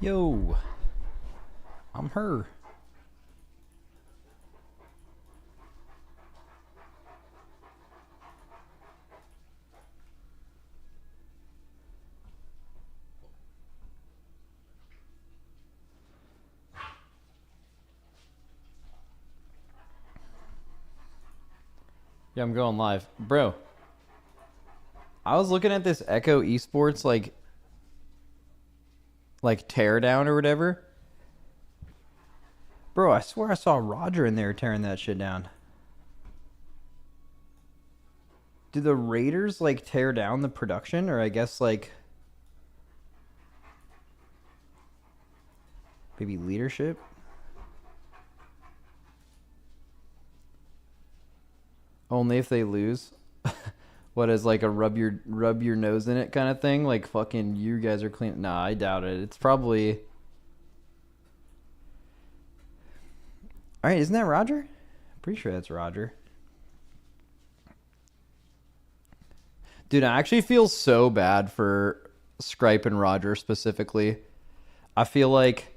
Yo, I'm her. Yeah, I'm going live. Bro, I was looking at this Echo Esports like teardown or whatever. Bro, I swear I saw Roger in there tearing that shit down. Do the Raiders like tear down the production, or I guess like maybe leadership? Only if they lose. What is like a rub your nose in it kind of thing? Like fucking you guys are clean. Nah, I doubt it. It's probably. All right, isn't that Roger? Pretty sure that's Roger. Dude, I actually feel so bad for Scripe and Roger specifically. I feel like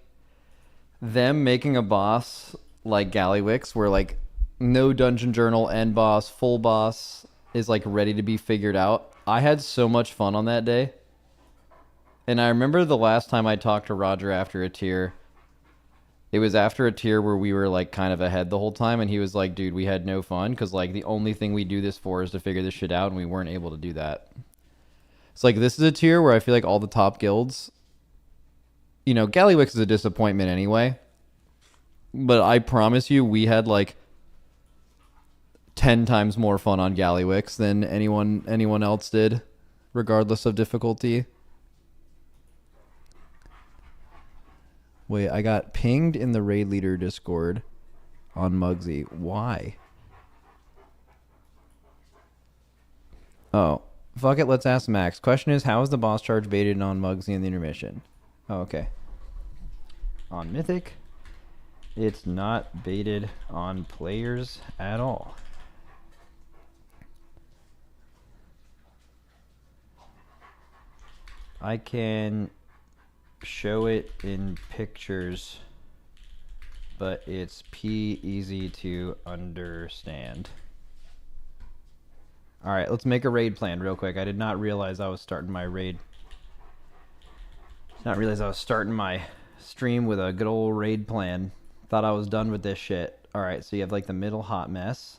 them making a boss like Gallywix, where like no dungeon journal, end boss, full boss is like ready to be figured out. I had so much fun on that day. And I remember the last time I talked to Roger after a tier, it was after a tier where we were like kind of ahead the whole time, and he was like, dude, we had no fun because like the only thing we do this for is to figure this shit out, and we weren't able to do that. It's like this is a tier where I feel like all the top guilds, Gallywix is a disappointment anyway. But I promise you, we had like 10 times more fun on Gallywix than anyone else did, regardless of difficulty. Wait, I got pinged in the raid leader Discord on Mugsy. Why? Oh, fuck it. Let's ask Max. Question is, how is the boss charge baited on Mugsy in the intermission? Oh, okay. On Mythic, it's not baited on players at all. I can show it in pictures, but it's easy to understand. All right, let's make a raid plan real quick. I did not realize I was starting my raid. Did not realize I was starting my stream with a good old raid plan. Thought I was done with this shit. All right, so you have like the middle hot mess.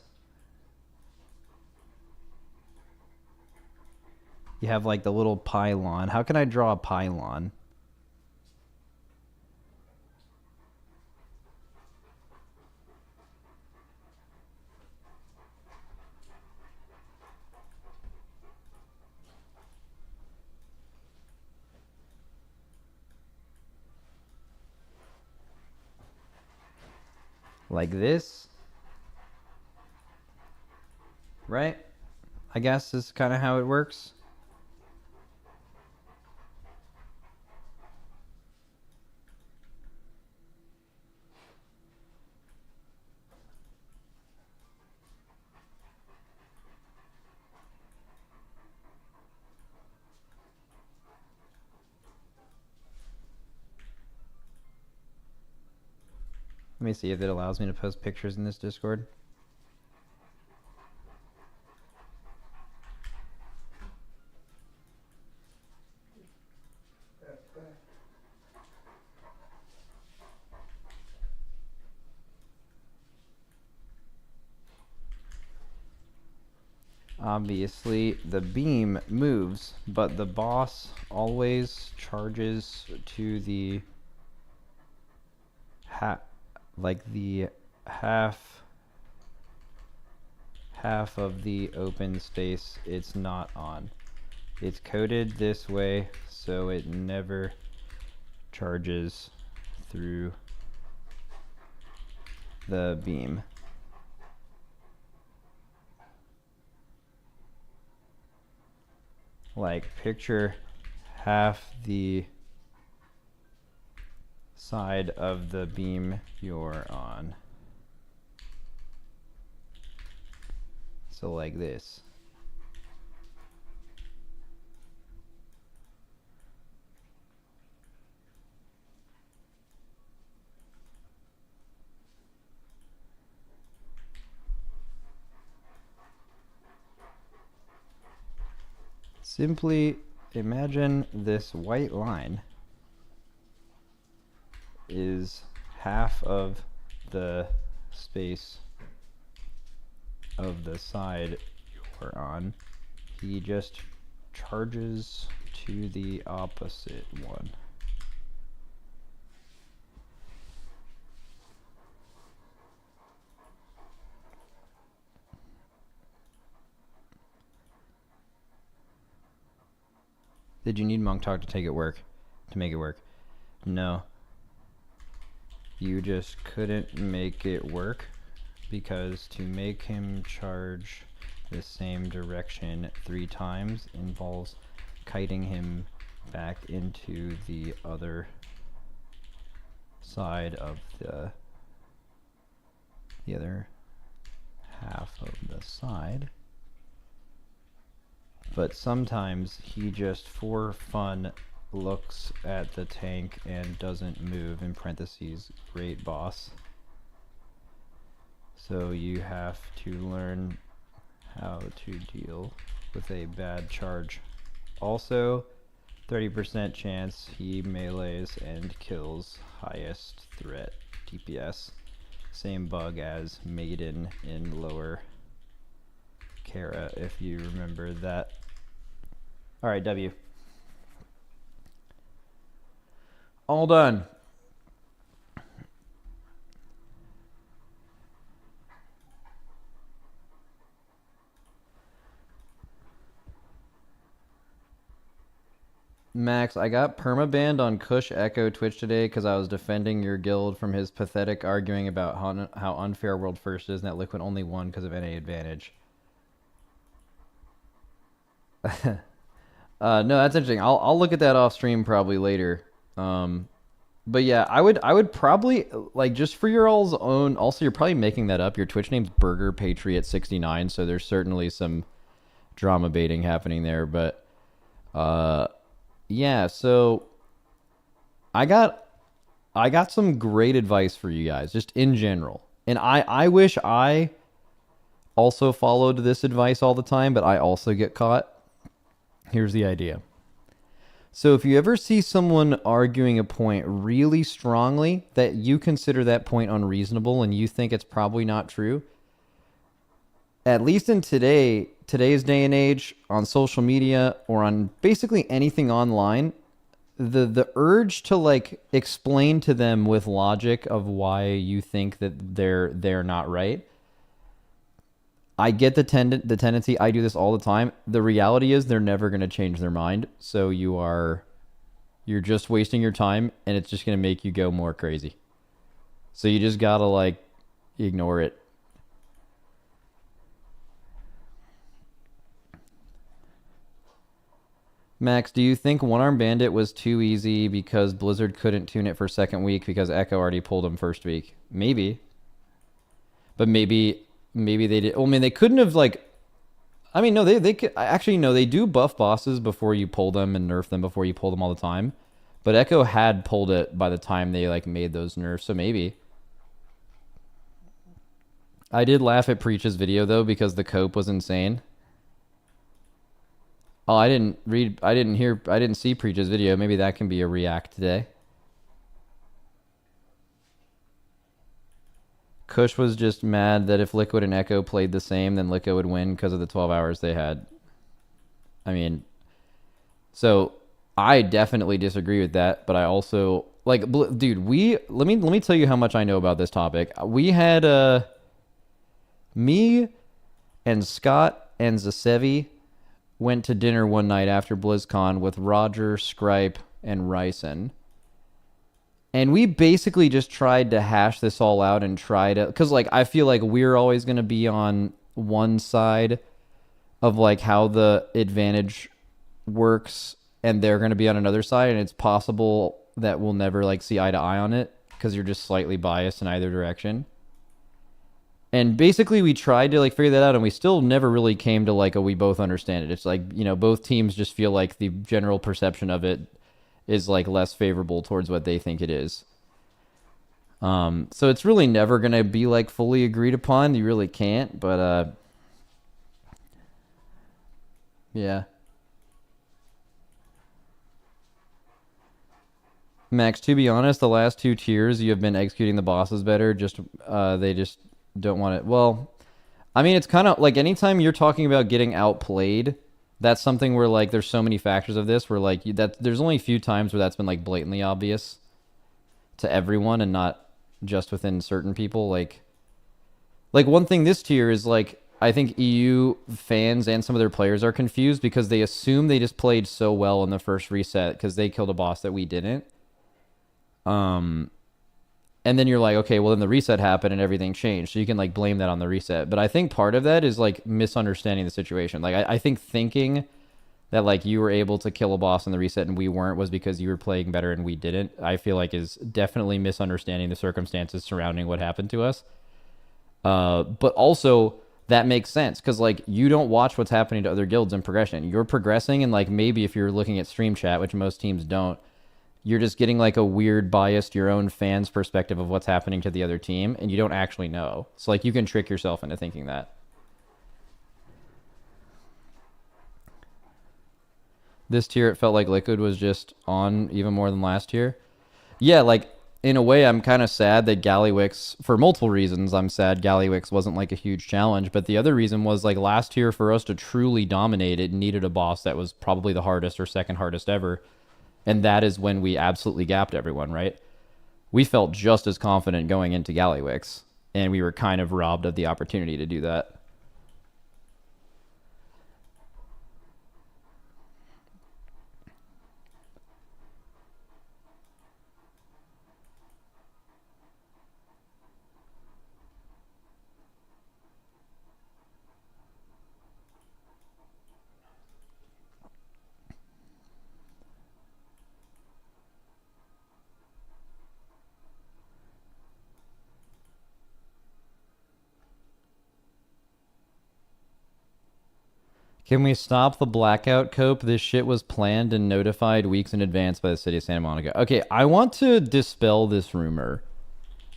You have like the little pylon. How can I draw a pylon? Like this, right? I guess is kind of how it works. Let me see if it allows me to post pictures in this Discord. Obviously, the beam moves, but the boss always charges to the the half of the open space it's not on. It's coded this way so it never charges through the beam. Like picture half the side of the beam you're on. So like this. simply imagine this white line is half of the space of the side you're on. He just charges to the opposite one. Did you need Monk Talk to make it work? No. You just couldn't make it work because to make him charge the same direction 3 times involves kiting him back into the other side of the other half of the side. But sometimes he just, for fun, looks at the tank and doesn't move, in parentheses, great boss. So you have to learn how to deal with a bad charge. Also, 30% chance he melees and kills highest threat DPS. Same bug as Maiden in lower Kara, if you remember that. Alright, W. All done. Max, I got permabanned on Kush Echo Twitch today because I was defending your guild from his pathetic arguing about how unfair World First is and that Liquid only won because of NA advantage. No, that's interesting. I'll look at that off stream probably later. But yeah, I would probably, like, just for your all's own, also you're probably making that up. Your Twitch name's Burger Patriot 69, so there's certainly some drama baiting happening there, but yeah, so I got some great advice for you guys, just in general. And I wish I also followed this advice all the time, but I also get caught. Here's the idea. So if you ever see someone arguing a point really strongly that you consider that point unreasonable and you think it's probably not true, at least in today's day and age, on social media or on basically anything online, the urge to like explain to them with logic of why you think that they're not right. I get the tendency. I do this all the time. The reality is they're never going to change their mind. So you're just wasting your time and it's just going to make you go more crazy. So you just got to like ignore it. Max, do you think One Arm Bandit was too easy because Blizzard couldn't tune it for second week because Echo already pulled him first week? Maybe. But maybe they did. Well, I mean, they couldn't have, like... I mean, no, they could... Actually, no, they do buff bosses before you pull them and nerf them before you pull them all the time. But Echo had pulled it by the time they, like, made those nerfs, so maybe. I did laugh at Preach's video, though, because the cope was insane. Oh, I didn't see Preach's video. Maybe that can be a react today. Kush was just mad that if Liquid and Echo played the same, then Liquid would win because of the 12 hours they had. I mean, so I definitely disagree with that, but I also like, dude, let me tell you how much I know about this topic. We had me and Scott and Zasevi went to dinner one night after BlizzCon with Roger, Scripe, and Ryson. And we basically just tried to hash this all out and try to... Because, like, I feel like we're always going to be on one side of, like, how the advantage works, and they're going to be on another side, and it's possible that we'll never, like, see eye to eye on it, because you're just slightly biased in either direction. And basically we tried to, like, figure that out, and we still never really came to, like, a we both understand it. It's like, you know, both teams just feel like the general perception of it is like less favorable towards what they think it is. So it's really never going to be like fully agreed upon. You really can't, but yeah. Max, to be honest, the last two tiers you have been executing the bosses better. Just they just don't want it. Well, I mean, it's kind of like anytime you're talking about getting outplayed, that's something where like there's so many factors of this where like that there's only a few times where that's been like blatantly obvious to everyone and not just within certain people. Like one thing this tier is like I think EU fans and some of their players are confused because they assume they just played so well in the first reset because they killed a boss that we didn't. And then you're like, okay, well then the reset happened and everything changed. So you can like blame that on the reset. But I think part of that is like misunderstanding the situation. Like I think thinking that like you were able to kill a boss in the reset and we weren't was because you were playing better and we didn't, I feel like is definitely misunderstanding the circumstances surrounding what happened to us. But also that makes sense because like you don't watch what's happening to other guilds in progression. You're progressing and like maybe if you're looking at stream chat, which most teams don't, you're just getting like a weird biased your own fans perspective of what's happening to the other team and you don't actually know. So like you can trick yourself into thinking that. This tier it felt like Liquid was just on even more than last year. Yeah, like in a way I'm kind of sad that Gallywix, for multiple reasons I'm sad Gallywix wasn't like a huge challenge, but the other reason was like last year for us to truly dominate it needed a boss that was probably the hardest or second hardest ever. And that is when we absolutely gapped everyone, right? We felt just as confident going into Gallywix, and we were kind of robbed of the opportunity to do that. Can we stop the blackout cope? This shit was planned and notified weeks in advance by the city of Santa Monica. Okay, I want to dispel this rumor.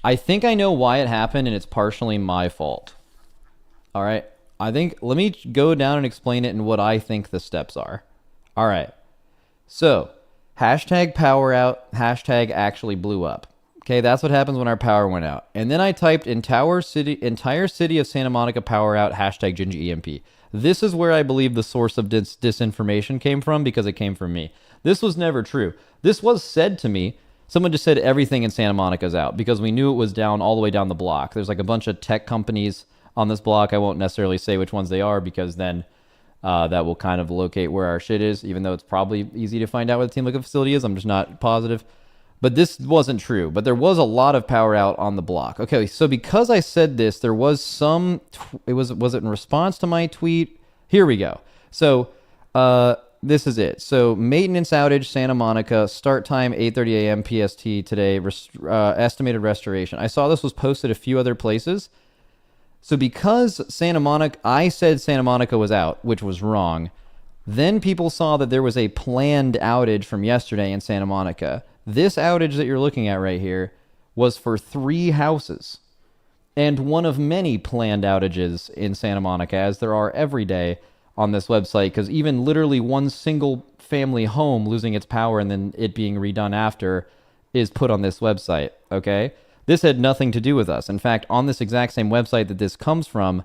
I think I know why it happened, and it's partially my fault. All right. Let me go down and explain it and what I think the steps are. All right. So, hashtag power out, hashtag actually blew up. Okay, that's what happens when our power went out. And then I typed entire city of Santa Monica power out, hashtag Gingy EMP. This is where I believe the source of disinformation came from because it came from me. This was never true. This was said to me. Someone just said everything in Santa Monica's out because we knew it was down all the way down the block. There's like a bunch of tech companies on this block. I won't necessarily say which ones they are because then that will kind of locate where our shit is, even though it's probably easy to find out where the Team Liquid facility is. I'm just not positive. But this wasn't true. But there was a lot of power out on the block. Okay, so because I said this, there was some... was it in response to my tweet? Here we go. So this is it. So maintenance outage, Santa Monica, start time 8:30 a.m. PST today, estimated restoration. I saw this was posted a few other places. So because I said Santa Monica was out, which was wrong, then people saw that there was a planned outage from yesterday in Santa Monica. This outage that you're looking at right here was for 3 houses and one of many planned outages in Santa Monica, as there are every day on this website, because even literally one single family home losing its power and then it being redone after is put on this website, okay? This had nothing to do with us. In fact, on this exact same website that this comes from,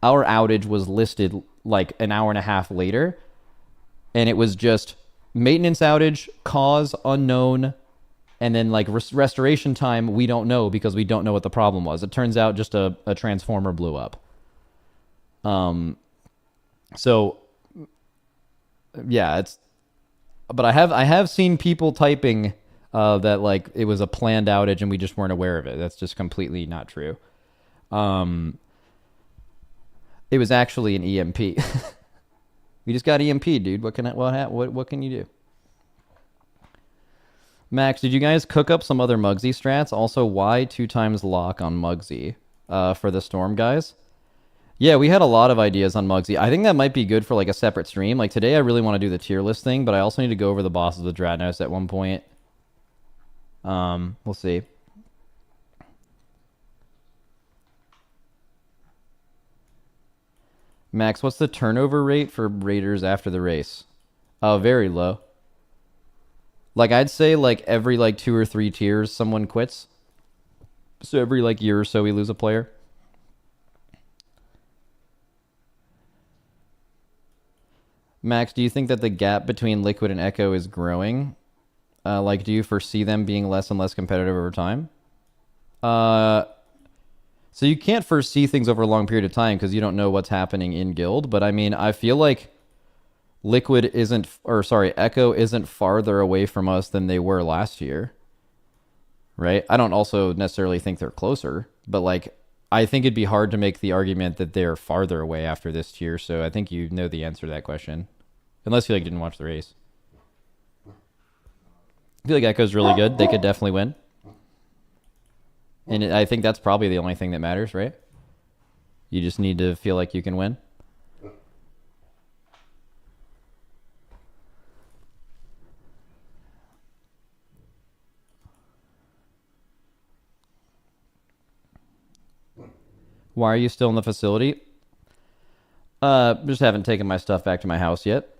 our outage was listed like an hour and a half later, and it was just maintenance outage, cause unknown, and then like restoration time, we don't know because we don't know what the problem was. It turns out just a transformer blew up. So yeah, but I have seen people typing that like it was a planned outage and we just weren't aware of it. That's just completely not true. It was actually an EMP. We just got EMP, dude. What can you do? Max, did you guys cook up some other Mugsy strats? Also, why 2x lock on Mugsy for the Storm guys? Yeah, we had a lot of ideas on Mugsy. I think that might be good for like a separate stream. Like today I really want to do the tier list thing, but I also need to go over the bosses with Dratnos at one point. We'll see. Max, what's the turnover rate for raiders after the race? Very low. Like I'd say like every like 2 or 3 tiers someone quits. So every like year or so we lose a player. Max, do you think that the gap between Liquid and Echo is growing? Like, do you foresee them being less and less competitive over time? So you can't foresee things over a long period of time because you don't know what's happening in guild. But I mean, I feel like Echo isn't farther away from us than they were last year. Right? I don't also necessarily think they're closer, but like, I think it'd be hard to make the argument that they're farther away after this tier. So I think you know the answer to that question. Unless you like didn't watch the race. I feel like Echo's really good. They could definitely win. And I think that's probably the only thing that matters, right? You just need to feel like you can win. Why are you still in the facility? Just haven't taken my stuff back to my house yet.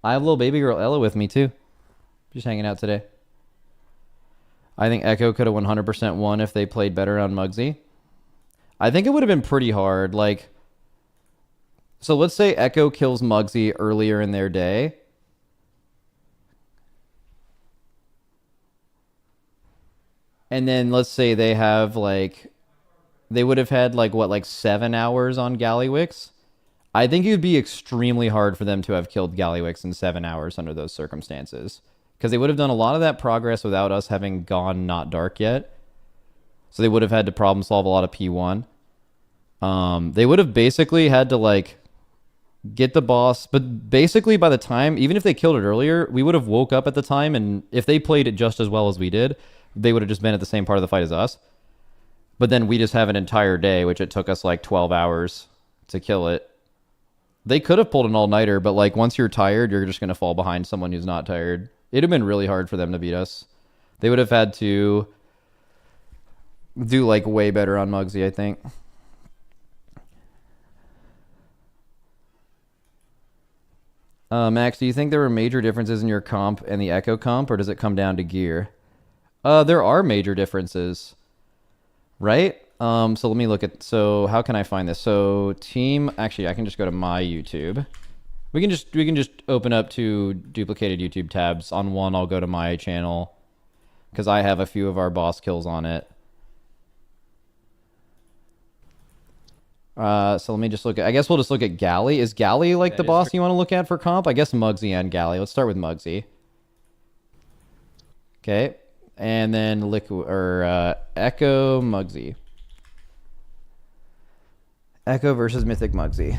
I have little baby girl Ella with me too. Just hanging out today. I think Echo could have 100% won if they played better on Muggsy. I think it would have been pretty hard. Like, so let's say Echo kills Muggsy earlier in their day. And then let's say they have like, they would have had like what, like 7 hours on Gallywix. I think it would be extremely hard for them to have killed Gallywix in 7 hours under those circumstances. Because they would have done a lot of that progress without us having gone not dark yet. So they would have had to problem solve a lot of P1. They would have basically had to like get the boss. But basically by the time, even if they killed it earlier, we would have woke up at the time. And if they played it just as well as we did, they would have just been at the same part of the fight as us. But then we just have an entire day, which it took us like 12 hours to kill it. They could have pulled an all-nighter, but like once you're tired, you're just going to fall behind someone who's not tired. It'd have been really hard for them to beat us. They would have had to do like way better on Muggsy, I think. Max, do you think there were major differences in your comp and the Echo comp, or does it come down to gear? There are major differences, right? So let me look at, so how can I find this? So team, actually I can just go to my YouTube. We can just open up 2 duplicated YouTube tabs. On one, I'll go to my channel because I have a few of our boss kills on it. So let me just look at, I guess we'll just look at Galley. Is Galley like the boss you want to look at for comp? I guess Muggsy and Galley. Let's start with Muggsy. Okay. And then Echo Muggsy. Echo versus Mythic Muggsy.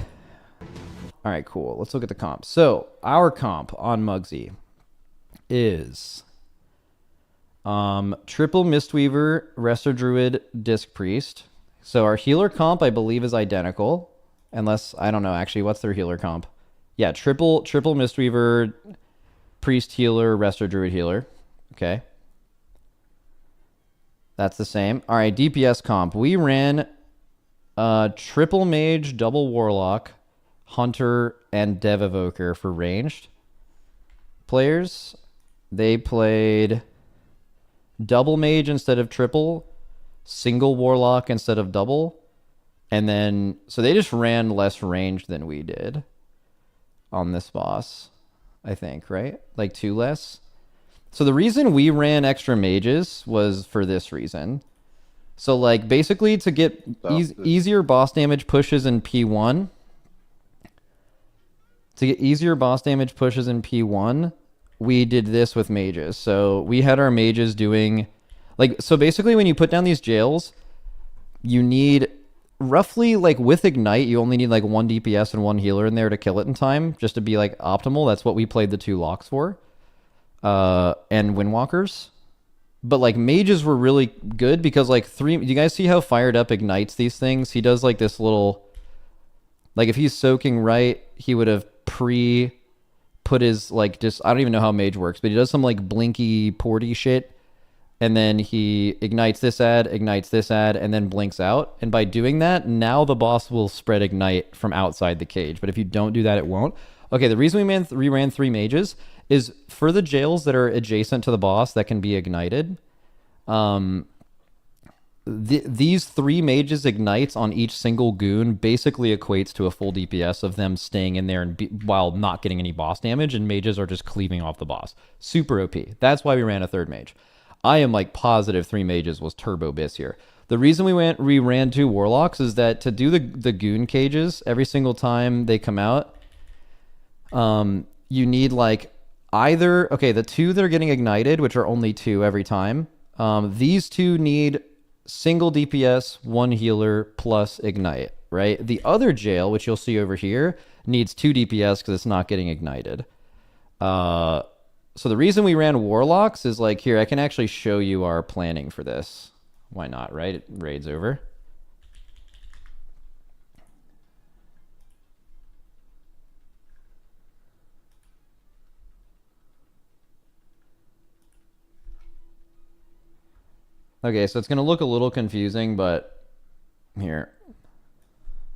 All right, cool. Let's look at the comp. So our comp on Muggsy is triple Mistweaver, Resto Druid, Disc Priest. So our healer comp, I believe, is identical. Unless, I don't know, actually, what's their healer comp? Yeah, triple Mistweaver, Priest Healer, Resto Druid Healer. Okay. That's the same. All right, DPS comp. We ran triple Mage, double Warlock, Hunter, and Dev Evoker for ranged players. They played double Mage instead of triple, single Warlock instead of double, and then, so they just ran less ranged than we did on this boss, I think, right? Like 2 less. So the reason we ran extra mages was for this reason. So like basically to get easier boss damage pushes in P1, we did this with mages. So we had our mages doing, like, so basically when you put down these jails, you need roughly, like with Ignite, you only need like 1 DPS and 1 healer in there to kill it in time, just to be like optimal. That's what we played the 2 locks for. And Windwalkers. But like mages were really good because like do you guys see how fired up ignites these things? He does like this little, like if he's soaking right, he would have put his like, just, I don't even know how mage works, but he does some like blinky porty shit. And then he ignites this ad, and then blinks out. And by doing that, now the boss will spread ignite from outside the cage. But if you don't do that, it won't. Okay, the reason we ran 3 mages is for the jails that are adjacent to the boss that can be ignited. These 3 mages ignites on each single goon basically equates to a full DPS of them staying in there while not getting any boss damage, and mages are just cleaving off the boss. Super OP. That's why we ran a 3rd mage. I am like positive 3 mages was turbo bis here. The reason we ran 2 warlocks is that to do the goon cages every single time they come out, you need like either, okay, the 2 that are getting ignited, which are only 2 every time, these 2 need single DPS, 1 healer, plus ignite, right? The other jail, which you'll see over here, needs 2 DPS because it's not getting ignited. So the reason we ran warlocks is like, here, I can actually show you our planning for this. Why not, right? It raids over. Okay, so it's going to look a little confusing, but here.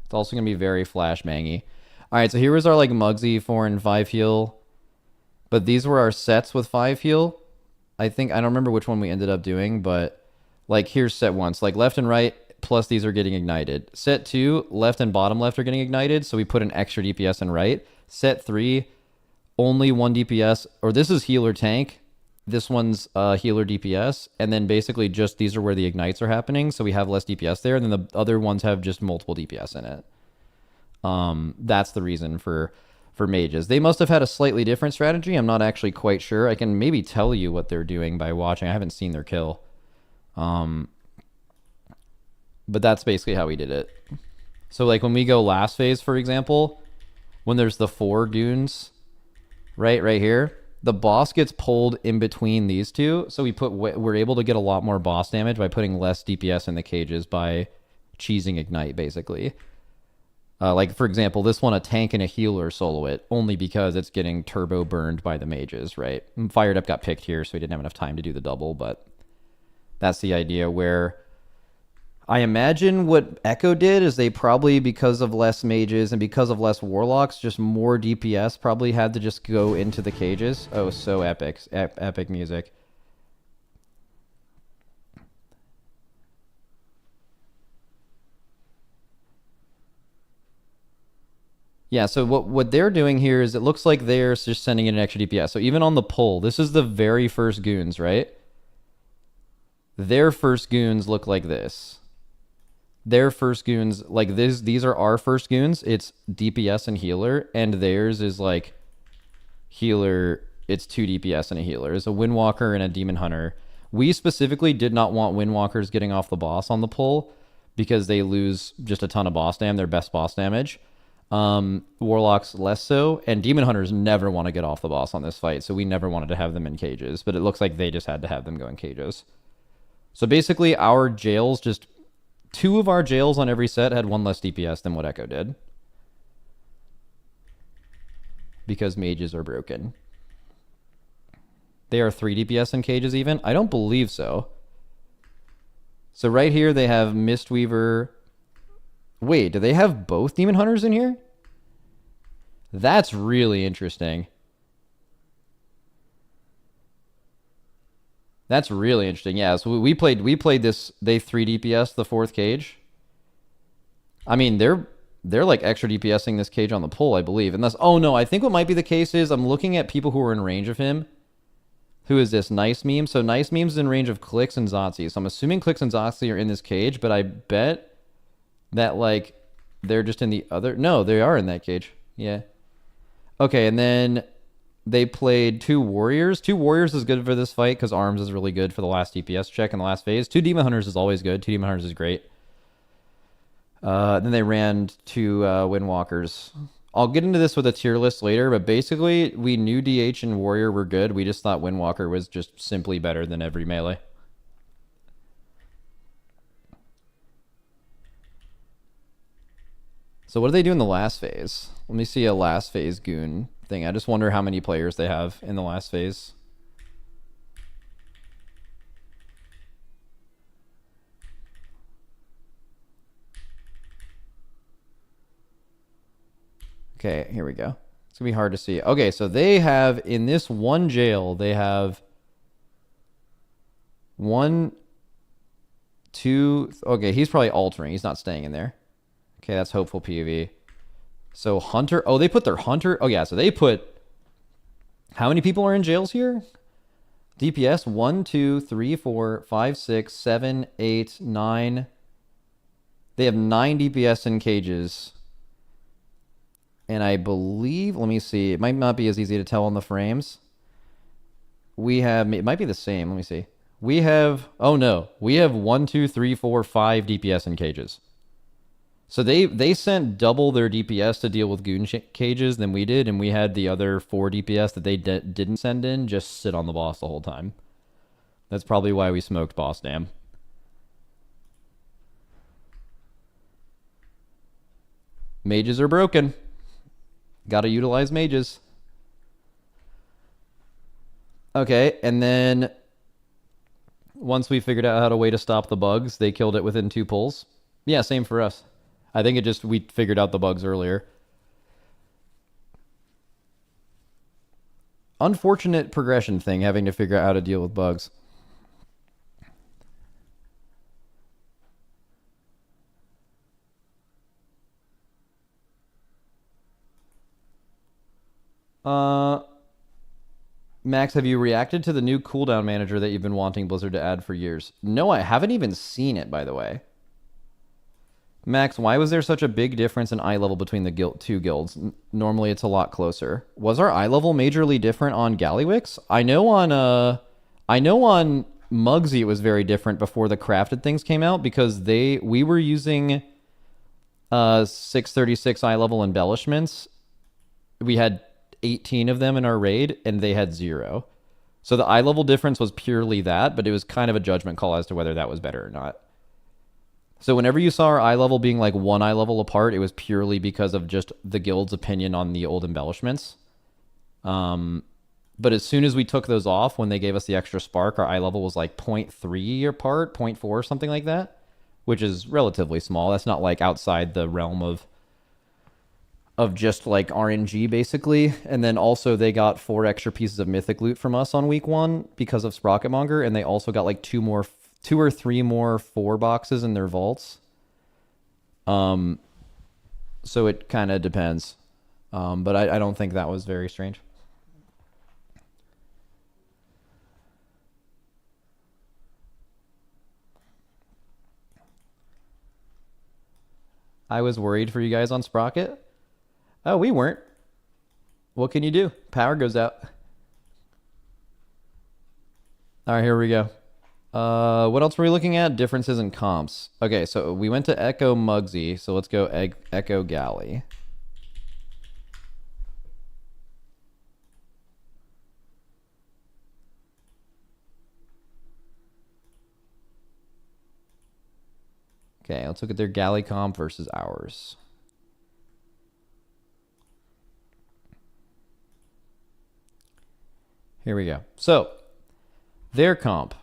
It's also going to be very flashbangy. All right, so here was our like Mugsy 4 and 5 heal. But these were our sets with 5 heal. I think, I don't remember which one we ended up doing, but like here's set 1. So like left and right, plus these are getting ignited. Set 2, left and bottom left are getting ignited, so we put an extra DPS in right. Set 3, only 1 DPS, or this is healer tank. This one's healer DPS, and then basically just these are where the ignites are happening, so we have less DPS there, and then the other ones have just multiple DPS in it. That's the reason for mages. They must have had a slightly different strategy. I'm not actually quite sure. I can maybe tell you what they're doing by watching. I haven't seen their kill. But that's basically how we did it. So like when we go last phase, for example, when there's the 4 goons, right here, the boss gets pulled in between these 2, so we're able to get a lot more boss damage by putting less DPS in the cages by cheesing ignite, basically. Like, for example, this one, a tank and a healer solo it, only because it's getting turbo burned by the mages, right? Fired Up got picked here, so we didn't have enough time to do the double, but that's the idea where I imagine what Echo did is they probably, because of less mages and because of less warlocks, just more DPS probably had to just go into the cages. Oh, so epic. Epic music. Yeah, so what they're doing here is it looks like they're just sending in an extra DPS. So even on the pull, this is the very first goons, right? Their first goons look like this. Their first goons, like this, these are our first goons. It's DPS and healer, and theirs is like healer. It's 2 DPS and a healer. It's a Windwalker and a Demon Hunter. We specifically did not want Windwalkers getting off the boss on the pull because they lose just a ton of boss damage, their best boss damage. Warlocks less so, and Demon Hunters never want to get off the boss on this fight, so we never wanted to have them in cages, but it looks like they just had to have them go in cages. So basically our jails, just 2 of our jails on every set had 1 less DPS than what Echo did. Because mages are broken. They are 3 DPS in cages even? I don't believe so. So right here they have Mistweaver. Wait, do they have both Demon Hunters in here? That's really interesting. That's really interesting. Yeah, so we played this. They 3 DPS the 4th cage. I mean, they're like extra DPSing this cage on the pull, I believe. Unless, oh no, I think what might be the case is I'm looking at people who are in range of him. Who is this? Nice Meme. So Nice Meme's in range of Clicks and Zotzi. So I'm assuming Clicks and Zotzi are in this cage, but I bet that like they're just in the other. No, they are in that cage. Yeah. Okay, and then they played 2 warriors. 2 warriors is good for this fight because arms is really good for the last DPS check in the last phase. 2 demon hunters is always good. 2 demon hunters is great. Then they ran 2 windwalkers. I'll get into this with a tier list later, but basically we knew DH and warrior were good. We just thought windwalker was just simply better than every melee. So what do they do in the last phase? Let me see a last phase goon thing. I just wonder how many players they have in the last phase. Okay, here we go. It's going to be hard to see. Okay, so they have, in this one jail, they have 1, 2... Okay, he's probably altering. He's not staying in there. Okay, that's hopeful PV. So Hunter... Oh, they put their Hunter... Oh, yeah, so they put... How many people are in jails here? DPS 1, 2, 3, 4, 5, 6, 7, 8, 9. They have 9 DPS in cages. And I believe, let me see, it might not be as easy to tell on the frames. We have, it might be the same, let me see. We have, oh no, we have 1, 2, 3, 4, 5 DPS in cages. So they sent double their DPS to deal with goon cages than we did, and we had the other 4 DPS that they didn't send in just sit on the boss the whole time. That's probably why we smoked Boss Dam. Mages are broken. Got to utilize mages. Okay, and then once we figured out how to way to stop the bugs, they killed it within 2 pulls. Yeah, same for us. I think we figured out the bugs earlier. Unfortunate progression thing, having to figure out how to deal with bugs. Max, have you reacted to the new cooldown manager that you've been wanting Blizzard to add for years? No, I haven't even seen it, by the way. Max, why was there such a big difference in eye level between the 2 guilds? Normally it's a lot closer. Was our eye level majorly different on Gallywix? I know on Mugsy it was very different before the crafted things came out because we were using 636 eye level embellishments. We had 18 of them in our raid, and they had 0. So the eye level difference was purely that, but it was kind of a judgment call as to whether that was better or not. So whenever you saw our eye level being like 1 eye level apart, it was purely because of just the guild's opinion on the old embellishments. But as soon as we took those off, when they gave us the extra spark, our eye level was like 0.3 apart, 0.4, something like that, which is relatively small. That's not like outside the realm of just like RNG basically. And then also they got 4 extra pieces of mythic loot from us on week 1 because of Sprocketmonger, and they also got like 2 or 3 more 4 boxes in their vaults. So it kind of depends. But I don't think that was very strange. I was worried for you guys on Sprocket. Oh, we weren't. What can you do? Power goes out. All right, here we go. What else were we looking at? Differences in comps. Okay, so we went to Echo Mugsy, so let's go Echo Galley. Okay, let's look at their Galley comp versus ours. Here we go. So, their comp.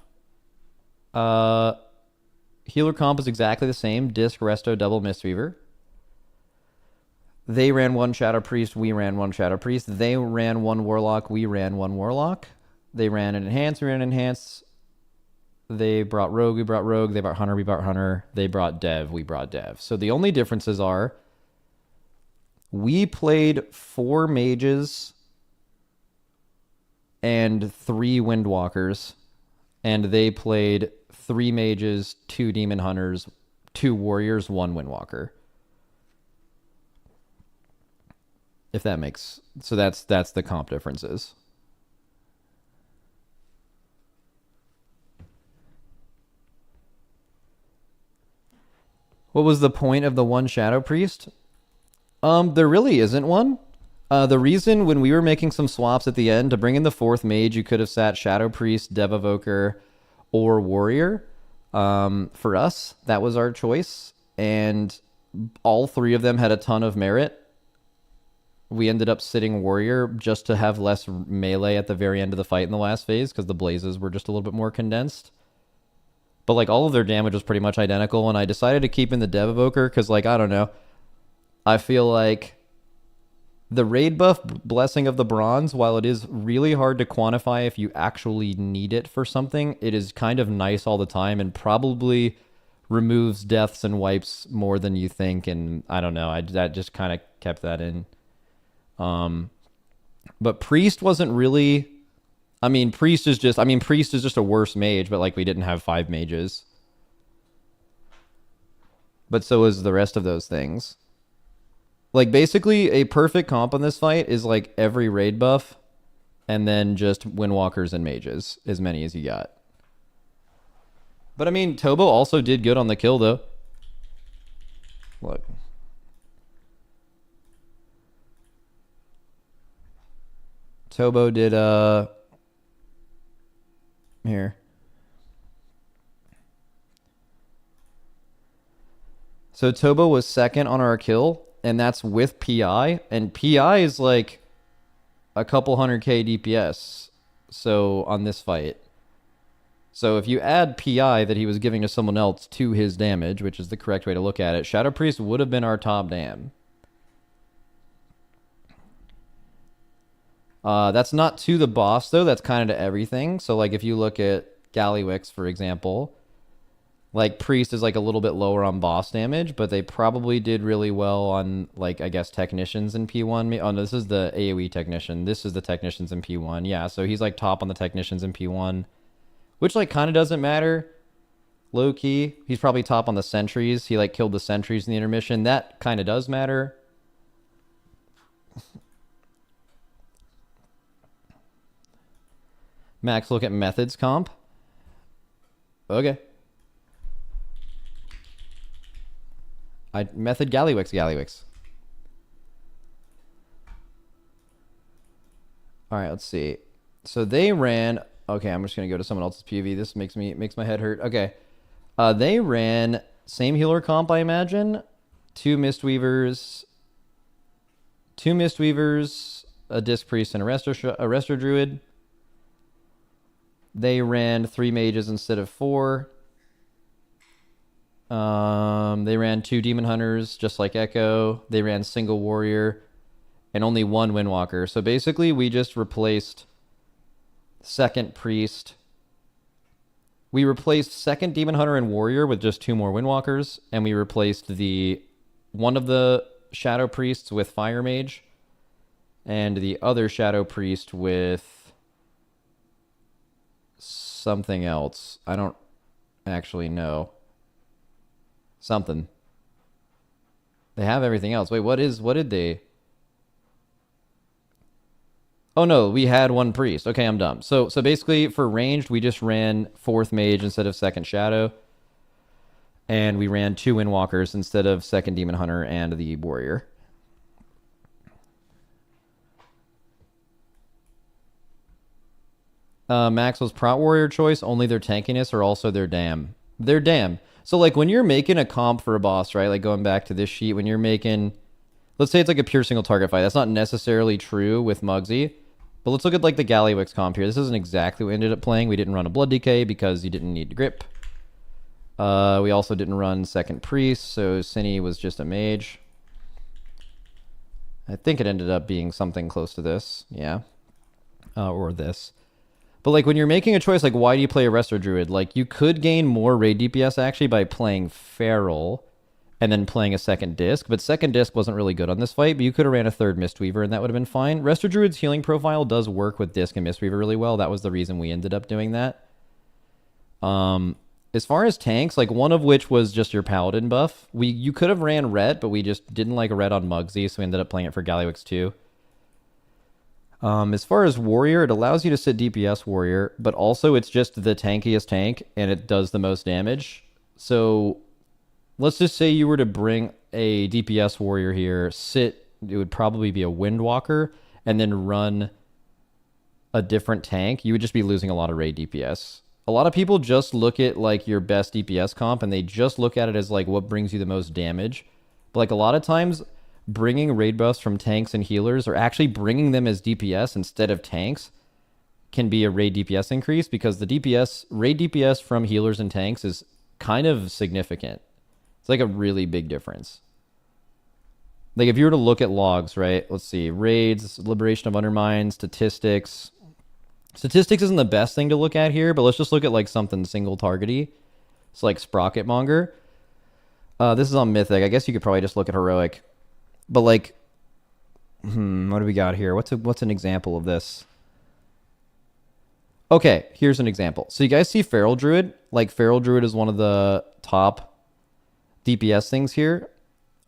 Healer comp is exactly the same. Disc, Resto, Double, Mistweaver. They ran 1 Shadow Priest, we ran 1 Shadow Priest. They ran 1 Warlock, we ran 1 Warlock. They ran an Enhance, we ran an Enhance. They brought Rogue, we brought Rogue. They brought Hunter, we brought Hunter. They brought Dev, we brought Dev. So the only differences are we played 4 Mages and 3 Windwalkers, and they played 3 Mages, 2 Demon Hunters, 2 Warriors, 1 Windwalker. If that makes... So that's the comp differences. What was the point of the 1 Shadow Priest? There really isn't one. The reason when we were making some swaps at the end, to bring in the 4th Mage, you could have sat Shadow Priest, Dev Evoker, or Warrior. For us, that was our choice. And all 3 of them had a ton of merit. We ended up sitting Warrior just to have less melee at the very end of the fight in the last phase, because the blazes were just a little bit more condensed. But like all of their damage was pretty much identical, and I decided to keep in the Dev Evoker because, like, I don't know. I feel like The raid buff Blessing of the Bronze, while it is really hard to quantify if you actually need it for something, it is kind of nice all the time and probably removes deaths and wipes more than you think. And I don't know, that just kind of kept that in. But Priest wasn't really. Priest is just a worse mage, but like we didn't have 5 mages. But so is the rest of those things. Like, basically, a perfect comp on this fight is, like, every raid buff, and then just Windwalkers and Mages, as many as you got. But, Tobo also did good on the kill, though. Look. Tobo did, here. So, Tobo was second on our kill. And that's with PI, and PI is like a couple 100k DPS. So on this fight, so if you add PI that he was giving to someone else to his damage, which is the correct way to look at it, Shadow Priest would have been our top dam. That's not to the boss though. That's kind of to everything. So like if you look at Gallywix, for example. Like, Priest is, like, a little bit lower on boss damage, but they probably did really well on, like, I guess, Technicians in P1. Oh, no, this is the AoE Technician. This is the Technicians in P1. Yeah, so he's, like, top on the Technicians in P1, which, like, kind of doesn't matter. Low-key. He's probably top on the Sentries. He, like, killed the Sentries in the intermission. That kind of does matter. Max, look at Methods comp. Okay. Method Gallywix. All right, let's see. So they ran. Okay, I'm just gonna go to someone else's PV. This makes my head hurt. Okay, they ran same healer comp, I imagine. 2 Mistweavers, a Disc Priest, and a Resto Druid. They ran 3 mages instead of 4. They ran 2 Demon Hunters, just like Echo. They ran single Warrior and only 1 Windwalker. So basically, we just replaced second Priest. We replaced second Demon Hunter and Warrior with just 2 more Windwalkers, and we replaced one of the Shadow Priests with Fire Mage, and the other Shadow Priest with something else. I don't actually know. Something. They have everything else. Wait, what did they? Oh no, we had 1 priest. Okay, I'm dumb. So basically for ranged, we just ran 4th mage instead of 2nd shadow. And we ran 2 windwalkers instead of 2nd demon hunter and the warrior. Maxwell's prot warrior choice, only their tankiness or also their dam. Their dam. So like when you're making a comp for a boss, right? Like going back to this sheet, when you're making, let's say it's like a pure single target fight. That's not necessarily true with Muggsy. But let's look at like the Gallywix comp here. This isn't exactly what we ended up playing. We didn't run a Blood Decay because you didn't need grip. We also didn't run second priest, so Cine was just a mage. I think it ended up being something close to this. Yeah. Or this. But like when you're making a choice, like why do you play a Resto Druid? Like you could gain more raid DPS actually by playing Feral and then playing a second disc. But second disc wasn't really good on this fight, but you could have ran a third Mistweaver and that would have been fine. Resto Druid's healing profile does work with disc and Mistweaver really well. That was the reason we ended up doing that. As far as tanks, like one of which was just your Paladin buff. You could have ran Ret, but we just didn't like Ret on Muggsy, so we ended up playing it for Gallywix too. As far as Warrior, it allows you to sit DPS Warrior, but also it's just the tankiest tank, and it does the most damage. So, let's just say you were to bring a DPS Warrior here, sit, it would probably be a Windwalker, and then run a different tank. You would just be losing a lot of raid DPS. A lot of people just look at, like, your best DPS comp, and they just look at it as, like, what brings you the most damage. But, like, a lot of times, bringing raid buffs from tanks and healers, or actually bringing them as DPS instead of tanks, can be a raid DPS increase, because the raid DPS from healers and tanks is kind of significant. It's like a really big difference. Like if you were to look at logs, right? Let's see, raids, liberation of undermine, statistics. Statistics isn't the best thing to look at here, but let's just look at like something single targety. It's like Sprocket Monger. This is on Mythic. I guess you could probably just look at Heroic. But like, what do we got here? What's an example of this? Okay, here's an example. So you guys see Feral Druid? Like Feral Druid is one of the top DPS things here.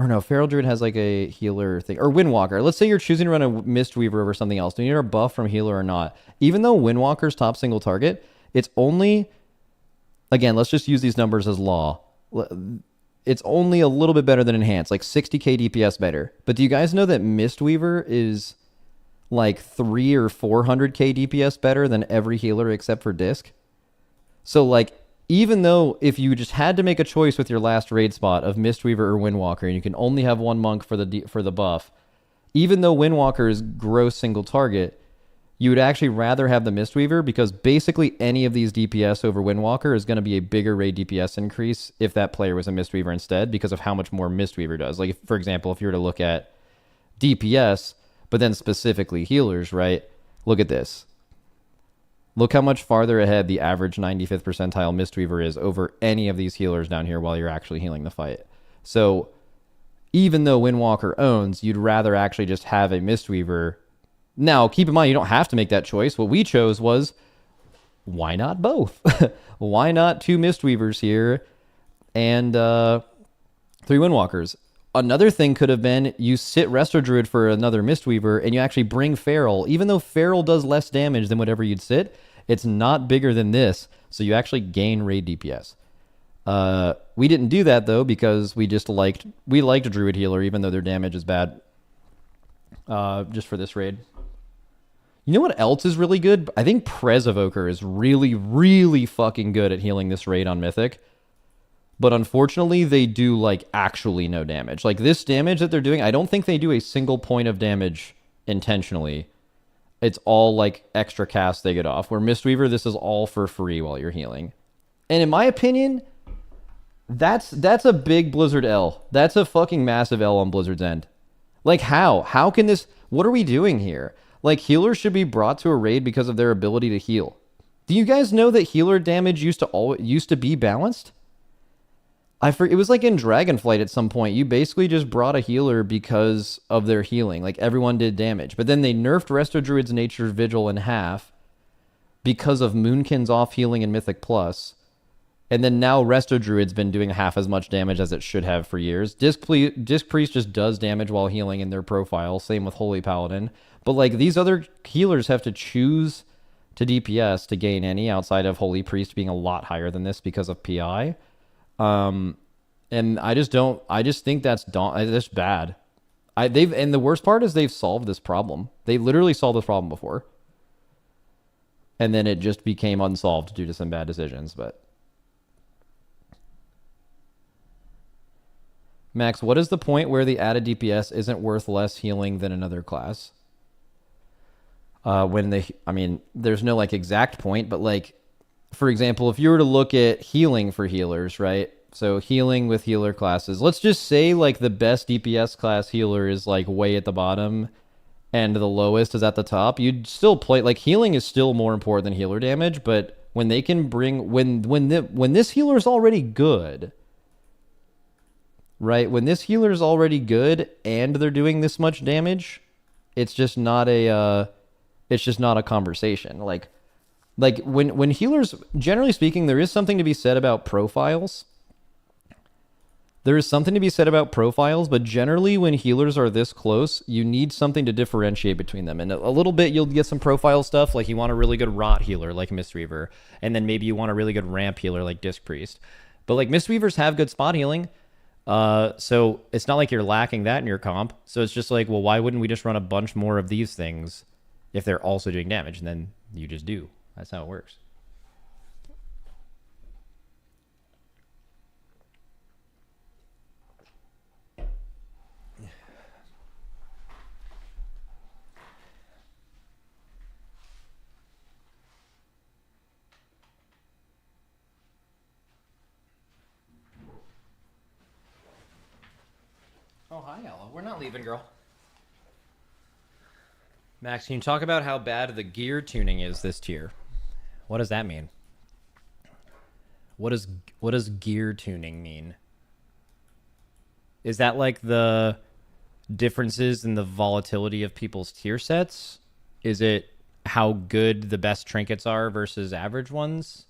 Or no, Feral Druid has like a healer thing. Or Windwalker. Let's say you're choosing to run a Mistweaver over something else. Do you need a buff from healer or not? Even though Windwalker's top single target, it's only... Again, let's just use these numbers as law. It's only a little bit better than Enhanced. Like 60k DPS better. But do you guys know that Mistweaver is like 300 or 400k DPS better than every healer except for Disc? So like... Even though if you just had to make a choice with your last raid spot of Mistweaver or Windwalker, and you can only have one monk for the buff, even though Windwalker is gross single target, you would actually rather have the Mistweaver because basically any of these DPS over Windwalker is going to be a bigger raid DPS increase if that player was a Mistweaver instead because of how much more Mistweaver does. Like, for example, if you were to look at DPS, but then specifically healers, right? Look at this. Look how much farther ahead the average 95th percentile Mistweaver is over any of these healers down here while you're actually healing the fight. So even though Windwalker owns, you'd rather actually just have a Mistweaver. Now, keep in mind, you don't have to make that choice. What we chose was, why not both? Why not 2 Mistweavers here and 3 Windwalkers? Another thing could have been you sit Resto Druid for another Mistweaver and you actually bring Feral. Even though Feral does less damage than whatever you'd sit, it's not bigger than this, so you actually gain raid DPS. We didn't do that though because we liked Druid Healer even though their damage is bad. Just for this raid. You know what else is really good? I think Prez Evoker is really, really fucking good at healing this raid on Mythic. But unfortunately, they do like actually no damage. Like this damage that they're doing, I don't think they do a single point of damage intentionally. It's all like extra cast they get off. Where Mistweaver, this is all for free while you're healing. And in my opinion, that's a big Blizzard L. That's a fucking massive L on Blizzard's end. Like how? How can this... What are we doing here? Like healers should be brought to a raid because of their ability to heal. Do you guys know that healer damage used to be balanced? It was like in Dragonflight at some point. You basically just brought a healer because of their healing. Like everyone did damage. But then they nerfed Resto Druid's Nature's Vigil in half because of Moonkin's off healing in Mythic Plus. And then now Resto Druid's been doing half as much damage as it should have for years. Disc Priest just does damage while healing in their profile. Same with Holy Paladin. But like these other healers have to choose to DPS to gain any outside of Holy Priest being a lot higher than this because of PI. And I just think that's bad. And the worst part is they've solved this problem. They literally solved this problem before. And then it just became unsolved due to some bad decisions, but. Max, what is the point where the added DPS isn't worth less healing than another class? There's no like exact point, but like, for example, if you were to look at healing for healers, right? So healing with healer classes, let's just say like the best DPS class healer is like way at the bottom and the lowest is at the top. You'd still play, like healing is still more important than healer damage, but when they can bring, when this healer is already good, right? When this healer is already good and they're doing this much damage, it's just not a conversation. Like when healers, generally speaking, there is something to be said about profiles. There is something to be said about profiles, but generally when healers are this close, you need something to differentiate between them. And a little bit, you'll get some profile stuff, like you want a really good Rot healer like Mistweaver, and then maybe you want a really good Ramp healer like Disc Priest. But like Mistweavers have good spot healing, so it's not like you're lacking that in your comp. So it's just like, well, why wouldn't we just run a bunch more of these things if they're also doing damage? And then you just do. That's how it works. Oh, hi. Hi, Ella. We're not leaving, girl. Max, can you talk about how bad the gear tuning is this tier? What does that mean? What does gear tuning mean? Is that like the differences in the volatility of people's tier sets? Is it how good the best trinkets are versus average ones?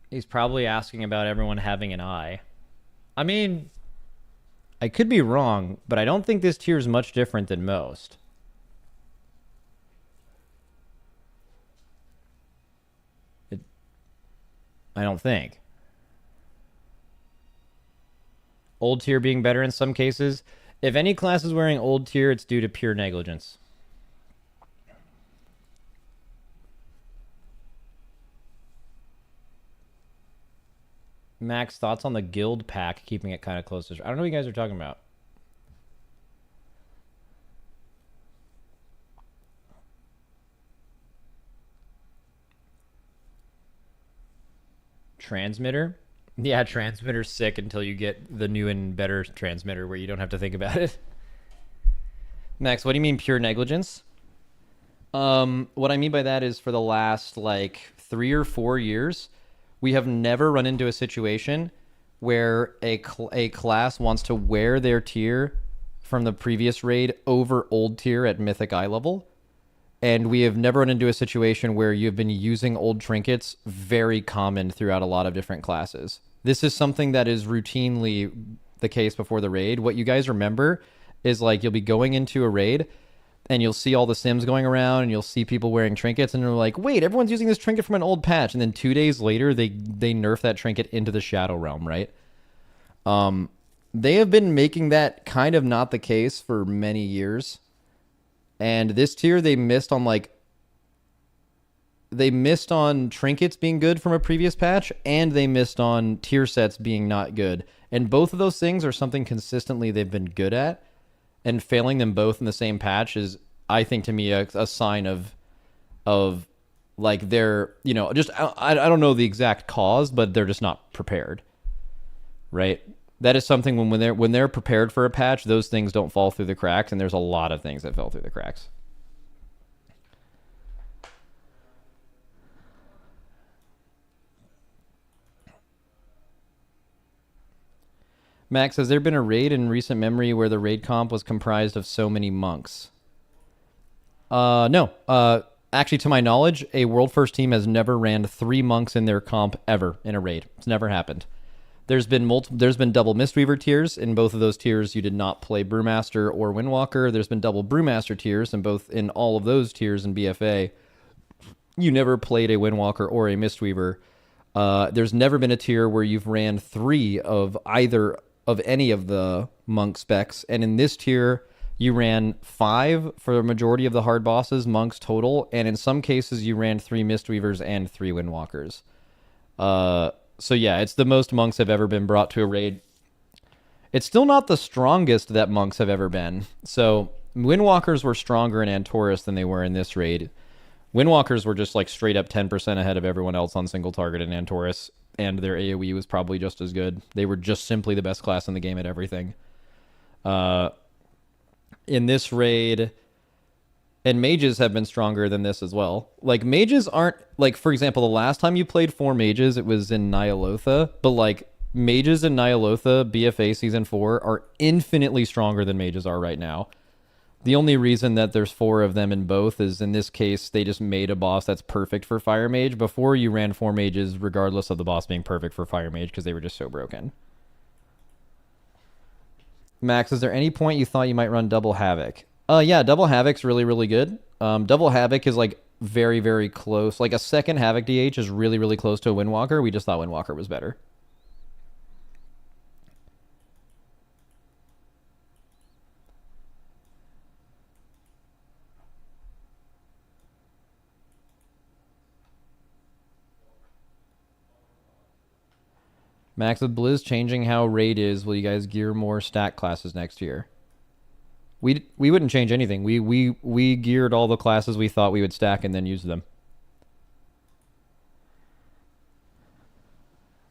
He's probably asking about everyone having an eye. I mean, I could be wrong, but I don't think this tier is much different than most. I don't think. Old tier being better in some cases. If any class is wearing old tier, it's due to pure negligence. Max, thoughts on the guild pack, keeping it kind of close to... I don't know what you guys are talking about. Transmitter? Yeah, transmitter's sick until you get the new and better transmitter where you don't have to think about it. Max, what do you mean pure negligence? What I mean by that is for the last, like, 3 or 4 years, we have never run into a situation where a class wants to wear their tier from the previous raid over old tier at Mythic Eye level. And we have never run into a situation where you've been using old trinkets, very common throughout a lot of different classes. This is something that is routinely the case before the raid. What you guys remember is, like, you'll be going into a raid and you'll see all the sims going around and you'll see people wearing trinkets and you're like, wait, everyone's using this trinket from an old patch. And then 2 days later, they nerf that trinket into the Shadow Realm, right? They have been making that kind of not the case for many years. And this tier, they missed on trinkets being good from a previous patch, and they missed on tier sets being not good. And both of those things are something consistently they've been good at. And failing them both in the same patch is, I think, to me, a sign of like they're, you know, just I don't know the exact cause, but they're just not prepared, right? That is something when they're prepared for a patch, those things don't fall through the cracks, and there's a lot of things that fell through the cracks. Max, has there been a raid in recent memory where the raid comp was comprised of so many monks? No. Actually, to my knowledge, a World First team has never ran 3 monks in their comp ever in a raid. It's never happened. There's been double Mistweaver tiers. In both of those tiers, you did not play Brewmaster or Windwalker. There's been double Brewmaster tiers, and in all of those tiers in BFA, you never played a Windwalker or a Mistweaver. There's never been a tier where you've ran 3 of either of any of the monk specs, and in this tier you ran 5 for the majority of the hard bosses, monks total, and in some cases you ran 3 Mistweavers and 3 Windwalkers. So yeah, it's the most monks have ever been brought to a raid. It's still not the strongest that monks have ever been. So Windwalkers were stronger in Antorus than they were in this raid. Windwalkers were just like straight up 10% ahead of everyone else on single target in Antorus, and their AoE was probably just as good. They were just simply the best class in the game at everything. In this raid, and mages have been stronger than this as well. Like, mages aren't, like, for example, the last time you played 4 mages, it was in Nyalotha, but, like, mages in Nyalotha, BFA Season 4, are infinitely stronger than mages are right now. The only reason that there's 4 of them in both is, in this case, they just made a boss that's perfect for Fire Mage. Before, you ran 4 mages regardless of the boss being perfect for Fire Mage because they were just so broken. Max, is there any point you thought you might run Double Havoc? Yeah, Double Havoc's really, really good. Double Havoc is, like, very, very close. Like, a second Havoc DH is really, really close to a Windwalker. We just thought Windwalker was better. Max, with Blizz changing how raid is, will you guys gear more stack classes next year? We wouldn't change anything. We geared all the classes we thought we would stack and then use them.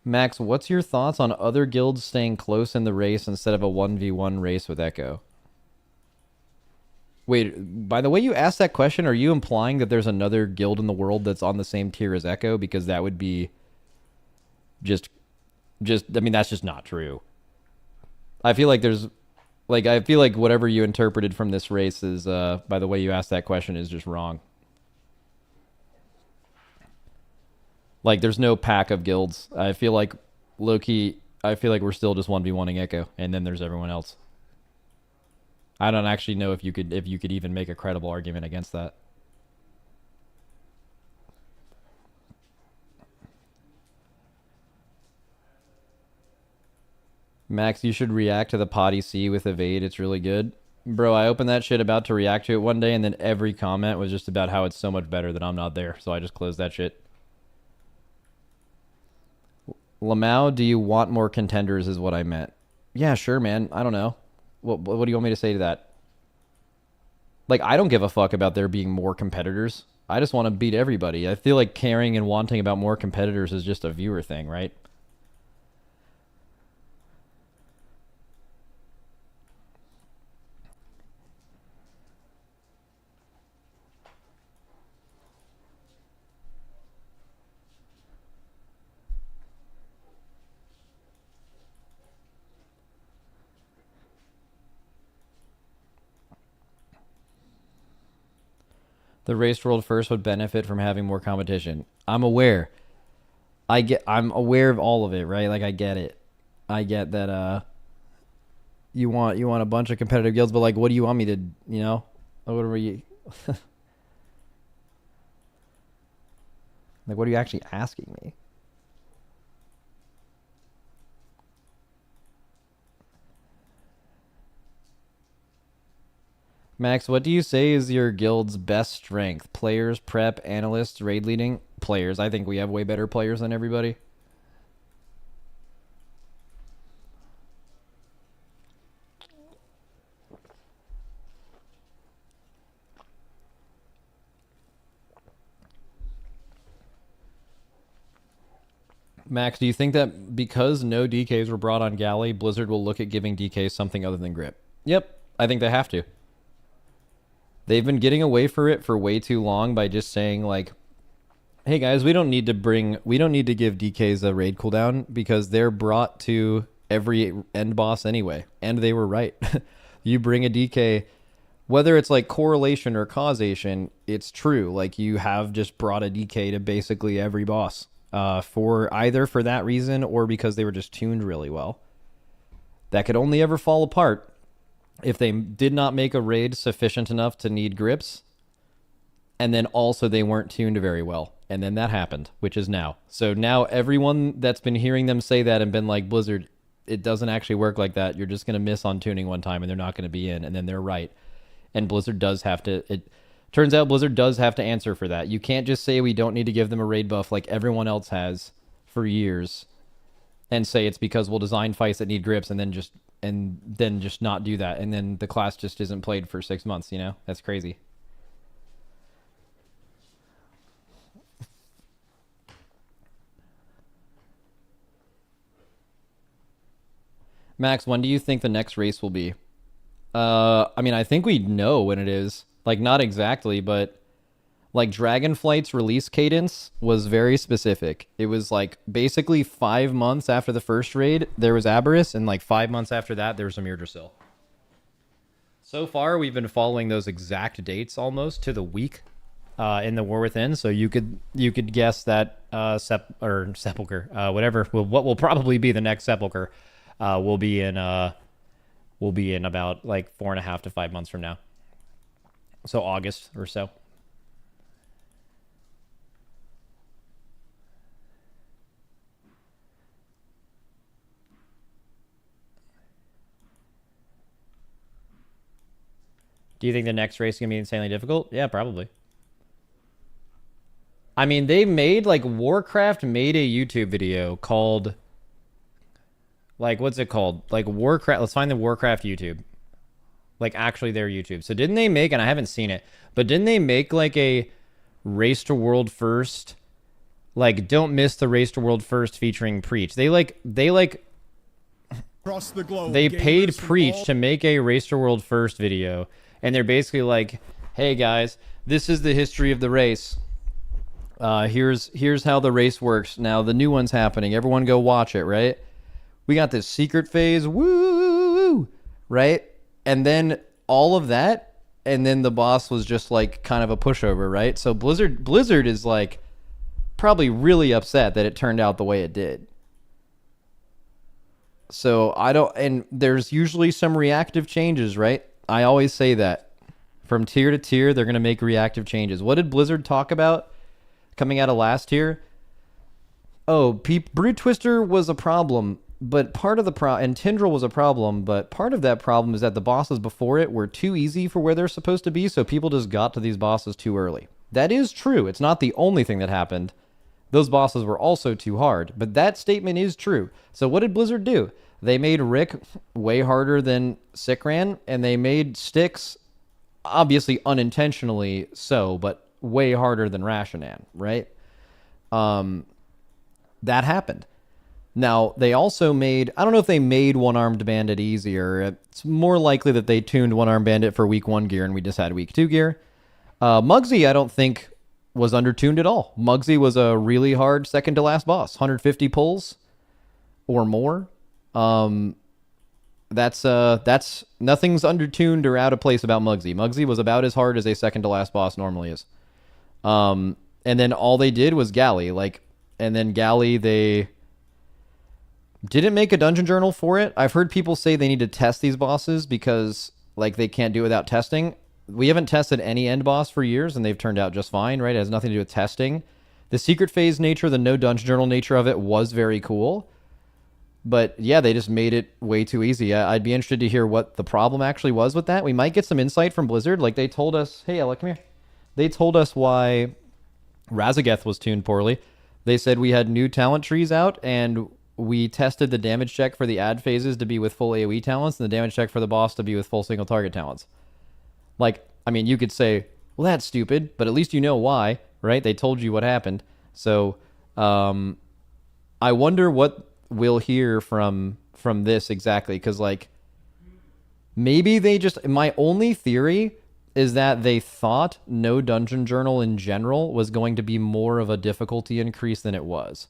Max, what's your thoughts on other guilds staying close in the race instead of a 1v1 race with Echo? Wait, by the way you asked that question, are you implying that there's another guild in the world that's on the same tier as Echo? Because that would be just I mean, that's just not true. I feel like there's I feel like whatever you interpreted from this race is by the way you asked that question is just wrong. Like there's no pack of guilds. I feel like low-key I feel like we're still just 1v1ing Echo and then there's everyone else. I don't actually know if you could even make a credible argument against that. Max, you should react to the potty C with evade. It's really good. Bro, I opened that shit about to react to it one day, and then every comment was just about how it's so much better that I'm not there. So I just closed that shit. Lamau, do you want more contenders is what I meant. Yeah, sure, man. I don't know. What do you want me to say to that? Like, I don't give a fuck about there being more competitors. I just want to beat everybody. I feel like caring and wanting about more competitors is just a viewer thing, right? The race world first would benefit from having more competition. I'm aware. I'm aware of all of it, right? Like I get it. I get that you want a bunch of competitive guilds, but like what do you want me to, you know? What are you like what are you actually asking me? Max, what do you say is your guild's best strength? Players, prep, analysts, raid leading? Players. I think we have way better players than everybody. Max, do you think that because no DKs were brought on Galley, Blizzard will look at giving DKs something other than grip? Yep, I think they have to. They've been getting away for it for way too long by just saying like, hey guys, we don't need to give DKs a raid cooldown because they're brought to every end boss anyway. And they were right. You bring a DK, whether it's like correlation or causation, it's true. Like you have just brought a DK to basically every boss. For either for that reason or because they were just tuned really well. That could only ever fall apart if they did not make a raid sufficient enough to need grips, and then also they weren't tuned very well. And then that happened, which is now. So now everyone that's been hearing them say that and been like, Blizzard, it doesn't actually work like that. You're just going to miss on tuning one time and they're not going to be in. And then they're right. And Blizzard does have to... It turns out Blizzard does have to answer for that. You can't just say we don't need to give them a raid buff like everyone else has for years and say it's because we'll design fights that need grips and then just not do that. And then the class just isn't played for 6 months, you know? That's crazy. Max, when do you think the next race will be? I mean, I think we know when it is. Like, not exactly, but like Dragonflight's release cadence was very specific. It was like basically 5 months after the first raid, there was Aberrus, and like 5 months after that, there was Amir-Drasil. So far, we've been following those exact dates almost to the week in the War Within. So you could guess that Sepulcher, whatever, what will probably be the next Sepulcher, will be in about like 4.5 to 5 months from now. So August or so. Do you think the next race is going to be insanely difficult? Yeah, probably. I mean, they made like Warcraft made a YouTube video called like, what's it called? Like Warcraft. Let's find the Warcraft YouTube. Like actually their YouTube. So didn't they make, and I haven't seen it, but didn't they make like a race to world first like, don't miss the Race to World First featuring Preach. They paid Preach to make a Race to World First video, and they're basically like, hey guys, this is the history of the race. Here's how the race works. Now the new one's happening. Everyone go watch it, right? We got this secret phase, woo, right? And then all of that, and then the boss was just like kind of a pushover, right? So Blizzard is like probably really upset that it turned out the way it did. So and there's usually some reactive changes, right? I always say that. From tier to tier, they're going to make reactive changes. What did Blizzard talk about coming out of last tier? Oh, Brood Twister was a problem, but part of the and Tindral was a problem, but part of that problem is that the bosses before it were too easy for where they're supposed to be, so people just got to these bosses too early. That is true. It's not the only thing that happened. Those bosses were also too hard, but that statement is true. So what did Blizzard do? They made Rick way harder than Sikran, and they made Styx, obviously unintentionally so, but way harder than Rashanan, right? That happened. Now, they also made, I don't know if they made One-Armed Bandit easier. It's more likely that they tuned One-Armed Bandit for week 1 gear and we just had week 2 gear. Muggsy, I don't think, was undertuned at all. Muggsy was a really hard second to last boss. 150 pulls or more. That's nothing's undertuned or out of place about Muggsy. Muggsy was about as hard as a second to last boss normally is. And then all they did was Galley, and then Galley, they didn't make a dungeon journal for it. I've heard people say they need to test these bosses because they can't do it without testing. We haven't tested any end boss for years and they've turned out just fine, right? It has nothing to do with testing. The secret phase nature, the no dungeon journal nature of it was very cool. But yeah, they just made it way too easy. I'd be interested to hear what the problem actually was with that. We might get some insight from Blizzard. They told us, hey, Ella, come here. They told us why Razageth was tuned poorly. They said we had new talent trees out and we tested the damage check for the ad phases to be with full AoE talents and the damage check for the boss to be with full single target talents. You could say, well, that's stupid, but at least you know why, right? They told you what happened. So I wonder what we'll hear from this exactly, because maybe they just, my only theory is that they thought no dungeon journal in general was going to be more of a difficulty increase than it was.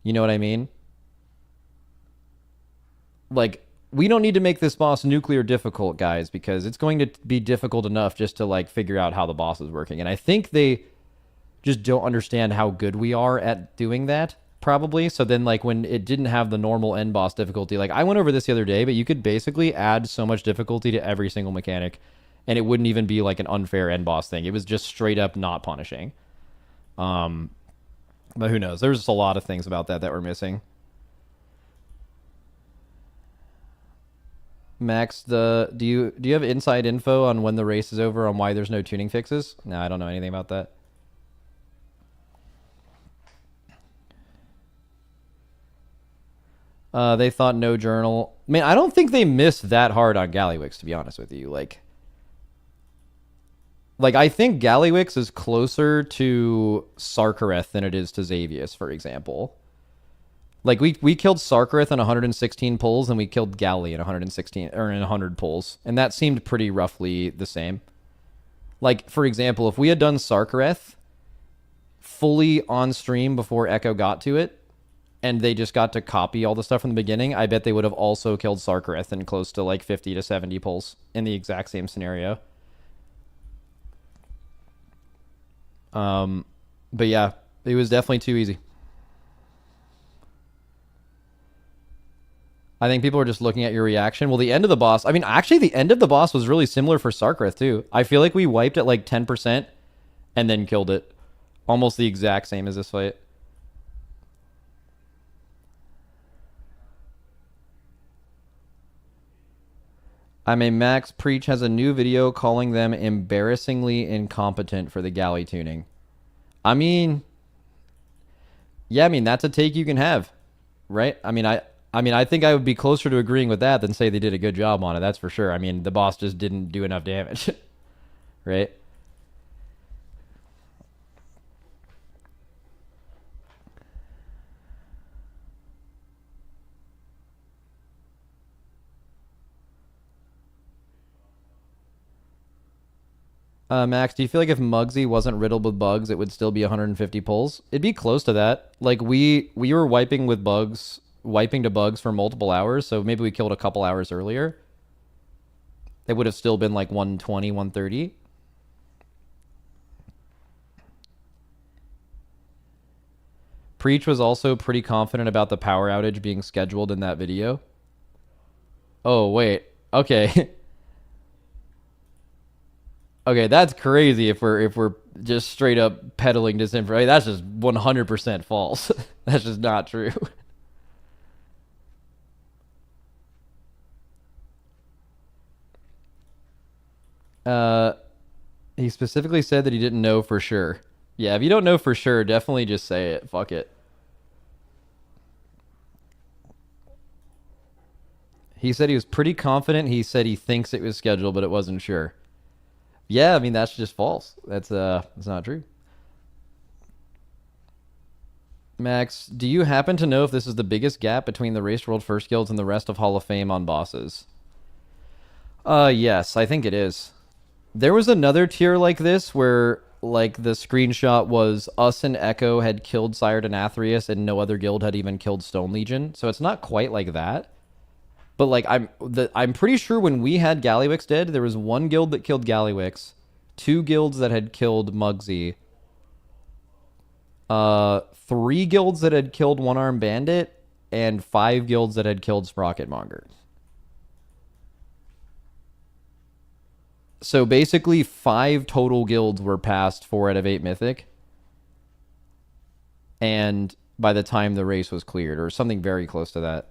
You know what I mean? We don't need to make this boss nuclear difficult, guys, because it's going to be difficult enough just to figure out how the boss is working. And I think they just don't understand how good we are at doing that, probably. So then when it didn't have the normal end boss difficulty, I went over this the other day, but you could basically add so much difficulty to every single mechanic and it wouldn't even be an unfair end boss thing. It was just straight up not punishing. But who knows? There's just a lot of things about that were missing. Max, do you have inside info on when the race is over on why there's no tuning fixes? No, I don't know anything about that. They thought no journal. I mean, I don't think they missed that hard on Gallywix, to be honest with you. I think Gallywix is closer to Sarkareth than it is to Xavius, for example. We killed Sarkareth in 116 pulls and we killed Galley in 116 or in 100 pulls, and that seemed pretty roughly the same. For example, if we had done Sarkareth fully on stream before Echo got to it, and they just got to copy all the stuff from the beginning, I bet they would have also killed Sarkareth in close to 50 to 70 pulls in the exact same scenario. But yeah, it was definitely too easy. I think people are just looking at your reaction. Well, the end of the boss, actually the end of the boss was really similar for Sarkareth too. I feel like we wiped at 10% and then killed it. Almost the exact same as this fight. Max Preach has a new video calling them embarrassingly incompetent for the galley tuning. Yeah, that's a take you can have, right? I think I would be closer to agreeing with that than say they did a good job on it. That's for sure. The boss just didn't do enough damage, right? Max, do you feel like if Muggsy wasn't riddled with bugs, it would still be 150 pulls? It'd be close to that. Like we were wiping to bugs for multiple hours, so maybe we killed a couple hours earlier. It would have still been like 120, 130. Preach was also pretty confident about the power outage being scheduled in that video. Oh, wait. Okay. Okay, that's crazy if we're just straight up peddling disinformation. That's just 100% false. That's just not true. He specifically said that he didn't know for sure. Yeah, if you don't know for sure, definitely just say it. Fuck it. He said he was pretty confident. He said he thinks it was scheduled, but it wasn't sure. Yeah, I mean that's just false. That's not true. Max, do you happen to know if this is the biggest gap between the Race World First Guilds and the rest of Hall of Fame on bosses? Yes, I think it is. There was another tier like this where like the screenshot was us and Echo had killed Sire Denathrius and no other guild had even killed Stone Legion. So it's not quite like that. But like I'm pretty sure when we had Gallywix dead, there was one guild that killed Gallywix, 2 guilds that had killed Muggsy, 3 guilds that had killed One Arm Bandit, and 5 guilds that had killed Sprocketmonger. So basically 5 total guilds were past 4 out of 8 Mythic. And by the time the race was cleared, or something very close to that.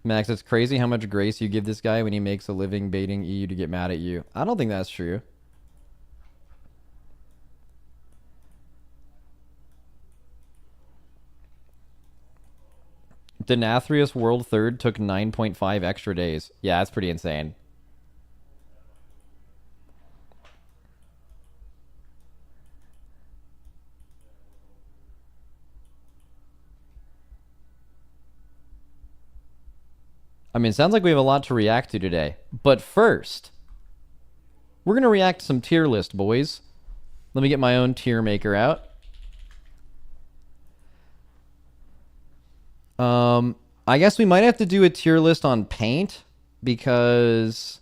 Max, it's crazy how much grace you give this guy when he makes a living baiting EU to get mad at you. I don't think that's true. Denathrius World Third took 9.5 extra days. Yeah, that's pretty insane. I mean, it sounds like we have a lot to react to today. But first, we're going to react to some tier list, boys. Let me get my own tier maker out. I guess we might have to do a tier list on paint because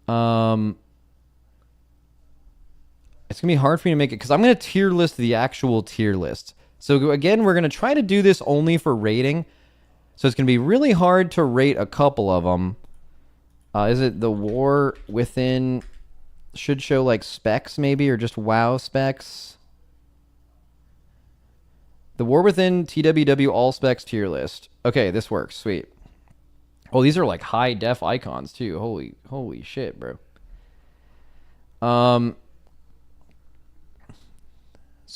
it's going to be hard for me to make it because I'm going to tier list the actual tier list. So again, we're going to try to do this only for rating. So it's going to be really hard to rate a couple of them. Is it the War Within should show like specs maybe, or just WoW specs? The War Within TWW all specs tier list. Okay, this works. Sweet. Oh, these are like high def icons too. Holy shit, bro. So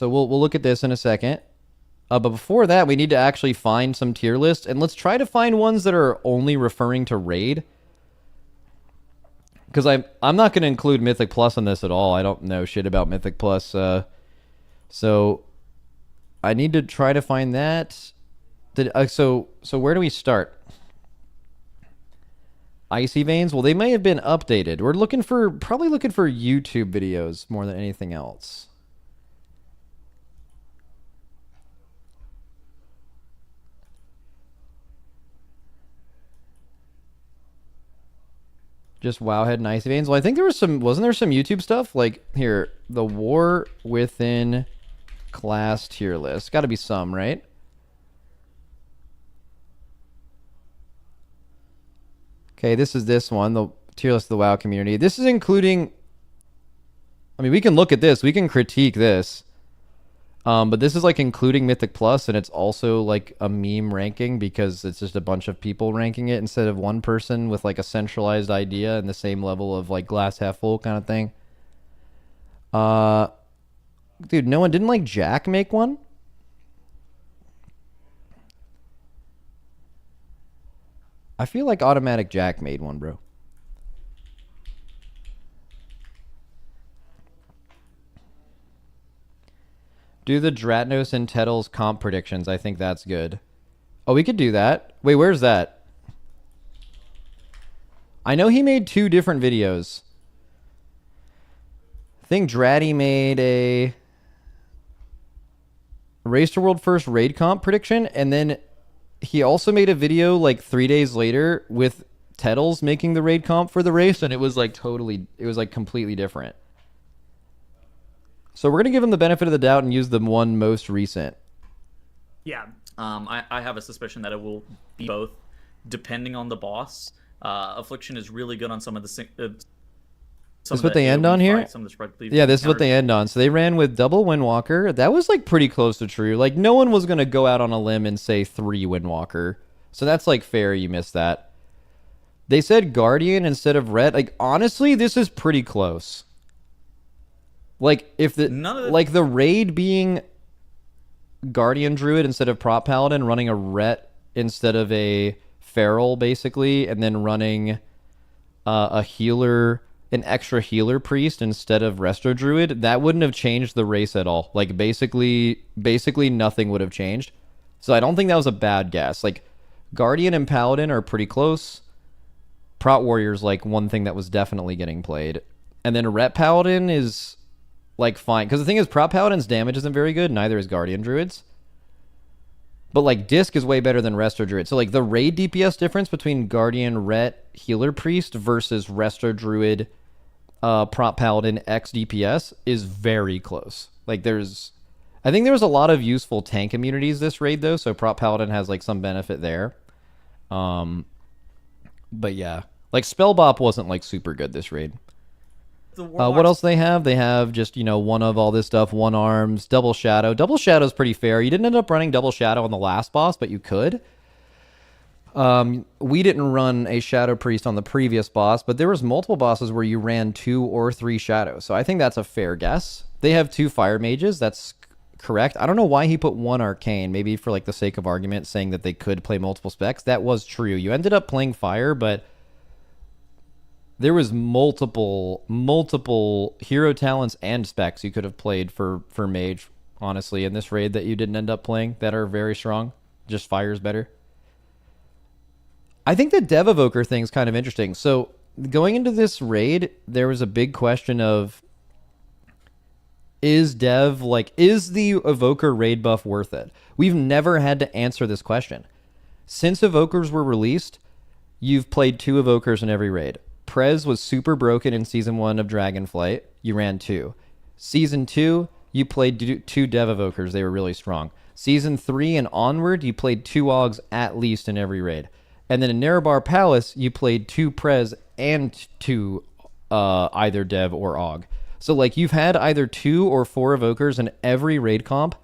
we'll look at this in a second. But before that, we need to actually find some tier lists, and let's try to find ones that are only referring to raid. Because I'm not going to include Mythic Plus in this at all. I don't know shit about Mythic Plus. So I need to try to find that. So where do we start? Icy Veins? Well, they may have been updated. We're probably looking for YouTube videos more than anything else. Just Wowhead and Icy Veins. Well, I think there was wasn't there some YouTube stuff? Like, here, the War Within class tier list. Got to be some, right? Okay, this is this one, the tier list of the WoW community. This is including... I mean, we can look at this. We can critique this. But this is like including Mythic Plus, and it's also like a meme ranking because it's just a bunch of people ranking it instead of one person with like a centralized idea and the same level of like glass half full kind of thing. Dude, no one didn't like Jack make one? I feel like Automatic Jack made one, bro. Do the Dratnos and Tettles comp predictions. I think that's good. Oh, we could do that. Wait, where's that? I know he made 2 different videos. I think Dratty made a Race to World First raid comp prediction, and then he also made a video like 3 days later with Tettles making the raid comp for the race, and it was like completely different. So we're going to give him the benefit of the doubt and use the one most recent. Yeah. I have a suspicion that it will be both, depending on the boss. Affliction is really good on some of the... This is what they end on here? Yeah, this is what they end on. So they ran with double Windwalker. That was like pretty close to true. Like no one was going to go out on a limb and say 3 Windwalker. So that's like fair you missed that. They said Guardian instead of Ret. Like honestly, this is pretty close. Like if the raid being Guardian Druid instead of Prop Paladin, running a Ret instead of a Feral basically, and then running a healer, an extra healer priest instead of Resto Druid, that wouldn't have changed the race at all. Like basically nothing would have changed. So I don't think that was a bad guess. Like Guardian and Paladin are pretty close. Prot Warrior's like one thing that was definitely getting played. And then Ret Paladin is like fine. Because the thing is, Prot Paladin's damage isn't very good. Neither is Guardian Druid's. But like Disc is way better than Resto Druid. So like the raid DPS difference between Guardian, Ret, Healer Priest versus Resto Druid, Prot Paladin X DPS is very close. Like I think there was a lot of useful tank immunities this raid though. So Prot Paladin has like some benefit there. But yeah, like Spellbop wasn't like super good this raid. What else they have? They have just, one of all this stuff, 1 arms, double shadow. Double shadow's pretty fair. You didn't end up running double shadow on the last boss, but you could. We didn't run a shadow priest on the previous boss, but there was multiple bosses where you ran 2 or 3 shadows. So I think that's a fair guess. They have 2 fire mages. That's correct. I don't know why he put 1 arcane, maybe for like the sake of argument, saying that they could play multiple specs. That was true. You ended up playing fire, but there was multiple hero talents and specs you could have played for Mage, honestly, in this raid that you didn't end up playing that are very strong. Just fire's better. I think the Dev Evoker thing's kind of interesting. So going into this raid, there was a big question of, is the Evoker raid buff worth it? We've never had to answer this question. Since Evokers were released, you've played 2 Evokers in every raid. Prez was super broken in Season 1 of Dragonflight. You ran 2. Season 2, you played 2 Dev Evokers. They were really strong. Season 3 and onward, you played 2 Augs at least in every raid. And then in Nerebar Palace, you played 2 Prez and 2 either Dev or Aug. So like you've had either 2 or 4 Evokers in every raid comp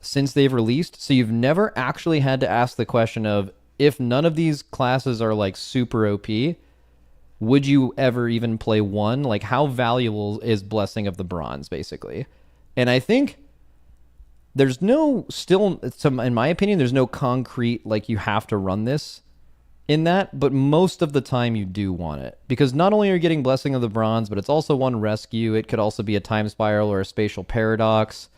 since they've released. So you've never actually had to ask the question of, if none of these classes are like super OP, would you ever even play one? Like, how valuable is Blessing of the Bronze, basically? And I think there's in my opinion, there's no concrete, like, you have to run this in that, but most of the time you do want it. Because not only are you getting Blessing of the Bronze, but it's also one rescue. It could also be a Time Spiral or a Spatial Paradox.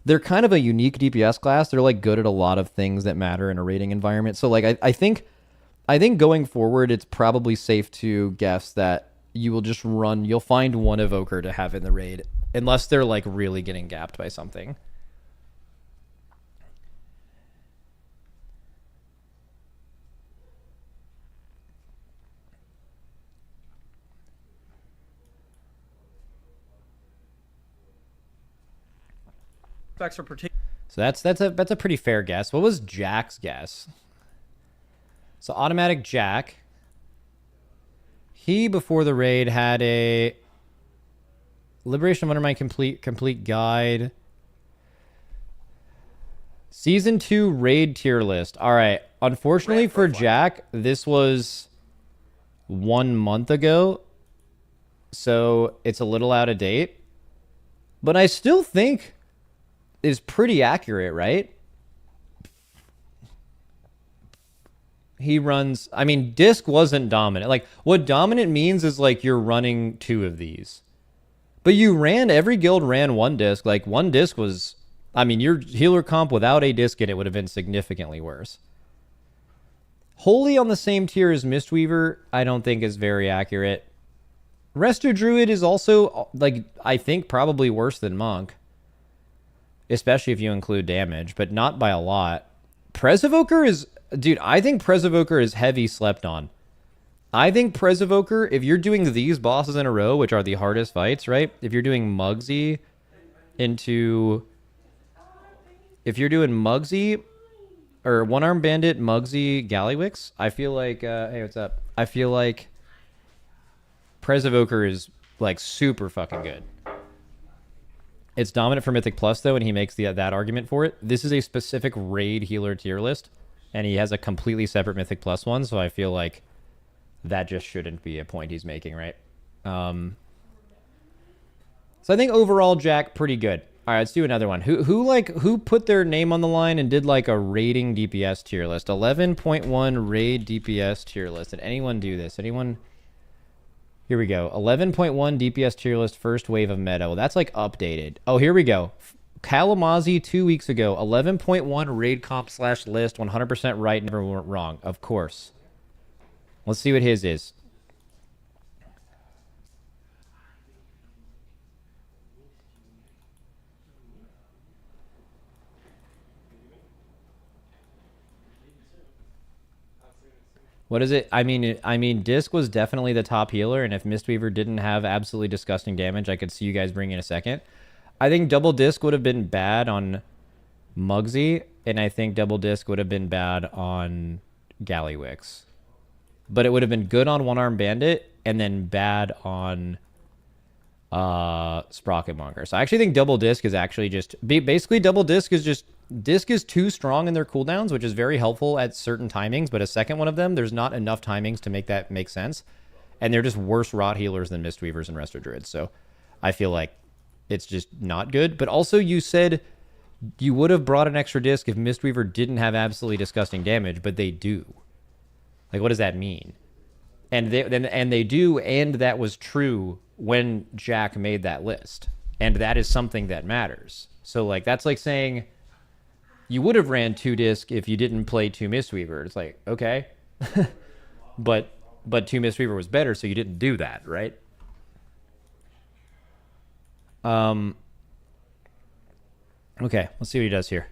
They're kind of a unique DPS class. They're, like, good at a lot of things that matter in a raiding environment. So, like, I think going forward, it's probably safe to guess that you'll find one Evoker to have in the raid, unless they're like really getting gapped by something. So that's a pretty fair guess. What was Jack's guess? So Automatic Jack, he before the raid had a Liberation of Undermine complete guide. Season 2 raid tier list. All right. Unfortunately for Jack, this was 1 month ago, so it's a little out of date. But I still think it's pretty accurate, right? He runs, Disc wasn't dominant. Like, what dominant means is, like, you're running 2 of these. But every guild ran 1 Disc. Like, 1 Disc was I mean, your healer comp without a disc in it would have been significantly worse. Wholly on the same tier as Mistweaver, I don't think is very accurate. Resto Druid is also, like, I think probably worse than Monk. Especially if you include damage, but not by a lot. Presevoker is... Dude, I think Presevoker is heavy slept on. I think Presevoker, if you're doing these bosses in a row, which are the hardest fights, right? If you're doing Mugsy into... If you're doing Mugsy... Or One-Armed Bandit, Mugsy, Gallywix, I feel like... hey, what's up? I feel like Presevoker is, like, super fucking good. It's dominant for Mythic Plus, though, and he makes that argument for it. This is a specific raid healer tier list, and he has a completely separate Mythic Plus one, so I feel like that just shouldn't be a point he's making, right? So I think overall, Jack, pretty good. All right, let's do another one. Who put their name on the line and did like a rating DPS tier list? 11.1 raid DPS tier list. Did anyone do this? Anyone? Here we go. 11.1 DPS tier list, first wave of meta. Well, that's like updated. Oh, here we go. Kalamazoo 2 weeks ago. 11.1 raid comp / list. 100% right, never wrong. Of course. Let's see what his is. What is it? I mean, Disc was definitely the top healer, and if Mistweaver didn't have absolutely disgusting damage, I could see you guys bring in a second. I think Double Disc would have been bad on Mugsy, and I think Double Disc would have been bad on Gallywix. But it would have been good on One-Armed Bandit, and then bad on Sprocketmonger. So I actually think Double Disc is actually just... Basically, Double Disc is just... Disc is too strong in their cooldowns, which is very helpful at certain timings, but a second one of them, there's not enough timings to make that make sense. And they're just worse rot healers than Mistweavers and Resto Druids. So I feel like it's just not good. But also you said you would have brought an extra disc if Mistweaver didn't have absolutely disgusting damage, but they do. Like, what does that mean? And they do, and that was true when Jack made that list. And that is something that matters. So, like, that's like saying... You would have ran 2 disc if you didn't play 2 Mistweaver. It's like, okay. but 2 Mistweaver was better, so you didn't do that, right? Okay, let's see what he does here.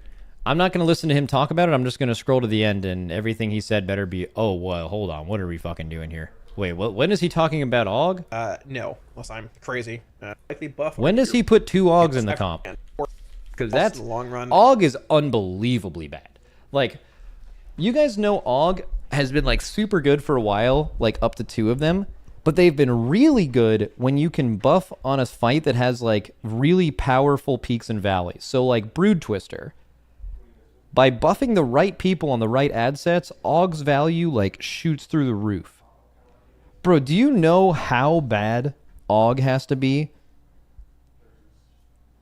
I'm not going to listen to him talk about it. I'm just going to scroll to the end, and everything he said better be, oh, well, hold on. What are we fucking doing here? Wait, when is he talking about AUG? No, unless I'm crazy. Likely buff. When does he put 2 AUGs in the comp? Because that's in the long run. AUG is unbelievably bad. Like, you guys know AUG has been like super good for a while, like up to 2 of them, but they've been really good when you can buff on a fight that has like really powerful peaks and valleys. So like Brood Twister, by buffing the right people on the right ad sets, AUG's value like shoots through the roof. Bro, do you know how bad AUG has to be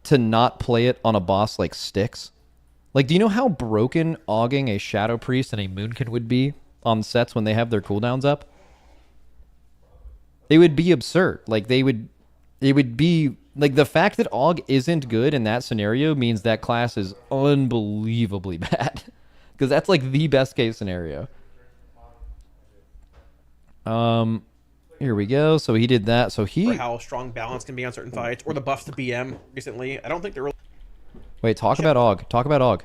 to not play it on a boss like Styx? Like, do you know how broken AUGing a Shadow Priest and a Moonkin would be on sets when they have their cooldowns up? It would be absurd. Like, it would be... Like, the fact that AUG isn't good in that scenario means that class is unbelievably bad. Because that's, like, the best case scenario. Here we go. So he did that. So he... Or how strong balance can be on certain fights. Or the buffs to BM recently. I don't think they're really... Wait, talk about AUG. Talk about AUG.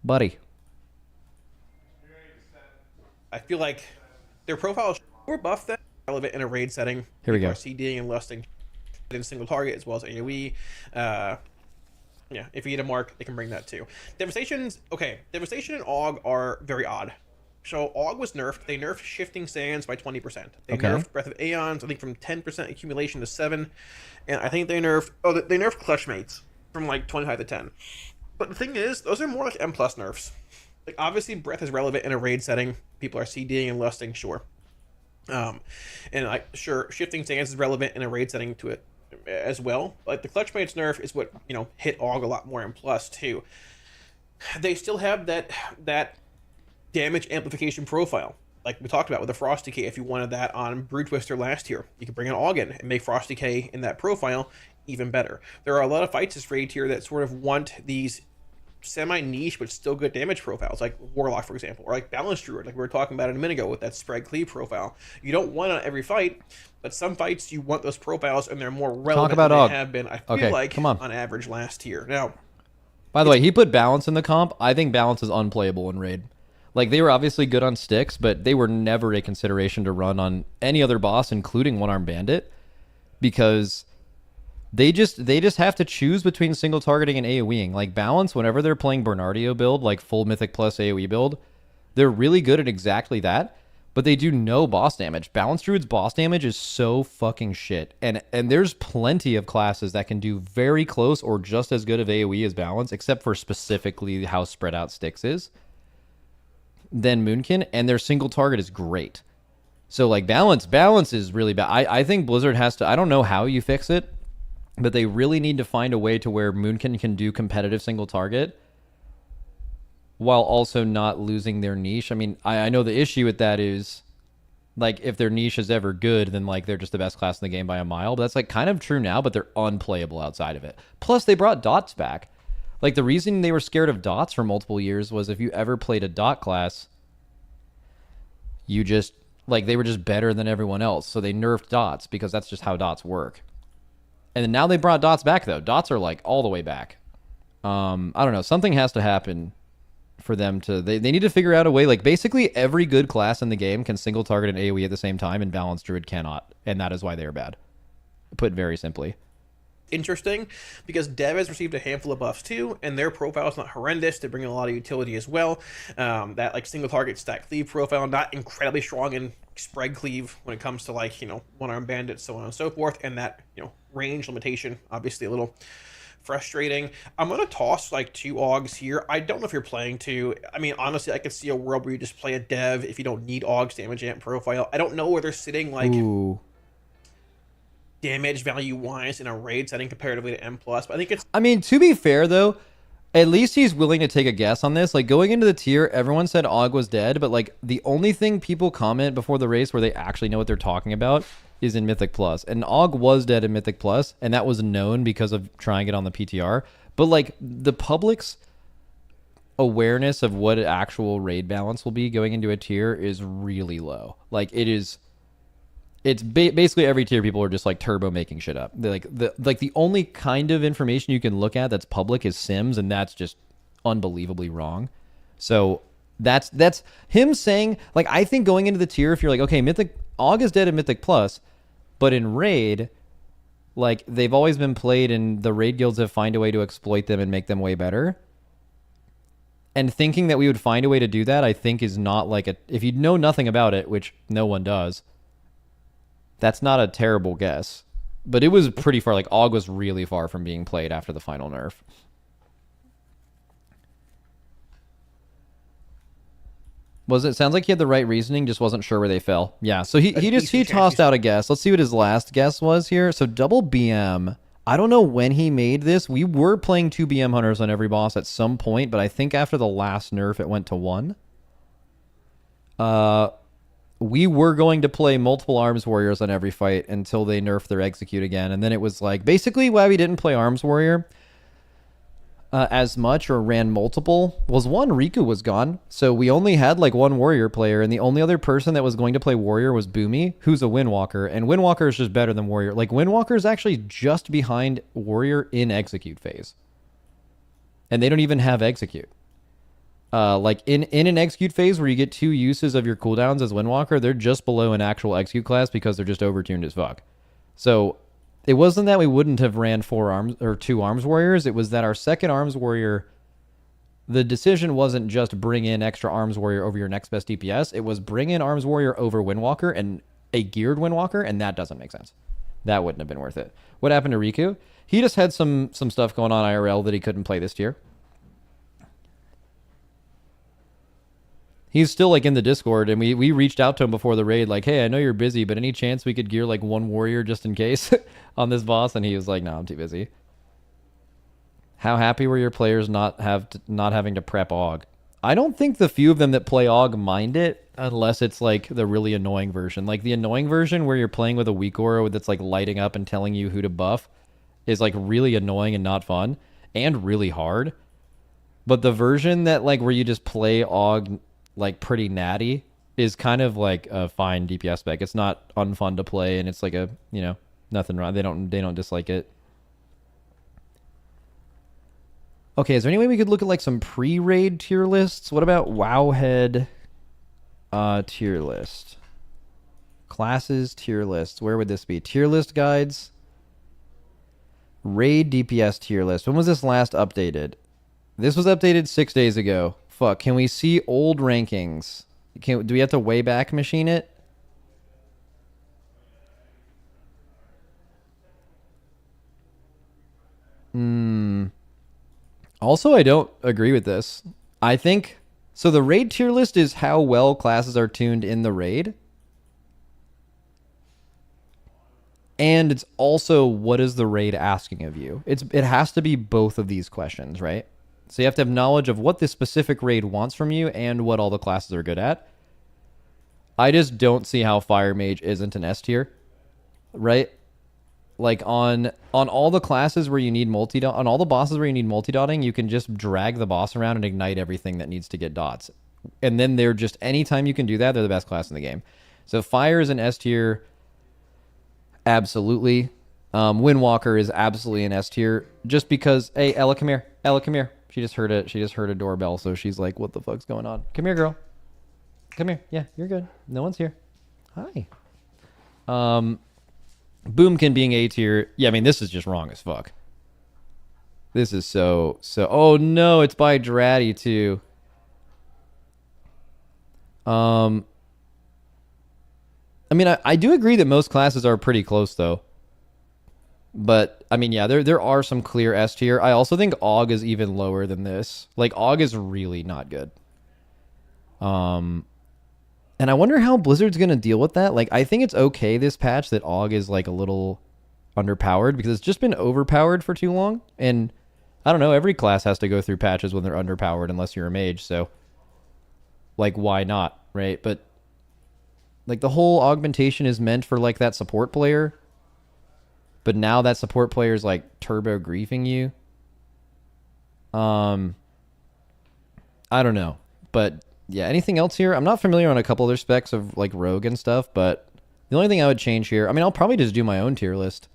Buddy. I feel like their profile is more buff than relevant in a raid setting. Here we go. CDing and lusting in single target as well as AoE. Yeah, if you get a mark, they can bring that too. Devastation's... Okay, Devastation and AUG are very odd. So AUG was nerfed. They nerfed Shifting Sands by 20%. They nerfed Breath of Aeons, I think, from 10% accumulation to 7. And I think they nerfed... Oh, they nerfed Clutchmates from like 25 to 10. But the thing is, those are more like M+ nerfs. Like, obviously, Breath is relevant in a raid setting. People are CDing and lusting, sure. And like, sure, Shifting Sands is relevant in a raid setting to it as well. Like, the Clutchmates nerf is what, you know, hit AUG a lot more M+ too. They still have that damage amplification profile, like we talked about with the Frost Decay. If you wanted that on Brood Twister last year, you could bring an AUG in and make Frost Decay in that profile even better. There are a lot of fights this raid tier that sort of want these semi-niche but still good damage profiles, like Warlock, for example, or like Balanced Druid, like we were talking about a minute ago with that spread cleave profile. You don't want it on every fight, but some fights you want those profiles, and they're more relevant about than Og. they have been, I feel like, come on. average last tier. Now, By the way, he put balance in the comp. I think balance is unplayable in raid. Like, they were obviously good on sticks, but they were never a consideration to run on any other boss, including One-Armed Bandit, because they just have to choose between single targeting and AoEing. Like, balance, whenever they're playing Bernardio build, like full Mythic plus AoE build, they're really good at exactly that, but they do no boss damage. Balance Druid's boss damage is so fucking shit. And there's plenty of classes that can do very close or just as good of AoE as balance, except for specifically how spread out sticks is, than Moonkin, and their single target is great. So, like, balance is really bad. I think Blizzard has to, I don't know how you fix it, but they really need to find a way to where Moonkin can do competitive single target while also not losing their niche. I mean, I know the issue with that is, like, if their niche is ever good, then, like, they're just the best class in the game by a mile. But that's, like, kind of true now, but they're unplayable outside of it. Plus, they brought dots back. Like, the reason they were scared of dots for multiple years was if you ever played a dot class, you just, like, they were just better than everyone else. So they nerfed dots because that's just how dots work. And then now they brought dots back, though. Dots are, like, all the way back. I don't know. Something has to happen for them to... They need to figure out a way. Like, basically every good class in the game can single target an AoE at the same time, and Balanced Druid cannot. And that is why they are bad. Put very simply. Interesting, because Dev has received a handful of buffs too, and their profile is not horrendous. They bring in a lot of utility as well. That, like, single target stack cleave profile, not incredibly strong in spread cleave when it comes to, like, you know, one-armed bandits, so on and so forth, and that, you know, range limitation, obviously a little frustrating. I'm gonna toss, like, 2 Augs here. I don't know if you're playing to. I mean, honestly, I could see a world where you just play a Dev if you don't need Augs damage amp profile. I don't know where they're sitting, like, Ooh. damage value wise in a raid setting comparatively to M+, but I think it's... I mean, to be fair, though, at least he's willing to take a guess on this. Like, going into the tier, everyone said Og was dead, but, like, the only thing people comment before the race where they actually know what they're talking about is in Mythic Plus. And Og was dead in Mythic Plus, and that was known because of trying it on the PTR. But, like, the public's awareness of what actual raid balance will be going into a tier is really low. Like, it is... It's basically every tier people are just, like, turbo making shit up. They're like the only kind of information you can look at that's public is Sims, and that's just unbelievably wrong. So that's him saying, like, I think going into the tier, if you're like, okay, Mythic Og is dead in Mythic Plus, but in raid, like, they've always been played, and the raid guilds have found a way to exploit them and make them way better. And thinking that we would find a way to do that, I think, is not like a... If you know nothing about it, which no one does, that's not a terrible guess. But it was pretty far. Like, Og was really far from being played after the final nerf. Sounds like he had the right reasoning, just wasn't sure where they fell. Yeah, so he tossed out a guess. Let's see what his last guess was here. So double BM. I don't know when he made this. We were playing 2 BM hunters on every boss at some point, but I think after the last nerf it went to 1. We were going to play multiple Arms Warriors on every fight until they nerfed their Execute again. And then it was like, basically why we didn't play Arms Warrior as much or ran multiple was, one, Riku was gone. So we only had, like, 1 Warrior player, and the only other person that was going to play Warrior was Boomy, who's a Windwalker. And Windwalker is just better than Warrior. Like, Windwalker is actually just behind Warrior in Execute phase. And they don't even have Execute. Like, in an Execute phase where you get 2 uses of your cooldowns as Windwalker, they're just below an actual Execute class because they're just overtuned as fuck. So it wasn't that we wouldn't have ran 4 arms or 2 Arms Warriors. It was that our second Arms Warrior, the decision wasn't just bring in extra Arms Warrior over your next best DPS. It was bring in Arms Warrior over Windwalker, and a geared Windwalker, and that doesn't make sense. That wouldn't have been worth it. What happened to Riku? He just had some stuff going on IRL that he couldn't play this tier. He's still, like, in the Discord, and we reached out to him before the raid, like, hey, I know you're busy, but any chance we could gear, like, 1 warrior just in case on this boss? And he was like, no, I'm too busy. How happy were your players not having to prep Og? I don't think the few of them that play Og mind it, unless it's, like, the really annoying version. Like, the annoying version where you're playing with a weak aura that's, like, lighting up and telling you who to buff is like really annoying and not fun and really hard. But the version that like where you just play Og like pretty natty is kind of like a fine DPS spec. It's not unfun to play, and it's like a, you know, nothing wrong. They don't dislike it. Okay, is there any way we could look at like some pre-raid tier lists? What about Wowhead tier list? Classes tier lists. Where would this be? Tier list guides. Raid DPS tier list. When was this last updated? This was updated 6 days ago. Fuck, can we see old rankings? Do we have to way back machine it? Also, I don't agree with this. I think... So the raid tier list is how well classes are tuned in the raid. And it's also what is the raid asking of you. It has to be both of these questions, right? So you have to have knowledge of what this specific raid wants from you and what all the classes are good at. I just don't see how Fire Mage isn't an S tier, right? Like on all the classes where you need on all the bosses where you need multi-dotting, you can just drag the boss around and ignite everything that needs to get dots. And then they're just, anytime you can do that, they're the best class in the game. So Fire is an S tier, absolutely. Windwalker is absolutely an S tier, just because. Hey, Ella, come here. Ella, come here. She just heard a doorbell, so she's like, "What the fuck's going on? Come here, girl. Come here. Yeah, you're good. No one's here. Hi." Boomkin being A tier. Yeah, I mean, this is just wrong as fuck. This is so. Oh no, it's by Dratty too. I mean, I do agree that most classes are pretty close though. But I mean, yeah, there are some clear S tier. I also think Og is even lower than this. Like Og is really not good. And I wonder how Blizzard's going to deal with that. Like, I think it's okay this patch that Og is like a little underpowered because it's just been overpowered for too long. And I don't know, every class has to go through patches when they're underpowered unless you're a mage. So like, why not? Right. But like the whole augmentation is meant for like that support player. But now that support player is like turbo griefing you. I don't know. But yeah, anything else here? I'm not familiar on a couple other specs of like rogue and stuff, but the only thing I would change here, I mean, I'll probably just do my own tier list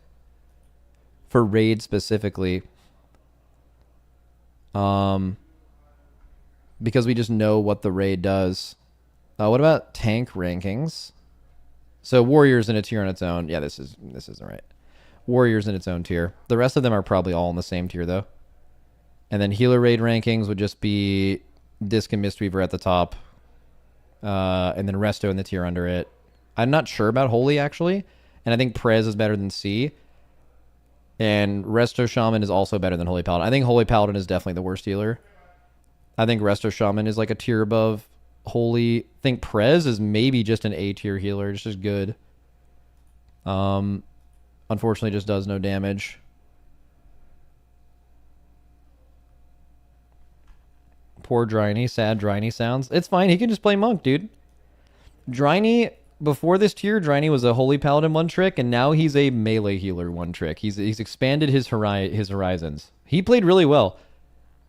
for raid specifically. Because we just know what the raid does. What about tank rankings? So warriors in a tier on its own. Yeah, this isn't right. Warriors in its own tier. The rest of them are probably all in the same tier though. And then healer raid rankings would just be Disc and Mistweaver at the top. And then Resto in the tier under it. I'm not sure about Holy actually. And I think Prez is better than C. And Resto Shaman is also better than Holy Paladin. I think Holy Paladin is definitely the worst healer. I think Resto Shaman is like a tier above Holy. I think Prez is maybe just an A tier healer. It's just good. Unfortunately, just does no damage. Poor Dryny. Sad Dryny sounds. It's fine. He can just play Monk, dude. Dryny, before this tier, Dryny was a Holy Paladin one trick, and now he's a melee healer one trick. He's expanded his horizons. He played really well.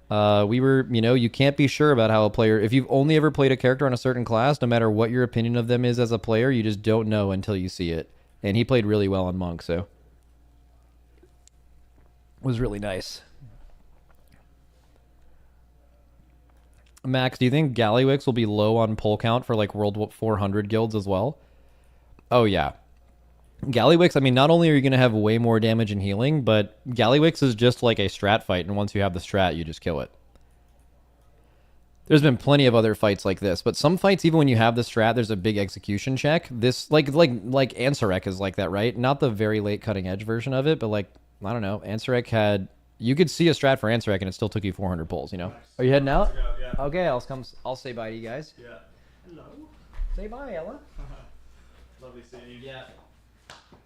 You can't be sure about how a player... If you've only ever played a character on a certain class, no matter what your opinion of them is as a player, you just don't know until you see it. And he played really well on Monk, so... It was really nice. Max, do you think Gallywix will be low on pull count for like World 400 guilds as well? Oh, yeah. Gallywix, I mean, not only are you going to have way more damage and healing, but Gallywix is just like a strat fight, and once you have the strat, you just kill it. There's been plenty of other fights like this, but some fights, even when you have the strat, there's a big execution check. This, like Ansarek is like that, right? Not the very late cutting edge version of it, but like, I don't know, Ansarek had... You could see a strat for Ansarek, and it still took you 400 pulls, you know? Nice. Are you heading out? Yeah. Okay, I'll say bye to you guys. Yeah. Hello. Say bye, Ella. Lovely seeing you. Yeah.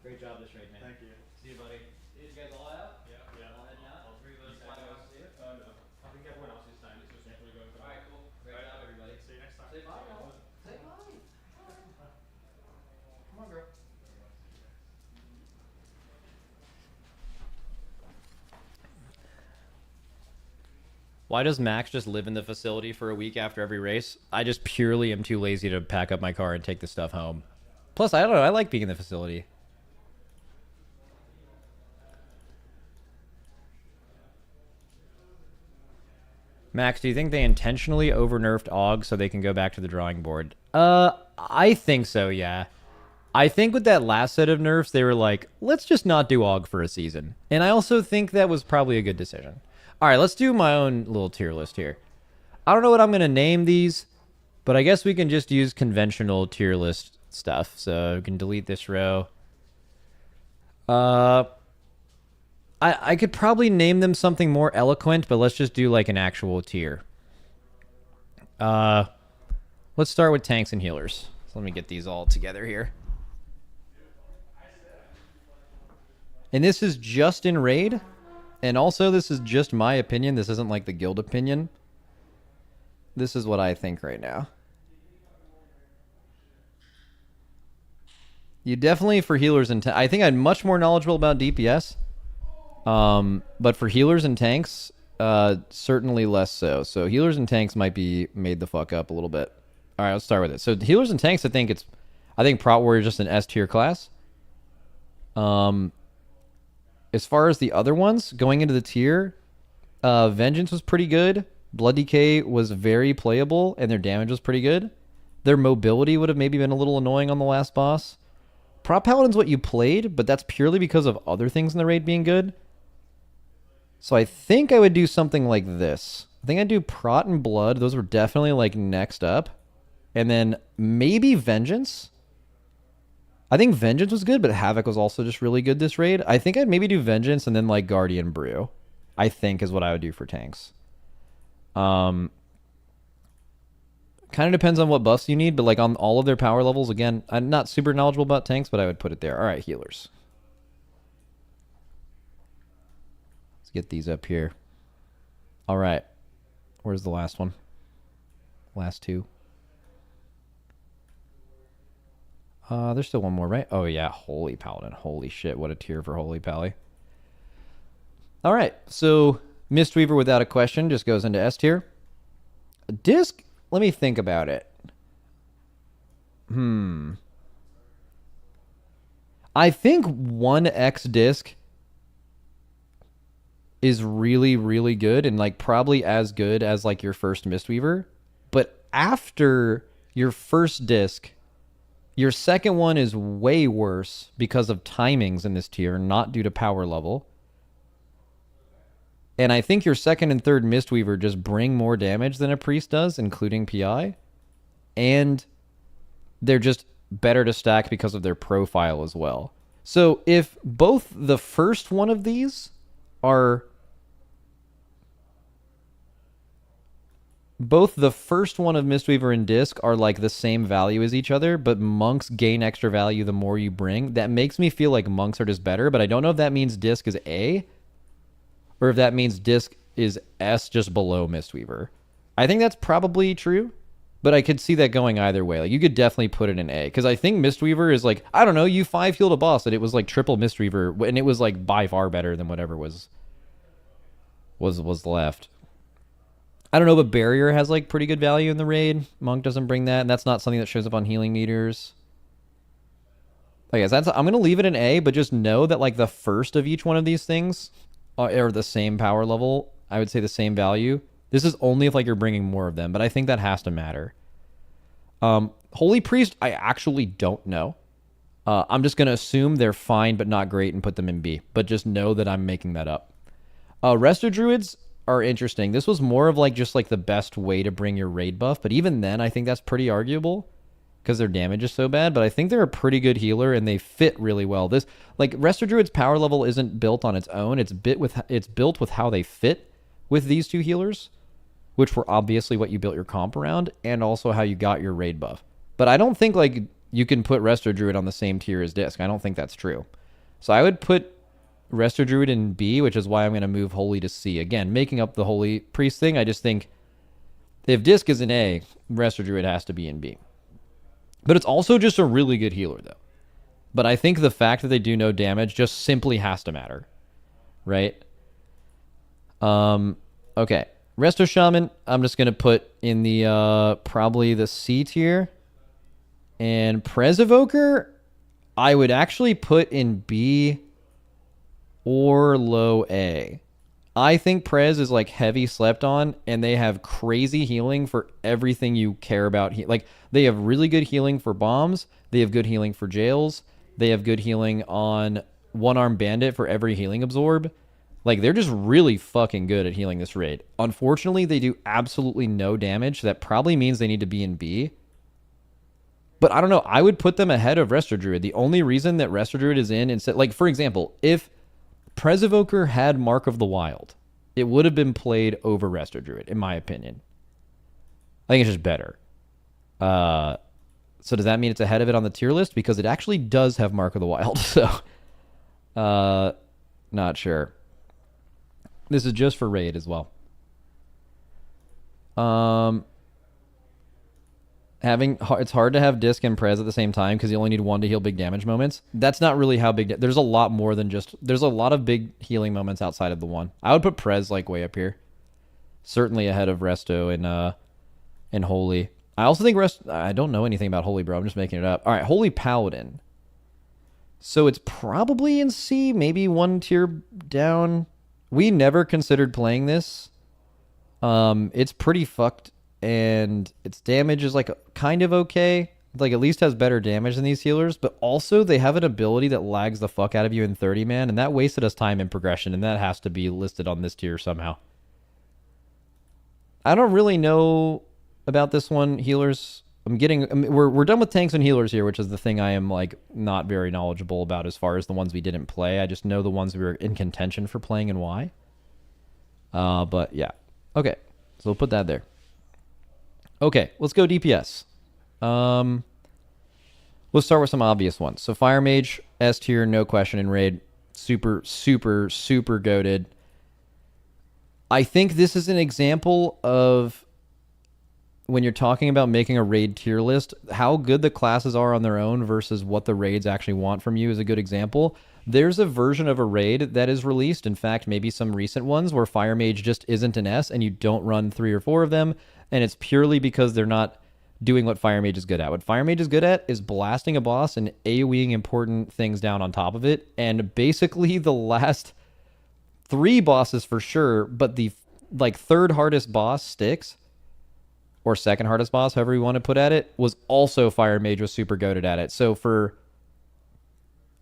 Great job this raid, man. Thank you. See you, buddy. See you guys all out? Yeah. All heading out? All three of us flying out to see it? No. I think everyone else is signed. It's just simply going for Alright, cool. Great job, everybody. See you next time. Say bye, Ella. Say bye. Come on, girl. Why does Max just live in the facility for a week after every race? I just purely am too lazy to pack up my car and take the stuff home. Plus, I don't know. I like being in the facility. Max, do you think they intentionally over-nerfed AUG so they can go back to the drawing board? I think so, yeah. I think with that last set of nerfs, they were like, let's just not do AUG for a season. And I also think that was probably a good decision. All right, let's do my own little tier list here. I don't know what I'm going to name these, but I guess we can just use conventional tier list stuff. So we can delete this row. I could probably name them something more eloquent, but let's just do like an actual tier. Let's start with tanks and healers. So let me get these all together here. And this is just in raid. And also this is just my opinion. This isn't like the guild opinion. This is what I think right now. You definitely, for healers and I think I'm much more knowledgeable about DPS. But for healers and tanks, certainly less so. So healers and tanks might be made the fuck up a little bit. All right, let's start with it. So healers and tanks, I think Prot Warrior is just an S tier class. As far as the other ones going into the tier, Vengeance was pretty good. Blood Decay was very playable, and their damage was pretty good. Their mobility would have maybe been a little annoying on the last boss. Prot Paladin's what you played, but that's purely because of other things in the raid being good. So I think I would do something like this. I think I'd do Prot and Blood. Those were definitely like next up. And then maybe Vengeance. I think Vengeance was good, but Havoc was also just really good this raid. I think I'd maybe do Vengeance and then like Guardian Brew. I think is what I would do for tanks. Kind of depends on what buffs you need, but like on all of their power levels, again, I'm not super knowledgeable about tanks, but I would put it there. All right, healers. Let's get these up here. All right. Where's the last one? Last two. There's still one more, right? Oh, yeah. Holy Paladin. Holy shit. What a tier for Holy Pally. All right. So Mistweaver, without a question, just goes into S tier. Disc, let me think about it. I think 1x disc is really, really good and like probably as good as like your first Mistweaver. But after your first disc, your second one is way worse because of timings in this tier, not due to power level. And I think your second and third Mistweaver just bring more damage than a priest does, including PI. And they're just better to stack because of their profile as well. So if both the first one of these are... Both the first one of Mistweaver and Disc are like the same value as each other, but monks gain extra value the more you bring. That makes me feel like monks are just better, but I don't know if that means Disc is A or if that means Disc is S just below Mistweaver. I think that's probably true, but I could see that going either way. Like you could definitely put it in A because I think Mistweaver is like, I don't know, you 5 healed a boss and it was like triple Mistweaver and it was like by far better than whatever was left. I don't know, but Barrier has like pretty good value in the raid. Monk doesn't bring that, and that's not something that shows up on healing meters. I guess I'm gonna leave it in A, but just know that like the first of each one of these things are the same power level. I would say the same value. This is only if like you're bringing more of them, but I think that has to matter. Holy Priest, I actually don't know. I'm just gonna assume they're fine but not great and put them in B. But just know that I'm making that up. Resto Druids are interesting. This was more of like just like the best way to bring your raid buff, but even then I think that's pretty arguable because their damage is so bad, but I think they're a pretty good healer and they fit really well. This like Resto Druid's power level isn't built on its own. It's built with how they fit with these two healers, which were obviously what you built your comp around and also how you got your raid buff. But I don't think like you can put Resto Druid on the same tier as Disc. I don't think that's true. So I would put Resto Druid in B, which is why I'm going to move Holy to C. Again, making up the Holy Priest thing, I just think if Disc is in A, Resto Druid has to be in B. But it's also just a really good healer, though. But I think the fact that they do no damage just simply has to matter. Right? Okay. Resto Shaman, I'm just going to put in the probably the C tier. And Prez Evoker, I would actually put in B or low A. I think Prez is like heavy slept on, and they have crazy healing for everything you care about. Like, they have really good healing for bombs. They have good healing for jails. They have good healing on one-arm bandit for every healing absorb. Like, they're just really fucking good at healing this raid. Unfortunately, they do absolutely no damage. So that probably means they need to be in B. But I don't know. I would put them ahead of Resto Druid. The only reason that Resto Druid is in, instead, like, for example, if Prez Evoker had Mark of the Wild, it would have been played over Resto Druid, in my opinion. I think it's just better. So does that mean it's ahead of it on the tier list? Because it actually does have Mark of the Wild. So, not sure. This is just for raid as well. It's hard to have Disc and Prez at the same time because you only need one to heal big damage moments. That's not really how big. There's a lot more than just. There's a lot of big healing moments outside of the one. I would put Prez like way up here, certainly ahead of Resto and Holy. I also think I don't know anything about Holy, bro. I'm just making it up. All right, Holy Paladin. So it's probably in C, maybe one tier down. We never considered playing this. It's pretty fucked, and its damage is like kind of okay. Like, at least has better damage than these healers, but also they have an ability that lags the fuck out of you in 30 man, and that wasted us time in progression, and that has to be listed on this tier somehow. I don't really know about this one, healers. We're done with tanks and healers here, which is the thing I am like not very knowledgeable about as far as the ones we didn't play. I just know the ones we were in contention for playing and why. But yeah. Okay. So we'll put that there. Okay, let's go DPS. Let's start with some obvious ones. So Fire Mage, S tier, no question in raid. Super, super, super goated. I think this is an example of when you're talking about making a raid tier list, how good the classes are on their own versus what the raids actually want from you is a good example. There's a version of a raid that is released, in fact, maybe some recent ones, where Fire Mage just isn't an S and you don't run 3 or 4 of them, and it's purely because they're not doing what Fire Mage is good at. What Fire Mage is good at is blasting a boss and AoEing important things down on top of it, and basically the last 3 bosses for sure, but the like third hardest boss, Styx, or second hardest boss, however you want to put at it, was also Fire Mage was super goated at it. So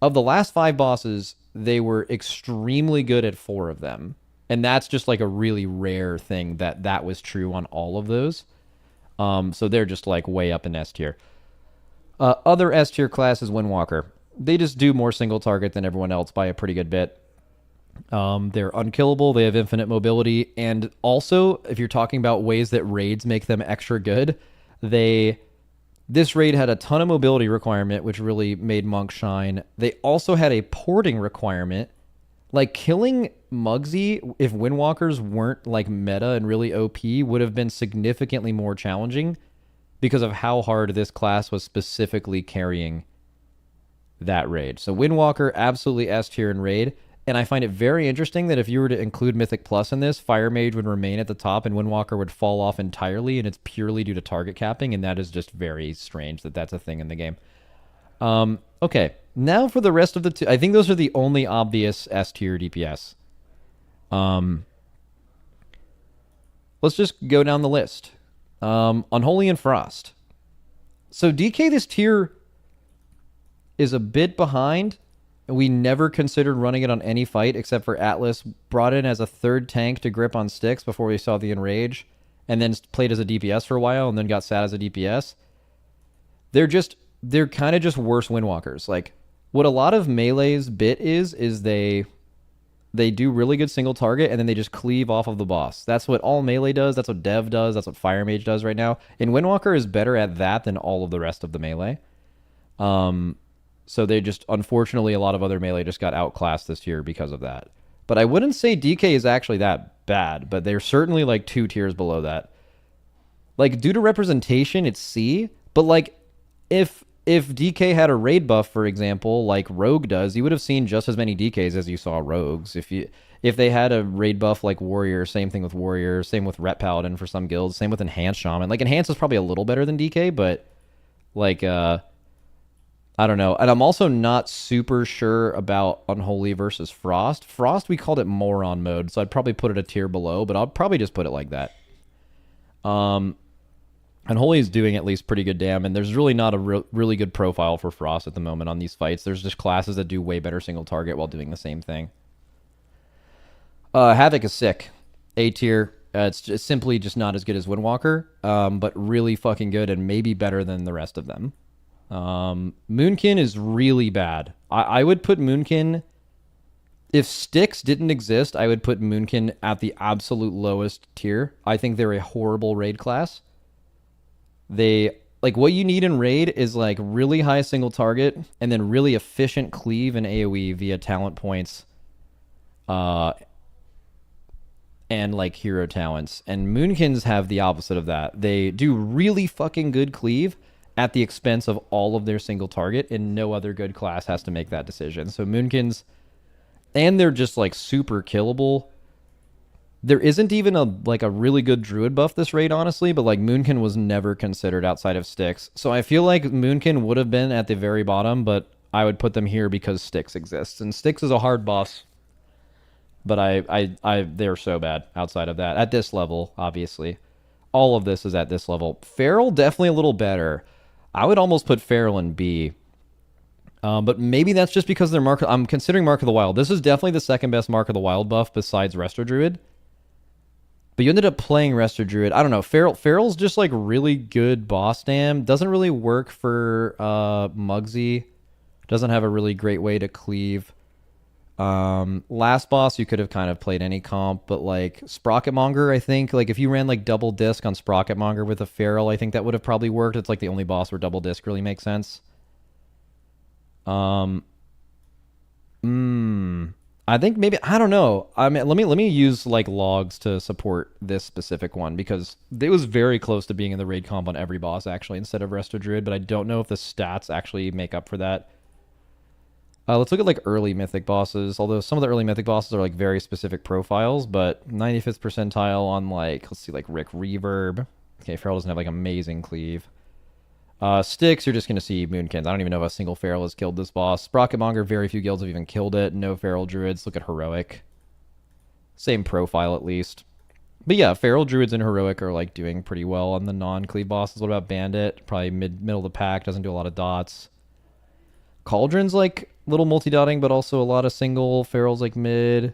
of the last 5 bosses, they were extremely good at 4 of them. And that's just like a really rare thing that was true on all of those. So they're just like way up in S tier. Other S tier class is Windwalker. They just do more single target than everyone else by a pretty good bit. They're unkillable, they have infinite mobility, and also, if you're talking about ways that raids make them extra good, this raid had a ton of mobility requirement, which really made Monk shine. They also had a porting requirement. Like, killing Muggsy, if Windwalkers weren't like meta and really OP, would have been significantly more challenging because of how hard this class was specifically carrying that raid. So Windwalker, absolutely S tier in raid. And I find it very interesting that if you were to include Mythic Plus in this, Fire Mage would remain at the top and Windwalker would fall off entirely, and it's purely due to target capping, and that is just very strange that that's a thing in the game. Okay, now for the rest of the two. I think those are the only obvious S tier DPS. Let's just go down the list. Unholy and Frost. So DK, this tier is a bit behind. We never considered running it on any fight except for Atlas. Brought in as a third tank to grip on Styx before we saw the Enrage, and then played as a DPS for a while, and then got sat as a DPS. They're kind of just worse Windwalkers. Like, what a lot of Melee's bit is they do really good single target, and then they just cleave off of the boss. That's what all Melee does. That's what Dev does. That's what Fire Mage does right now. And Windwalker is better at that than all of the rest of the Melee. So they just, unfortunately, a lot of other Melee just got outclassed this year because of that. But I wouldn't say DK is actually that bad, but they're certainly like 2 tiers below that. Like, due to representation, it's C, but like, if if DK had a raid buff, for example, like Rogue does, you would have seen just as many DKs as you saw Rogues. If they had a raid buff like Warrior, same thing with Warrior, same with Ret Paladin for some guilds, same with Enhanced Shaman. Like Enhanced is probably a little better than DK, but like I don't know. And I'm also not super sure about Unholy versus Frost. Frost, we called it Moron mode, so I'd probably put it a tier below, but I'll probably just put it like that. Unholy is doing at least pretty good damn, and there's really not a really good profile for Frost at the moment on these fights. There's just classes that do way better single target while doing the same thing. Havoc is sick. A tier. It's just simply just not as good as Windwalker, but really fucking good and maybe better than the rest of them. Moonkin is really bad. I would put Moonkin... If Styx didn't exist, I would put Moonkin at the absolute lowest tier. I think they're a horrible raid class. They... Like, what you need in raid is, like, really high single target and then really efficient cleave and AoE via talent points. And like hero talents. And Moonkins have the opposite of that. They do really fucking good cleave at the expense of all of their single target, and no other good class has to make that decision. So Moonkins, and they're just like super killable. There isn't even a really good druid buff this raid, honestly, but like Moonkin was never considered outside of Styx. So I feel like Moonkin would have been at the very bottom, but I would put them here because Styx exists. And Styx is a hard boss. But they're so bad outside of that. At this level, obviously. All of this is at this level. Feral, definitely a little better. I would almost put Feral in B. But maybe that's just because they're I'm considering Mark of the Wild. This is definitely the second best Mark of the Wild buff besides Resto Druid. But you ended up playing Resto Druid. I don't know. Feral's just like really good boss dam. Doesn't really work for Muggsy. Doesn't have a really great way to cleave. Last boss you could have kind of played any comp, but like Sprocketmonger, I think like if you ran like double disc on Sprocketmonger with a Feral, I think that would have probably worked. It's like the only boss where double disc really makes sense. I think maybe, I don't know. I mean, let me use like logs to support this specific one because it was very close to being in the raid comp on every boss actually instead of Resto Druid, but I don't know if the stats actually make up for that. Let's look at like early mythic bosses, although some of the early mythic bosses are like very specific profiles, but 95th percentile on like, let's see, like Rick Reverb. Okay, Feral doesn't have like amazing cleave. Styx, you're just going to see Moonkins. I don't even know if a single Feral has killed this boss. Sprocketmonger, very few guilds have even killed it. No Feral Druids. Look at Heroic. Same profile at least. But yeah, Feral Druids and Heroic are like doing pretty well on the non-cleave bosses. What about Bandit? Probably middle of the pack, doesn't do a lot of dots. Cauldron's like little multi-dotting, but also a lot of single. Feral's like mid.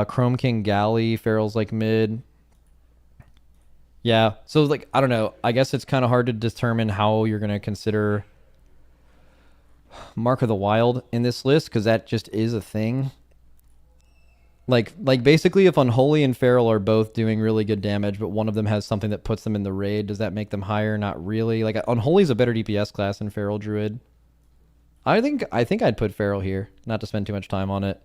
Chrome King Galley, Feral's like mid. Yeah, so like, I don't know. I guess it's kind of hard to determine how you're going to consider Mark of the Wild in this list, because that just is a thing. Like basically if Unholy and Feral are both doing really good damage, but one of them has something that puts them in the raid, does that make them higher? Not really. Like Unholy's a better DPS class than Feral Druid. I think I'd put Feral here, not to spend too much time on it.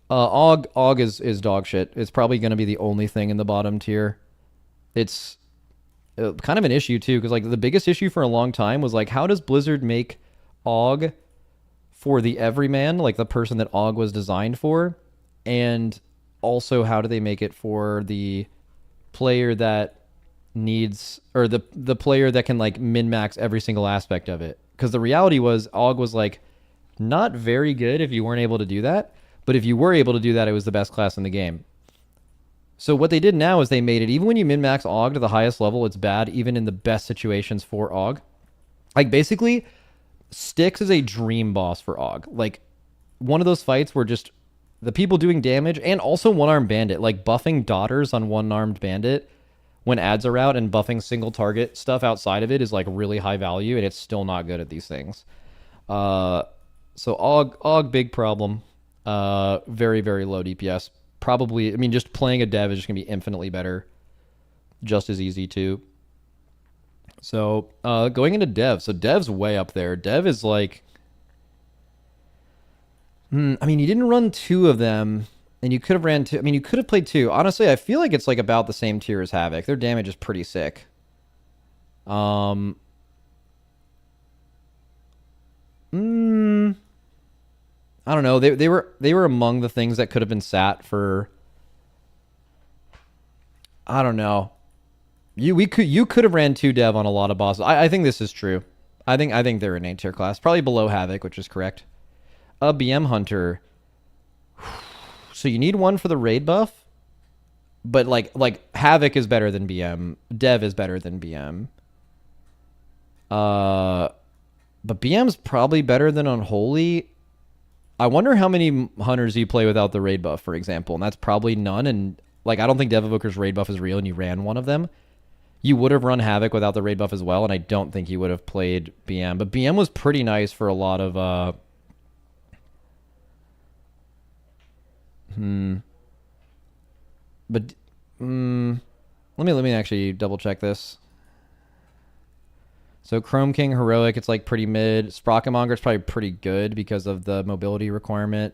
Og is dog shit. It's probably going to be the only thing in the bottom tier. It's kind of an issue too, because like the biggest issue for a long time was like, how does Blizzard make Og for the everyman, like the person that Og was designed for, and also how do they make it for the player that needs, or the player that can like min-max every single aspect of it? Because the reality was Og was like not very good if you weren't able to do that, but if you were able to do that, it was the best class in the game. So what they did now is they made it, even when you min-max Og to the highest level, it's bad even in the best situations for Og. Like basically, Styx is a dream boss for Og. Like one of those fights where just the people doing damage, and also one-armed bandit, like buffing daughters on one-armed bandit when ads are out and buffing single target stuff outside of it is like really high value, and it's still not good at these things. So Og big problem. Very, very low DPS. Probably, I mean, just playing a dev is just going to be infinitely better. Just as easy, too. So, going into dev. So, dev's way up there. Dev is like... I mean, you didn't run two of them, and you could have ran two. I mean, you could have played two. Honestly, I feel like it's like about the same tier as Havoc. Their damage is pretty sick. I don't know. They were among the things that could have been sat for. I don't know. You could have ran 2 dev on a lot of bosses. I think this is true. I think they're an A tier class, probably below Havoc, which is correct. A BM Hunter. So you need one for the raid buff, but like Havoc is better than BM. Dev is better than BM. But BM's probably better than Unholy. I wonder how many hunters you play without the raid buff, for example, and that's probably none. And like, I don't think Dev Evoker's raid buff is real, and you ran one of them. You would have run Havoc without the raid buff as well, and I don't think you would have played BM. But BM was pretty nice for a lot of But let me actually double check this. So Chrome King Heroic, it's like pretty mid. Sprockenmonger's probably pretty good because of the mobility requirement.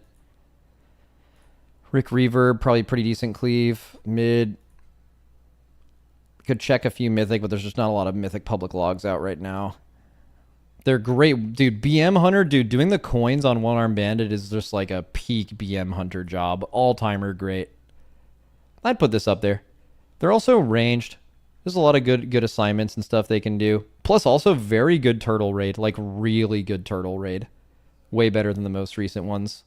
Rick Reverb, probably pretty decent cleave. Mid. Could check a few mythic, but there's just not a lot of mythic public logs out right now. They're great. Dude, BM Hunter, dude, doing the coins on One Arm Bandit is just like a peak BM Hunter job. All-timer great. I'd put this up there. They're also ranged. There's a lot of good assignments and stuff they can do. Plus also very good turtle raid. Like really good turtle raid. Way better than the most recent ones.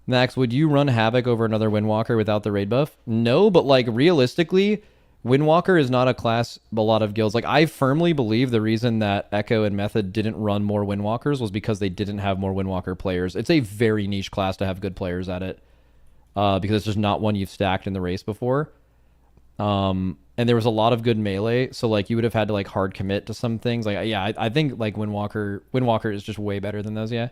Max, would you run Havoc over another Windwalker without the raid buff? No, but like realistically, Windwalker is not a class a lot of guilds. Like I firmly believe the reason that Echo and Method didn't run more Windwalkers was because they didn't have more Windwalker players. It's a very niche class to have good players at it. Because it's just not one you've stacked in the race before. And there was a lot of good melee, so like you would have had to like hard commit to some things. Like yeah, I think like Windwalker is just way better than those. Yeah.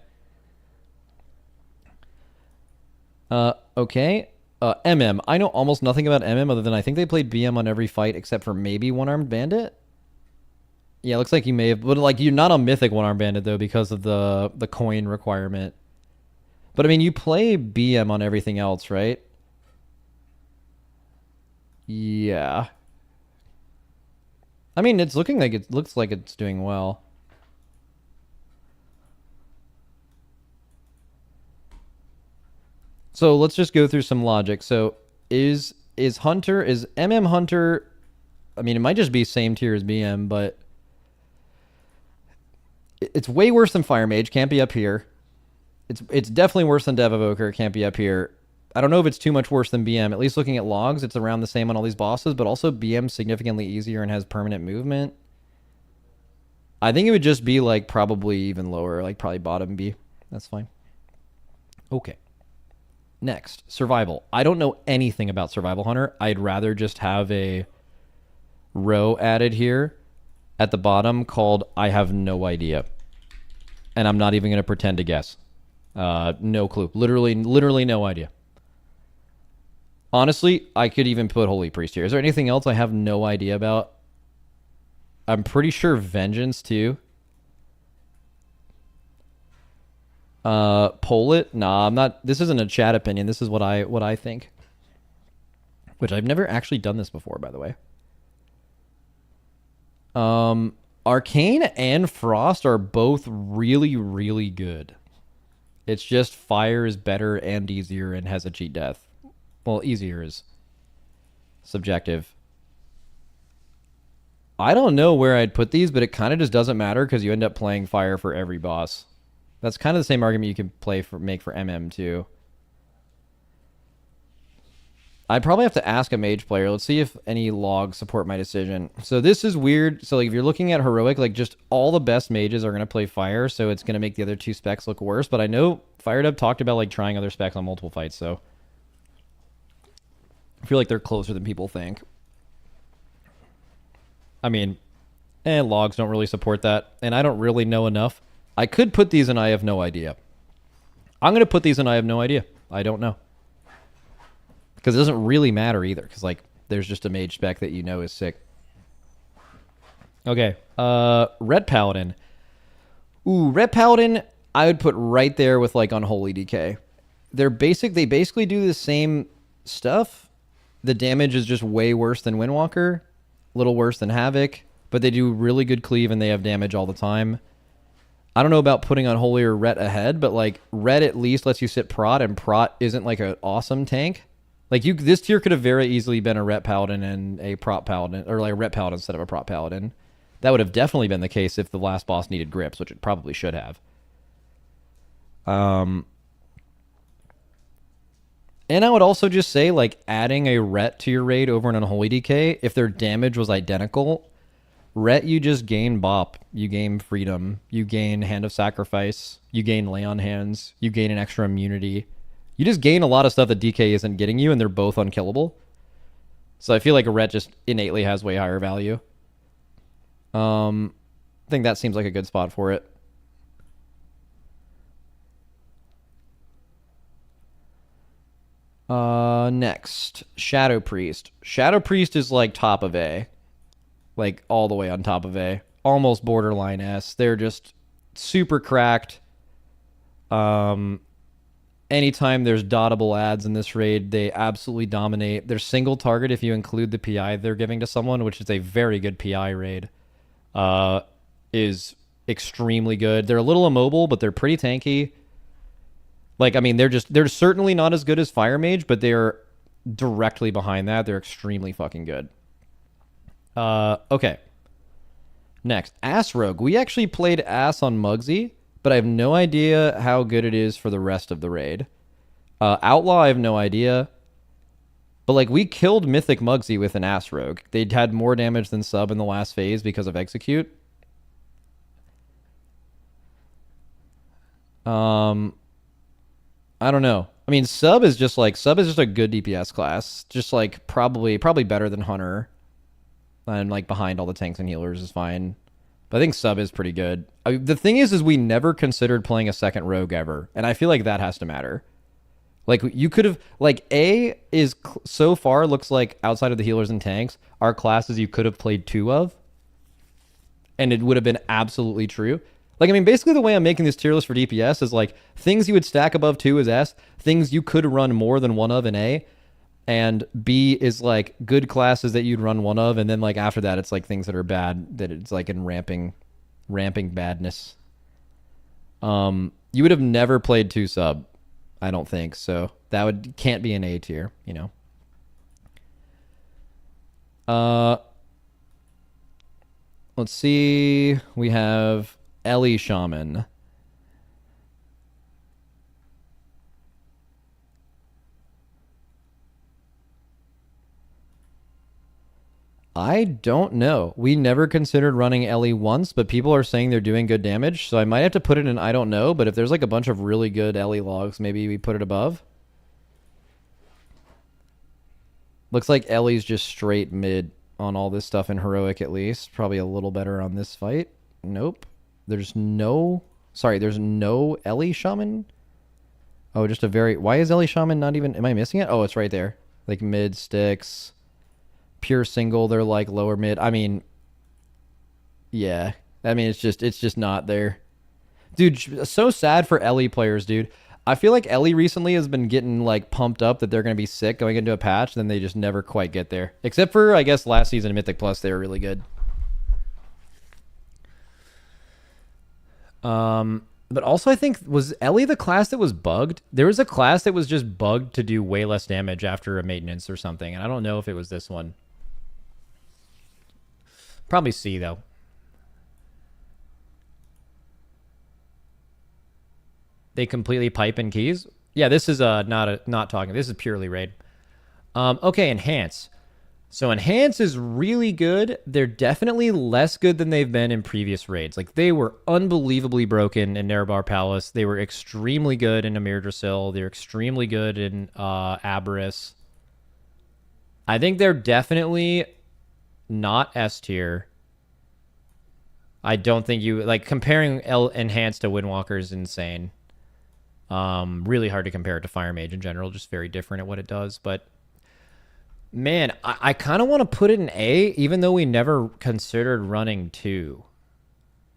Okay. MM. I know almost nothing about MM other than I think they played BM on every fight except for maybe One Armed Bandit. Yeah, looks like you may have, but like you're not on Mythic One Armed Bandit though because of the coin requirement. But I mean, you play BM on everything else, right? Yeah. I mean, it's looking like it looks like it's doing well. So let's just go through some logic. So is MM Hunter? I mean, it might just be same tier as BM, but it's way worse than Fire Mage. Can't be up here. It's definitely worse than Dev Evoker. Can't be up here. I don't know if it's too much worse than BM. At least looking at logs, it's around the same on all these bosses, but also BM's significantly easier and has permanent movement. I think it would just be like probably even lower, like probably bottom B. That's fine. Okay. Next, Survival. I don't know anything about Survival Hunter. I'd rather just have a row added here at the bottom called I have no idea. And I'm not even going to pretend to guess. No clue. Literally no idea. Honestly, I could even put Holy Priest here. Is there anything else I have no idea about? I'm pretty sure Vengeance too. Poll it? Nah, I'm not. This isn't a chat opinion. This is what I think. Which I've never actually done this before, by the way. Arcane and Frost are both really, really good. It's just Fire is better and easier and has a cheat death. Well, easier is subjective. I don't know where I'd put these, but it kind of just doesn't matter because you end up playing Fire for every boss. That's kind of the same argument you can make for MM too. I'd probably have to ask a Mage player. Let's see if any logs support my decision. So this is weird. So like if you're looking at Heroic, like just all the best mages are going to play Fire, so it's going to make the other two specs look worse. But I know FireDub talked about like trying other specs on multiple fights, so I feel like they're closer than people think. I mean, logs don't really support that, and I don't really know enough. I could put these in I have no idea. I'm going to put these in I have no idea. I don't know. Because it doesn't really matter either, because like there's just a mage spec that you know is sick. Okay, Red Paladin. Ooh, Red Paladin, I would put right there with like Unholy DK. They basically do the same stuff. The damage is just way worse than Windwalker, a little worse than Havoc, but they do really good cleave and they have damage all the time. I don't know about putting Unholy or Ret ahead, but like Ret at least lets you sit Prot, and Prot isn't like an awesome tank. Like this tier could have very easily been a Ret Paladin and a Prot Paladin, or like a Ret Paladin instead of a Prot Paladin. That would have definitely been the case if the last boss needed grips, which it probably should have. And I would also just say, like, adding a Ret to your raid over an Unholy DK, if their damage was identical, Ret, you just gain Bop, you gain Freedom, you gain Hand of Sacrifice, you gain Lay on Hands, you gain an extra immunity. You just gain a lot of stuff that DK isn't getting you, and they're both unkillable. So I feel like a Ret just innately has way higher value. I think that seems like a good spot for it. Next, Shadow Priest. Shadow Priest is like top of A. Like all the way on top of A. Almost borderline S. They're just super cracked. Anytime there's dottable ads in this raid, they absolutely dominate. They're single target if you include the PI they're giving to someone, which is a very good PI raid. Is extremely good. They're a little immobile, but they're pretty tanky. Like, I mean, they're certainly not as good as Fire Mage, but they're directly behind that. They're extremely fucking good. Okay. Next, Ass Rogue. We actually played Ass on Muggsy, but I have no idea how good it is for the rest of the raid. Outlaw, I have no idea. But, like, we killed Mythic Muggsy with an Ass Rogue. They'd had more damage than Sub in the last phase because of Execute. I don't know. I mean, Sub is just a good DPS class. Just, like, probably better than Hunter. And, like, behind all the tanks and healers is fine. But I think Sub is pretty good. The thing is we never considered playing a second Rogue ever. And I feel like that has to matter. Like, you could have... Like, A is... So far, looks like, outside of the healers and tanks, are classes you could have played 2 of. And it would have been absolutely true. Like, I mean, basically the way I'm making this tier list for DPS is, like, things you would stack above 2 is S. Things you could run more than 1 of in A. And B is, like, good classes that you'd run 1 of. And then, like, after that, it's, like, things that are bad. That it's, like, in ramping badness. You would have never played 2 Sub. I don't think so. That can't be an A tier, you know. Let's see. We have Ellie Shaman. I don't know. We never considered running Ellie once, but people are saying they're doing good damage, so I might have to put it in I don't know, but if there's like a bunch of really good Ellie logs, maybe we put it above. Looks like Ellie's just straight mid on all this stuff in Heroic at least. Probably a little better on this fight. Nope. There's no Ellie Shaman? Oh, just a very... Why is Ellie Shaman not even... Am I missing it? Oh, it's right there. Like mid sticks. Pure single, they're like lower mid. I mean, yeah. I mean, it's just not there. Dude, so sad for Ellie players, dude. I feel like Ellie recently has been getting like pumped up that they're going to be sick going into a patch, then they just never quite get there. Except for, I guess, last season Mythic Plus, they were really good. But also I think, was Ellie the class that was bugged? There was a class that was just bugged to do way less damage after a maintenance or something, and I don't know if it was this one. Probably C, though. They completely pipe in keys? Yeah, this is not talking. This is purely raid. Okay, Enhance. So Enhance is really good. They're definitely less good than they've been in previous raids. Like, they were unbelievably broken in Nerebar Palace. They were extremely good in Amir Drasil. They're extremely good in Aberys. I think they're definitely not S tier. I don't think you... Like, comparing Enhance to Windwalker is insane. Really hard to compare it to Fire Mage in general. Just very different at what it does, but... Man, I kind of want to put it in A, even though we never considered running 2.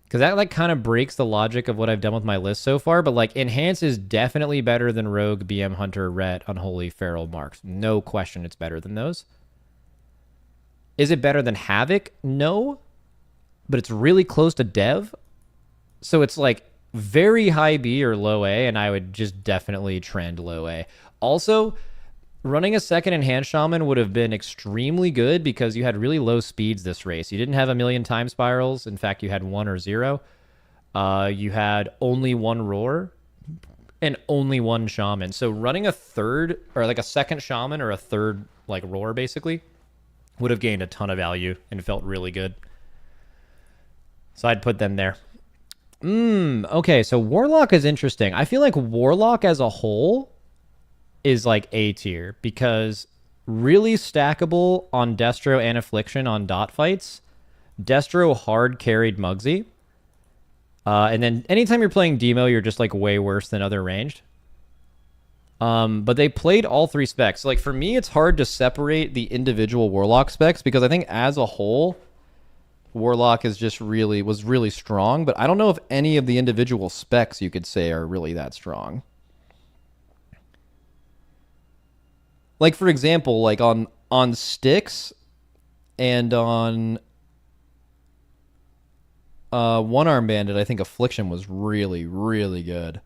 Because that, like, kind of breaks the logic of what I've done with my list so far. But, like, Enhance is definitely better than Rogue, BM, Hunter, Ret, Unholy, Feral, Marks. No question it's better than those. Is it better than Havoc? No. But it's really close to Dev. So it's like very high B or low A, and I would just definitely trend low A. Also, running a second enhanced shaman would have been extremely good because you had really low speeds this race. You didn't have a million time spirals. In fact, you had 1 or 0. You had only 1 roar and only 1 shaman. So running a third or like a second shaman or a third like roar basically would have gained a ton of value and felt really good. So I'd put them there. Okay, so Warlock is interesting. I feel like Warlock as a whole is like A tier because really stackable on Destro and Affliction on dot fights. Destro hard carried Muggsy. And then anytime you're playing Demo, you're just like way worse than other ranged. But they played all 3 specs. So, like for me, it's hard to separate the individual Warlock specs because I think as a whole, Warlock is just was really strong. But I don't know if any of the individual specs you could say are really that strong. Like for example, like on Styx and on One Arm Bandit, I think Affliction was really, really good.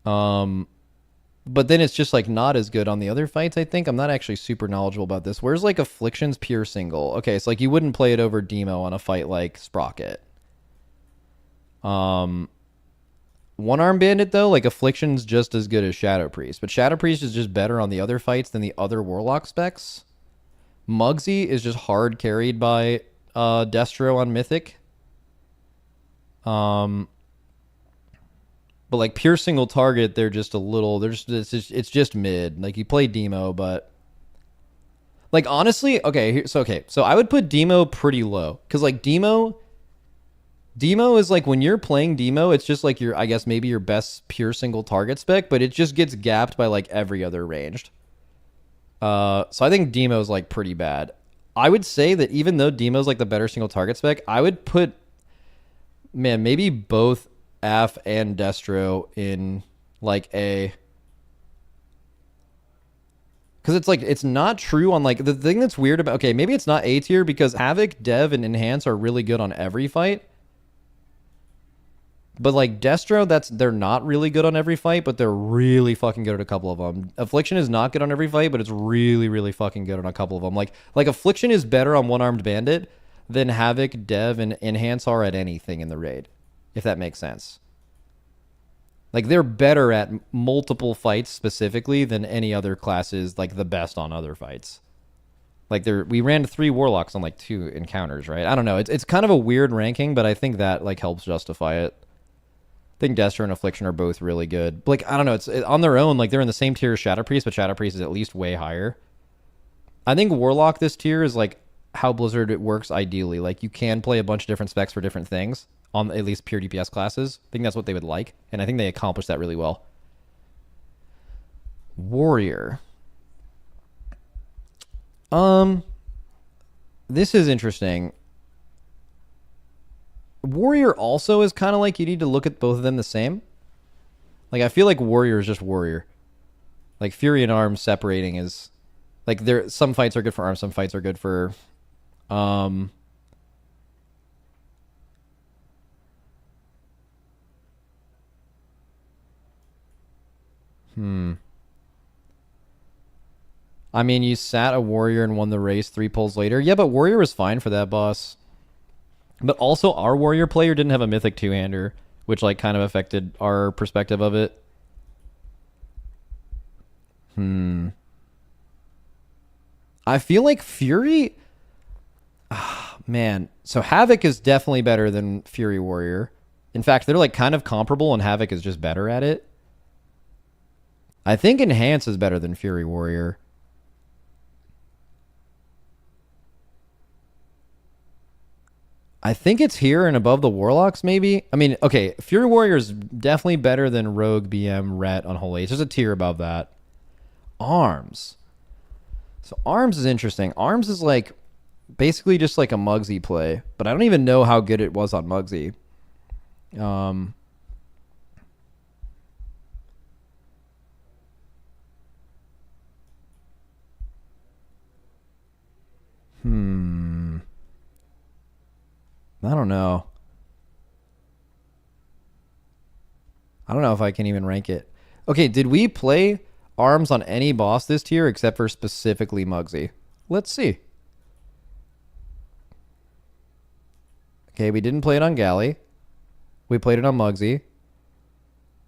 But then it's just like not as good on the other fights, I think. I'm not actually super knowledgeable about this. Where's like Affliction's pure single? Okay, so like you wouldn't play it over Demo on a fight like Sprocket. One Arm Bandit though, like Affliction's just as good as Shadow Priest, but Shadow Priest is just better on the other fights than the other Warlock specs. Muggsy is just hard carried by Destro on Mythic. But like pure single target, they're just a little. It's just mid. Like you play Demo, but like honestly, okay. So I would put Demo pretty low because like Demo is like when you're playing Demo, it's just like I guess maybe your best pure single target spec, but it just gets gapped by like every other ranged. So I think Demo is like pretty bad. I would say that even though Demo is like the better single target spec, I would put maybe both Af and Destro in like A. Because it's like, it's not true on like, the thing that's weird about, okay, maybe it's not A tier because Havoc, Dev, and Enhance are really good on every fight. But like Destro, they're not really good on every fight, but they're really fucking good at a couple of them. Affliction is not good on every fight, but it's really, really fucking good on a couple of them. Like Affliction is better on One-Armed Bandit than Havoc, Dev, and Enhance are at anything in the raid, if that makes sense. Like they're better at multiple fights specifically than any other classes, like the best on other fights. Like we ran 3 Warlocks on like 2 encounters, right? I don't know. It's kind of a weird ranking, but I think that like helps justify it. I think Destro and Affliction are both really good. Like, I don't know. It's on their own. Like, they're in the same tier as Shadow Priest, but Shadow Priest is at least way higher. I think Warlock this tier is like how Blizzard it works ideally. Like, you can play a bunch of different specs for different things on at least pure DPS classes. I think that's what they would like, and I think they accomplished that really well. Warrior. This is interesting. Warrior also is kind of like you need to look at both of them the same. Like I feel like Warrior is just Warrior. Like Fury and Arms separating is like some fights are good for Arms, some fights are good for I mean, you sat a Warrior and won the race 3 pulls later. Yeah, but Warrior was fine for that boss. But also, our Warrior player didn't have a Mythic 2-hander, which like kind of affected our perspective of it. I feel like Fury... man. So Havoc is definitely better than Fury Warrior. In fact, they're like kind of comparable, and Havoc is just better at it. I think Enhance is better than Fury Warrior. I think it's here and above the Warlocks, maybe. I mean, okay, Fury Warrior is definitely better than Rogue, BM, Ret, Unholy. It's just a tier above that. Arms. So Arms is interesting. Arms is like basically just like a Muggsy play, but I don't even know how good it was on Muggsy. I don't know. I don't know if I can even rank it. Okay, did we play arms on any boss this tier except for specifically Muggsy? Let's see. Okay, we didn't play it on Galley. We played it on Muggsy.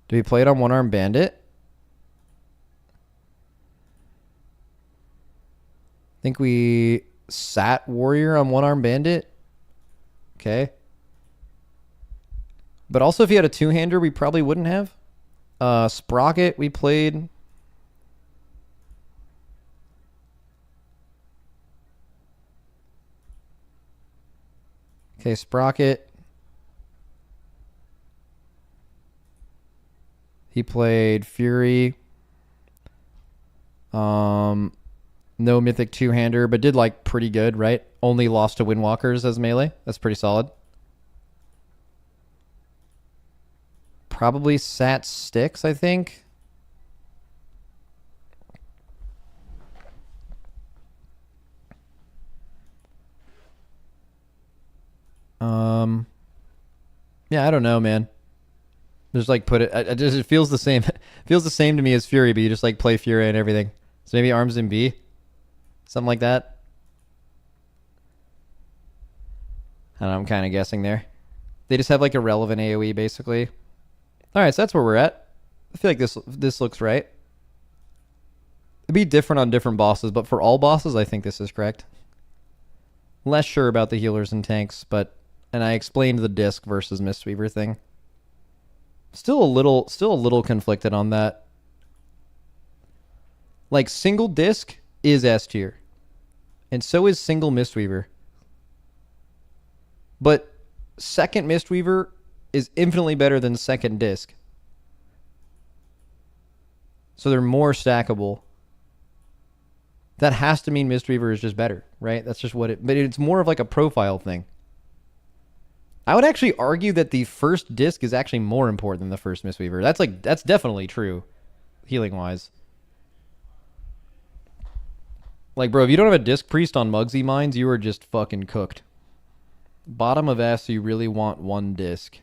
Did we play it on One Arm Bandit? I think we sat Warrior on One Arm Bandit. Okay. But also if you had a two-hander, we probably wouldn't have. Sprocket we played. Okay, Sprocket. He played Fury. No Mythic two-hander, but did like pretty good, right? Only lost to Windwalkers as melee. That's pretty solid. Probably sat Styx, I think. Yeah, I don't know, man. Just like put it. It feels the same. It feels the same to me as Fury, but you just like play Fury and everything. So maybe Arms in B, something like that. I don't know, I'm kind of guessing there. They just have like irrelevant AoE basically. All right, so that's where we're at. I feel like this looks right. It'd be different on different bosses, but for all bosses, I think this is correct. Less sure about the healers and tanks, and I explained the disc versus Mistweaver thing. Still a little conflicted on that. Like single disc is S tier, and so is single Mistweaver. But second Mistweaver is infinitely better than second disc. So they're more stackable. That has to mean Mistweaver is just better, right? That's just what it... But it's more of like a profile thing. I would actually argue that the first disc is actually more important than the first Mistweaver. That's definitely true, healing-wise. Like, bro, if you don't have a disc priest on Muggsy mines, you are just fucking cooked. Bottom of S, you really want one disc.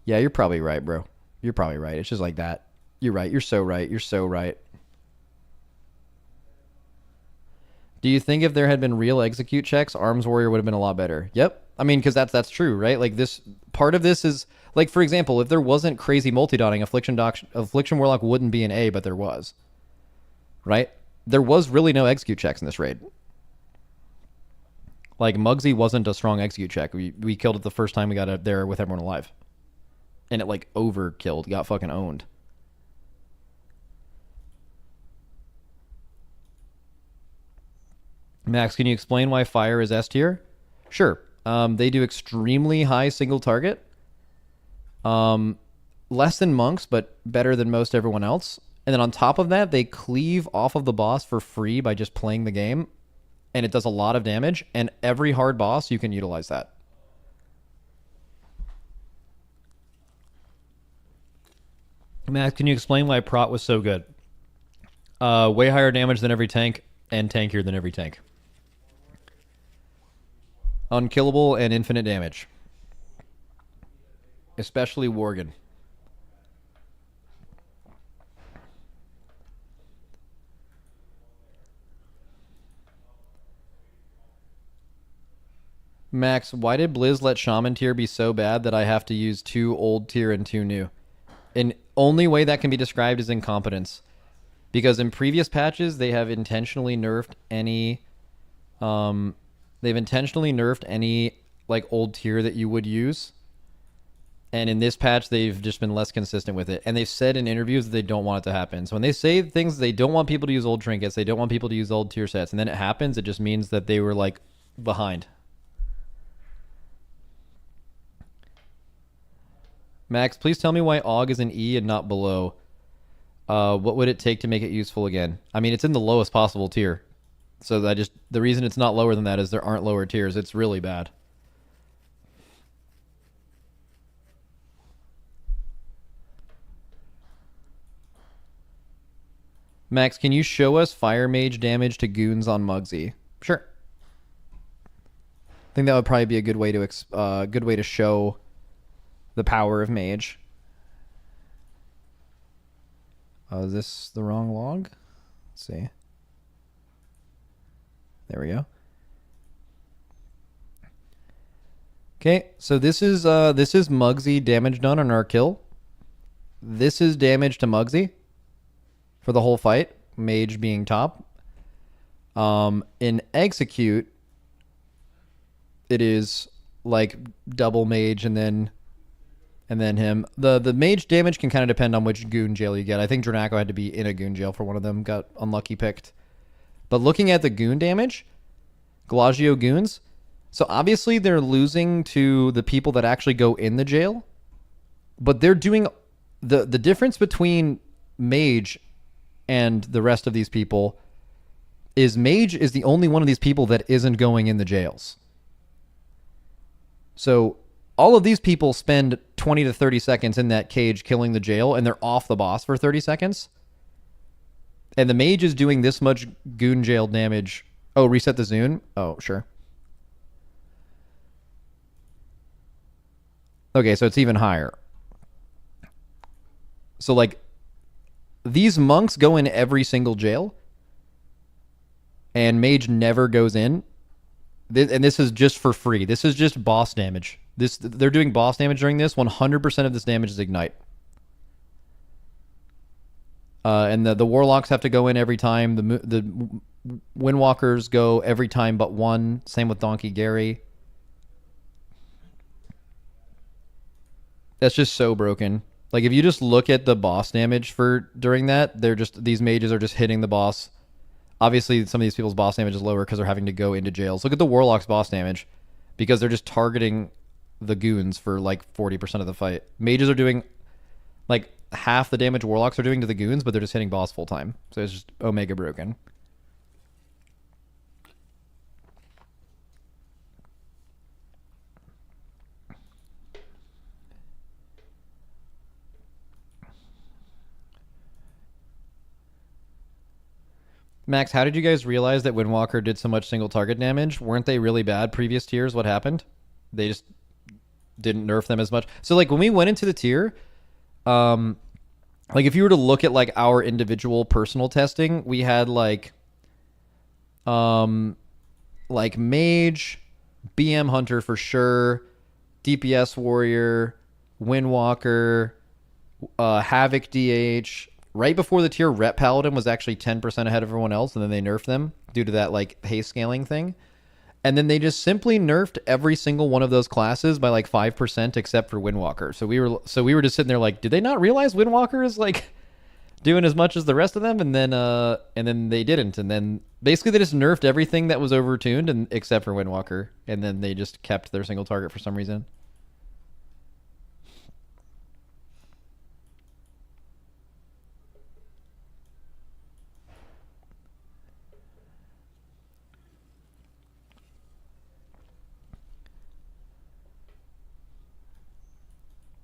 Yeah, you're probably right, bro. You're probably right. It's just like that. You're right. You're so right. You're so right. Do you think if there had been real execute checks, Arms Warrior would have been a lot better? Yep. I mean, because that's true, right? Like this part of this is like, for example, if there wasn't crazy multi-dotting, Affliction Warlock wouldn't be an A, but there was, right? There was really no execute checks in this raid. Like Muggsy wasn't a strong execute check. We killed it the first time we got it there with everyone alive, and it like overkilled, got fucking owned. Max, can you explain why fire is S tier? Sure. They do extremely high single target. Less than monks, but better than most everyone else. And then on top of that, they cleave off of the boss for free by just playing the game. And it does a lot of damage. And every hard boss, you can utilize that. Max, can you explain why Prot was so good? Way higher damage than every tank and tankier than every tank. Unkillable and infinite damage. Especially Worgen. Max, why did Blizz let Shaman tier be so bad that I have to use 2 old tier and 2 new? And only way that can be described is incompetence. Because in previous patches, they have intentionally nerfed any... They've intentionally nerfed any like old tier that you would use. And in this patch, they've just been less consistent with it. And they've said in interviews that they don't want it to happen. So when they say things, they don't want people to use old trinkets, they don't want people to use old tier sets, and then it happens, it just means that they were like behind. Max, please tell me why AUG is an E and not below. What would it take to make it useful again? I mean, it's in the lowest possible tier. So the reason it's not lower than that is there aren't lower tiers. It's really bad. Max, can you show us Fire Mage damage to goons on Muggsy? Sure. I think that would probably be a good way to show the power of Mage. Is this the wrong log? Let's see. There we go. Okay, so this is Muggsy damage done on our kill. This is damage to Muggsy for the whole fight, Mage being top. In execute, it is like double Mage and then him. The Mage damage can kind of depend on which goon jail you get. I think Dranaco had to be in a goon jail for one of them, got unlucky picked. But looking at the goon damage, Galagio goons, so obviously they're losing to the people that actually go in the jail, but they're doing the difference between Mage and the rest of these people is Mage is the only one of these people that isn't going in the jails. So all of these people spend 20 to 30 seconds in that cage killing the jail, and they're off the boss for 30 seconds. And the Mage is doing this much goon jail damage. Oh, reset the Zune? Oh, sure. Okay, so it's even higher. So, like, these monks go in every single jail, and Mage never goes in. And this is just for free. This is just boss damage. They're doing boss damage during this. 100% of this damage is Ignite. And the Warlocks have to go in every time. The Windwalkers go every time but one. Same with Donkey Gary. That's just so broken. Like, if you just look at the boss damage for during that, these mages are just hitting the boss. Obviously, some of these people's boss damage is lower because they're having to go into jails. Look at the Warlock's boss damage because they're just targeting the goons for like 40% of the fight. Mages are doing like half the damage Warlocks are doing to the goons, but they're just hitting boss full time. So it's just Omega broken. Max, how did you guys realize that Windwalker did so much single target damage? Weren't they really bad previous tiers? What happened? They just didn't nerf them as much. So, like, when we went into the tier, like, if you were to look at, like, our individual personal testing, we had, like Mage, BM Hunter for sure, DPS Warrior, Windwalker, Havoc DH. Right before the tier, Rep Paladin was actually 10% ahead of everyone else, and then they nerfed them due to that, like, haste scaling thing. And then they just simply nerfed every single one of those classes by, like, 5% except for Windwalker. So we were just sitting there like, did they not realize Windwalker is, like, doing as much as the rest of them? And then they didn't. And then basically they just nerfed everything that was overtuned except for Windwalker. And then they just kept their single target for some reason.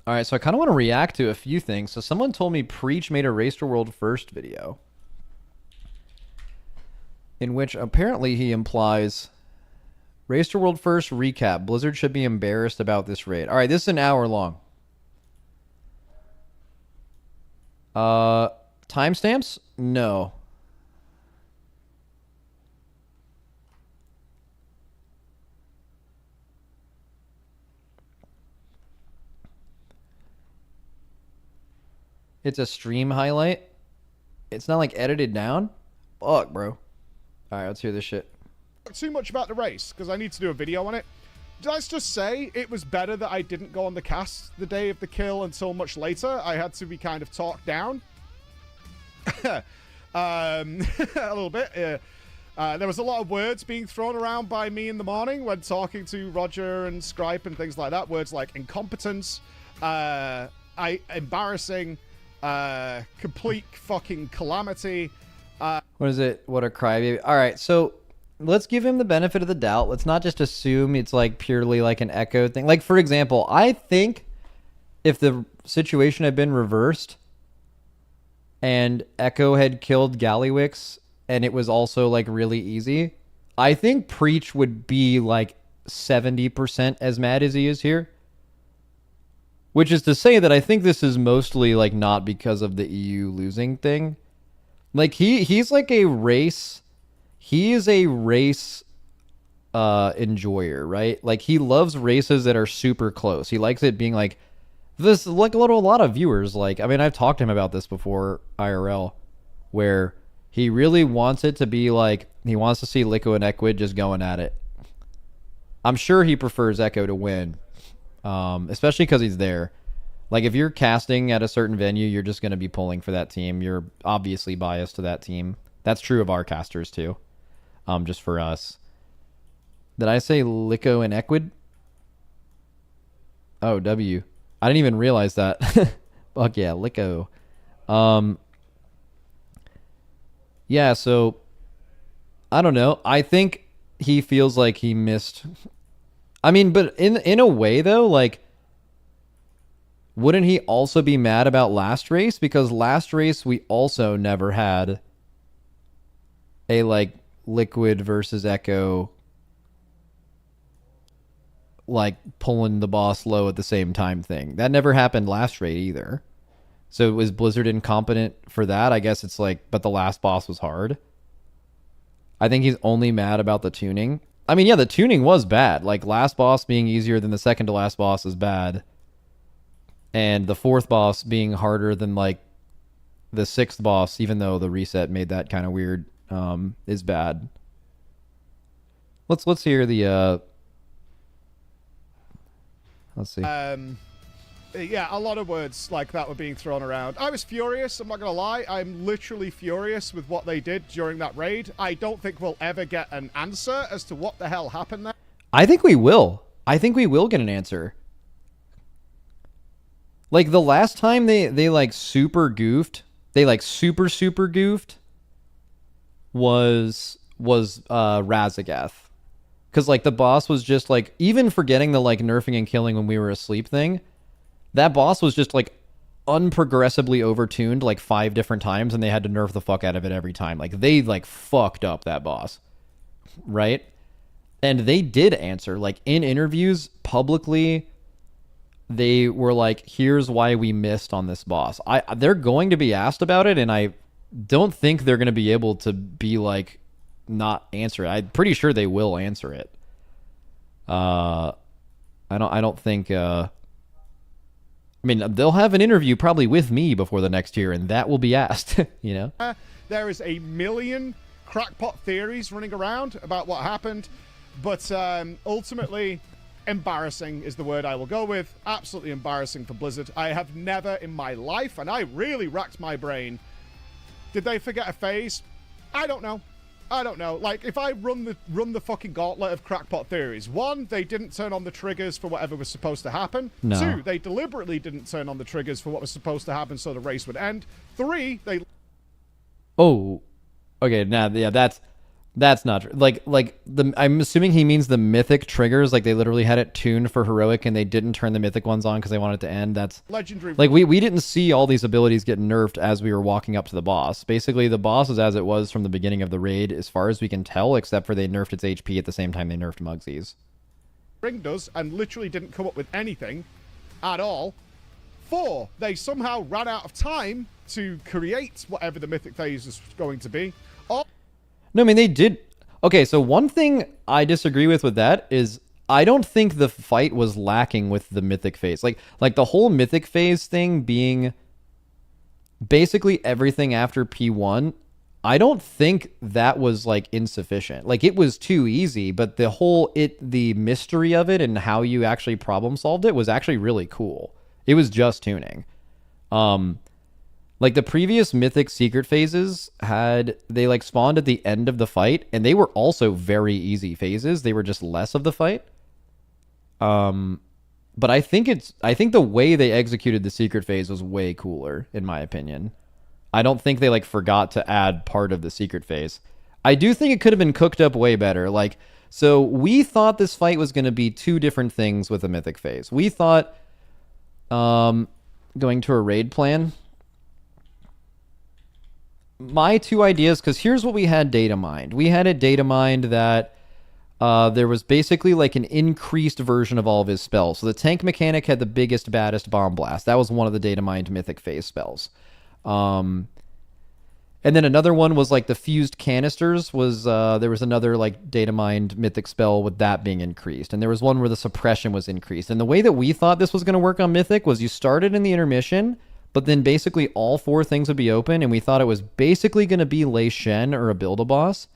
All right, so I kind of want to react to a few things. So someone told me Preach made a Race to World First video in which apparently he implies Race to World First recap. Blizzard should be embarrassed about this raid. All right, this is an hour long. Timestamps? No. It's a stream highlight. It's not like edited down. Fuck, bro. All right, let's hear this shit. Too much about the race because I need to do a video on it. Let's just say it was better that I didn't go on the cast the day of the kill until much later. I had to be kind of talked down. A little bit. There was a lot of words being thrown around by me in the morning when talking to Roger and Scripe and things like that. Words like incompetence, embarrassing, complete fucking calamity. What is it? What a crybaby. All right, so let's give him the benefit of the doubt. Let's not just assume it's like purely like an echo thing. Like, for example, I think if the situation had been reversed and Echo had killed Gallywix and it was also like really easy, I think Preach would be like 70% as mad as he is here. Which is to say that I think this is mostly like not because of the EU losing thing. Like he's like a race. He is a race enjoyer, right? Like he loves races that are super close. He likes it being like this, like a lot of viewers. Like, I mean, I've talked to him about this before IRL, where he really wants it to be like he wants to see Liko and Equid just going at it. I'm sure he prefers Echo to win, especially because he's there. Like if you're casting at a certain venue, you're just going to be pulling for that team. You're obviously biased to that team. That's true of our casters too. Just for us. Did I say Liko and Equid? Oh, W. I didn't even realize that. Fuck yeah, Liko. Yeah, so I don't know. I think he feels like he missed. I mean, but in a way though, like, wouldn't he also be mad about last race? Because last race we also never had a like Liquid versus Echo like pulling the boss low at the same time thing. That never happened last raid either. So was Blizzard incompetent for that? I guess it's like, but the last boss was hard. I think he's only mad about the tuning. I mean, yeah, the tuning was bad. Like last boss being easier than the second to last boss is bad. And the fourth boss being harder than like the sixth boss, even though the reset made that kind of weird, is bad. Let's hear the let's see. Yeah, a lot of words like that were being thrown around. I was furious, I'm not going to lie. I'm literally furious with what they did during that raid. I don't think we'll ever get an answer as to what the hell happened there. I think we will. I think we will get an answer. Like the last time they like super goofed, they like super goofed was Razagath. Cuz like the boss was just like, even forgetting the like nerfing and killing when we were asleep thing, that boss was just like unprogressively overtuned like 5 different times, and they had to nerf the fuck out of it every time. Like they like fucked up that boss. Right? And they did answer like in interviews publicly. They were like, here's why we missed on this boss. They're going to be asked about it, and I don't think they're going to be able to be like not answer it. I'm pretty sure they will answer it. I don't think I mean, they'll have an interview probably with me before the next year, and that will be asked, you know? There is a million crackpot theories running around about what happened, but ultimately, embarrassing is the word I will go with. Absolutely embarrassing for Blizzard. I have never in my life, and I really racked my brain. Did they forget a phase? I don't know. Like, if I run the fucking gauntlet of crackpot theories. 1, they didn't turn on the triggers for whatever was supposed to happen. No. 2, they deliberately didn't turn on the triggers for what was supposed to happen so the race would end. 3, they... Oh, okay. Now, yeah, that's not true. Like I'm assuming he means the mythic triggers. Like they literally had it tuned for heroic, and they didn't turn the mythic ones on because they wanted it to end. That's legendary. Like we didn't see all these abilities get nerfed as we were walking up to the boss. Basically, the boss is as it was from the beginning of the raid, as far as we can tell, except for they nerfed its HP at the same time they nerfed Mugsy's. Ring does, and literally didn't come up with anything at all. 4, they somehow ran out of time to create whatever the mythic phase is going to be. No, I mean, they did. Okay, so one thing I disagree with that is I don't think the fight was lacking with the mythic phase. Like the whole mythic phase thing being basically everything after P1, I don't think that was like insufficient. Like it was too easy, but the mystery of it and how you actually problem solved it was actually really cool. It was just tuning. Like the previous mythic secret phases they like spawned at the end of the fight, and they were also very easy phases. They were just less of the fight. But I think the way they executed the secret phase was way cooler, in my opinion. I don't think they like forgot to add part of the secret phase. I do think it could have been cooked up way better. Like, so we thought this fight was going to be 2 different things with a mythic phase. We thought, going to a raid plan. My 2 ideas, because here's what we had data mined. We had it data mined that there was basically like an increased version of all of his spells. So the tank mechanic had the biggest, baddest bomb blast. That was one of the data mined mythic phase spells. And then another one was like the fused canisters was, there was another like data mined mythic spell with that being increased. And there was one where the suppression was increased. And the way that we thought this was going to work on mythic was you started in the intermission, but then basically all 4 things would be open. And we thought it was basically going to be Lei Shen or a Build-A-Boss.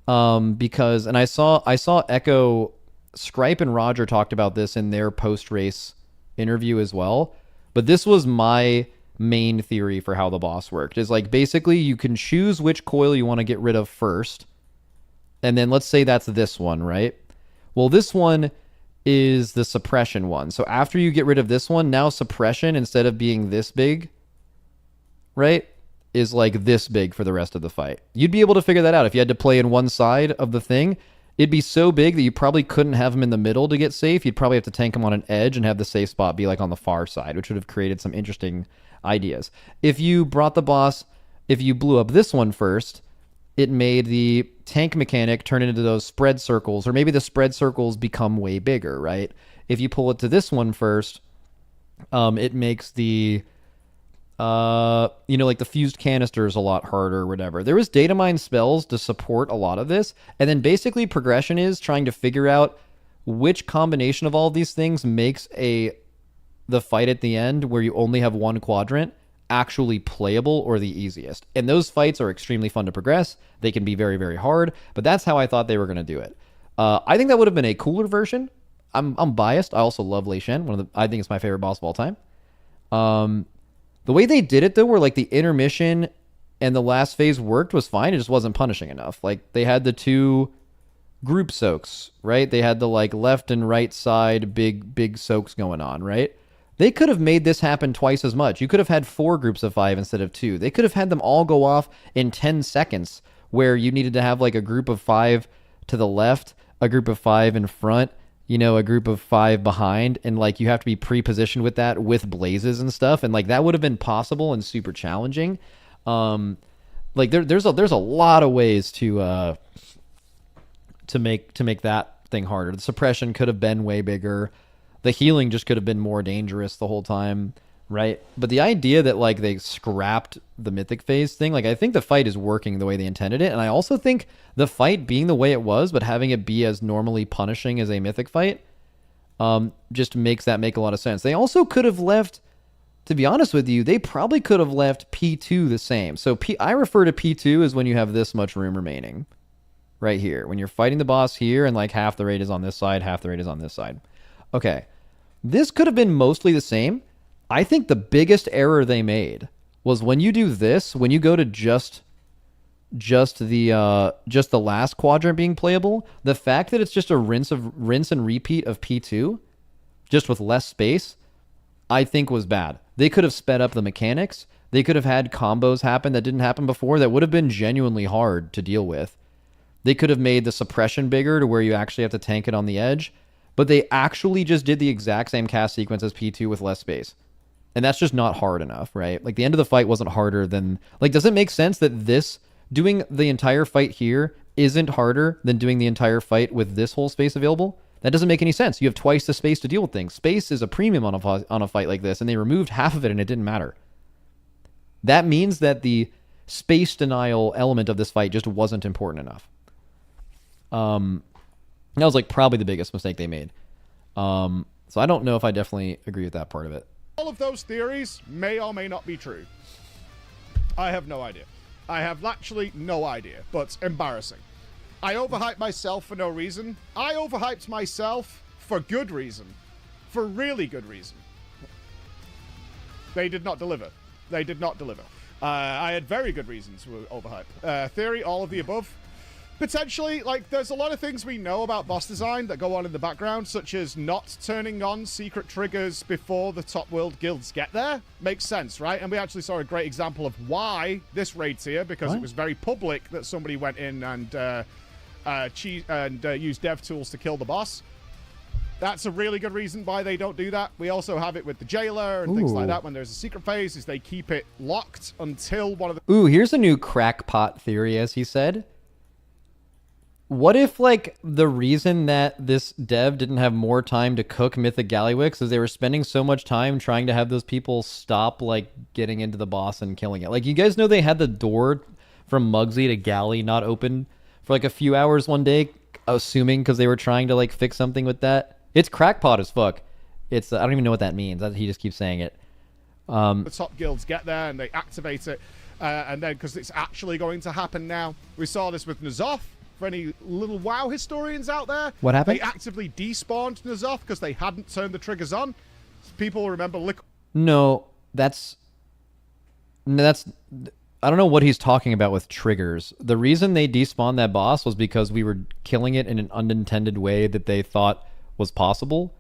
Because, and I saw Echo, Scripe and Roger talked about this in their post-race interview as well. But this was my main theory for how the boss worked, is like basically you can choose which coil you want to get rid of first, and then let's say that's this one, right? Well, this one is the suppression one. So after you get rid of this one, now suppression, instead of being this big, right, is like this big for the rest of the fight. You'd be able to figure that out if you had to play in one side of the thing. It'd be so big that you probably couldn't have him in the middle to get safe. You'd probably have to tank him on an edge and have the safe spot be like on the far side, which would have created some interesting ideas. If you brought the boss, if you blew up this one first, it made the tank mechanic turn into those spread circles, or maybe the spread circles become way bigger, right? If you pull it to this one first, it makes the like the fused canisters a lot harder or whatever. There was data mine spells to support a lot of this, and then basically progression is trying to figure out which combination of all of these things makes the fight at the end where you only have one quadrant actually playable or the easiest. And those fights are extremely fun to progress. They can be very, very hard, but that's how I thought they were going to do it. I think that would have been a cooler version. I'm biased. I also love Lei Shen. I think it's my favorite boss of all time. The way they did it though, where like the intermission and the last phase worked was fine. It just wasn't punishing enough. Like they had the 2 group soaks, right? They had the like left and right side big soaks going on, right? They could have made this happen twice as much. You could have had 4 groups of 5 instead of 2. They could have had them all go off in 10 seconds, where you needed to have like a group of 5 to the left, a group of 5 in front, a group of 5 behind, and like you have to be pre-positioned with that with blazes and stuff, and like that would have been possible and super challenging. Like there's a lot of ways to make that thing harder. The suppression could have been way bigger. The healing just could have been more dangerous the whole time, right? But the idea that like they scrapped the mythic phase thing, like I think the fight is working the way they intended it, and I also think the fight being the way it was, but having it be as normally punishing as a mythic fight, just makes that make a lot of sense. They also could have left, to be honest with you, they probably could have left P2 the same. So I refer to P2 as when you have this much room remaining, right here. When you're fighting the boss here, and like half the raid is on this side, half the raid is on this side. Okay. This could have been mostly the same. I think the biggest error they made was when you do this, when you go to just the last quadrant being playable, the fact that it's just a rinse and repeat of P2, just with less space, I think was bad. They could have sped up the mechanics. They could have had combos happen that didn't happen before that would have been genuinely hard to deal with. They could have made the suppression bigger to where you actually have to tank it on the edge. But they actually just did the exact same cast sequence as P2 with less space. And that's just not hard enough, right? Like the end of the fight wasn't harder than... Like, does it make sense that doing the entire fight here isn't harder than doing the entire fight with this whole space available? That doesn't make any sense. You have twice the space to deal with things. Space is a premium on a fight like this, and they removed half of it and it didn't matter. That means that the space denial element of this fight just wasn't important enough. That was like probably the biggest mistake they made. So I don't know if I definitely agree with that part of it. All of those theories may or may not be true. I have no idea. I have actually no idea, but embarrassing. I overhyped myself for no reason. I overhyped myself for good reason. For really good reason. They did not deliver. They did not deliver. I had very good reasons to overhype. Theory, all of the above. Potentially, like, there's a lot of things we know about boss design that go on in the background, such as not turning on secret triggers before the top world guilds get there. Makes sense, right? And we actually saw a great example of why this raid's here, because it was very public that somebody went in and used dev tools to kill the boss. That's a really good reason why they don't do that. We also have it with the jailer and things like that. When there's a secret phase, is they keep it locked until one of the... Ooh, here's a new crackpot theory, as he said. What if, like, the reason that this dev didn't have more time to cook Mythic Gallywix is they were spending so much time trying to have those people stop, like, getting into the boss and killing it? Like, you guys know they had the door from Muggsy to Galley not open for, like, a few hours one day, assuming because they were trying to, like, fix something with that? It's crackpot as fuck. It's I don't even know what that means. He just keeps saying it. The top guilds get there and they activate it. And then, because it's actually going to happen now. We saw this with N'Zoth. For any little WoW historians out there, What happened? They actively despawned N'Zoth because they hadn't turned the triggers on. People remember Liquid. No, that's I don't know what he's talking about with triggers. The reason they despawned that boss was because we were killing it in an unintended way that they thought was possible.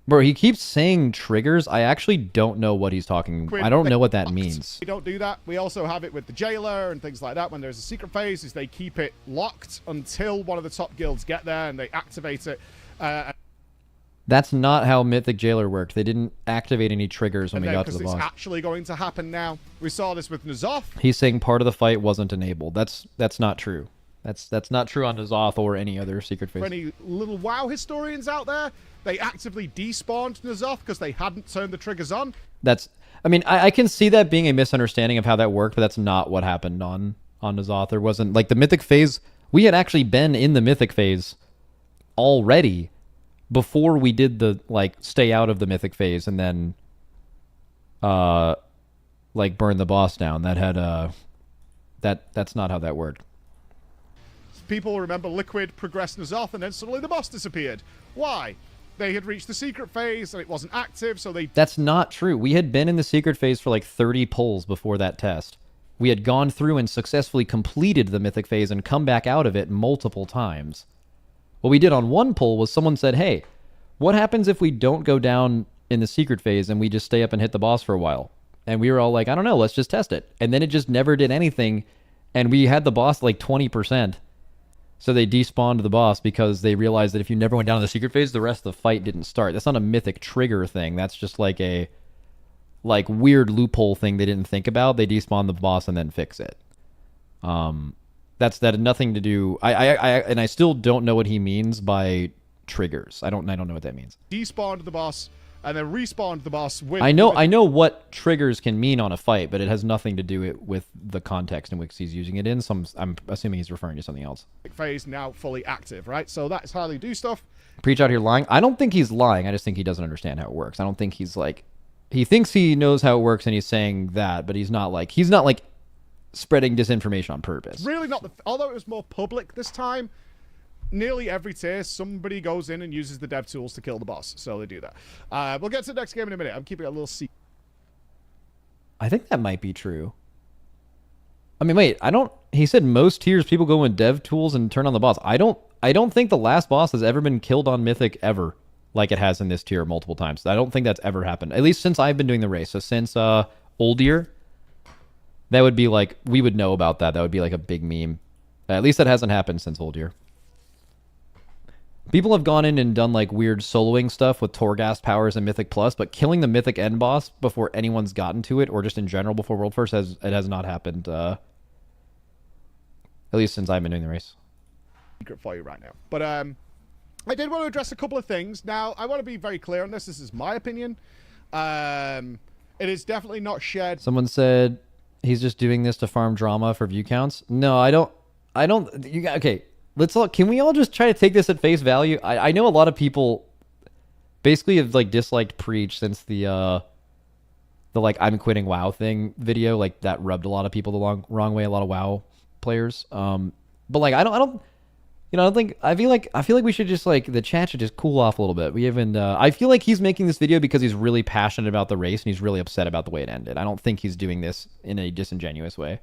Bro, he keeps saying triggers. I actually don't know what he's talking. I don't know what that means. We don't do that. We also have it with the jailer and things like that. When there's a secret phase, is they keep it locked until one of the top guilds get there and they activate it. That's not how Mythic Jailer worked. They didn't activate any triggers when we got to the Because boss. it's actually going to happen now. We saw this with N'Zoth. He's saying part of the fight wasn't enabled. That's not true. That's not true on N'Zoth or any other secret phase. For any little WoW historians out there, they actively despawned N'Zoth because they hadn't turned the triggers on. I mean, I can see that being a misunderstanding of how that worked, but that's not what happened on N'Zoth. There wasn't, like, the Mythic phase. We had actually been in the Mythic phase already before we did the, like, stay out of the Mythic phase and then, like, burn the boss down. That had, that's not how that worked. People remember Liquid progressed N'Zoth and then suddenly the boss disappeared. Why? They had reached the secret phase and it wasn't active, so they... That's not true. We had been in the secret phase for like 30 pulls before that test. We had gone through and successfully completed the Mythic phase and come back out of it multiple times. What we did on one pull was someone said, hey, what happens if we don't go down in the secret phase and we just stay up and hit the boss for a while? And we were all like, I don't know, let's just test it. And then it just never did anything, and we had the boss like 20%. So they despawned the boss because they realized that if you never went down to the secret phase, the rest of the fight didn't start. That's not a Mythic trigger thing. That's just like a weird loophole thing they didn't think about. They despawn the boss and then fix it. That had nothing to do. I still don't know what he means by triggers. I don't know what that means. Despawned the boss and then respawned the boss with... I know what triggers can mean on a fight, but it has nothing to do with the context in which he's using it in. So I'm assuming he's referring to something else. Phase now fully active, right? So that's how they do stuff. Preach out here lying. I don't think he's lying. I just think he doesn't understand how it works. I don't think he's like... He thinks he knows how it works and he's saying that, but he's not like spreading disinformation on purpose. Really not the... Although it was more public this time, nearly every tier, somebody goes in and uses the dev tools to kill the boss. So they do that. We'll get to the next game in a minute. I'm keeping it a little secret. I think that might be true. I mean, wait, he said most tiers people go in dev tools and turn on the boss. I don't think the last boss has ever been killed on Mythic ever, like it has in this tier multiple times. I don't think that's ever happened. At least since I've been doing the race. So since Old Year, that would be like, we would know about that. That would be like a big meme. At least that hasn't happened since Old Year. People have gone in and done like weird soloing stuff with Torghast powers and Mythic Plus, but killing the Mythic end boss before anyone's gotten to it, or just in general before World First, has not happened. At least since I've been doing the race. Secret for you right now. But I did want to address a couple of things. Now, I want to be very clear on this. This is my opinion. It is definitely not shared. Someone said he's just doing this to farm drama for view counts. No, I don't. Okay. Can we all just try to take this at face value? I know a lot of people basically have like disliked Preach since the like I'm quitting WoW thing video. Like that rubbed a lot of people the wrong way, a lot of WoW players. But like I feel like we should just like the chat should just cool off a little bit. We haven't I feel like he's making this video because he's really passionate about the race and he's really upset about the way it ended. I don't think he's doing this in a disingenuous way.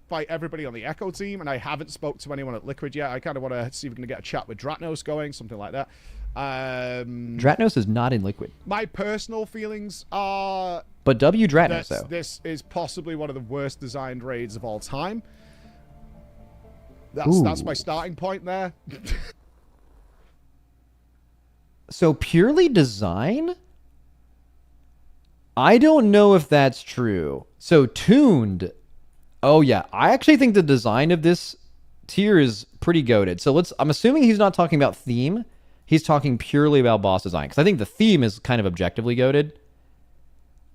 Fight everybody on the Echo team, and I haven't spoke to anyone at Liquid yet. I kind of want to see if we can get a chat with Dratnos going, something like that. Dratnos is not in Liquid. My personal feelings are... But W Dratnos, though. This is possibly one of the worst designed raids of all time. That's my starting point there. So purely design? I don't know if that's true. So Tuned... Oh yeah, I actually think the design of this tier is pretty goated. So I'm assuming he's not talking about theme. He's talking purely about boss design, because I think the theme is kind of objectively goated.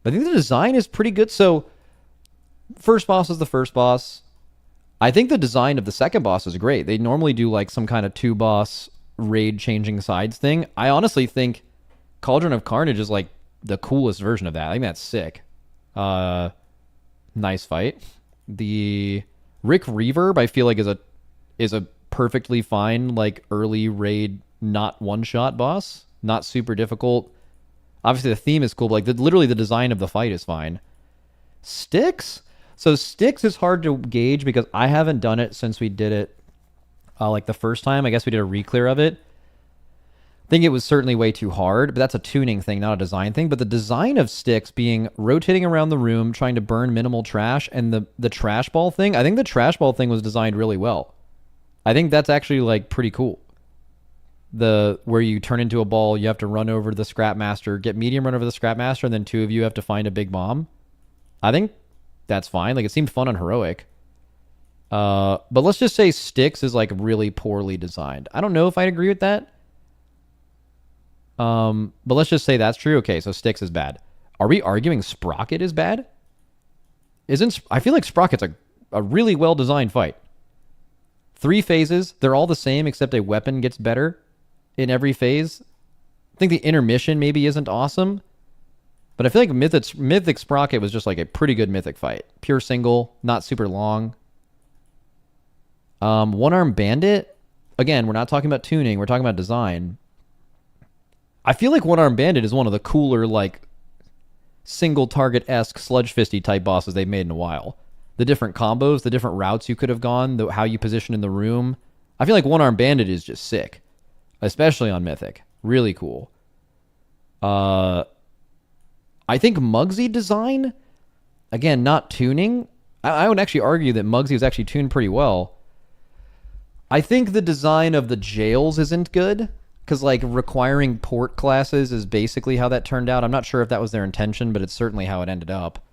But I think the design is pretty good. So first boss is the first boss. I think the design of the second boss is great. They normally do like some kind of 2-boss raid changing sides thing. I honestly think Cauldron of Carnage is like the coolest version of that. I think that's sick. Nice fight. The Rick Reverb I feel like is a perfectly fine like early raid, not one-shot boss. Not super difficult. Obviously the theme is cool, but like literally the design of the fight is fine. Styx? So Styx is hard to gauge because I haven't done it since we did it like the first time. I guess we did a re-clear of it. I think it was certainly way too hard, but that's a tuning thing, not a design thing. But the design of Styx being rotating around the room, trying to burn minimal trash, and the trash ball thing, I think the trash ball thing was designed really well. I think that's actually like pretty cool. Where you turn into a ball, you have to run over the Scrap Master, get medium run over the Scrap Master, and then 2 of you have to find a big bomb. I think that's fine. Like, it seemed fun on Heroic. But let's just say Styx is like really poorly designed. I don't know if I'd agree with that. But let's just say that's true. Okay, so Styx is bad. Are we arguing Sprocket is bad? I feel like Sprocket's a really well designed fight. 3 phases, they're all the same except a weapon gets better in every phase. I think the intermission maybe isn't awesome. But I feel like Mythic Sprocket was just like a pretty good Mythic fight. Pure single, not super long. One Arm Bandit. Again, we're not talking about tuning. We're talking about design. I feel like One Arm Bandit is one of the cooler, like, single target-esque sludge fisty type bosses they've made in a while. The different combos, the different routes you could have gone, how you position in the room. I feel like One Arm Bandit is just sick. Especially on Mythic. Really cool. I think Muggsy design, again, not tuning. I would actually argue that Muggsy was actually tuned pretty well. I think the design of the jails isn't good, because like requiring port classes is basically how that turned out. I'm not sure if that was their intention, but it's certainly how it ended up.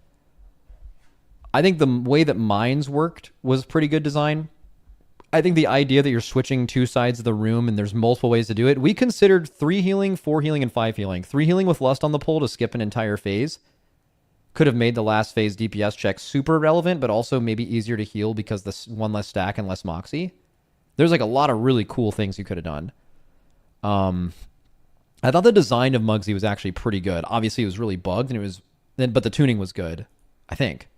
I think the way that mines worked was pretty good design. I think the idea that you're switching 2 sides of the room and there's multiple ways to do it. We considered 3 healing, 4 healing, and 5 healing. 3 healing with Lust on the pole to skip an entire phase. Could have made the last phase DPS check super relevant, but also maybe easier to heal because the 1 less stack and less Moxie. There's like a lot of really cool things you could have done. I thought the design of Muggsy was actually pretty good. Obviously, it was really bugged, but the tuning was good, I think.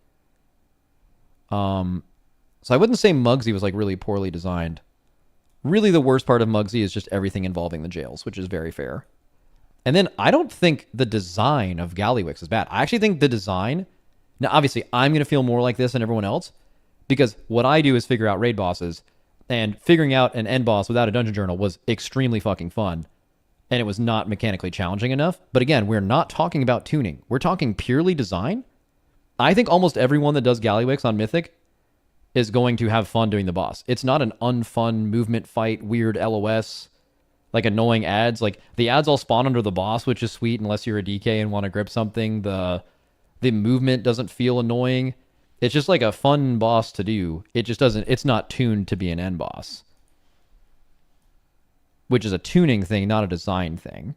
So I wouldn't say Muggsy was like really poorly designed. Really, the worst part of Muggsy is just everything involving the jails, which is very fair. And then I don't think the design of Gallywix is bad. I actually think the design... Now, obviously, I'm going to feel more like this than everyone else, because what I do is figure out raid bosses, and figuring out an end boss without a dungeon journal was extremely fucking fun, and it was not mechanically challenging enough. But again, we're not talking about tuning. We're talking purely design. I think almost everyone that does Gallywix on Mythic is going to have fun doing the boss. It's not an unfun movement fight, weird LOS, like annoying ads. Like, the ads all spawn under the boss, which is sweet unless you're a DK and want to grip something. The movement doesn't feel annoying. It's just like a fun boss to do. It's not tuned to be an end boss. Which is a tuning thing, not a design thing.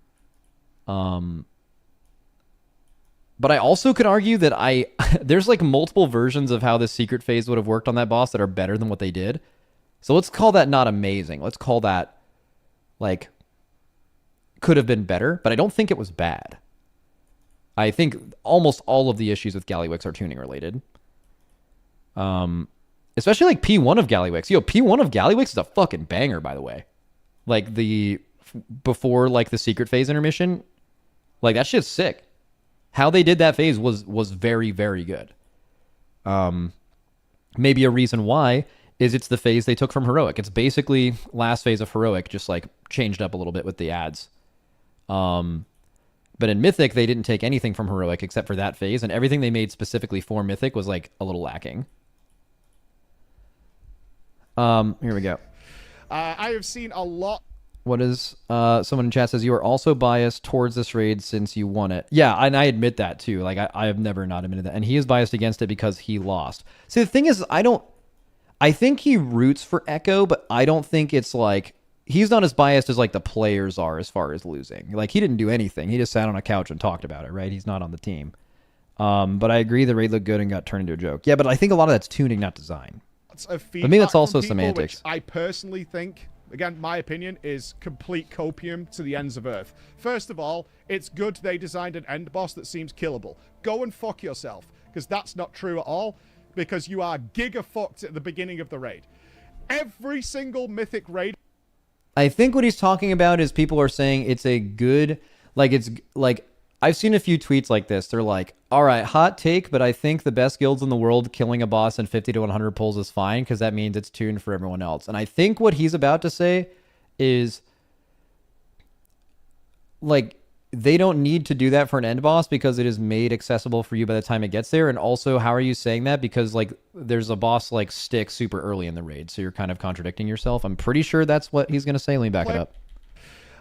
But I also could argue that there's like multiple versions of how this secret phase would have worked on that boss that are better than what they did. So let's call that not amazing. Let's call that like could have been better, but I don't think it was bad. I think almost all of the issues with Gallywix are tuning related. Especially like P1 of Gallywix. P1 of Gallywix is a fucking banger, by the way. Like before like the secret phase intermission, like that shit's sick. How they did that phase was very, very good. Maybe a reason why is it's the phase they took from Heroic. It's basically last phase of Heroic, just like changed up a little bit with the ads. But in Mythic, they didn't take anything from Heroic except for that phase, and everything they made specifically for Mythic was like a little lacking. Here we go. I have seen a lot What is someone in chat says you are also biased towards this raid since you won it. Yeah, and I admit that too. Like I have never not admitted that. And he is biased against it because he lost. See, the thing is, I think he roots for Echo, but I don't think it's like he's not as biased as like the players are as far as losing. Like he didn't do anything. He just sat on a couch and talked about it, right? He's not on the team. But I agree the raid looked good and got turned into a joke. Yeah, but I think a lot of that's tuning, not design. But maybe that's also semantics. I personally think, again, my opinion is complete copium to the ends of Earth. First of all, it's good they designed an end boss that seems killable. Go and fuck yourself, because that's not true at all, because you are giga-fucked at the beginning of the raid. Every single mythic raid... I think what he's talking about is people are saying it's a good... Like, it's like... I've seen a few tweets like this. They're like, all right, hot take, but I think the best guilds in the world killing a boss in 50 to 100 pulls is fine because that means it's tuned for everyone else. And I think what he's about to say is, like, they don't need to do that for an end boss because it is made accessible for you by the time it gets there. And also, how are you saying that? Because, like, there's a boss like Stick super early in the raid, so you're kind of contradicting yourself. I'm pretty sure that's what he's going to say. Let me back it up.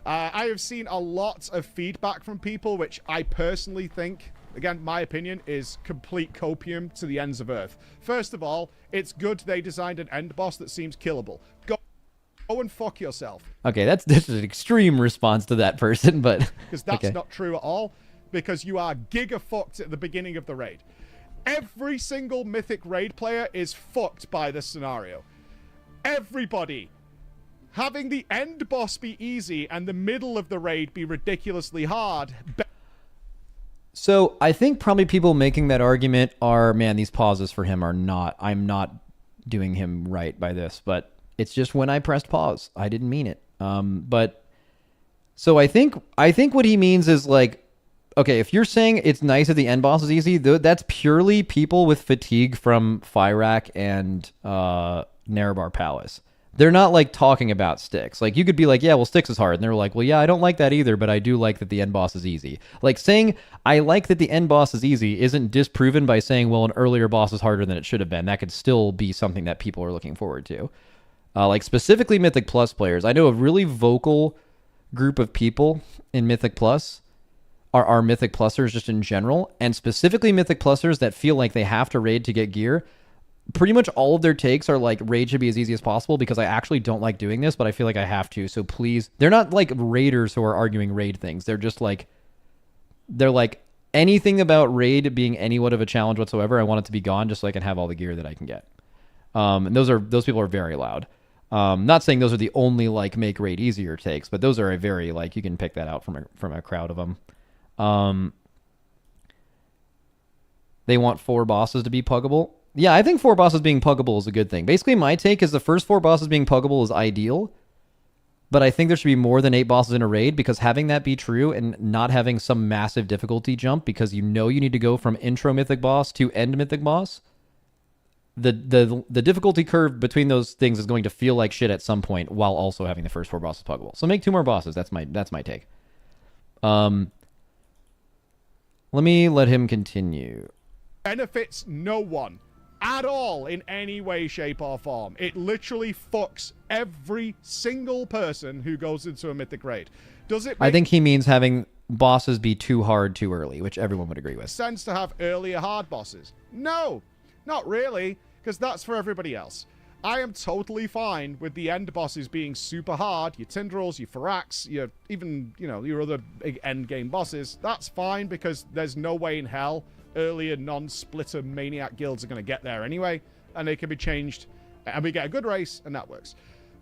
I have seen a lot of feedback from people, which I personally think, again, my opinion, is complete copium to the ends of Earth. First of all, it's good they designed an end boss that seems killable. Go and fuck yourself. Okay, this is an extreme response to that person, but... Because that's not true at all, because you are giga-fucked at the beginning of the raid. Every single mythic raid player is fucked by this scenario. Everybody. Having the end boss be easy and the middle of the raid be ridiculously hard. So I think probably people making that argument are, man, these pauses for him are not, I'm not doing him right by this, but it's just when I pressed pause. I didn't mean it. But so I think what he means is like, okay, if you're saying it's nice that the end boss is easy, that's purely people with fatigue from Fyrak and Nerebar Palace. They're not like talking about Styx. Like you could be like, yeah, well, Styx is hard. And they're like, well, yeah, I don't like that either, but I do like that the end boss is easy. Like saying I like that the end boss is easy isn't disproven by saying, well, an earlier boss is harder than it should have been. That could still be something that people are looking forward to. Like specifically Mythic Plus players. I know a really vocal group of people in Mythic Plus are Mythic Plusers just in general, and specifically Mythic Plusers that feel like they have to raid to get gear. Pretty much all of their takes are like raid should be as easy as possible because I actually don't like doing this, but I feel like I have to. So please, they're not like raiders who are arguing raid things. They're just like, they're like anything about raid being anywhat of a challenge whatsoever. I want it to be gone just so I can have all the gear that I can get. And those people are very loud. Not saying those are the only like make raid easier takes, but those are a very like, you can pick that out from a crowd of them. They want 4 bosses to be puggable. Yeah, I think 4 bosses being puggable is a good thing. Basically, my take is the first 4 bosses being puggable is ideal, but I think there should be more than 8 bosses in a raid because having that be true and not having some massive difficulty jump because you know you need to go from intro mythic boss to end mythic boss, the difficulty curve between those things is going to feel like shit at some point while also having the first 4 bosses puggable. So make 2 more bosses. That's my take. Let me let him continue. Benefits no one. At all in any way, shape, or form. It literally fucks every single person who goes into a mythic raid. Does it make I think he means having bosses be too hard too early, which everyone would agree with. sense to have earlier hard bosses? No, not really, because that's for everybody else. I am totally fine with the end bosses being super hard, your Tindrils, your Fyraks, your other big end game bosses. That's fine because there's no way in hell earlier non-splitter maniac guilds are going to get there anyway, and they can be changed, and we get a good race, and that works.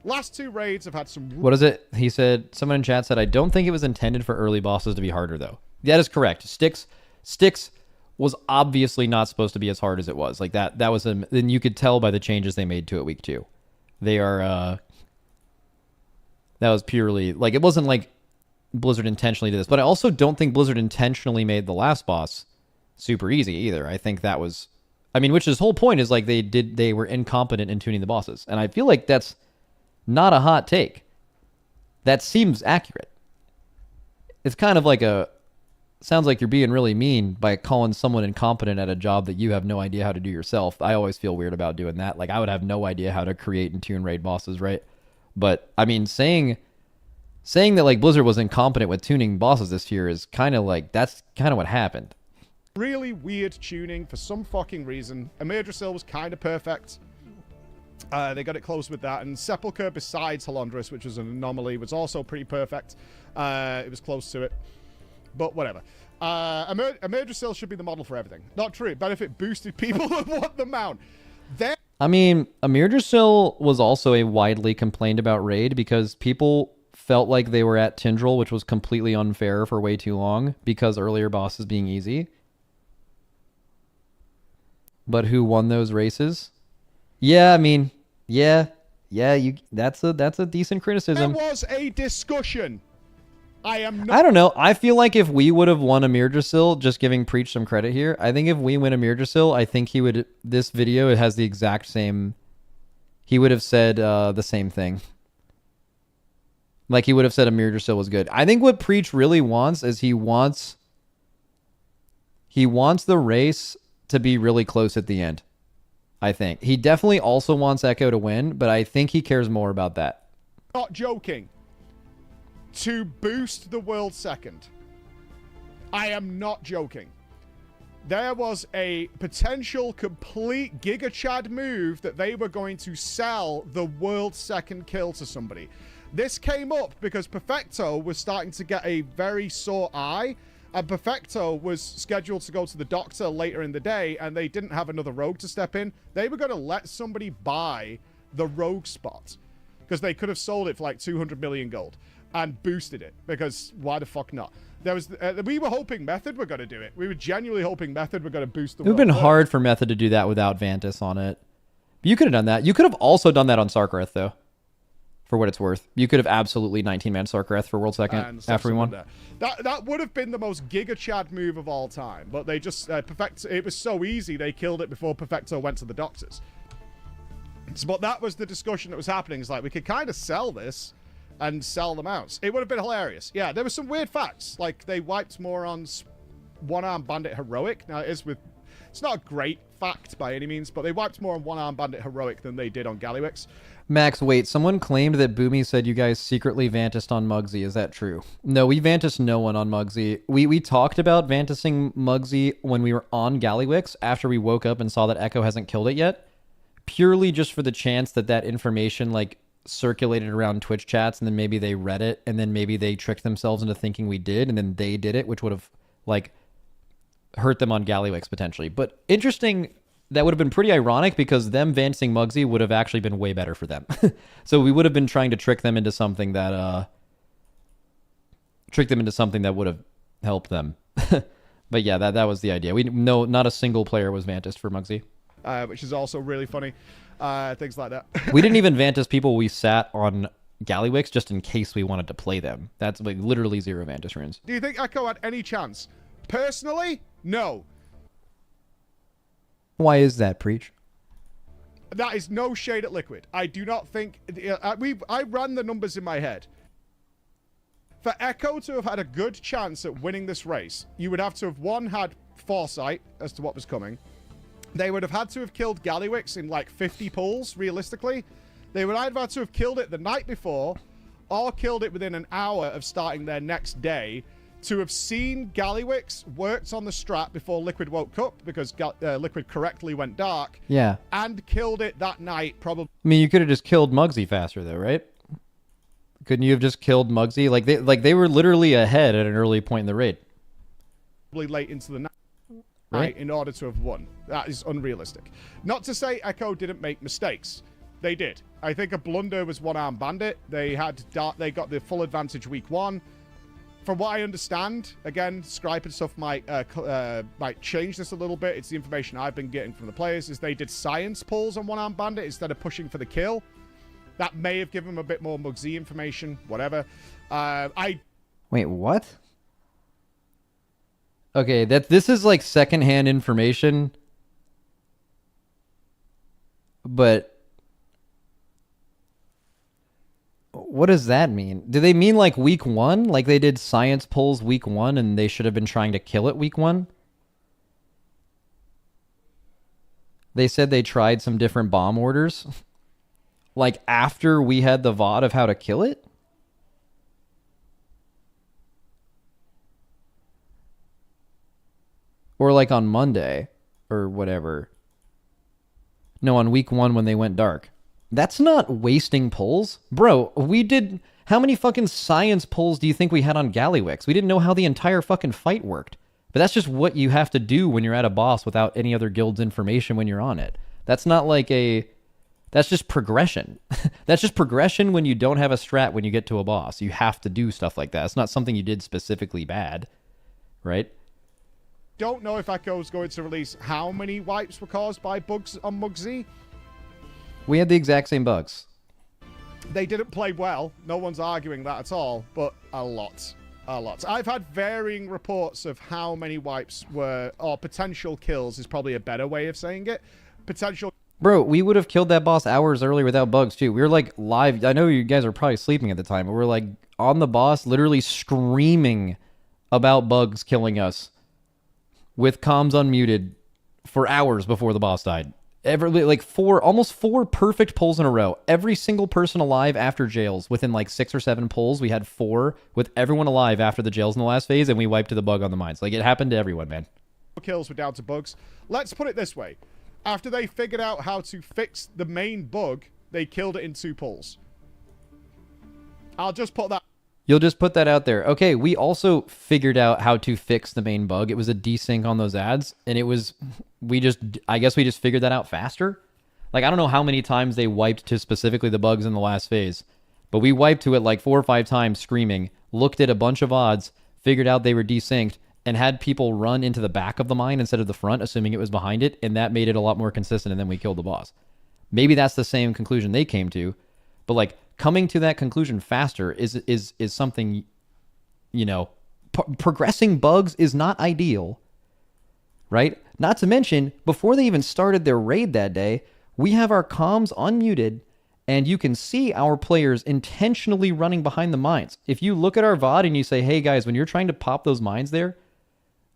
Last 2 raids have had some... What is it? He said, someone in chat said, I don't think it was intended for early bosses to be harder, though. That is correct. Styx was obviously not supposed to be as hard as it was. Like, that was... Then you could tell by the changes they made to it week 2. They are... That was purely... Like, it wasn't like Blizzard intentionally did this, but I also don't think Blizzard intentionally made the last boss super easy either. I think that was, I mean, which his whole point is like they were incompetent in tuning the bosses. And I feel like that's not a hot take. That seems accurate. It's kind of like sounds like you're being really mean by calling someone incompetent at a job that you have no idea how to do yourself. I always feel weird about doing that. Like I would have no idea how to create and tune raid bosses, right? But I mean, saying saying that like Blizzard was incompetent with tuning bosses this year is kind of like, that's kind of what happened. Really weird tuning for some fucking reason. Amirdrasil was kind of perfect. They got it close with that. And Sepulchre, besides Halondrus, which was an anomaly, was also pretty perfect. It was close to it. But whatever. Amirdrasil should be the model for everything. Not true. Benefit boosted people who want the mount. I mean, Amirdrasil was also a widely complained about raid because people felt like they were at Tindral, which was completely unfair for way too long because earlier bosses being easy. But who won those races? Yeah, I mean, yeah, that's a decent criticism. There was a discussion. I don't know. I feel like if we would have won Amirdrasil, just giving Preach some credit here, I think if we win Amirdrasil, I think he would, this video, it has the exact same, he would have said the same thing. Like he would have said Amirdrasil was good. I think what Preach really wants is he wants the race to be really close at the end. I think. He definitely also wants Echo to win, but I think he cares more about that. Not joking. To boost the world second. I am not joking. There was a potential complete Giga Chad move that they were going to sell the world second kill to somebody. This came up because Perfecto was starting to get a very sore eye, and Perfecto was scheduled to go to the doctor later in the day, and they didn't have another rogue to step in. They were going to let somebody buy the rogue spot because they could have sold it for like 200 million gold and boosted it, because why the fuck not? There was we were hoping Method were going to do it. We were genuinely hoping Method were going to boost the It would have been hard for Method to do that without Vantis on it. You could have done that. You could have also done that on Sarkareth, though. For what it's worth, you could have absolutely 19-man Sarkareth for world second after we won. That would have been the most Giga Chad move of all time, but they just it was so easy they killed it before Perfecto went to the doctors. But that was the discussion that was happening. It's like we could kind of sell this and sell the mounts. It would have been hilarious. Yeah, there were some weird facts, like they wiped Moron's one-arm bandit heroic. Now it's not a great fact by any means, but they wiped more on one-arm bandit heroic than they did on Gallywix. Max, wait, someone claimed that Boomy said you guys secretly Vantised on Muggsy. Is that true? No, we Vantised no one on Muggsy. We talked about Vantising Muggsy when we were on Gallywix after we woke up and saw that Echo hasn't killed it yet. Purely just for the chance that that information like circulated around Twitch chats and then maybe they read it and then maybe they tricked themselves into thinking we did and then they did it, which would have like hurt them on Gallywix potentially. But interesting. That would have been pretty ironic because them Vantising Muggsy would have actually been way better for them. So we would have been trying to trick them into something that would have helped them. But yeah, that was the idea. Not a single player was Vantised for Muggsy. Which is also really funny. Things like that. We didn't even Vantis people we sat on Gallywix just in case we wanted to play them. That's like literally 0 Vantis runes. Do you think Echo had any chance? Personally, no. Why is that, Preach? That is no shade at Liquid. I do not think... I ran the numbers in my head. For Echo to have had a good chance at winning this race, you would have to have, one, had foresight as to what was coming. They would have had to have killed Gallywix in like 50 pulls, realistically. They would either have to have killed it the night before or killed it within an hour of starting their next day. To have seen Gallywix worked on the strat before Liquid woke up because Liquid correctly went dark. Yeah. And killed it that night, probably. I mean, you could have just killed Muggsy faster, though, right? Couldn't you have just killed Muggsy? Like they were literally ahead at an early point in the raid. Late into the night, right? In order to have won. That is unrealistic. Not to say Echo didn't make mistakes. They did. I think a blunder was one-arm bandit. They got the full advantage week 1. From what I understand, again, Scripe and stuff might change this a little bit. It's the information I've been getting from the players, is they did science pulls on one-arm bandit instead of pushing for the kill. That may have given them a bit more Muggsy information, whatever. Wait, what? Okay, this is like secondhand information, but what does that mean? Do they mean like week 1? Like they did science polls week 1 and they should have been trying to kill it week 1? They said they tried some different bomb orders. Like after we had the VOD of how to kill it? Or like on Monday or whatever. No, on week 1 when they went dark. That's not wasting pulls. Bro, we did... How many fucking science pulls do you think we had on Gallywix? We didn't know how the entire fucking fight worked. But that's just what you have to do when you're at a boss without any other guild's information when you're on it. That's not like a... That's just progression. That's just progression when you don't have a strat when you get to a boss. You have to do stuff like that. It's not something you did specifically bad, right? Don't know if Echo's going to release how many wipes were caused by bugs on Mugsy. We had the exact same bugs. They didn't play well. No one's arguing that at all, but a lot. A lot. I've had varying reports of how many wipes were, or potential kills is probably a better way of saying it. Potential... Bro, we would have killed that boss hours earlier without bugs, too. We were, like, live. I know you guys are probably sleeping at the time, but we're, like, on the boss, literally screaming about bugs killing us with comms unmuted for hours before the boss died. Almost 4 perfect pulls in a row. Every single person alive after jails, within, like, 6 or 7 pulls, we had 4 with everyone alive after the jails in the last phase, and we wiped the bug on the mines. Like, it happened to everyone, man. Kills were down to bugs. Let's put it this way. After they figured out how to fix the main bug, they killed it in 2 pulls. I'll just put that... You'll just put that out there. Okay, we also figured out how to fix the main bug. It was a desync on those ads, and it was... I guess we just figured that out faster? Like, I don't know how many times they wiped to specifically the bugs in the last phase, but we wiped to it like 4 or 5 times screaming, looked at a bunch of odds, figured out they were desynced, and had people run into the back of the mine instead of the front, assuming it was behind it, and that made it a lot more consistent, and then we killed the boss. Maybe that's the same conclusion they came to, but, like, coming to that conclusion faster is something, you know, progressing bugs is not ideal, right? Not to mention, before they even started their raid that day, we have our comms unmuted, and you can see our players intentionally running behind the mines. If you look at our VOD and you say, hey guys, when you're trying to pop those mines there,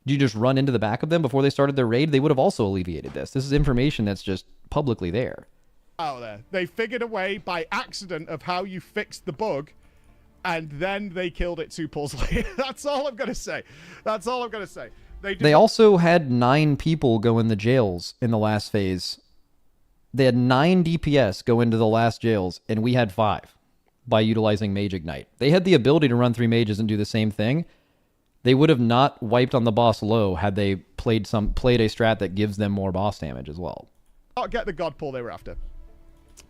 you just run into the back of them before they started their raid, they would have also alleviated this. This is information that's just publicly there. Out there. They figured a way by accident of how you fixed the bug, and then they killed it 2 pulls later. That's all I'm going to say. That's all I'm going to say. They also had 9 people go in the jails in the last phase. They had 9 DPS go into the last jails, and we had 5 by utilizing Mage Ignite. They had the ability to run 3 mages and do the same thing. They would have not wiped on the boss low had they played a strat that gives them more boss damage as well. Not get the god pull they were after.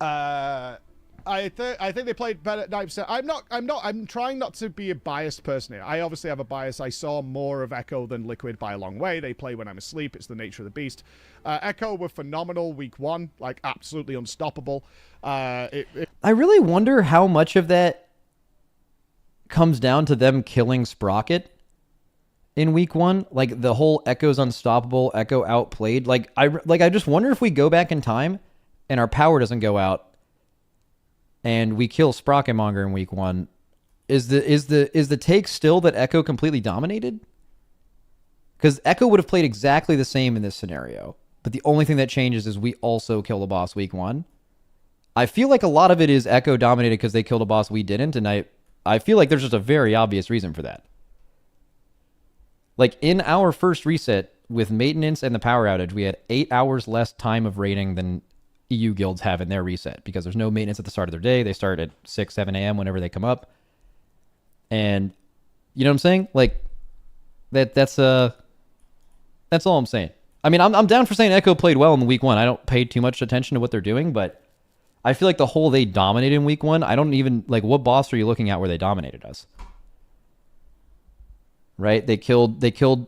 I think they played better at 9%. I'm trying not to be a biased person here. I obviously have a bias. I saw more of Echo than Liquid by a long way. They play when I'm asleep. It's the nature of the beast. Echo were phenomenal week 1, like absolutely unstoppable. I really wonder how much of that comes down to them killing Sprocket in week 1. Like the whole Echo's unstoppable, Echo outplayed. I just wonder if we go back in time and our power doesn't go out and we kill Sprocketmonger in week 1, is the take still that Echo completely dominated? Because Echo would have played exactly the same in this scenario, but the only thing that changes is we also kill the boss week 1. I feel like a lot of it is Echo dominated because they killed a boss we didn't, and I feel like there's just a very obvious reason for that. Like in our first reset with maintenance and the power outage, we had 8 hours less time of raiding than EU guilds have in their reset because there's no maintenance at the start of their day. They start at 6, 7 a.m. whenever they come up. And you know what I'm saying? Like that's all I'm saying. I mean, I'm down for saying Echo played well in week 1. I don't pay too much attention to what they're doing, but I feel like the whole they dominated in week 1, I don't even like what boss are you looking at where they dominated us? Right? They killed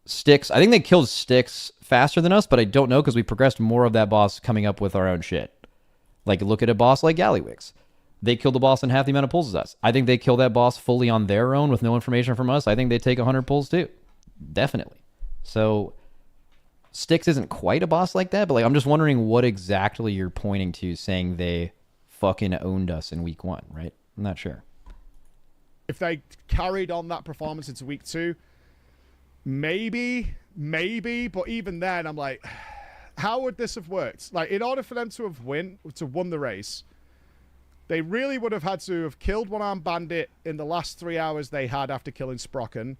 Styx. I think they killed Styx faster than us, but I don't know because we progressed more of that boss coming up with our own shit. Like, look at a boss like Gallywix. They killed the boss in half the amount of pulls as us. I think they kill that boss fully on their own with no information from us. I think they take 100 pulls too. Definitely. So, Styx isn't quite a boss like that, but like I'm just wondering what exactly you're pointing to saying they fucking owned us in week 1, right? I'm not sure. If they carried on that performance into week 2, maybe, but even then, I'm like, how would this have worked? Like, in order for them to have won the race, they really would have had to have killed One-Armed Bandit in the last 3 hours they had after killing Sprocken.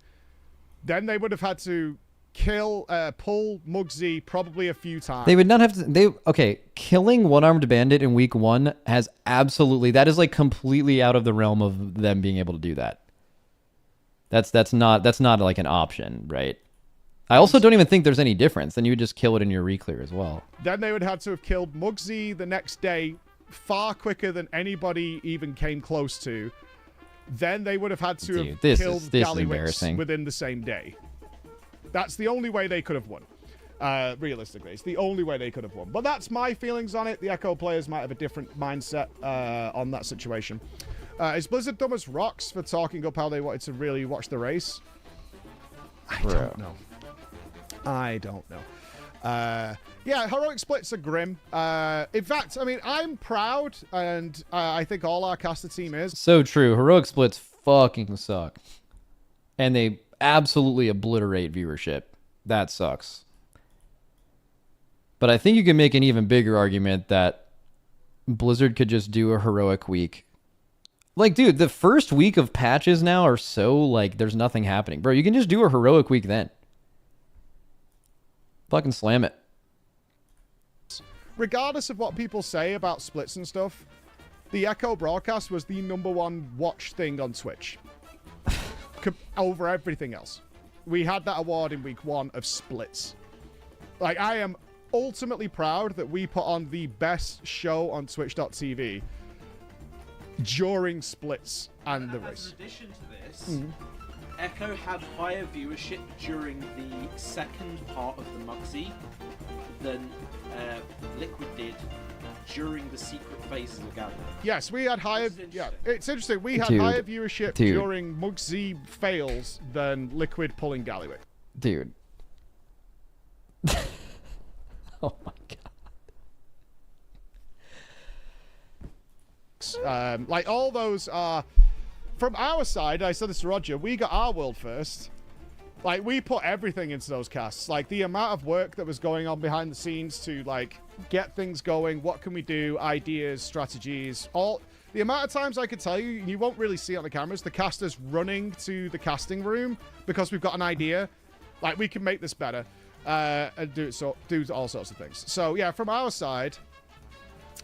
Then they would have had to pull Muggsy probably a few times. They would not have to. Okay, killing One-Armed Bandit in week 1 has absolutely. That is like completely out of the realm of them being able to do that. That's not like an option, right? I also don't even think there's any difference. Then you would just kill it in your reclear as well. Then they would have to have killed Muggsy the next day far quicker than anybody even came close to. Then they would have had to have killed Gallywix within the same day. That's the only way they could have won. Realistically, it's the only way they could have won. But that's my feelings on it. The Echo players might have a different mindset on that situation. Is Blizzard dumb as rocks for talking up how they wanted to really watch the race? I don't know. Yeah, heroic splits are grim. In fact, I mean, I'm proud, and I think all our caster team is. So true. Heroic splits fucking suck. And they absolutely obliterate viewership. That sucks. But I think you can make an even bigger argument that Blizzard could just do a heroic week. Like, dude, the first week of patches now are so, like, there's nothing happening. Bro, you can just do a heroic week then. Fucking slam it. Regardless of what people say about splits and stuff, the Echo broadcast was the #1 watch thing on Twitch. Over everything else. We had that award in week 1 of splits. Like, I am ultimately proud that we put on the best show on Twitch.tv during splits and the race. In addition to this, Echo had higher viewership during the second part of the Muggsy than Liquid did during the secret phases of Gallywix. Yes, we had higher. Yeah, it's interesting. We had higher viewership during Muggsy fails than Liquid pulling Gallywix. Dude. Oh my god. Like, all those are from our side. I said this to Roger. We got our world first. Like, we put everything into those casts. Like, the amount of work that was going on behind the scenes to, like, get things going. What can we do? Ideas, strategies. All the amount of times I could tell you, you won't really see it on the cameras, the casters running to the casting room because we've got an idea. Like, we can make this better. And do all sorts of things. So, yeah, from our side...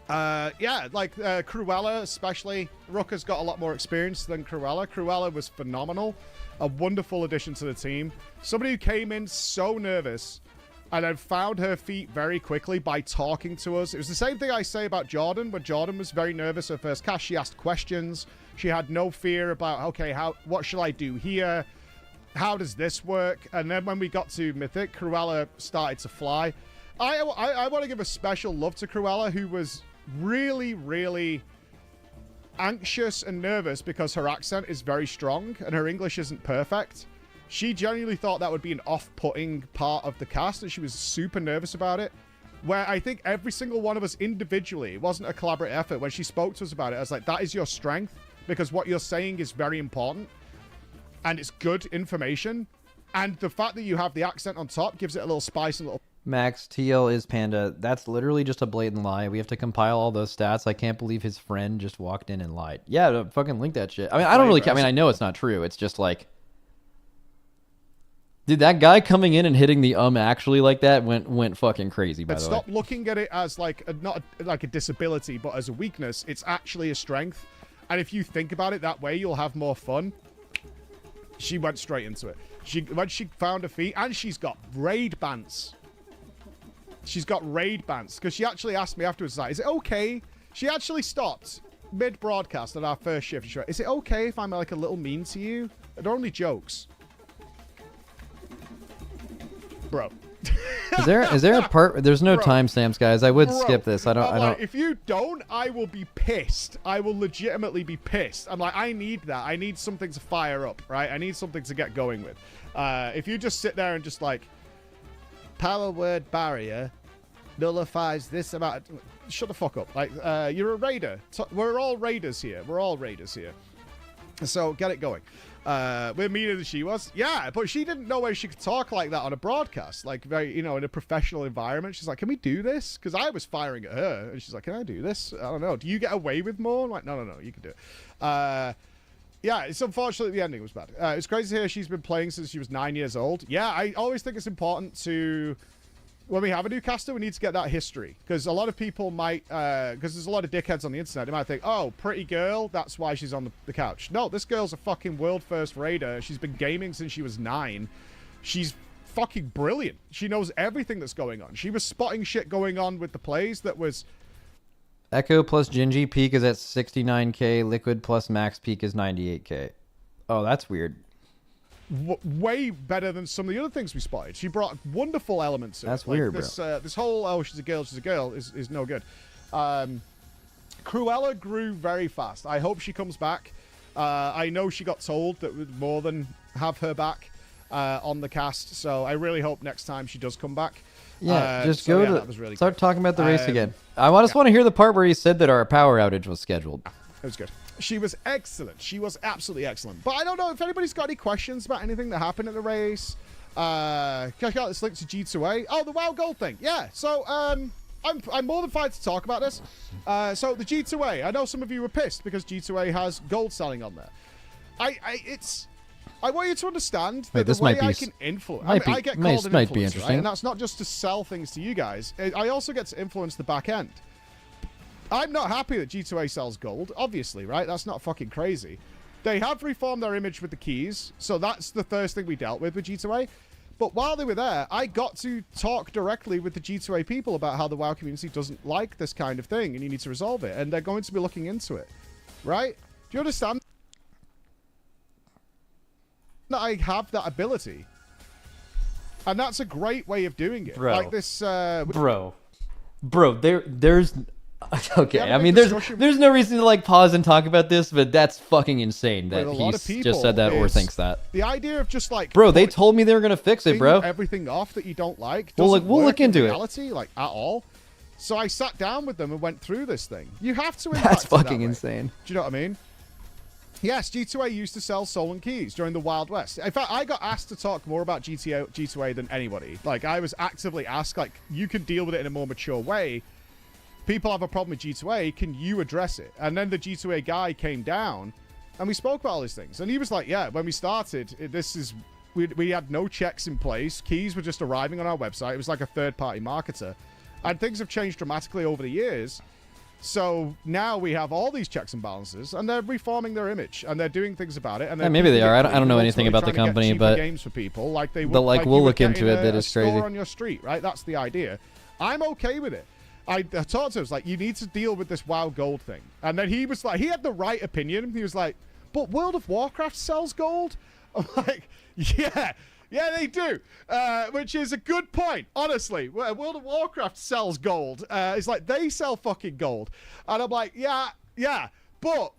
yeah, like Cruella especially. Rook has got a lot more experience than Cruella. Cruella was phenomenal. A wonderful addition to the team. Somebody who came in so nervous and then found her feet very quickly by talking to us. It was the same thing I say about Jordan. When Jordan was very nervous her first cast, she asked questions. She had no fear about, okay, what shall I do here? How does this work? And then when we got to Mythic, Cruella started to fly. I want to give a special love to Cruella, who was really, really anxious and nervous because her accent is very strong and her English isn't perfect. She genuinely thought that would be an off-putting part of the cast, and she was super nervous about it. Where I think every single one of us individually, it wasn't a collaborative effort. When she spoke to us about it, I was like, that is your strength, because what you're saying is very important and it's good information. And the fact that you have the accent on top gives it a little spice and a little... Max, TL is Panda. That's literally just a blatant lie. We have to compile all those stats. I can't believe his friend just walked in and lied. Yeah, fucking link that shit. I mean, I don't really care. I mean, I know it's not true. It's just like... Dude, that guy coming in and hitting the actually like that went fucking crazy, by the way. Stop looking at it as like not like a disability, but as a weakness. It's actually a strength. And if you think about it that way, you'll have more fun. She went straight into it. When she found her feet, and she's got raid bans. She's got raid bans. Because she actually asked me afterwards, like, is it okay? She actually stopped mid-broadcast at our first shift. She went, is it okay if I'm like a little mean to you? They're only jokes. Bro. Is there a part? There's no timestamps, guys. I would skip this. I don't. If you don't, I will be pissed. I will legitimately be pissed. I'm like, I need that. I need something to fire up, right? I need something to get going with. If you just sit there and just like, power word barrier nullifies this amount. Shut the fuck up. Like, you're a raider. We're all raiders here. We're all raiders here. So get it going. We're meaner than she was. Yeah, but she didn't know where she could talk like that on a broadcast, like very, in a professional environment. She's like, can we do this? Because I was firing at her, and she's like, can I do this? I don't know. Do you get away with more? I'm like, no, you can do it. Yeah, it's unfortunate the ending was bad. It's crazy to hear she's been playing since she was 9 years old. Yeah, I always think it's important to, when we have a new caster, we need to get that history. Because a lot of people might, because there's a lot of dickheads on the internet, they might think, oh, pretty girl, that's why she's on the couch. No, this girl's a fucking world-first raider. She's been gaming since she was 9. She's fucking brilliant. She knows everything that's going on. She was spotting shit going on with the plays that was... Echo plus Gingy peak is at 69k. Liquid plus max peak is 98k. Oh, that's weird. Way better than some of the other things we spotted. She brought wonderful elements to That's it. Like weird, this, bro. This whole, oh, she's a girl is no good. Cruella grew very fast. I hope she comes back. I know she got told that we'd more than have her back on the cast, so I really hope next time she does come back. Yeah, just so go yeah, to that was really start good. talking about the race again. I just want to hear the part where he said that our power outage was scheduled. It was good. She was excellent. She was absolutely excellent. But I don't know if anybody's got any questions about anything that happened at the race. Check out this link to G2A. Oh, the WoW Gold thing. Yeah. So I'm more than fine to talk about this. So the G2A. I know some of you were pissed because G2A has gold selling on there. I want you to understand that the way I can influence... I get called an influencer, right? And that's not just to sell things to you guys. I also get to influence the back end. I'm not happy that G2A sells gold, obviously, right? That's not fucking crazy. They have reformed their image with the keys, so that's the first thing we dealt with G2A. But while they were there, I got to talk directly with the G2A people about how the WoW community doesn't like this kind of thing, and you need to resolve it. And they're going to be looking into it, right? Do you understand that I have that ability? And that's a great way of doing it. Bro. Like this... Bro, there's... Okay, Yeah, I mean, there's no reason to like pause and talk about this, but that's fucking insane that a lot of he's people just said that or is thinks that. the idea of just like... Bro, they told me they were gonna fix it, bro. Everything off that you don't like. We'll doesn't look work in into it. reality, like at all. So I sat down with them and went through this thing. You have to. That's impact it that fucking way. insane. Do you know what I mean? Yes, G2A used to sell stolen keys during the Wild West. In fact, I got asked to talk more about G2A than anybody. Like, I was actively asked, like, you can deal with it in a more mature way. People have a problem with G2A. Can you address it? And then the G2A guy came down, and we spoke about all these things. And he was like, yeah, when we started, we had no checks in place. Keys were just arriving on our website. It was like a third-party marketer. And things have changed dramatically over the years. So now we have all these checks and balances, and they're reforming their image, and they're doing things about it. And Yeah, maybe they are. I don't know anything about the company, but games for people, like they would, but like we'll you would look get into in it. That a is crazy. store on your street, right? That's the idea. I'm okay with it. I talked to him, I was like, you need to deal with this WoW gold thing. And then he was like, he had the right opinion. He was like, but World of Warcraft sells gold? I'm like, yeah, they do. Which is a good point, honestly. World of Warcraft sells gold. It's like, they sell fucking gold. And I'm like, yeah, but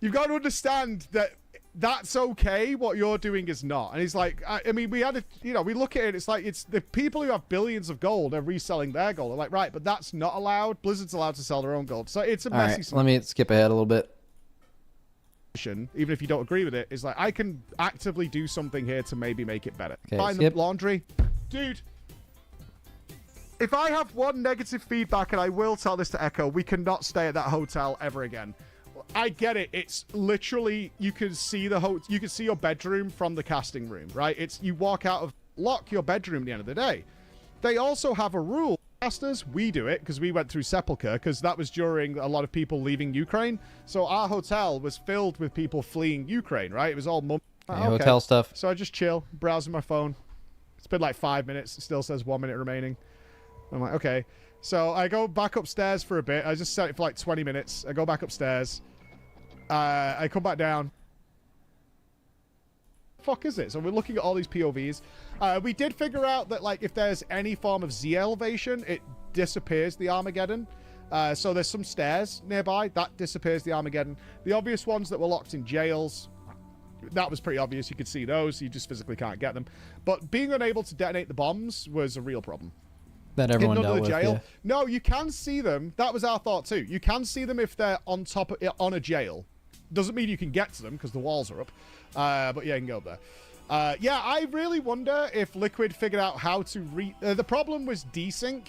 you've got to understand that that's okay. What you're doing is not. And he's like, I mean, we had we look at it. It's like, it's the people who have billions of gold are reselling their gold. I'm like, right, but that's not allowed. Blizzard's allowed to sell their own gold. So it's a All messy right, let me skip ahead a little bit. even if you don't agree with it. It's like, I can actively do something here to maybe make it better. Okay, Find skip. the laundry. Dude, if I have one negative feedback, and I will tell this to Echo, we cannot stay at that hotel ever again. I get it. It's literally, you can see you can see your bedroom from the casting room, right? It's, you walk out of, lock your bedroom at the end of the day. They also have a rule. Casters, we do it because we went through Sepulchre, because that was during a lot of people leaving Ukraine. So our hotel was filled with people fleeing Ukraine, right? It was all Hotel stuff. So I just chill, browsing my phone. It's been like 5 minutes. It still says 1 minute remaining. I'm like, okay. So I go back upstairs for a bit. I just set it for like 20 minutes. I go back upstairs. I come back down. Fuck is it? So we're looking at all these POVs. We did figure out that, like, if there's any form of Z elevation, it disappears the Armageddon. So there's some stairs nearby. That disappears the Armageddon. The obvious ones that were locked in jails, that was pretty obvious. You could see those. You just physically can't get them. But being unable to detonate the bombs was a real problem. That everyone In dealt another with. jail. Yeah. No, you can see them. That was our thought too. You can see them if they're on top of, on a jail. Doesn't mean you can get to them because the walls are up. But yeah, you can go up there. Yeah, I really wonder if Liquid figured out how to the problem was desync.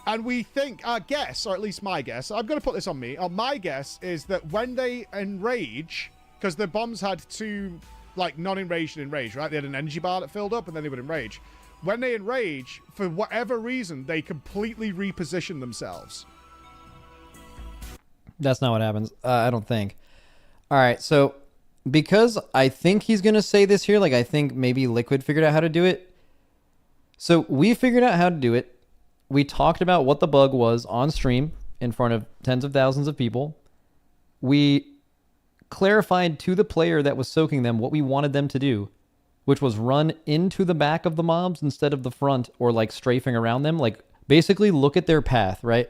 And we think, our guess, or at least my guess, I'm going to put this on me, my guess is that when they enrage, because the bombs had two, like, non-enraged and enraged, right? They had an energy bar that filled up, and then they would enrage. When they enrage, for whatever reason, they completely reposition themselves. That's not what happens. I don't think. All right, so because I think he's going to say this here, like I think maybe Liquid figured out how to do it. So we figured out how to do it. We talked about what the bug was on stream in front of tens of thousands of people. We clarified to the player that was soaking them what we wanted them to do, which was run into the back of the mobs instead of the front or like strafing around them. Like basically look at their path, right?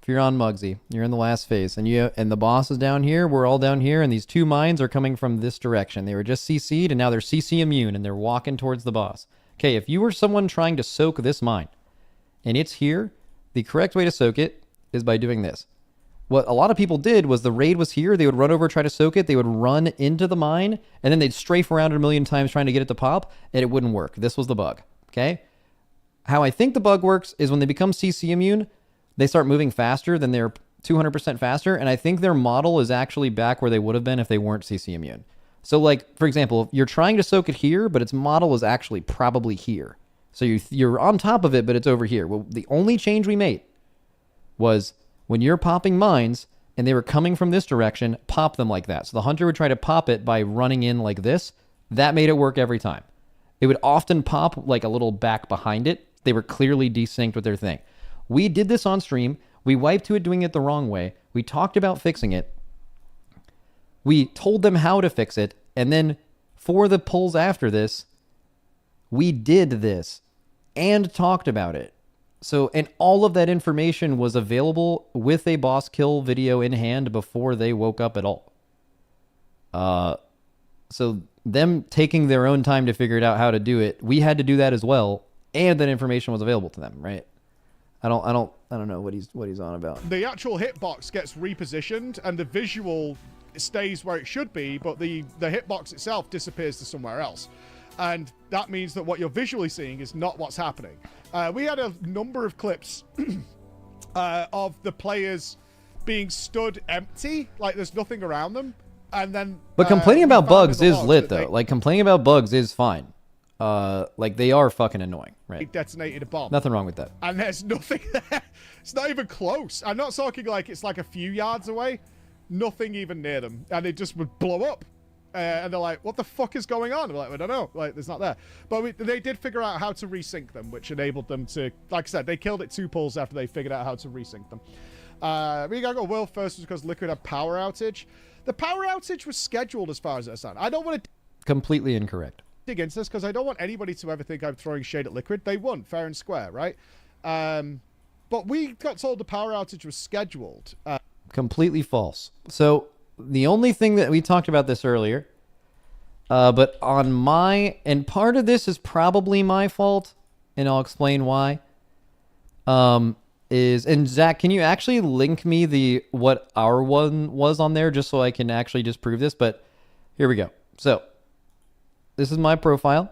If you're on Muggsy, you're in the last phase, and the boss is down here, we're all down here, and these two mines are coming from this direction. They were just CC'd, and now they're CC immune, and they're walking towards the boss. Okay, if you were someone trying to soak this mine, and it's here, the correct way to soak it is by doing this. What a lot of people did was the raid was here, they would run over, try to soak it, they would run into the mine, and then they'd strafe around it a million times trying to get it to pop, and it wouldn't work. This was the bug, okay? How I think the bug works is when they become CC immune, they start moving faster than they're 200% faster, and I think their model is actually back where they would have been if they weren't CC immune. So, like, for example, if you're trying to soak it here, but its model is actually probably here. So you're on top of it, but it's over here. Well, the only change we made was when you're popping mines and they were coming from this direction, pop them like that. So the hunter would try to pop it by running in like this. That made it work every time. It would often pop like a little back behind it. They were clearly desynced with their thing. We did this on stream. We wiped to it doing it the wrong way. We talked about fixing it. We told them how to fix it. And then for the pulls after this, we did this and talked about it. So, and all of that information was available with a boss kill video in hand before they woke up at all. So them taking their own time to figure it out how to do it, we had to do that as well. And that information was available to them, right? I don't know what he's on about. The actual hitbox gets repositioned and the visual stays where it should be, but the hitbox itself disappears to somewhere else. And that means that what you're visually seeing is not what's happening. We had a number of clips of the players being stood empty, like there's nothing around them. And then But complaining about bugs is lit that though. Like complaining about bugs is fine. Like they are fucking annoying, they right? detonated a bomb. Nothing wrong with that. And there's nothing there. It's not even close. I'm not talking like it's like a few yards away. Nothing even near them. And it just would blow up. And they're like, what the fuck is going on? We're like, I don't know. Like, there's not there. But they did figure out how to resync them, which enabled them to, like I said, they killed it 2 pulls after they figured out how to resync them. We gotta go world first because Liquid had power outage. The power outage was scheduled as far as I understand. I don't want to Completely incorrect. dig into this because I don't want anybody to ever think I'm throwing shade at Liquid. They won fair and square, right? But we got told the power outage was scheduled. Completely false. So the only thing that we talked about this earlier, but on my, and part of this is probably my fault, and I'll explain why. And Zach, can you actually link me what our one was on there just so I can actually disprove this? But here we go. So this is my profile.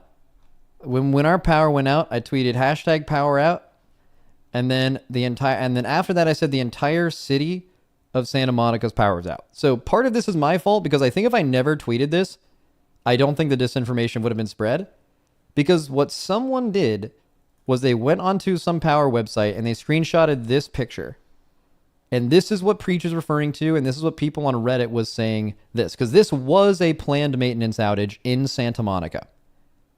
When our power went out, I tweeted hashtag power out. And then after that, I said the entire city of Santa Monica's power's out. So part of this is my fault because I think if I never tweeted this, I don't think the disinformation would have been spread. Because what someone did was they went onto some power website and they screenshotted this picture. And this is what Preach is referring to, and this is what people on Reddit was saying this. Because this was a planned maintenance outage in Santa Monica.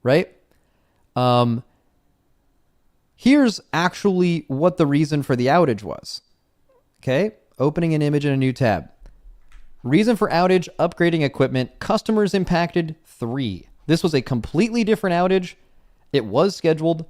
Right? Here's actually what the reason for the outage was. Okay? Opening an image in a new tab. Reason for outage, upgrading equipment, customers impacted, 3. This was a completely different outage. It was scheduled.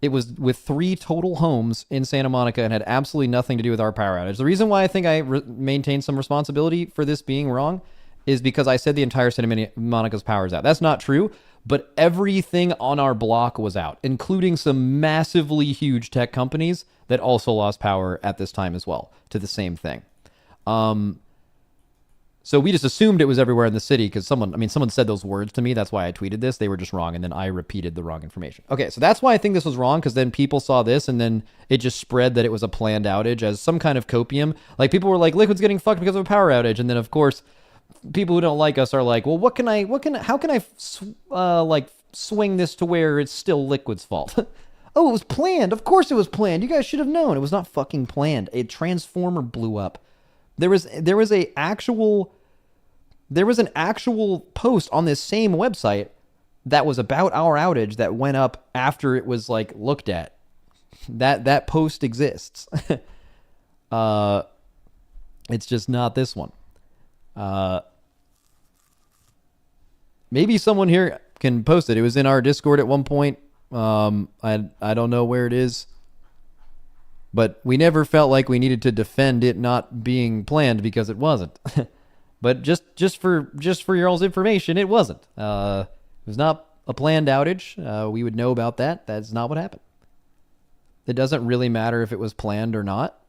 It was with 3 total homes in Santa Monica and had absolutely nothing to do with our power outage. The reason why I think I maintain some responsibility for this being wrong is because I said the entire Santa Monica's power is out. That's not true, but everything on our block was out, including some massively huge tech companies that also lost power at this time as well to the same thing. So we just assumed it was everywhere in the city because someone said those words to me. That's why I tweeted this. They were just wrong, and then I repeated the wrong information. Okay, so that's why I think this was wrong, because then people saw this, and then it just spread that it was a planned outage as some kind of copium. Like, people were like, Liquid's getting fucked because of a power outage, and then of course, people who don't like us are like, well, how can I swing this to where it's still Liquid's fault? Oh, it was planned. Of course it was planned. You guys should have known. It was not fucking planned. A transformer blew up. There was an actual post on this same website that was about our outage that went up after it was like looked at. That post exists. It's just not this one. Maybe someone here can post it. It was in our Discord at one point. I don't know where it is. But we never felt like we needed to defend it not being planned because it wasn't. But just for your all's information, it wasn't. It was not a planned outage. We would know about that. That's not what happened. It doesn't really matter if it was planned or not.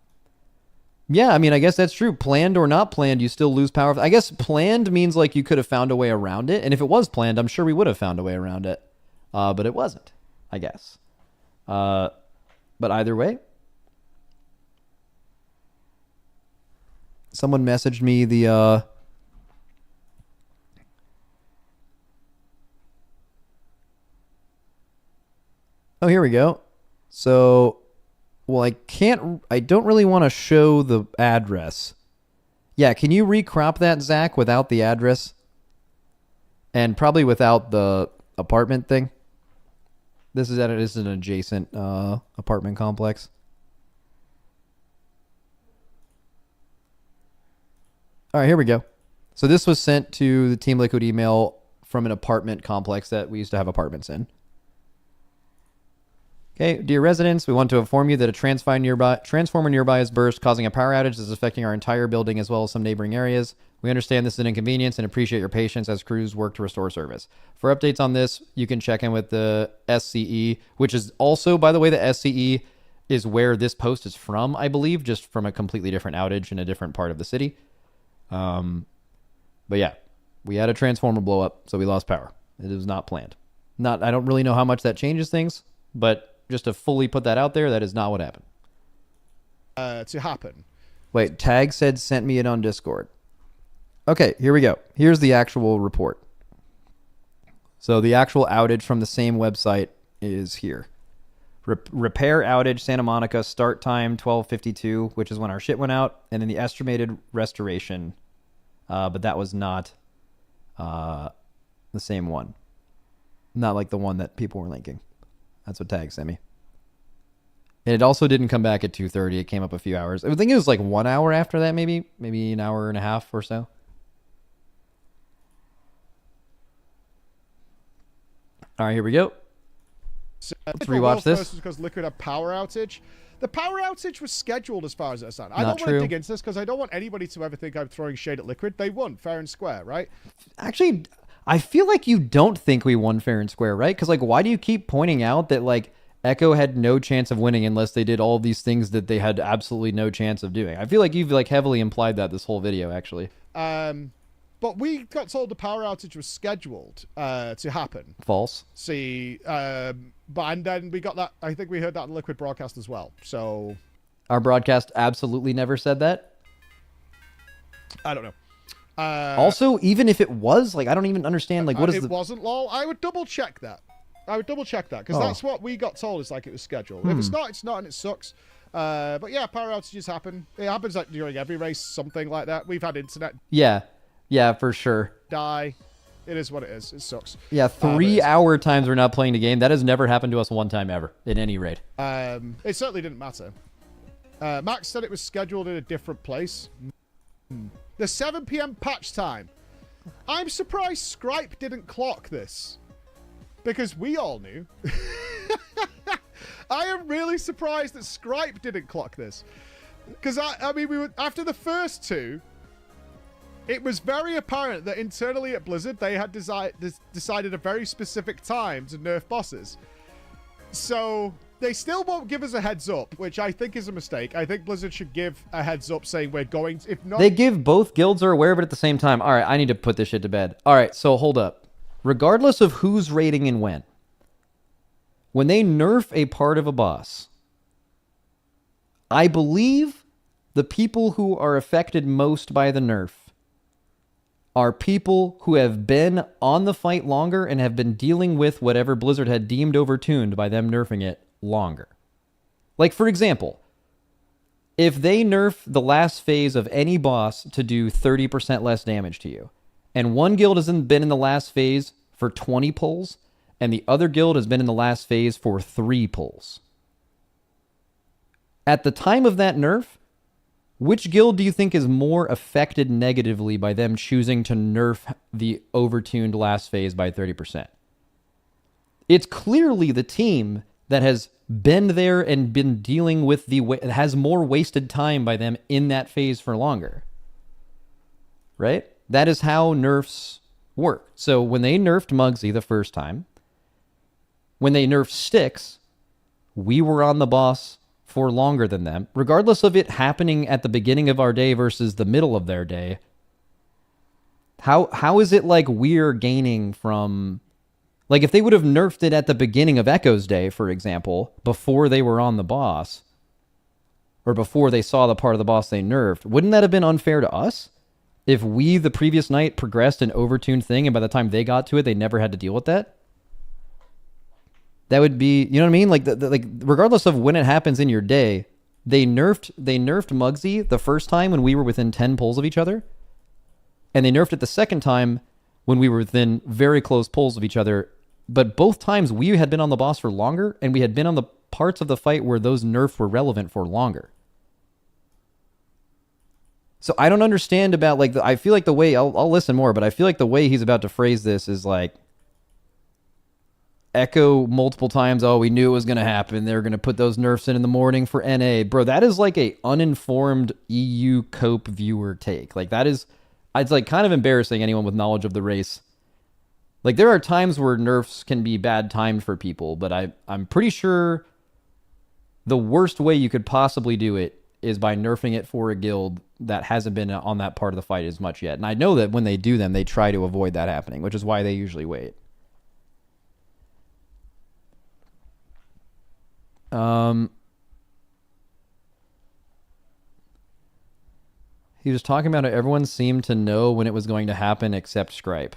Yeah, I mean, I guess that's true. Planned or not planned, you still lose power. I guess planned means like you could have found a way around it. And if it was planned, I'm sure we would have found a way around it. But it wasn't, I guess. But either way, someone messaged me the oh, here we go. So, well, I don't really want to show the address. Yeah, can you recrop that, Zach, without the address? And probably without the apartment thing. This is an adjacent apartment complex. All right, here we go. So this was sent to the Team Liquid email from an apartment complex that we used to have apartments in. Okay, dear residents, we want to inform you that a transformer nearby has burst, causing a power outage that is affecting our entire building as well as some neighboring areas. We understand this is an inconvenience and appreciate your patience as crews work to restore service. For updates on this, you can check in with the SCE, which is also, by the way, the SCE is where this post is from, I believe, just from a completely different outage in a different part of the city. But yeah, we had a transformer blow up, so we lost power. It was not planned. I don't really know how much that changes things, but just to fully put that out there, that is not what happened. To happen. Wait, Tag said sent me it on Discord. Okay, here we go. Here's the actual report. So the actual outage from the same website is here. Repair outage, Santa Monica, start time 12:52, which is when our shit went out, and then the estimated restoration, but that was not the same one. Not like the one that people were linking. That's what Tag sent me. And it also didn't come back at 2:30. It came up a few hours. I think it was like 1 hour after that, maybe an hour and a half or so. All right, here we go. So, let's rewatch this. Because Liquid had power outage. The power outage was scheduled as far as I understand. I Not don't want to dig into this because I don't want anybody to ever think I'm throwing shade at Liquid. They won fair and square, right? Actually, I feel like you don't think we won fair and square, right? Because like, why do you keep pointing out that like Echo had no chance of winning unless they did all of these things that they had absolutely no chance of doing? I feel like you've like heavily implied that this whole video, actually. But we got told the power outage was scheduled to happen. False. See, and then we got that. I think we heard that in Liquid broadcast as well. So our broadcast absolutely never said that. I don't know. Also, even if it was, like, I don't even understand, like, what is it wasn't, lol. I would double check that. Because that's what we got told. It's like it was scheduled. If it's not, it's not, and it sucks. But yeah, power outages happen. It happens like during every race, something like that. We've had internet Yeah, for sure. die. It is what it is. It sucks. Yeah, 3 hour times we're not playing the game. That has never happened to us one time ever, at any rate. It certainly didn't matter. Max said it was scheduled in a different place. The 7 p.m. patch time. I'm surprised Scripe didn't clock this. Because we all knew. I am really surprised that Scripe didn't clock this. Because, I mean, we were after the first two, it was very apparent that internally at Blizzard, they had decided a very specific time to nerf bosses. So, they still won't give us a heads up, which I think is a mistake. I think Blizzard should give a heads up saying we're going to, if not... They give both guilds are aware of it at the same time. All right, I need to put this shit to bed. All right, so hold up. Regardless of who's raiding and when they nerf a part of a boss, I believe the people who are affected most by the nerf are people who have been on the fight longer and have been dealing with whatever Blizzard had deemed overtuned by them nerfing it longer. Like, for example, if they nerf the last phase of any boss to do 30% less damage to you, and one guild has been in the last phase for 20 pulls, and the other guild has been in the last phase for 3 pulls. At the time of that nerf, which guild do you think is more affected negatively by them choosing to nerf the overtuned last phase by 30%? It's clearly the team that has been there and been dealing with has more wasted time by them in that phase for longer. Right? That is how nerfs work. So when they nerfed Muggsy the first time, when they nerfed Styx, we were on the boss for longer than them, regardless of it happening at the beginning of our day versus the middle of their day. How is it like we're gaining from... Like, if they would have nerfed it at the beginning of Echo's day, for example, before they were on the boss, or before they saw the part of the boss they nerfed, wouldn't that have been unfair to us? If we, the previous night, progressed an overtuned thing, and by the time they got to it, they never had to deal with that? That would be, you know what I mean? Like, like regardless of when it happens in your day, they nerfed Muggsy the first time when we were within 10 pulls of each other, and they nerfed it the second time when we were within very close pulls of each other. But both times we had been on the boss for longer, and we had been on the parts of the fight where those nerfs were relevant for longer. So I don't understand about, like, I feel like the way, I'll listen more, but I feel like the way he's about to phrase this is like, Echo multiple times, oh, we knew it was going to happen. They're going to put those nerfs in the morning for NA. Bro, that is like a uninformed EU cope viewer take. Like, that is, it's like kind of embarrassing anyone with knowledge of the race. Like, there are times where nerfs can be bad timed for people, but I'm pretty sure the worst way you could possibly do it is by nerfing it for a guild that hasn't been on that part of the fight as much yet. And I know that when they do them, they try to avoid that happening, which is why they usually wait. He was talking about how everyone seemed to know when it was going to happen except Scripe.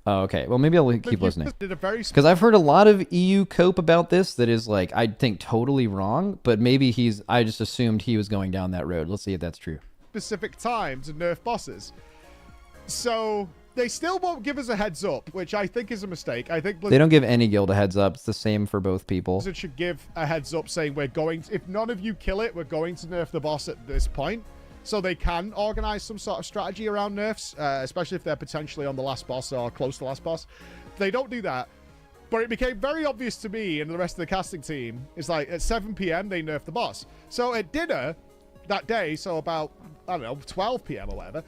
Oh, okay. Well, maybe I'll keep listening. Because I've heard a lot of EU cope about this that is, like, I think totally wrong, but maybe I just assumed he was going down that road. Let's see if that's true. Specific time to nerf bosses. So they still won't give us a heads up, which I think is a mistake. I think they don't give any guild a heads up. It's the same for both people. Blizzard should give a heads up saying we're going to, if none of you kill it, we're going to nerf the boss at this point. So they can organize some sort of strategy around nerfs, especially if they're potentially on the last boss or close to the last boss. They don't do that. But it became very obvious to me and the rest of the casting team, it's like at 7 p.m. they nerfed the boss. So at dinner that day, so about, I don't know, 12 p.m. or whatever,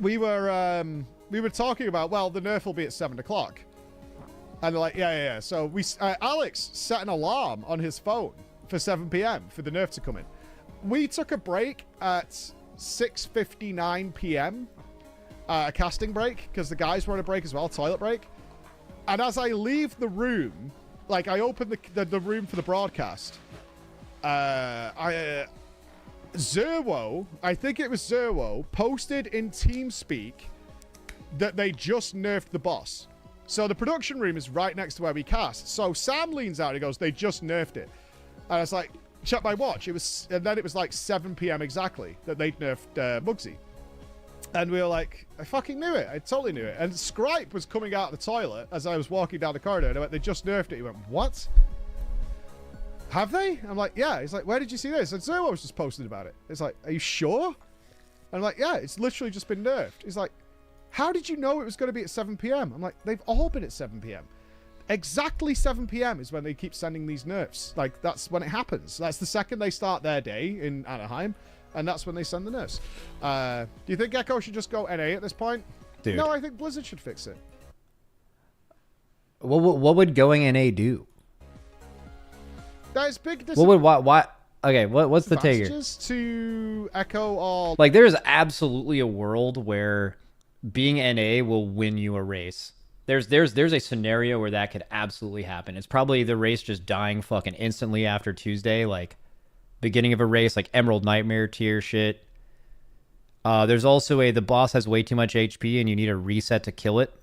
we were talking about, well, the nerf will be at 7 o'clock. And they're like, yeah. So Alex set an alarm on his phone for 7 p.m. for the nerf to come in. We took a break at 6:59 p.m. A casting break, because the guys were on a break as well, toilet break. And as I leave the room, like, I open the room for the broadcast, Zerwo, I think it was Zerwo, posted in TeamSpeak that they just nerfed the boss. So the production room is right next to where we cast. So Sam leans out and he goes, they just nerfed it. And I was like, check my watch. And then it was like 7 p.m. exactly that they'd nerfed Muggsy. And we were like, I fucking knew it. I totally knew it. And Scripe was coming out of the toilet as I was walking down the corridor. And I went, they just nerfed it. He went, what? Have they? I'm like, yeah. He's like, where did you see this? And Zerwo was just posted about it. It's like, are you sure? And I'm like, yeah, it's literally just been nerfed. He's like, how did you know it was going to be at 7 p.m.? I'm like, they've all been at 7 p.m. Exactly 7 p.m. is when they keep sending these nerfs. Like, that's when it happens. That's the second they start their day in Anaheim, and that's when they send the nerfs. Do you think Echo should just go NA at this point? Dude. No, I think Blizzard should fix it. What would going NA do? There's big Why? Okay, what's the take here? disadvantages to Echo or Like, there is absolutely a world where being NA will win you a race. There's a scenario where that could absolutely happen. It's probably the race just dying fucking instantly after Tuesday, like beginning of a race, like Emerald Nightmare tier shit. There's also the boss has way too much HP and you need a reset to kill it.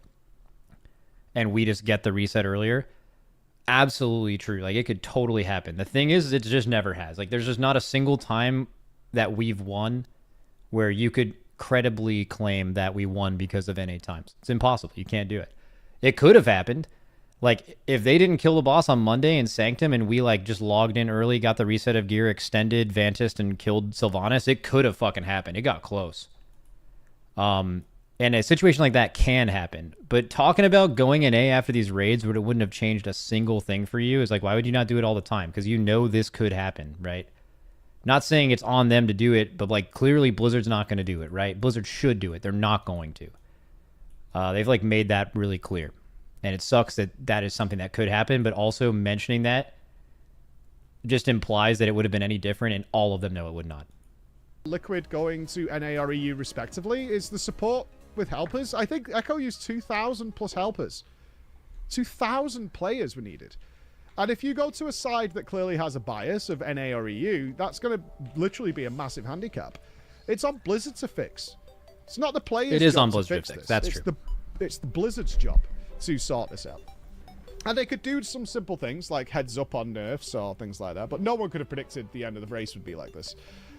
And we just get the reset earlier. Absolutely true. Like, it could totally happen. The thing is, it just never has. Like, there's just not a single time that we've won where you could credibly claim that we won because of NA times. It's impossible. You can't do it. It could have happened. Like, if they didn't kill the boss on Monday and Sanctum and we, like, just logged in early, got the reset of gear, extended Vantis, and killed Sylvanas, it could have fucking happened. It got close. And a situation like that can happen. But talking about going in A after these raids where it wouldn't have changed a single thing for you is like, why would you not do it all the time? Because you know this could happen, right? Not saying it's on them to do it, but like clearly Blizzard's not going to do it, right? Blizzard should do it. They're not going to. They've like made that really clear. And it sucks that that is something that could happen, but also mentioning that just implies that it would have been any different, and all of them know it would not. Liquid going to NA or EU respectively is the support with helpers. I think Echo used 2,000 plus helpers. 2,000 players were needed. And if you go to a side that clearly has a bias of NA or EU, that's going to literally be a massive handicap. It's on Blizzard to fix. It's not the players' job. It is on to Blizzard fix to fix. this. That's it's true. It's the Blizzard's job to sort this out. And they could do some simple things like heads up on nerfs or things like that, but no one could have predicted the end of the race would be like this.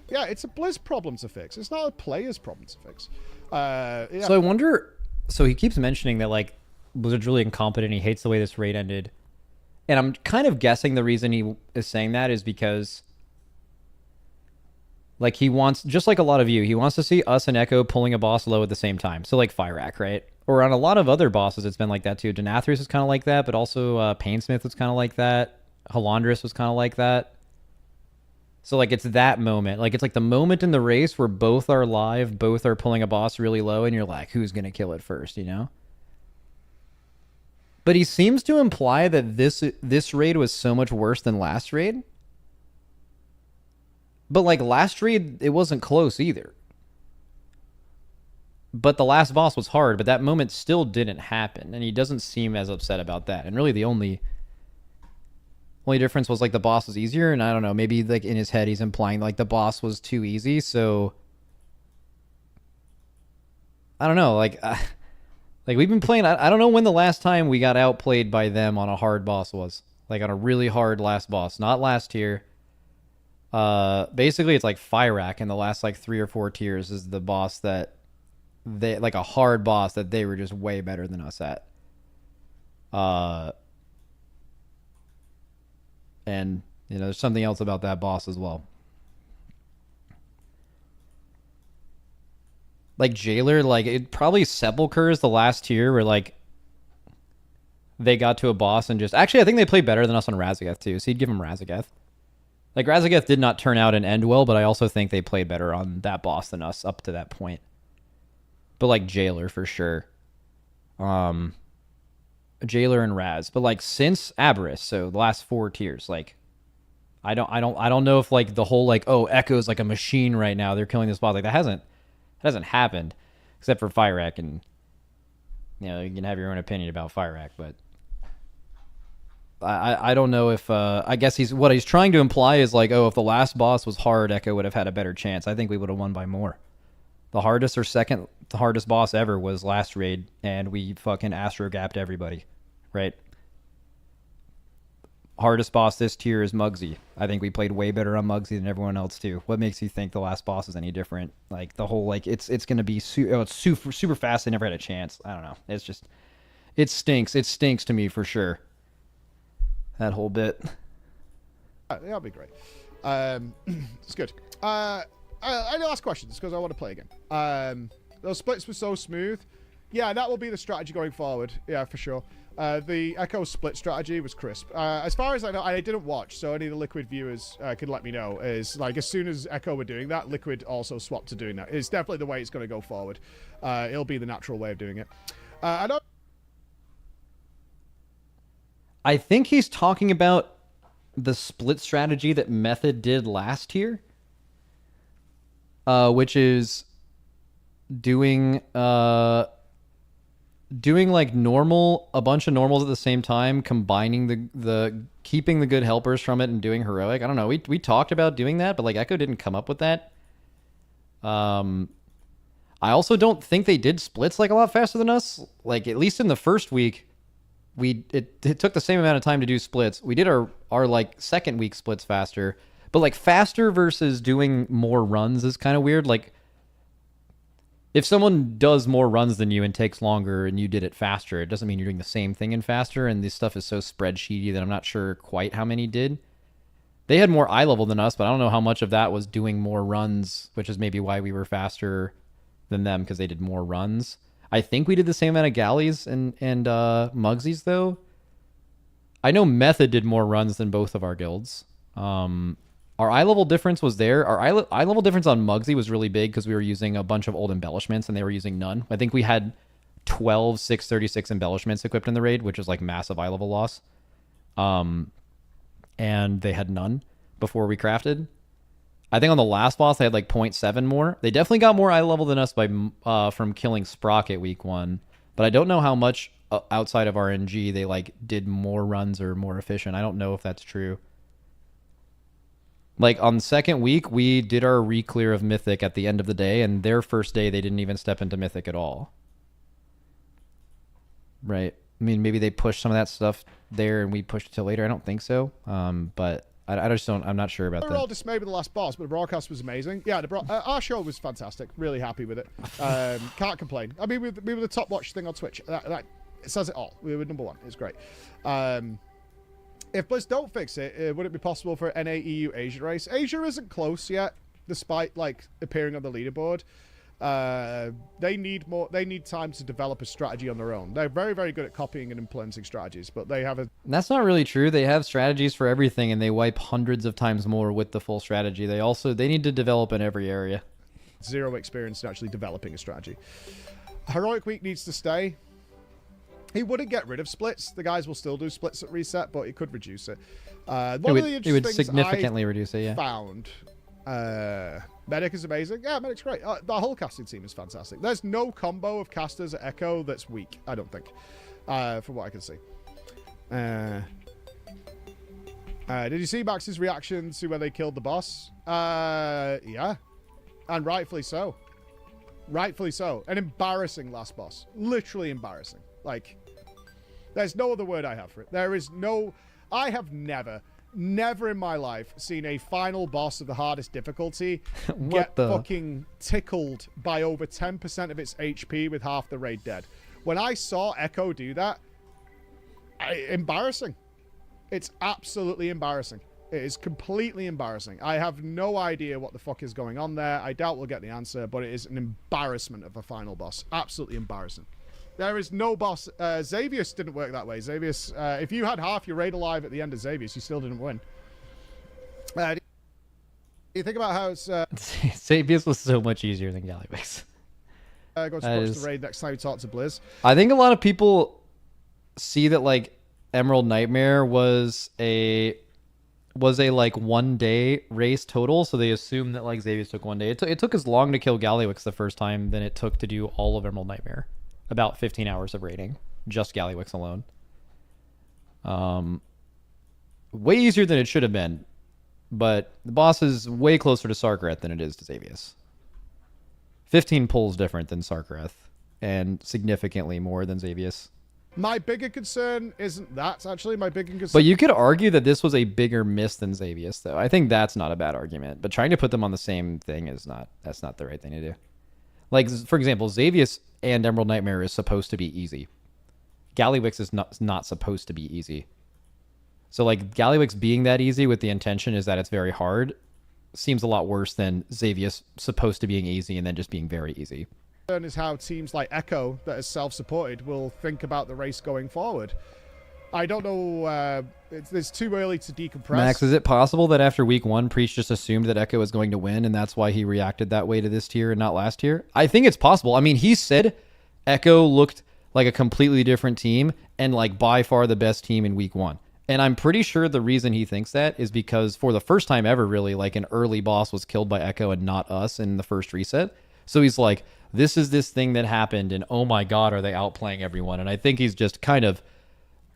Yeah, it's a Blizz problem to fix. It's not a player's problem to fix. Yeah. So I wonder... So he keeps mentioning that, like, Blizzard's really incompetent. He hates the way this raid ended. And I'm kind of guessing the reason he is saying that is because... Like, he wants... Just like a lot of you, he wants to see us and Echo pulling a boss low at the same time. So, like, Fyrakk, right? Or on a lot of other bosses, it's been like that, too. Denathrius is kind of like that, but also Painsmith was kind of like that. Halandris was kind of like that. So, like, it's that moment. Like, it's like the moment in the race where both are live, both are pulling a boss really low, and you're like, who's going to kill it first, you know? But he seems to imply that this raid was so much worse than last raid. But, like, last raid, it wasn't close either. But the last boss was hard, but that moment still didn't happen, and he doesn't seem as upset about that. And really the only difference was like the boss was easier, and I don't know, maybe like in his head he's implying like the boss was too easy, so I don't know, like we've been playing, I don't know when the last time we got outplayed by them on a hard boss was, like on a really hard last boss, not last tier. Basically it's like Fyrakk in the last like 3 or 4 tiers is the boss that they, like a hard boss that they were just way better than us at. And, you know, there's something else about that boss as well. Like, Jailer, like, it probably Sepulchre's the last tier where, like, they got to a boss and just... Actually, I think they played better than us on Razageth, too, so he'd give them Razageth. Like, Razageth did not turn out and end well, but I also think they played better on that boss than us up to that point. But, like, Jailer, for sure. Jailer and Raz, but like since Aberrus, so the last 4 tiers, like I don't know if like the whole like, oh, Echo's like a machine right now, they're killing this boss, like that hasn't happened except for Fyrakk, and you know, you can have your own opinion about Fyrakk, but I don't know if I guess what he's trying to imply is like, oh, if the last boss was hard, Echo would have had a better chance. I think we would have won by more. The hardest or second the hardest boss ever was last raid, and we fucking astro-gapped everybody, right? Hardest boss this tier is Muggsy. I think we played way better on Muggsy than everyone else too. What makes you think the last boss is any different? Like the whole like it's gonna be it's super fast. They never had a chance. I don't know. It's just it stinks. It stinks to me for sure. That whole bit. That'll be great. It's good. I know ask questions because I want to play again. Those splits were so smooth. Yeah, that will be the strategy going forward. Yeah, for sure. The Echo split strategy was crisp. As far as I know, I didn't watch, so any of the Liquid viewers could let me know. Is like as soon as Echo were doing that, Liquid also swapped to doing that. It's definitely the way it's going to go forward. It'll be the natural way of doing it. I don't. I think he's talking about the split strategy that Method did last year, which is doing like a bunch of normals at the same time, combining the keeping the good helpers from it and doing heroic. I don't know. We talked about doing that, but like Echo didn't come up with that. I also don't think they did splits like a lot faster than us. Like at least in the first week, it took the same amount of time to do splits. We did our like second week splits faster, but like faster versus doing more runs is kind of weird. Like if someone does more runs than you and takes longer and you did it faster, it doesn't mean you're doing the same thing and faster. And this stuff is so spreadsheety that I'm not sure quite how many did. They had more eye level than us, but I don't know how much of that was doing more runs, which is maybe why we were faster than them because they did more runs. I think we did the same amount of galleys and Mugsies though. I know Method did more runs than both of our guilds. Our eye level difference was there. Our eye level difference on Mugsy was really big because we were using a bunch of old embellishments and they were using none. I think we had 12 636 embellishments equipped in the raid, which is like massive eye level loss. And they had none before we crafted. I think on the last boss they had like 0.7 more. They definitely got more eye level than us by from killing Sprocket week 1, but I don't know how much outside of RNG they like did more runs or more efficient. I don't know if that's true. Like on the second week we did our re-clear of Mythic at the end of the day, and their first day they didn't even step into Mythic at all. Right. I mean, maybe they pushed some of that stuff there and we pushed it till later. I don't think so. But I just don't. I'm not sure about that. We're all dismayed with the last boss, but the broadcast was amazing. Yeah, our show was fantastic. Really happy with it. Can't complain. I mean, we were the top watch thing on Twitch. That it says it all. We were number one. It's great. If Blizz don't fix it, would it be possible for NA EU Asia race? Asia isn't close yet, despite like appearing on the leaderboard. They need more. They need time to develop a strategy on their own. They're very, very good at copying and implementing strategies, but they have a. That's not really true. They have strategies for everything, and they wipe hundreds of times more with the full strategy. They need to develop in every area. Zero experience in actually developing a strategy. Heroic Week needs to stay. He wouldn't get rid of splits. The guys will still do splits at reset, but he could reduce it. One of the interesting it would things significantly reduce it. Yeah. Found. Medic is amazing. Yeah, Medic's great. The whole casting team is fantastic. There's no combo of casters at Echo that's weak, I don't think, from what I can see. Did you see Max's reaction to when they killed the boss? Yeah. And rightfully so. Rightfully so. An embarrassing last boss. Literally embarrassing. Like, there's no other word I have for it. There is no... I have never in my life seen a final boss of the hardest difficulty get fucking tickled by over 10% of its HP with half the raid dead. When I saw Echo do that, embarrassing. It's absolutely embarrassing. It is completely embarrassing. I have no idea what the fuck is going on there. I doubt we'll get the answer, but it is an embarrassment of a final boss. Absolutely embarrassing. There is no boss. Xavius didn't work that way. Xavius, if you had half your raid alive at the end of Xavius, you still didn't win. You think about how it's... Xavius was so much easier than Gallywix. Go to watch the raid next time you talk to Blizz. I think a lot of people see that like Emerald Nightmare was a like 1 day race total, so they assume that like Xavius took 1 day. It took as long to kill Gallywix the first time than it took to do all of Emerald Nightmare. About 15 hours of raiding, just Gallywix alone. Way easier than it should have been, but the boss is way closer to Sarkareth than it is to Xavius. 15 pulls different than Sarkareth, and significantly more than Xavius. My bigger concern isn't that, actually. My bigger concern... But you could argue that this was a bigger miss than Xavius, though. I think that's not a bad argument. But trying to put them on the same thing is that's not the right thing to do. Like, for example, Xavius and Emerald Nightmare is supposed to be easy. Gallywix is not supposed to be easy. So, like, Gallywix being that easy with the intention is that it's very hard seems a lot worse than Xavius supposed to being easy and then just being very easy. Is how teams like Echo, that is self-supported, will think about the race going forward. I don't know. It's too early to decompress. Max, is it possible that after week 1, Preach just assumed that Echo was going to win, and that's why he reacted that way to this tier and not last tier? I think it's possible. I mean, he said Echo looked like a completely different team and like by far the best team in week 1. And I'm pretty sure the reason he thinks that is because for the first time ever, really, like an early boss was killed by Echo and not us in the first reset. So he's like, this is this thing that happened, and oh my god, are they outplaying everyone? And I think he's just kind of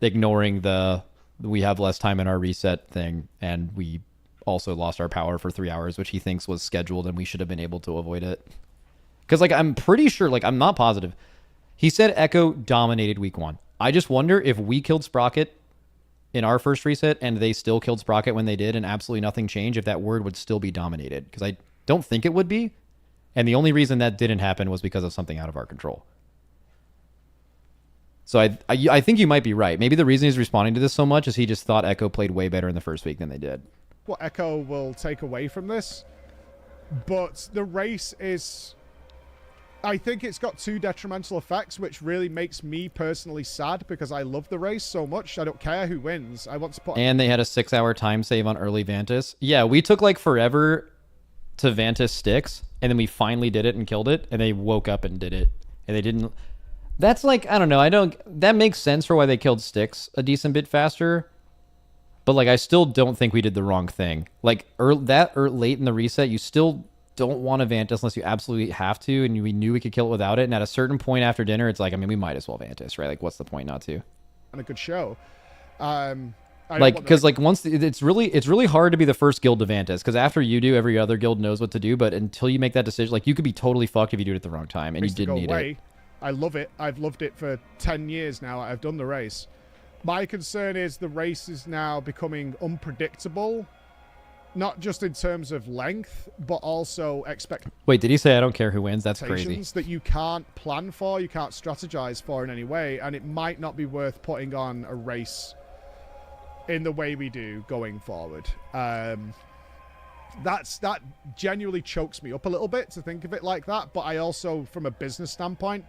ignoring the we have less time in our reset thing, and we also lost our power for 3 hours, which he thinks was scheduled, and we should have been able to avoid it. Because, like, I'm pretty sure, like, I'm not positive. He said Echo dominated week 1. I just wonder if we killed Sprocket in our first reset and they still killed Sprocket when they did and absolutely nothing changed, if that word would still be dominated. Because I don't think it would be. And the only reason that didn't happen was because of something out of our control. So I think you might be right. Maybe the reason he's responding to this so much is he just thought Echo played way better in the first week than they did. What Echo will take away from this, but the race is... I think it's got 2 detrimental effects, which really makes me personally sad because I love the race so much. I don't care who wins. I want to put... And they had a 6-hour time save on early Vantis. Yeah, we took like forever to Vantis Styx, and then we finally did it and killed it, and they woke up and did it. And they didn't... That's like, I don't know. That makes sense for why they killed Styx a decent bit faster. But like, I still don't think we did the wrong thing. Like, late in the reset, you still... don't want to Vantis unless you absolutely have to, and we knew we could kill it without it. And at a certain point after dinner, it's like, I mean, we might as well Vantis, right? Like, what's the point not to? And a good show. Like, because like once it's really hard to be the first guild to Vantis, because after you do, every other guild knows what to do. But until you make that decision, like, you could be totally fucked if you do it at the wrong time, and you didn't need it. I love it. I've loved it for 10 years now. I've done the race. My concern is the race is now becoming unpredictable. Not just in terms of length, but also Wait, did he say I don't care who wins? That's crazy. That you can't plan for, you can't strategize for in any way, and it might not be worth putting on a race in the way we do going forward. That genuinely chokes me up a little bit to think of it like that, but I also, from a business standpoint,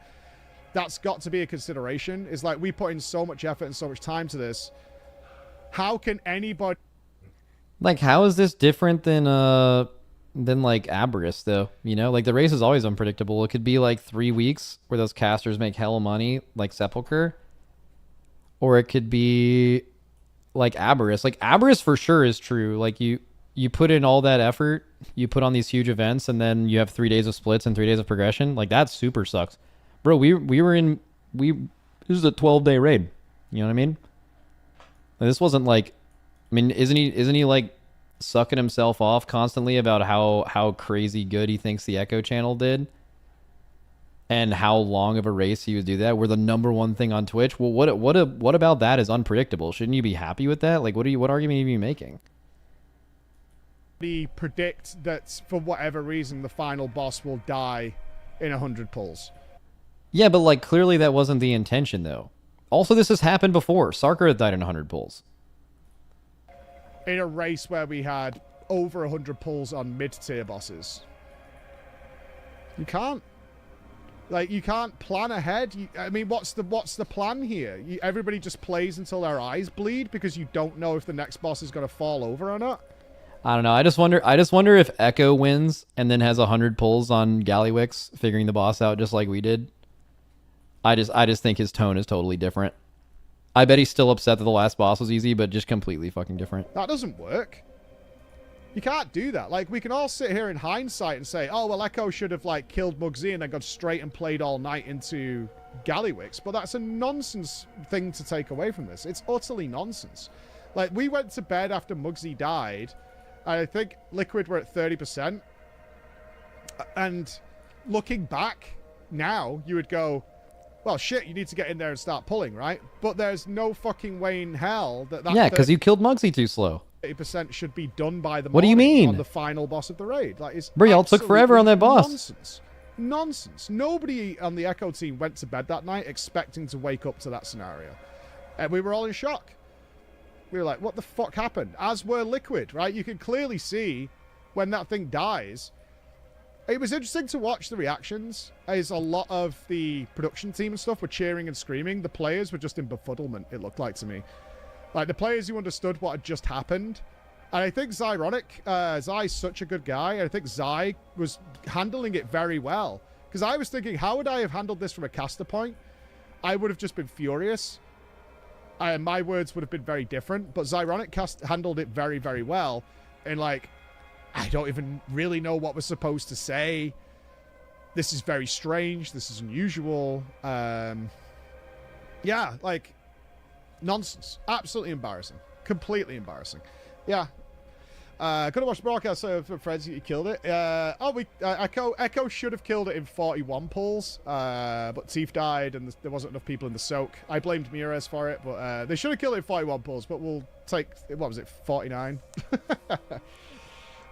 that's got to be a consideration. It's like, we put in so much effort and so much time to this. How can anybody... Like, how is this different than like Aberrus, though? You know, like, the race is always unpredictable. It could be like 3 weeks where those casters make hella money, like Sepulcher, or it could be like Aberrus. Like, Aberrus for sure is true. Like, you put in all that effort, you put on these huge events, and then you have 3 days of splits and 3 days of progression. Like, that super sucks, bro. This is a 12-day raid. You know what I mean? Like, this wasn't like. I mean, isn't he like sucking himself off constantly about how crazy good he thinks the Echo channel did, and how long of a race he would do that? We're the #1 thing on Twitch. Well, what about that is unpredictable? Shouldn't you be happy with that? Like, what argument are you making? We predict that for whatever reason the final boss will die in 100 pulls. Yeah, but like, clearly that wasn't the intention, though. Also, this has happened before. Sarkar died in 100 pulls. In a race where we had over 100 pulls on mid-tier bosses. You can't. Like, you can't plan ahead. I mean, what's the plan here? Everybody just plays until their eyes bleed because you don't know if the next boss is going to fall over or not? I don't know. I just wonder if Echo wins and then has 100 pulls on Gallywix, figuring the boss out just like we did. I just think his tone is totally different. I bet he's still upset that the last boss was easy, but just completely fucking different. That doesn't work. You can't do that. Like, we can all sit here in hindsight and say, oh, well, Echo should have, like, killed Mugsy and then gone straight and played all night into Gallywix. But that's a nonsense thing to take away from this. It's utterly nonsense. Like, we went to bed after Mugsy died. I think Liquid were at 30%. And looking back now, you would go... well, shit, you need to get in there and start pulling, right? But there's no fucking way in hell that yeah, because you killed Mugsy too slow. 30% should be done by the What do you mean? On the final boss of the raid. Like, it's bro, y'all took forever on that boss. Nonsense. Nobody on the Echo team went to bed that night expecting to wake up to that scenario. And we were all in shock. We were like, what the fuck happened? As were Liquid, right? You can clearly see when that thing dies... It was interesting to watch the reactions, as a lot of the production team and stuff were cheering and screaming. The players were just in befuddlement, it looked like to me. Like, the players who understood what had just happened. And I think Zai's such a good guy, and I think Zai was handling it very well. Because I was thinking, how would I have handled this from a caster point? I would have just been furious. my words would have been very different, but Xyronic handled it very, very well. And, like, I don't even really know what we're supposed to say. This is very strange. This is unusual. Yeah, like, nonsense. Absolutely embarrassing. Completely embarrassing. Yeah. Gonna watch the broadcast for friends. You killed it. Echo should have killed it in 41 pulls, but Teeth died and there wasn't enough people in the soak. I blamed Mires for it, but they should have killed it in 41 pulls. But we'll take, what was it, 49?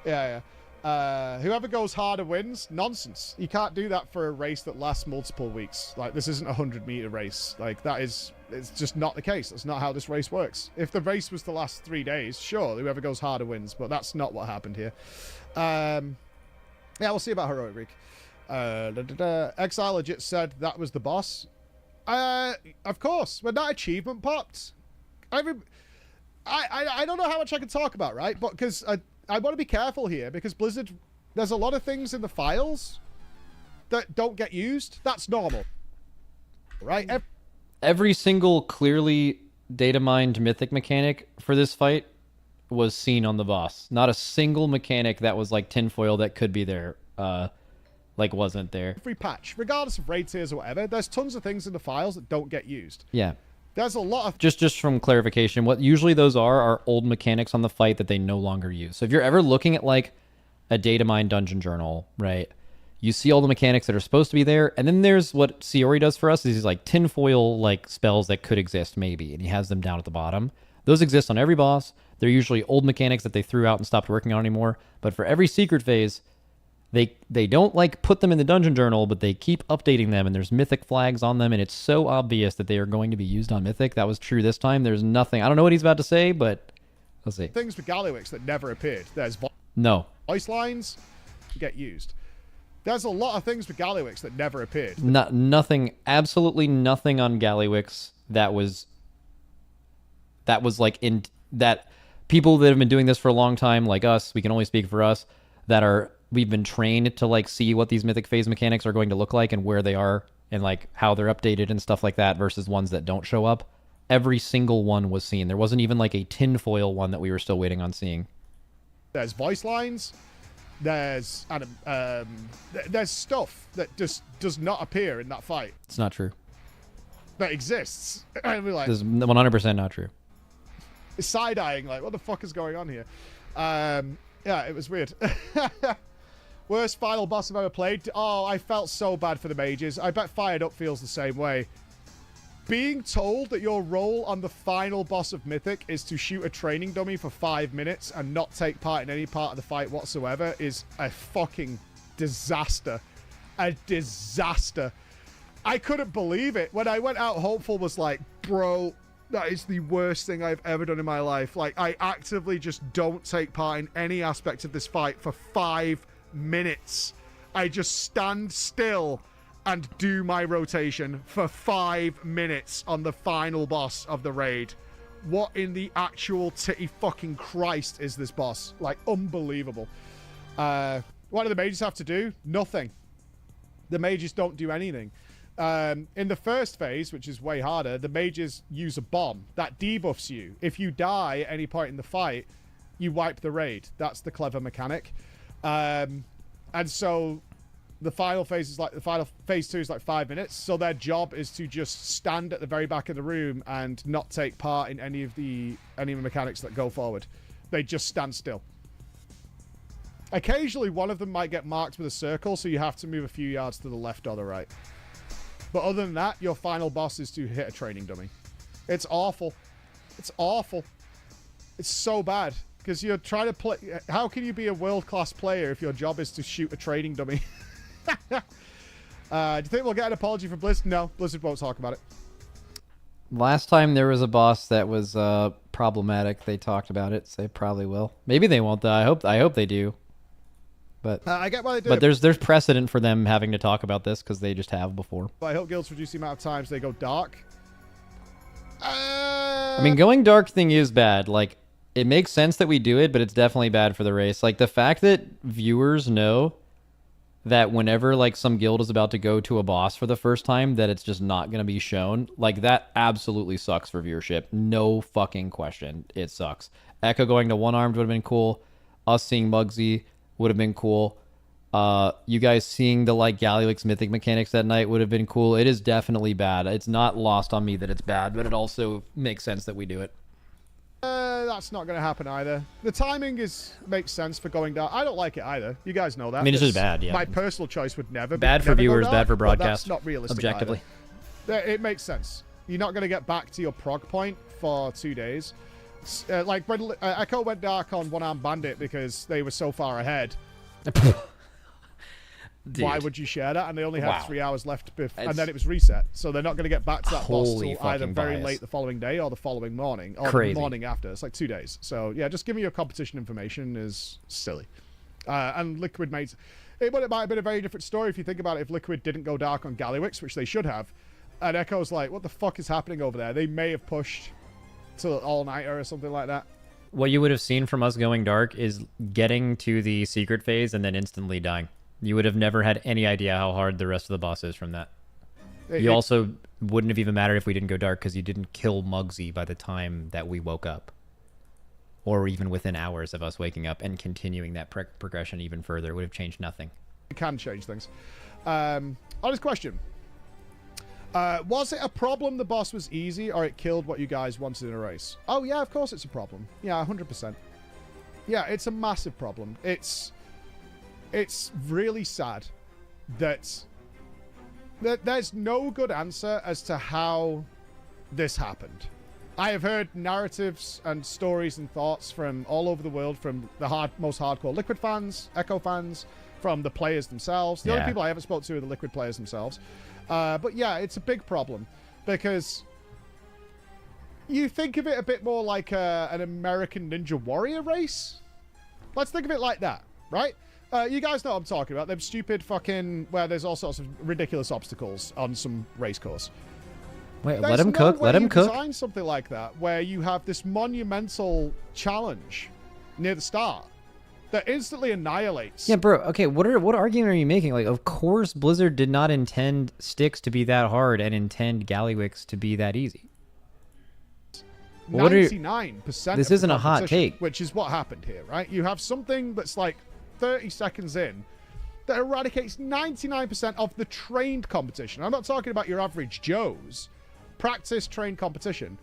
Yeah. Whoever goes harder wins. Nonsense. You can't do that for a race that lasts multiple weeks. Like, this isn't a 100-meter race. Like, it's just not the case. That's not how this race works. If the race was to last 3 days, sure, whoever goes harder wins, but that's not what happened here. Yeah, we'll see about Heroic Week. Exile legit said that was the boss. Of course, when that achievement popped, I don't know how much I can talk about, right? But because I want to be careful here, because Blizzard, there's a lot of things in the files that don't get used. That's normal, right? Every single clearly data mined mythic mechanic for this fight was seen on the boss. Not a single mechanic that was like tinfoil that could be there, like wasn't there. Every patch, regardless of raid tiers or whatever, there's tons of things in the files that don't get used. Yeah. There's a lot of... Just from clarification, what usually those are old mechanics on the fight that they no longer use. So if you're ever looking at like a data mine dungeon journal, right, you see all the mechanics that are supposed to be there, and then there's what Siori does for us, is these like tinfoil like spells that could exist maybe, and he has them down at the bottom. Those exist on every boss. They're usually old mechanics that they threw out and stopped working on anymore. But for every secret phase, they don't like put them in the dungeon journal, but they keep updating them, and there's mythic flags on them, and it's so obvious that they are going to be used on mythic. That was true this time. There's nothing. I don't know what he's about to say, but let's see. Things with Gallywix that never appeared. There's voice lines get used. There's a lot of things with Gallywix that never appeared. Nothing. Absolutely nothing on Gallywix that was like in that people that have been doing this for a long time, like us, we can only speak for us, we've been trained to like see what these mythic phase mechanics are going to look like and where they are and like how they're updated and stuff like that versus ones that don't show up. Every single one was seen. There wasn't even like a tinfoil one that we were still waiting on seeing. There's voice lines. There's stuff that just does not appear in that fight. It's not true. That exists. And we're like, this is 100% not true. It's side-eyeing, like, what the fuck is going on here? Yeah, it was weird. Worst final boss I've ever played. Oh, I felt so bad for the mages. I bet Fired Up feels the same way. Being told that your role on the final boss of Mythic is to shoot a training dummy for 5 minutes and not take part in any part of the fight whatsoever is a fucking disaster. A disaster. I couldn't believe it. When I went out, Hopeful was like, bro, that is the worst thing I've ever done in my life. Like, I actively just don't take part in any aspect of this fight for 5 minutes. I just stand still and do my rotation for 5 minutes on the final boss of the raid. What in the actual titty fucking Christ is this boss? Like, unbelievable. What do the mages have to do? Nothing. The mages don't do anything. In the first phase, which is way harder, the mages use a bomb that debuffs you. If you die at any point in the fight, you wipe the raid. That's the clever mechanic. And so the final phase is like phase 2 is like 5 minutes. So their job is to just stand at the very back of the room and not take part in any of the mechanics that go forward. They just stand still. Occasionally, one of them might get marked with a circle, so you have to move a few yards to the left or the right. But other than that, your final boss is to hit a training dummy. It's awful. It's awful. It's so bad. Because you're trying to play... How can you be a world-class player if your job is to shoot a training dummy? Do you think we'll get an apology from Blizzard? No, Blizzard won't talk about it. Last time there was a boss that was problematic, they talked about it, so they probably will. Maybe they won't, though. I hope they do. But I get why they do. But there's precedent for them having to talk about this because they just have before. I hope guilds reduce the amount of times they go dark. I mean, going dark thing is bad. Like, it makes sense that we do it, but it's definitely bad for the race. Like, the fact that viewers know that whenever like some guild is about to go to a boss for the first time, that it's just not going to be shown. Like that absolutely sucks for viewership. No fucking question. It sucks. Echo going to one armed would have been cool. Us seeing Muggsy would have been cool. You guys seeing the like Gallywix mythic mechanics that night would have been cool. It is definitely bad. It's not lost on me that it's bad, but it also makes sense that we do it. That's not going to happen either. The timing makes sense for going dark. I don't like it either. You guys know that. I mean, it's just bad, yeah. My personal choice would never be Bad for never go viewers, dark, bad for but broadcast. That's not realistic Objectively. either. It makes sense. You're not going to get back to your prog point for 2 days. Like when Echo went dark on One Arm Bandit because they were so far ahead. Why would you share that? And they only had 3 hours left, and then it was reset. So they're not going to get back to that boss till either very late the following day or the following morning, or the morning after. It's like 2 days. So yeah, just giving you competition information is silly. And Liquid it might have been a very different story if you think about it. If Liquid didn't go dark on Gallywix, which they should have, and Echo's like, what the fuck is happening over there? They may have pushed to all-nighter or something like that. What you would have seen from us going dark is getting to the secret phase and then instantly dying. You would have never had any idea how hard the rest of the boss is from that. You also wouldn't have even mattered if we didn't go dark because you didn't kill Muggsy by the time that we woke up. Or even within hours of us waking up and continuing that progression even further. It would have changed nothing. It can change things. Honest question. Was it a problem the boss was easy or it killed what you guys wanted in a race? Oh, yeah, of course it's a problem. Yeah, 100%. Yeah, it's a massive problem. It's really sad that there's no good answer as to how this happened. I have heard narratives and stories and thoughts from all over the world, from the most hardcore Liquid fans, Echo fans, from the players themselves. The only people I ever spoke to are the Liquid players themselves. But yeah, it's a big problem because you think of it a bit more like an American Ninja Warrior race. Let's think of it like that, right? You guys know what I'm talking about. Them stupid fucking, where there's all sorts of ridiculous obstacles on some race course. Wait, let him cook. Let him cook. Design something like that where you have this monumental challenge near the start that instantly annihilates. Yeah, bro. Okay, what argument are you making? Like, of course, Blizzard did not intend Styx to be that hard and intend Gallywix to be that easy. 99%. This isn't a hot take, which is what happened here, right? You have something that's like 30 seconds in that eradicates 99% of the trained competition. I'm not talking about your average Joes. Practice trained competition.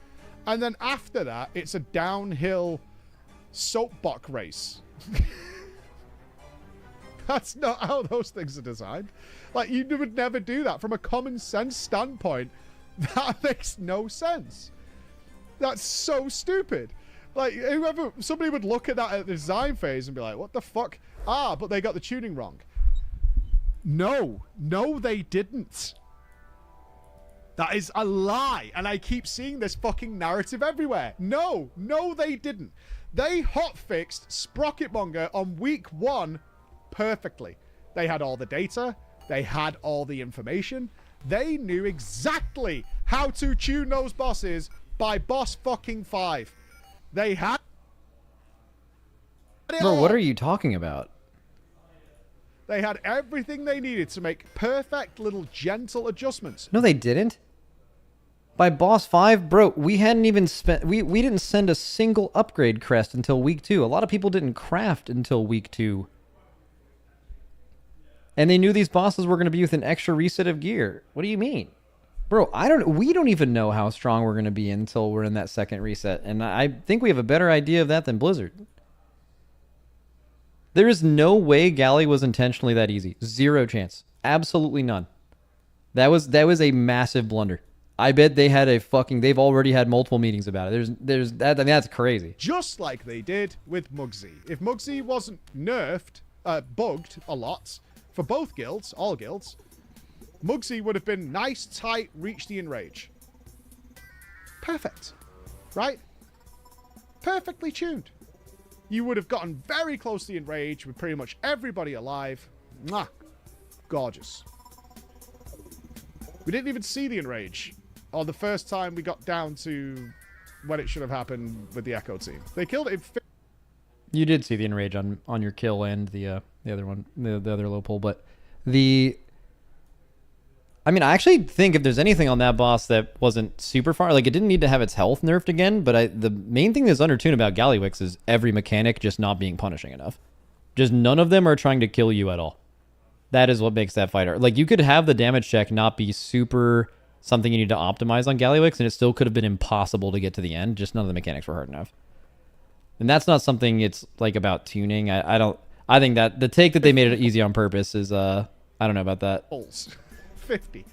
And then after that, it's a downhill soapbox race. That's not how those things are designed. Like, you would never do that. From a common sense standpoint, that makes no sense. That's so stupid. Like, somebody would look at that at the design phase and be like, what the fuck? But they got the tuning wrong. No, they didn't. That is a lie. And I keep seeing this fucking narrative everywhere. No, they didn't. They hotfixed Sprocketmonger on week 1 perfectly. They had all the data. They had all the information. They knew exactly how to tune those bosses by boss fucking 5. They had... Bro, what are you talking about? They had everything they needed to make perfect little gentle adjustments. No, they didn't. By boss 5, bro, we hadn't even spent... We didn't send a single upgrade crest until week 2. A lot of people didn't craft until week 2. And they knew these bosses were going to be with an extra reset of gear. What do you mean? Bro, we don't even know how strong we're going to be until we're in that second reset. And I think we have a better idea of that than Blizzard. There is no way Galley was intentionally that easy. Zero chance. Absolutely none. That was a massive blunder. I bet they had they've already had multiple meetings about it. There's that. I mean, that's crazy. Just like they did with Muggsy. If Muggsy wasn't nerfed, bugged a lot for both guilds, all guilds, Muggsy would have been nice, tight, reach the enrage. Perfect. Right? Perfectly tuned. You would have gotten very close to the enrage with pretty much everybody alive. Mwah. Gorgeous. We didn't even see the enrage on the first time we got down to when it should have happened with the Echo team. They killed it. You did see the enrage on your kill and the other one, the other low pull, but I mean, I actually think if there's anything on that boss that wasn't super far, like it didn't need to have its health nerfed again, but the main thing that's undertuned about Gallywix is every mechanic just not being punishing enough. Just none of them are trying to kill you at all. That is what makes that fighter. Like, you could have the damage check not be super something you need to optimize on Gallywix, and it still could have been impossible to get to the end. Just none of the mechanics were hard enough. And that's not something it's like about tuning. I think that the take that they made it easy on purpose is I don't know about that. 50.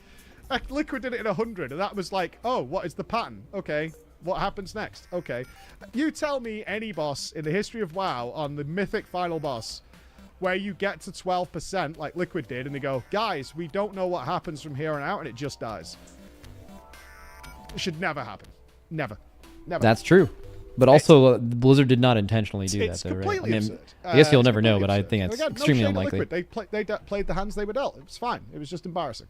Liquid did it in 100, and that was like, oh, what is the pattern? Okay, what happens next? Okay. You tell me any boss in the history of WoW on the mythic final boss where you get to 12% like Liquid did, and they go, guys, we don't know what happens from here on out, and it just dies. It should never happen. Never. That's true. But also, Blizzard did not intentionally do it's that, though, right? completely absurd. I guess you'll never know, completely but I absurd. think it's Again, extremely no shade at unlikely. Liquid. They played the hands they were dealt. It was fine. It was just embarrassing.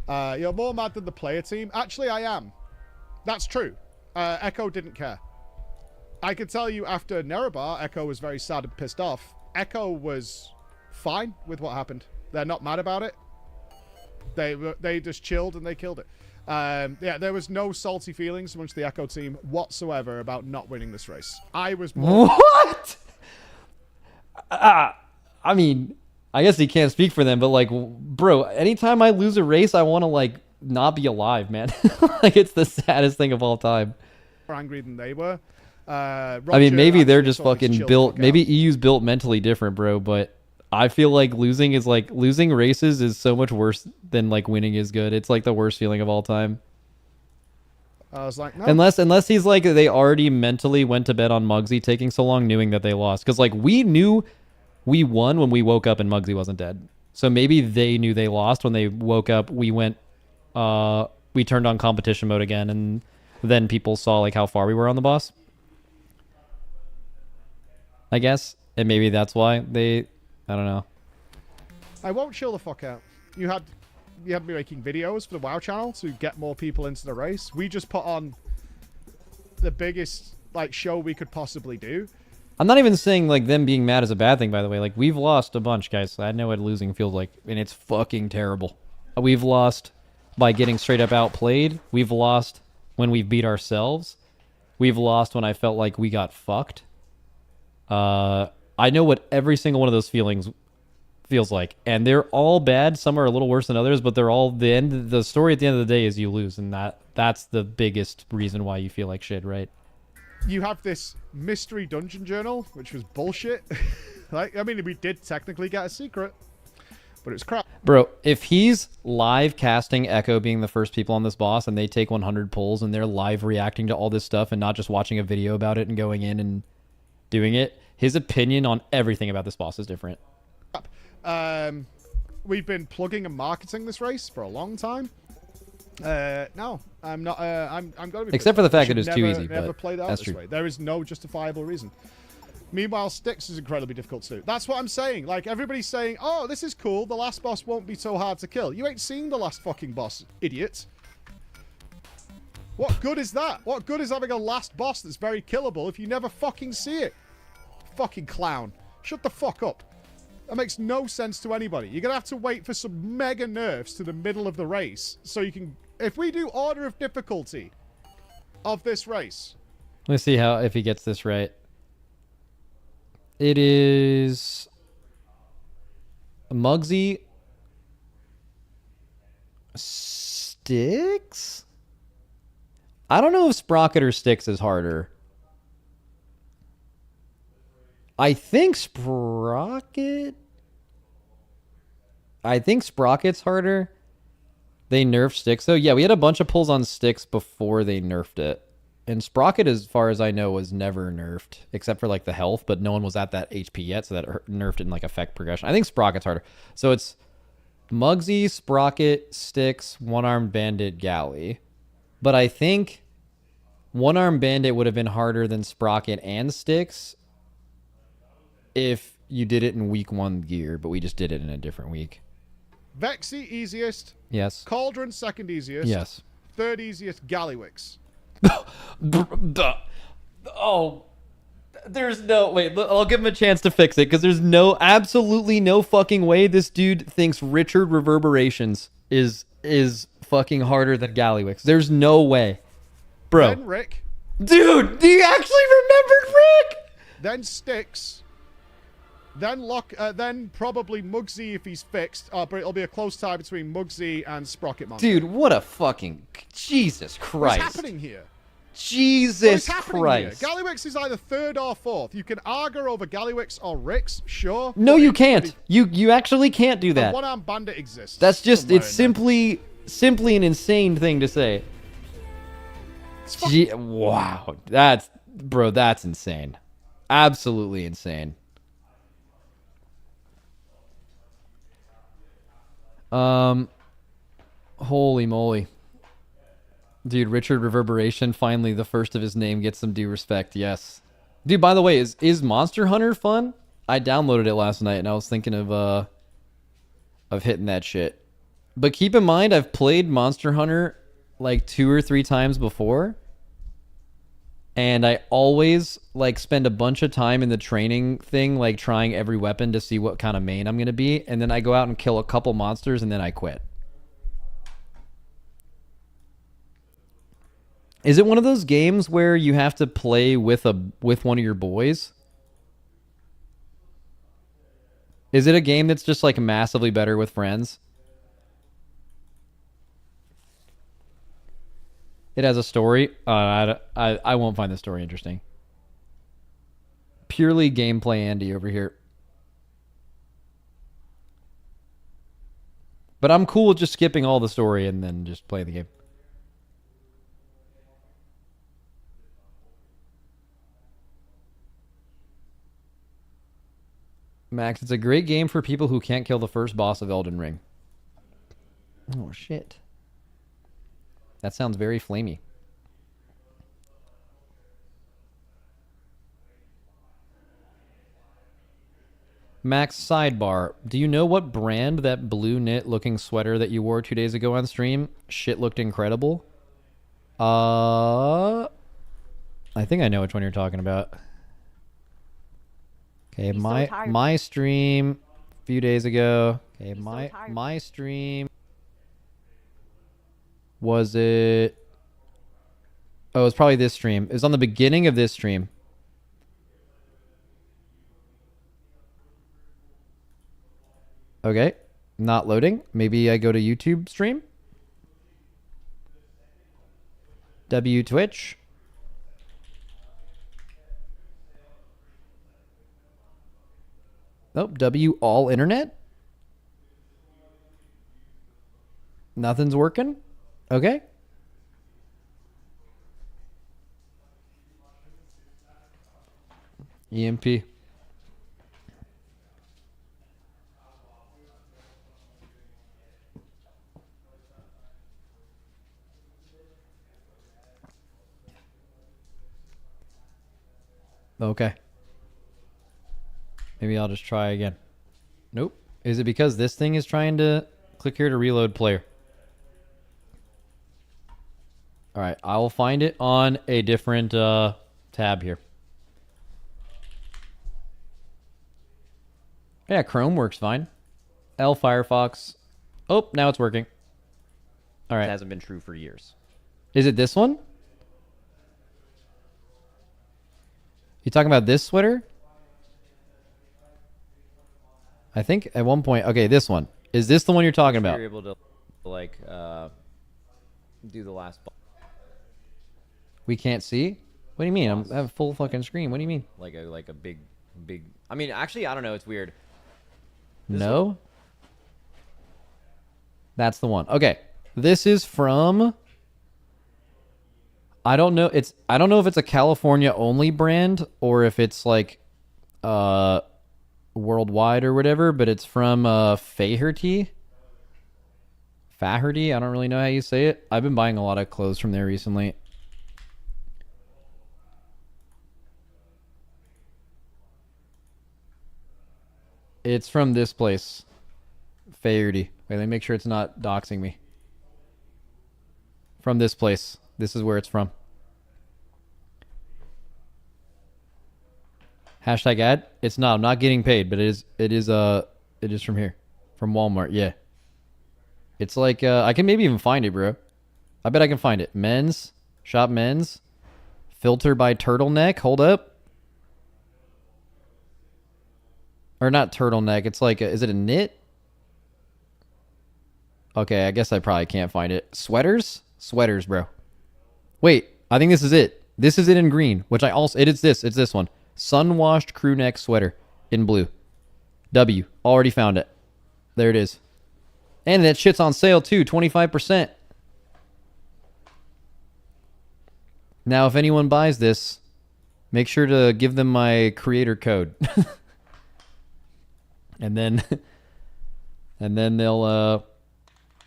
You're more mad than the player team. Actually, I am. That's true. Echo didn't care. I could tell you after Nerebar, Echo was very sad and pissed off. Echo was fine with what happened. They're not mad about it. They just chilled and they killed it. Yeah, there was no salty feelings amongst the Echo team whatsoever about not winning this race. I was more... What? I mean, I guess he can't speak for them, but like, bro, anytime I lose a race, I want to like not be alive, man. Like, it's the saddest thing of all time. more angry than they were. I mean, maybe they're just fucking built. Maybe EU's built mentally different, bro. But I feel like losing races is so much worse than like winning is good. It's like the worst feeling of all time. I was like, no. Unless he's like, they already mentally went to bed on Muggsy taking so long, knowing that they lost. Because like, we knew we won when we woke up and Muggsy wasn't dead. So maybe they knew they lost when they woke up. We turned on competition mode again, and then people saw like how far we were on the boss, I guess. And maybe that's why I don't know. I won't chill the fuck out. You had me making videos for the WoW channel to get more people into the race. We just put on the biggest like show we could possibly do. I'm not even saying like them being mad is a bad thing, by the way. Like, we've lost a bunch, guys. I know what losing feels like, and it's fucking terrible. We've lost by getting straight up outplayed. We've lost when we've beat ourselves. We've lost when I felt like we got fucked. I know what every single one of those feelings feels like, and they're all bad. Some are a little worse than others, but they're all the story at the end of the day is you lose, and that's the biggest reason why you feel like shit, right? You have this mystery dungeon journal, which was bullshit. Like, I mean, we did technically get a secret, but it was crap. Bro, if he's live casting Echo being the first people on this boss, and they take 100 pulls, and they're live reacting to all this stuff and not just watching a video about it and going in and doing it, his opinion on everything about this boss is different. We've been plugging and marketing this race for a long time. No, I'm not. I'm gonna be. Except for the fact that it it's too easy. Never But played out that's this true. way. There is no justifiable reason. Meanwhile, Styx is incredibly difficult to do. That's what I'm saying. Like, everybody's saying, "Oh, this is cool. The last boss won't be so hard to kill." You ain't seen the last fucking boss, idiot. What good is that? What good is having a last boss that's very killable if you never fucking see it? Fucking clown. Shut the fuck up. That makes no sense to anybody. You're gonna have to wait for some mega nerfs to the middle of the race so you can... If we do order of difficulty of this race... Let's see if he gets this right. It is Muggsy, Styx? I don't know if Sprocket or Styx is harder. I think Sprocket's harder. They nerfed Styx, though. Yeah, we had a bunch of pulls on Styx before they nerfed it. And Sprocket, as far as I know, was never nerfed, except for like the health, but no one was at that HP yet, so that nerfed in like effect progression. I think Sprocket's harder. So it's Muggsy, Sprocket, Styx, One-Armed Bandit, Galley. But I think One-Armed Bandit would have been harder than Sprocket and Styx if you did it in week 1 gear, but we just did it in a different week. Vexy easiest. Yes. Cauldron second easiest. Yes. Third easiest, Gallywix. Oh, There's no wait. I'll give him a chance to fix it because there's absolutely no fucking way this dude thinks Richard Reverberations is fucking harder than Gallywix. There's no way, bro. Then Rick. Dude, do you actually remembered Rick? Then Styx. Then probably Muggsy if he's fixed. But it'll be a close tie between Muggsy and Sprocket Monkey. Dude, what a fucking Jesus Christ! What's happening here? Jesus What is happening Christ! here? Gallywix is either third or fourth. You can argue over Gallywix or Rix, sure. No, but you it's can't. pretty- You actually can't do The that. one-armed bandit exists. That's just somewhere it's in there. simply an insane thing to say. Wow, that's insane. Absolutely insane. Holy moly. Dude, Richard Reverberation, finally the first of his name gets some due respect, yes. Dude, by the way, is Monster Hunter fun? I downloaded it last night and I was thinking of hitting that shit. But keep in mind, I've played Monster Hunter like 2 or 3 times before. And I always like spend a bunch of time in the training thing, like trying every weapon to see what kind of main I'm going to be. And then I go out and kill a couple monsters and then I quit. Is it one of those games where you have to play with one of your boys? Is it a game that's just like massively better with friends? It has a story. I won't find the story interesting. Purely gameplay Andy over here. But I'm cool with just skipping all the story and then just play the game. Max, it's a great game for people who can't kill the first boss of Elden Ring. Oh, shit. That sounds very flamey. Max, sidebar. Do you know what brand that blue knit looking sweater that you wore 2 days ago on stream? Shit looked incredible. I think I know which one you're talking about. Okay, my stream a few days ago. Okay, my stream was it? Oh, it was probably this stream. It was on the beginning of this stream. Okay, not loading. Maybe I go to YouTube stream. W Twitch. Nope, W all internet. Nothing's working. Okay. EMP. Okay. Maybe I'll just try again. Nope. Is it because this thing is trying to click here to reload player? All right, I will find it on a different tab here. Yeah, Chrome works fine. L Firefox. Oh, now it's working. All right. It hasn't been true for years. Is it this one? You talking about this sweater? I think at one point. Okay, this one. Is this the one you're talking about? You're able to like do the last boss. We can't see? What do you mean? I have full fucking screen. What do you mean? Like a big. I mean, actually, I don't know. It's weird. No? That's the one. Okay. This is from I don't know if it's a California only brand or if it's like worldwide or whatever, but it's from Faherty. I don't really know how you say it. I've been buying a lot of clothes from there recently. It's from this place. Faherty. Wait, let me make sure it's not doxing me. From this place. This is where it's from. Hashtag ad. It's not. I'm not getting paid, but it is from here, from Walmart. Yeah. It's like I can maybe even find it, bro. I bet I can find it. Men's shop men's filter by turtleneck. Hold up. Or not turtleneck. It's like is it a knit? Okay, I guess I probably can't find it. Sweaters? Sweaters, bro. Wait, I think this is it. This is it in green, which I also it's this one. Sun-washed crew neck sweater in blue. W. Already found it. There it is. And that shit's on sale too, 25%. Now, if anyone buys this, make sure to give them my creator code. and then they'll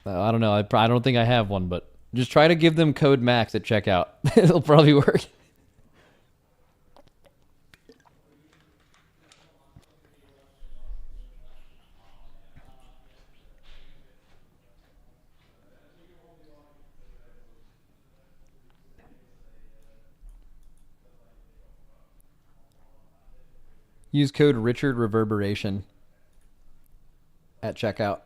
I don't know. I don't think I have one, but just try to give them code Max at checkout. It'll probably work. Use code Richard Reverberation at checkout.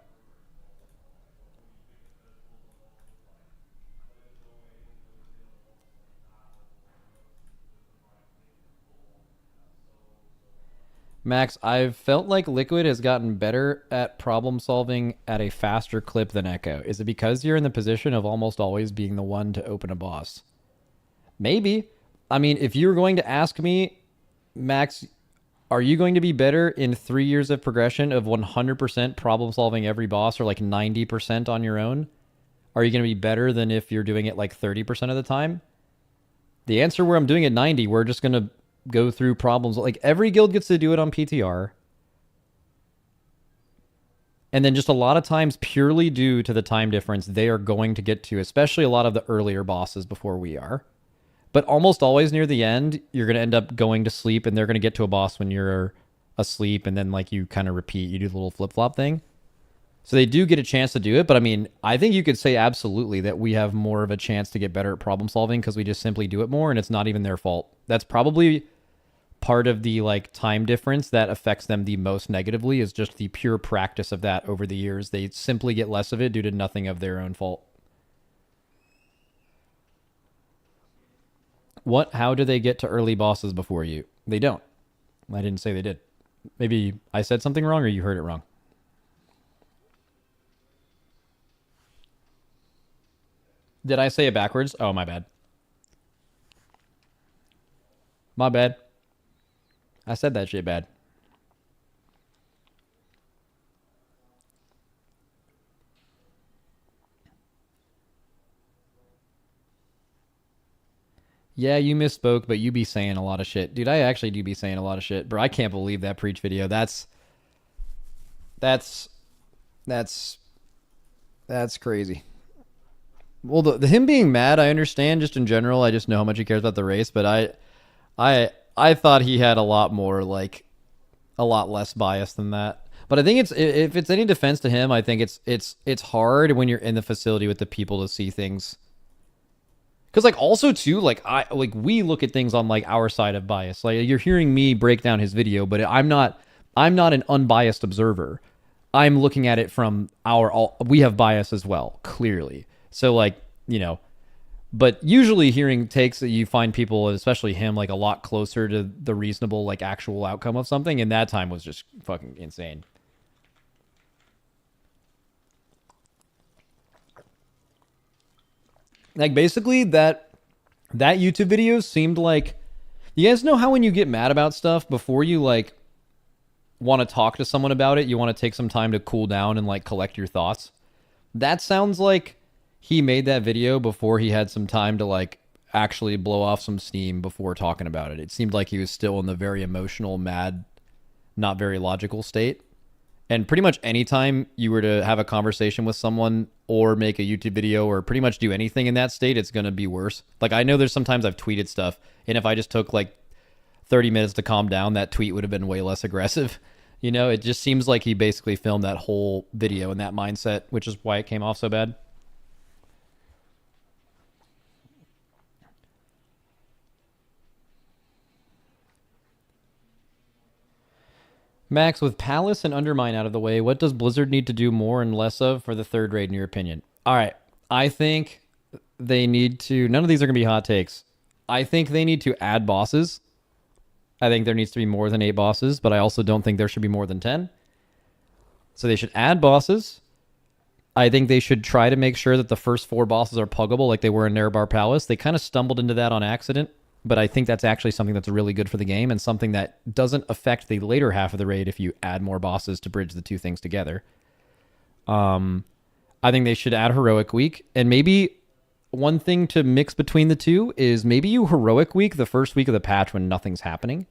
Max, I've felt like Liquid has gotten better at problem solving at a faster clip than Echo. Is it because you're in the position of almost always being the one to open a boss? Maybe. I mean, if you're going to ask me, Max, are you going to be better in 3 years of progression of 100% problem solving every boss or like 90% on your own? Are you going to be better than if you're doing it like 30% of the time? The answer where I'm doing it 90, we're just going to go through problems. Like every guild gets to do it on PTR. And then just a lot of times purely due to the time difference, they are going to get to, especially a lot of the earlier bosses before we are. But almost always near the end, you're going to end up going to sleep and they're going to get to a boss when you're asleep. And then like you kind of repeat, you do the little flip-flop thing. So they do get a chance to do it. But I mean, I think you could say absolutely that we have more of a chance to get better at problem solving because we just simply do it more and it's not even their fault. That's probably part of the like time difference that affects them the most negatively is just the pure practice of that over the years. They simply get less of it due to nothing of their own fault. How do they get to early bosses before you? They don't. I didn't say they did. Maybe I said something wrong or you heard it wrong. Did I say it backwards? Oh, my bad. My bad. I said that shit bad. Yeah, you misspoke, but you be saying a lot of shit. Dude, I actually do be saying a lot of shit. Bro, I can't believe that Preach video. That's crazy. Well, the him being mad, I understand just in general. I just know how much he cares about the race, but I thought he had a lot more, like, a lot less bias than that. But I think if it's any defense to him, I think it's hard when you're in the facility with the people to see things. Because like also too, like we look at things on like our side of bias. Like you're hearing me break down his video, but I'm not an unbiased observer. I'm looking at it from we have bias as well, clearly. So like, you know, but usually hearing takes that you find people, especially him, like a lot closer to the reasonable like actual outcome of something. And that time was just fucking insane. Like basically that YouTube video seemed like, you guys know how when you get mad about stuff before you like want to talk to someone about it, you want to take some time to cool down and like collect your thoughts. That sounds like he made that video before he had some time to like actually blow off some steam before talking about it. It seemed like he was still in the very emotional, mad, not very logical state. And pretty much anytime you were to have a conversation with someone or make a YouTube video or pretty much do anything in that state, it's going to be worse. Like I know there's sometimes I've tweeted stuff and if I just took like 30 minutes to calm down, that tweet would have been way less aggressive. You know, it just seems like he basically filmed that whole video in that mindset, which is why it came off so bad. Max, with Palace and Undermine out of the way, what does Blizzard need to do more and less of for the third raid, in your opinion? All right. I think they need to... None of these are going to be hot takes. I think they need to add bosses. I think there needs to be more than 8 bosses, but I also don't think there should be more than 10. So they should add bosses. I think they should try to make sure that the first 4 bosses are puggable like they were in Nerebar Palace. They kind of stumbled into that on accident, but I think that's actually something that's really good for the game and something that doesn't affect the later half of the raid if you add more bosses to bridge the two things together. I think they should add Heroic Week, and maybe one thing to mix between the two is maybe you Heroic Week the first week of the patch when nothing's happening.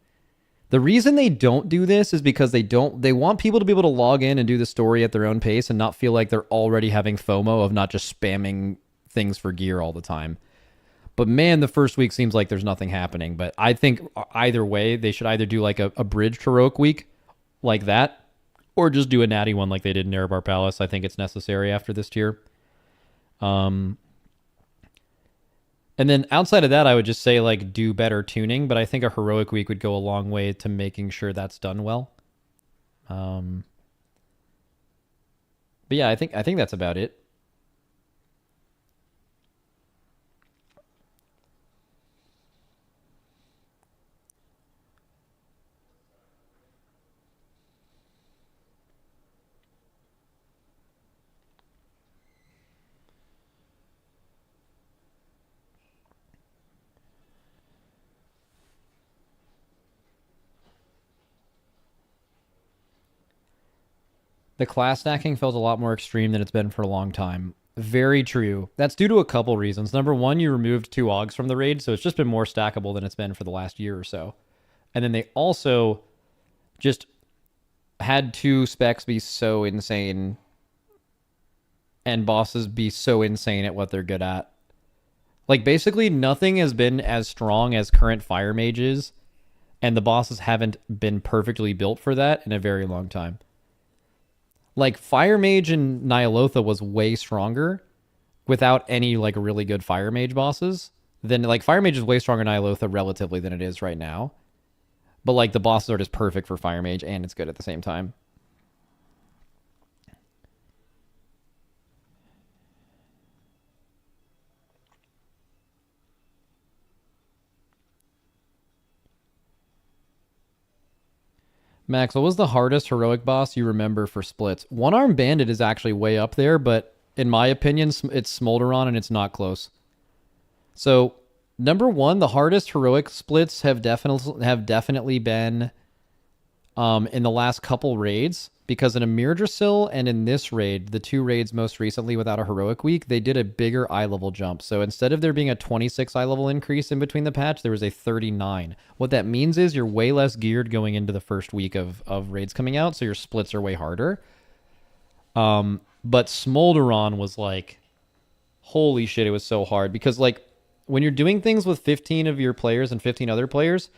The reason they don't do this is because they want people to be able to log in and do the story at their own pace and not feel like they're already having FOMO of not just spamming things for gear all the time. But man, the first week seems like there's nothing happening. But I think either way, they should either do like a bridged Heroic Week like that, or just do a natty one like they did in Nerebar Palace. I think it's necessary after this tier. And then outside of that, I would just say like do better tuning, but I think a Heroic Week would go a long way to making sure that's done well. But yeah, I think that's about it. The class stacking felt a lot more extreme than it's been for a long time. Very true. That's due to a couple reasons. Number one, you removed 2 Augs from the raid, so it's just been more stackable than it's been for the last year or so. And then they also just had 2 specs be so insane and bosses be so insane at what they're good at. Like, basically, nothing has been as strong as current Fire Mages, and the bosses haven't been perfectly built for that in a very long time. Like, Fire Mage and Nyalotha was way stronger without any, like, really good Fire Mage bosses. Then, like, Fire Mage is way stronger than Nyalotha relatively than it is right now. But, like, the bosses are just perfect for Fire Mage, and it's good at the same time. Max, what was the hardest heroic boss you remember for splits? One Arm Bandit is actually way up there, but in my opinion, it's Smolderon and it's not close. So, number one, the hardest heroic splits have definitely been in the last couple raids, because in Emirdrasil and in this raid, the 2 raids most recently without a heroic week, they did a bigger eye level jump. So instead of there being a 26 eye level increase in between the patch, there was a 39. What that means is you're way less geared going into the first week of raids coming out, so your splits are way harder. But Smolderon was like, holy shit, it was so hard. Because like, when you're doing things with 15 of your players and 15 other players,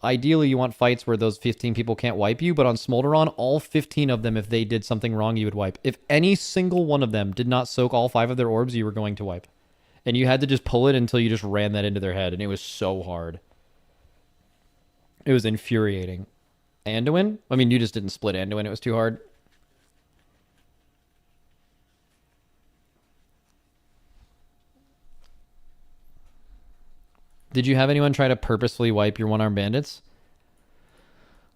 ideally you want fights where those 15 people can't wipe you, but on Smolderon, all 15 of them, if they did something wrong, you would wipe. If any single one of them did not soak all 5 of their orbs, you were going to wipe. And you had to just pull it until you just ran that into their head, and it was so hard. It was infuriating. Anduin? I mean, you just didn't split Anduin, it was too hard. Did you have anyone try to purposefully wipe your one-armed bandits?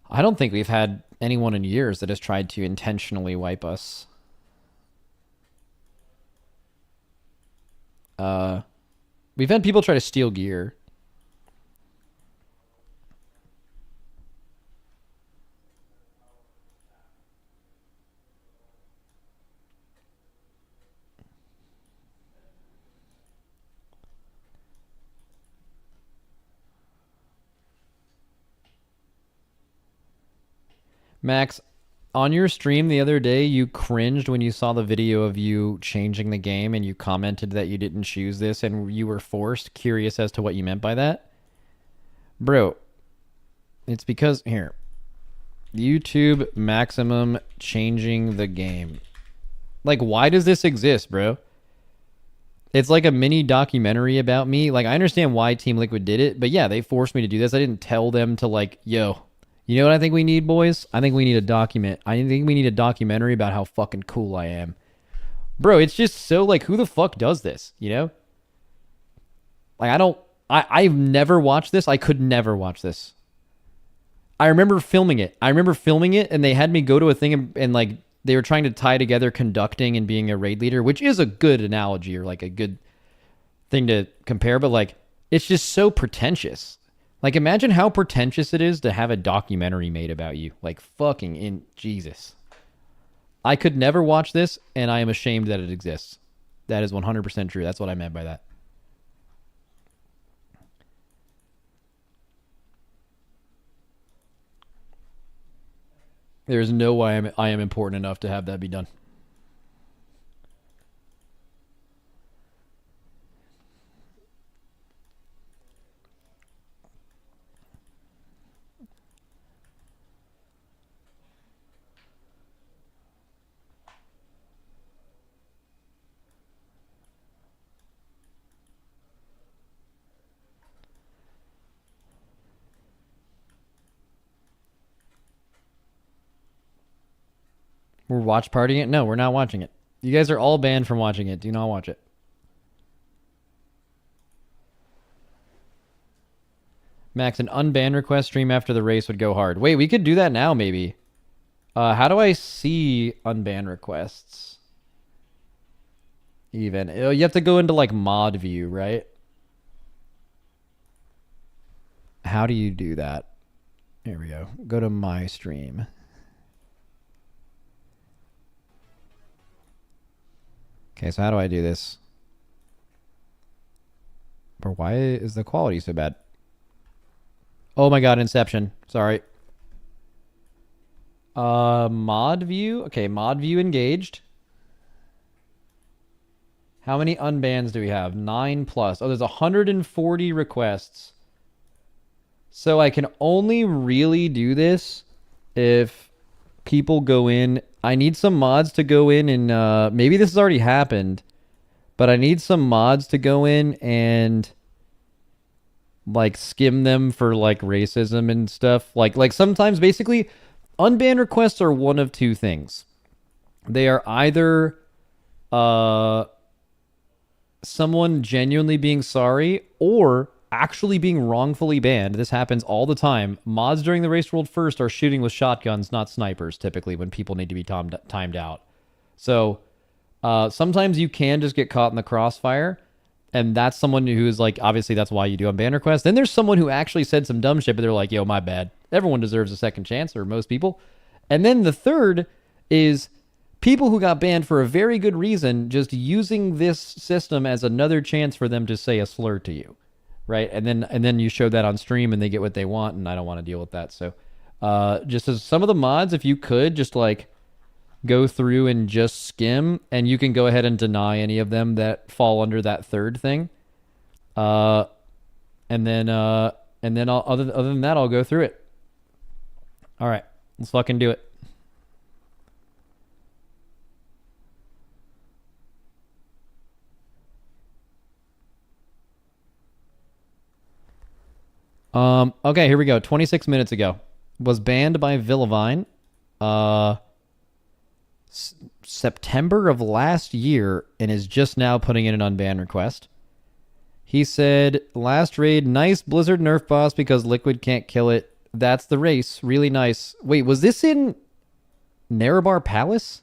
I don't think we've had anyone in years that has tried to intentionally wipe us. We've had people try to steal gear. Max, on your stream the other day, you cringed when you saw the video of you changing the game and you commented that you didn't choose this and you were forced. Curious as to what you meant by that. Bro, it's because, here, YouTube maximum changing the game. Like, why does this exist, bro? It's like a mini documentary about me. Like, I understand why Team Liquid did it, but yeah, they forced me to do this. I didn't tell them to, like, yo, You know what I think we need, boys? I think we need a documentary about how fucking cool I am. Bro, it's just so like, who the fuck does this? You know? Like, I've never watched this. I could never watch this. I remember filming it. And they had me go to a thing and like, they were trying to tie together conducting and being a raid leader, which is a good analogy or like a good thing to compare, but like, it's just so pretentious. Like, imagine how pretentious it is to have a documentary made about you. Like, fucking in Jesus. I could never watch this, and I am ashamed that it exists. That is 100% true. That's what I meant by that. There's no way I am important enough to have that be done. We're watch partying it? No, we're not watching it. You guys are all banned from watching it. Do not watch it. Max, an unban request stream after the race would go hard. Wait, we could do that now, maybe. How do I see unban requests? Even. Oh, you have to go into, like, mod view, right? How do you do that? Here we go. Go to my stream. Okay, so how do I do this? But why is the quality so bad? Oh my god, Inception. Sorry. Mod view? Okay, mod view engaged. How many unbans do we have? 9 plus. Oh, there's 140 requests. So I can only really do this if people go in. I need some mods to go in and maybe this has already happened, but I need some mods to go in and like skim them for like racism and stuff. Like sometimes basically unban requests are one of two things. They are either someone genuinely being sorry or actually being wrongfully banned. This happens all the time. Mods during the race world first are shooting with shotguns, not snipers, typically when people need to be timed out. So sometimes you can just get caught in the crossfire, and that's someone who is like, obviously that's why you do unban requests. Then there's someone who actually said some dumb shit, but they're like, yo, my bad. Everyone deserves a second chance, or most people. And then the third is people who got banned for a very good reason, just using this system as another chance for them to say a slur to you. Right, and then you show that on stream, and they get what they want, and I don't want to deal with that. So, just as some of the mods, if you could just like go through and just skim, and you can go ahead and deny any of them that fall under that third thing. And then other than that, I'll go through it. All right, let's fucking do it. Okay, here we go. 26 minutes ago. Was banned by Villavine. September of last year, and is just now putting in an unban request. He said, last raid, nice Blizzard nerf boss because Liquid can't kill it. That's the race. Really nice. Wait, was this in Nerebar Palace?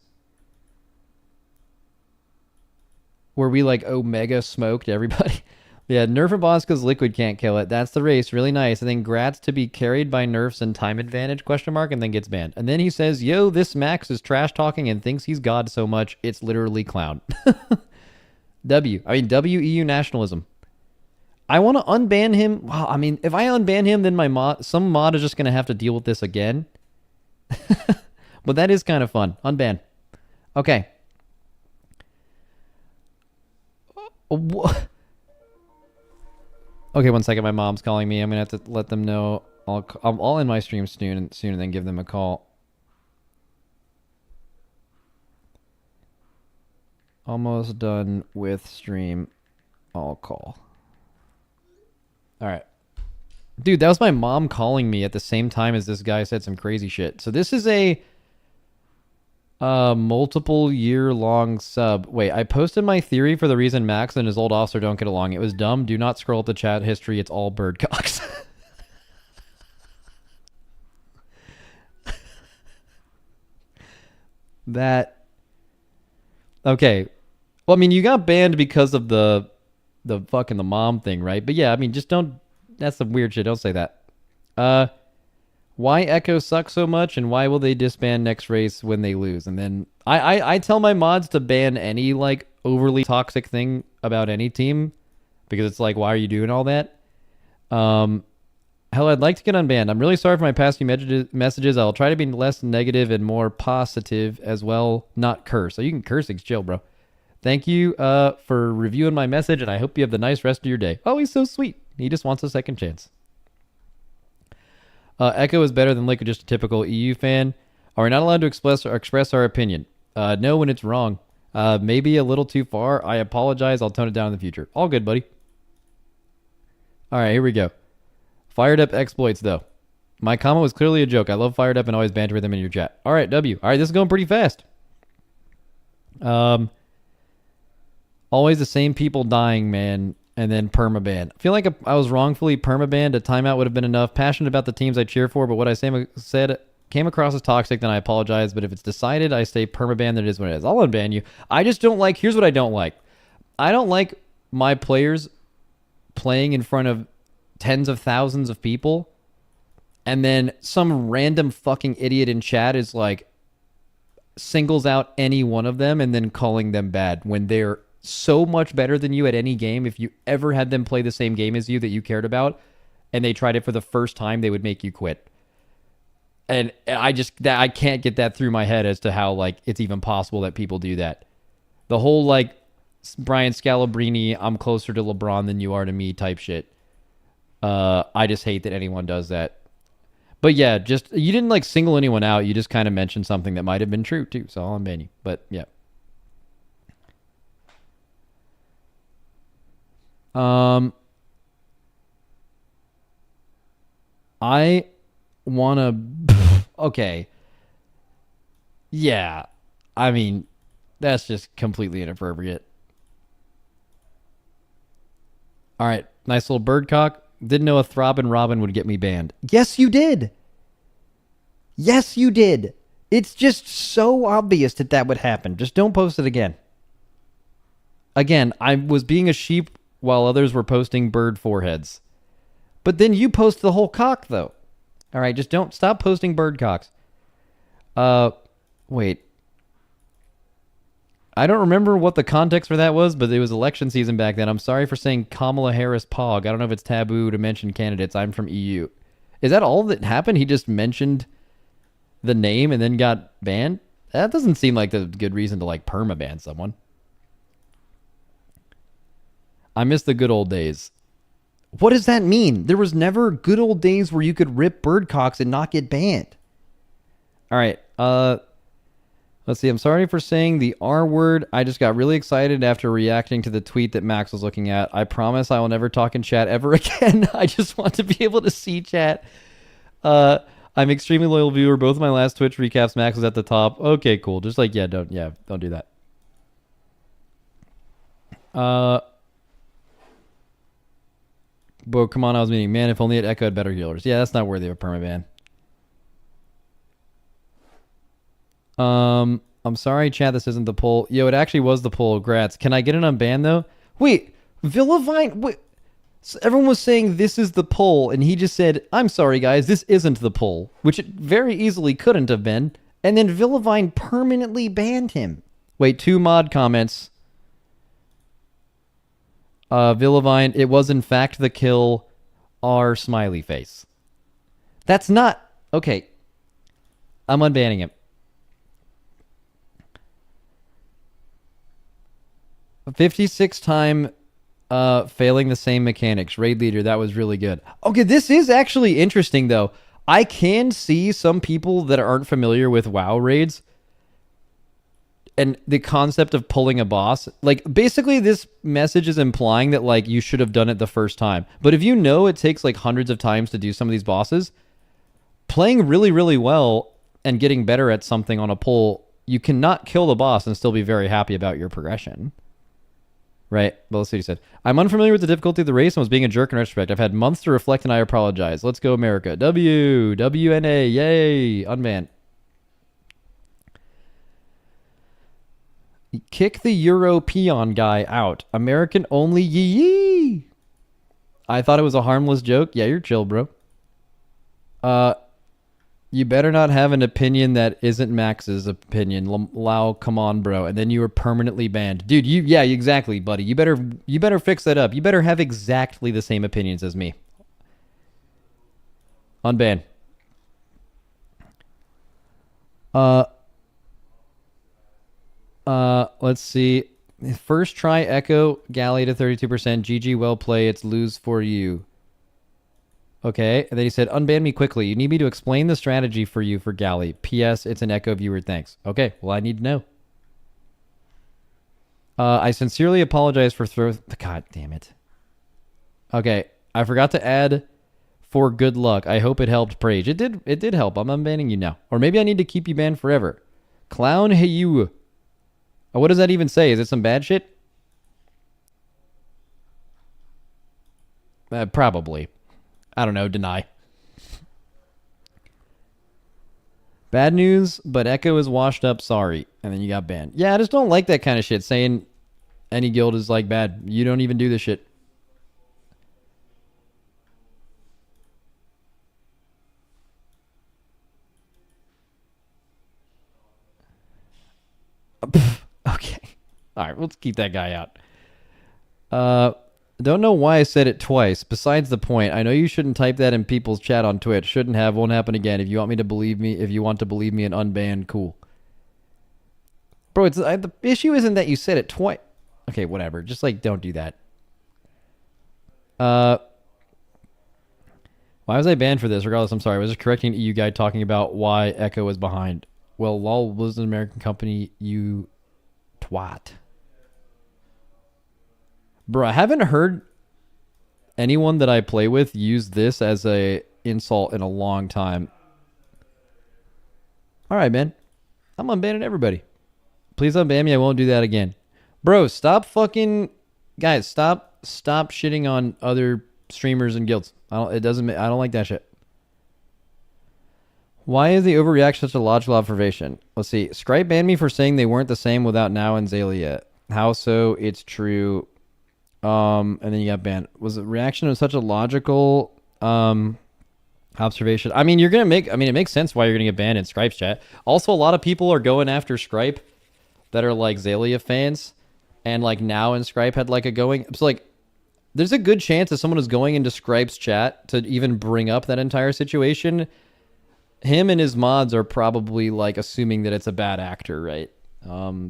Where we like Omega smoked everybody? Yeah, nerf a boss because Liquid can't kill it. That's the race. Really nice. And then Grats to be carried by nerfs and time advantage, ? And then gets banned. And then he says, yo, this Max is trash talking and thinks he's God so much, it's literally clown. WEU nationalism. I want to unban him. Wow, I mean, if I unban him, then some mod is just going to have to deal with this again. But that is kind of fun. Unban. Okay. Okay, 1 second. My mom's calling me. I'm gonna have to let them know. I'll end my stream soon and then give them a call. Almost done with stream. I'll call. All right. Dude, that was my mom calling me at the same time as this guy said some crazy shit. So this is a multiple year long sub. Wait, I posted my theory for the reason Max and his old officer don't get along. It was dumb. Do not scroll up the chat history. It's all bird cocks. That okay. Well, I mean, you got banned because of the fucking the mom thing, right? But yeah, I mean, just don't. That's some weird shit. Don't say that. Why Echo sucks so much, and why will they disband next race when they lose? And then I tell my mods to ban any like overly toxic thing about any team because it's like, why are you doing all that? Hell, I'd like to get unbanned. I'm really sorry for my past few messages. I'll try to be less negative and more positive as well, not curse. So you can curse, it's chill, bro. Thank you for reviewing my message, and I hope you have the nice rest of your day. Oh, he's so sweet. He just wants a second chance. Echo is better than Liquid, just a typical EU fan. Are we not allowed to express our opinion? No, when it's wrong. Maybe a little too far. I apologize. I'll tone it down in the future. All good, buddy. All right, here we go. Fired up exploits, though. My comment was clearly a joke. I love Fired Up and always banter with them in your chat. All right, W. All right, this is going pretty fast. Always the same people dying, man, and then permaban. I feel like I was wrongfully permabanned. A timeout would have been enough. Passionate about the teams I cheer for, but what I said came across as toxic, then I apologize. But if it's decided, I stay permabanned, then it is what it is. I'll unban you. I just don't like... Here's what I don't like. I don't like my players playing in front of tens of thousands of people, and then some random fucking idiot in chat is like singles out any one of them and then calling them bad when they're so much better than you at any game. If you ever had them play the same game as you that you cared about and they tried it for the first time, they would make you quit. And I can't get that through my head as to how like it's even possible that people do that. The whole like Brian Scalabrine, I'm closer to LeBron than you are to me type shit. I just hate that anyone does that. But yeah, just you didn't like single anyone out. You just kind of mentioned something that might have been true too. So I'll unban you. But yeah. I wanna. Okay. Yeah. I mean, that's just completely inappropriate. All right. Nice little bird cock. Didn't know a throbbing Robin would get me banned. Yes, you did. Yes, you did. It's just so obvious that that would happen. Just don't post it again. Again, I was being a sheep while others were posting bird foreheads. But then you post the whole cock, though. All right, just don't stop posting bird cocks. Wait. I don't remember what the context for that was, but it was election season back then. I'm sorry for saying Kamala Harris Pog. I don't know if it's taboo to mention candidates. I'm from EU. Is that all that happened? He just mentioned the name and then got banned? That doesn't seem like a good reason to like permaban someone. I miss the good old days. What does that mean? There was never good old days where you could rip bird cocks and not get banned. All right. Let's see. I'm sorry for saying the R word. I just got really excited after reacting to the tweet that Max was looking at. I promise I will never talk in chat ever again. I just want to be able to see chat. I'm extremely loyal viewer. Both of my last Twitch recaps, Max was at the top. Okay, cool. Just like, don't do that. Bro, come on, I was meaning, man, if only it Echo had better healers. Yeah, that's not worthy of a permaban. I'm sorry, chat, this isn't the poll. Yo, it actually was the poll. Grats. Can I get an unban, though? Wait, Villavine... Wait. So everyone was saying this is the poll, and he just said, I'm sorry, guys, this isn't the poll, which it very easily couldn't have been. And then Villavine permanently banned him. Wait, 2 mod comments. Villavine, it was in fact the kill, R smiley face. That's not... Okay. I'm unbanning him. 56 time failing the same mechanics. Raid leader, that was really good. Okay, this is actually interesting, though. I can see some people that aren't familiar with WoW raids and the concept of pulling a boss, like basically this message is implying that like you should have done it the first time. But if you know it takes like hundreds of times to do some of these bosses, playing really, really well and getting better at something on a pull, you cannot kill the boss and still be very happy about your progression. Right? But let's see what he said. I'm unfamiliar with the difficulty of the race and was being a jerk in retrospect. I've had months to reflect and I apologize. Let's go, America. WNA, yay. Unban. Kick the Euro peon guy out. American only yee. I thought it was a harmless joke. Yeah, you're chill, bro. You better not have an opinion that isn't Max's opinion. Lau, come on, bro. And then you were permanently banned. Dude, yeah, exactly, buddy. You better fix that up. You better have exactly the same opinions as me. Unban. Let's see. First try Echo, Galley to 32%. GG, well play. It's lose for you. Okay, and then he said, unban me quickly. You need me to explain the strategy for you for Galley. P.S. It's an Echo viewer, thanks. Okay, well, I need to know. I sincerely apologize for God damn it. Okay, I forgot to add for good luck. I hope it helped Prage. It did help. I'm unbanning you now. Or maybe I need to keep you banned forever. Clown hey you. Oh, what does that even say? Is it some bad shit? Probably. I don't know, deny. Bad news, but Echo is washed up, sorry. And then you got banned. Yeah, I just don't like that kind of shit, saying any guild is like bad. You don't even do this shit. Okay. Alright, let's keep that guy out. Don't know why I said it twice. Besides the point, I know you shouldn't type that in people's chat on Twitch. Shouldn't have, won't happen again. If you want to believe me and unban, cool. Bro, the issue isn't that you said it twice. Okay, whatever. Just like don't do that. Why was I banned for this? Regardless, I'm sorry. I was just correcting an EU guy talking about why Echo was behind. Well, LOL was an American company, you twat. Bro, I haven't heard anyone that I play with use this as a insult in a long time. All right, man. I'm unbanning everybody. Please unban me. I won't do that again. Bro, stop fucking... Guys, stop shitting on other streamers and guilds. I don't like that shit. Why is the overreaction such a logical observation? Let's see. Scripe banned me for saying they weren't the same without Now and Zalia. How so? It's true. And then you got banned. Was the reaction of such a logical observation? I mean, it makes sense why you're gonna get banned in Scripe's chat. Also, a lot of people are going after Scripe that are like Zalia fans, and like Now and Scripe had like a going. So like, there's a good chance that someone is going into Scripe's chat to even bring up that entire situation. Him and his mods are probably like assuming that it's a bad actor, right?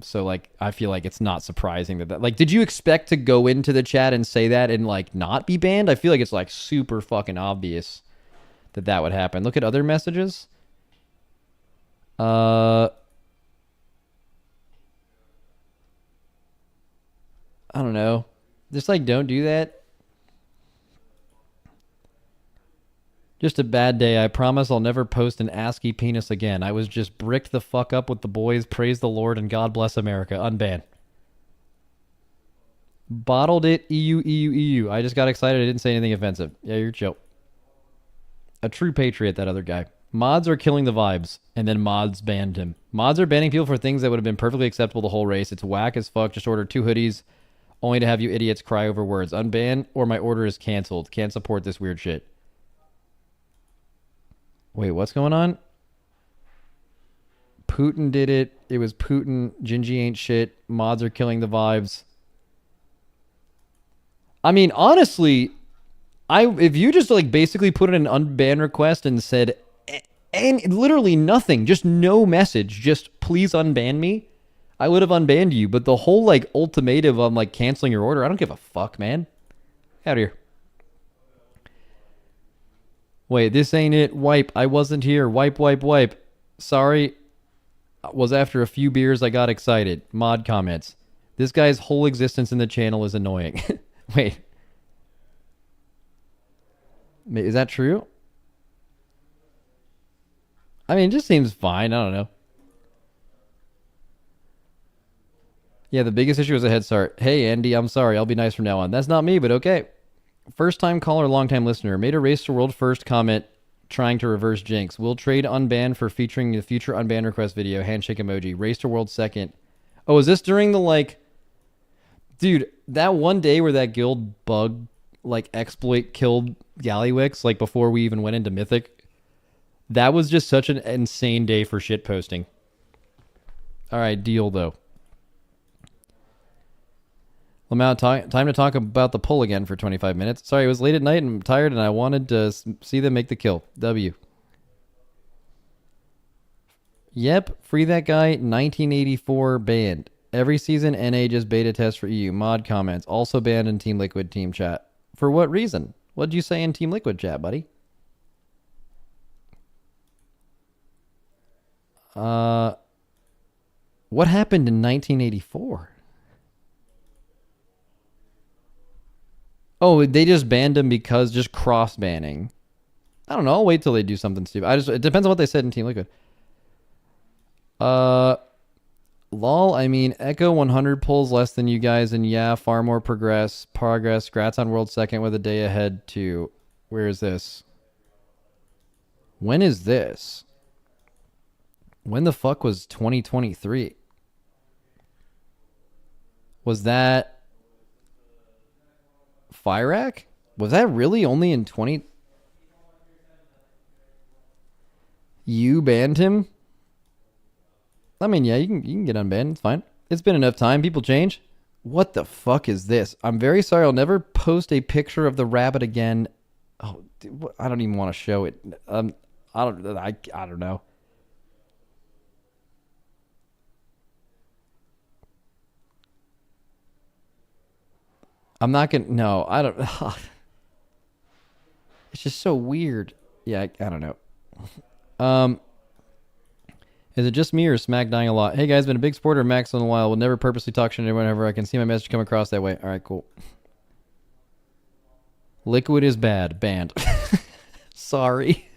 So like I feel like it's not surprising that like, did you expect to go into the chat and say that and like not be banned? I feel like it's like super fucking obvious that would happen. Look at other messages. I don't know. Just like don't do that. Just a bad day. I promise I'll never post an ASCII penis again. I was just bricked the fuck up with the boys. Praise the Lord and God bless America. Unban. Bottled it. EU. I just got excited. I didn't say anything offensive. Yeah, you're chill. A true patriot, that other guy. Mods are killing the vibes. And then mods banned him. Mods are banning people for things that would have been perfectly acceptable the whole race. It's whack as fuck. Just order 2 hoodies only to have you idiots cry over words. Unban or my order is canceled. Can't support this weird shit. Wait, what's going on? Putin did it. It was Putin. Gingy ain't shit. Mods are killing the vibes. I mean, honestly, if you just like basically put in an unban request and said and literally nothing, just no message, just please unban me, I would have unbanned you. But the whole like ultimatum on like canceling your order, I don't give a fuck, man. Out of here. Wait, this ain't it. Wipe. I wasn't here. Wipe. Sorry. was after a few beers I got excited. Mod comments. This guy's whole existence in the channel is annoying. Wait. Is that true? I mean, it just seems fine. I don't know. Yeah, the biggest issue was a head start. Hey, Andy, I'm sorry. I'll be nice from now on. That's not me, but okay. First time caller, long time listener. Made a Race to World first comment trying to reverse jinx. Will trade Unban for featuring the future Unban request video. Handshake emoji. Race to World second. Oh, is this during the, like... Dude, that one day where that guild bug, like, exploit killed Gallywix, like, before we even went into Mythic, that was just such an insane day for shit posting. Alright, deal, though. Lamau, time to talk about the pull again for 25 minutes. Sorry, it was late at night and I'm tired and I wanted to see them make the kill. W. Yep, free that guy, 1984 banned. Every season, NA just beta test for EU. Mod comments. Also banned in Team Liquid team chat. For what reason? What'd you say in Team Liquid chat, buddy? What happened in 1984? Oh, they just banned him because just cross banning. I don't know. I'll wait till they do something stupid. It depends on what they said in Team Liquid. Lol, I mean, Echo 100 pulls less than you guys, and yeah, far more progress. Grats on World Second with a day ahead, too. Where is this? When is this? When the fuck was 2023? Was that Fyrak? Was that really only in 20... You banned him? I mean, yeah, you can get unbanned. It's fine. It's been enough time. People change. What the fuck is this? I'm very sorry. I'll never post a picture of the rabbit again. Oh, dude, I don't even want to show it. I don't know. I'm not gonna. No, I don't. It's just so weird. Yeah, I don't know. Is it just me or Smack dying a lot? Hey guys, been a big supporter of Max in a while. Will never purposely talk shit to anyone whenever I can see my message come across that way. All right, cool. Liquid is bad. Banned. Sorry.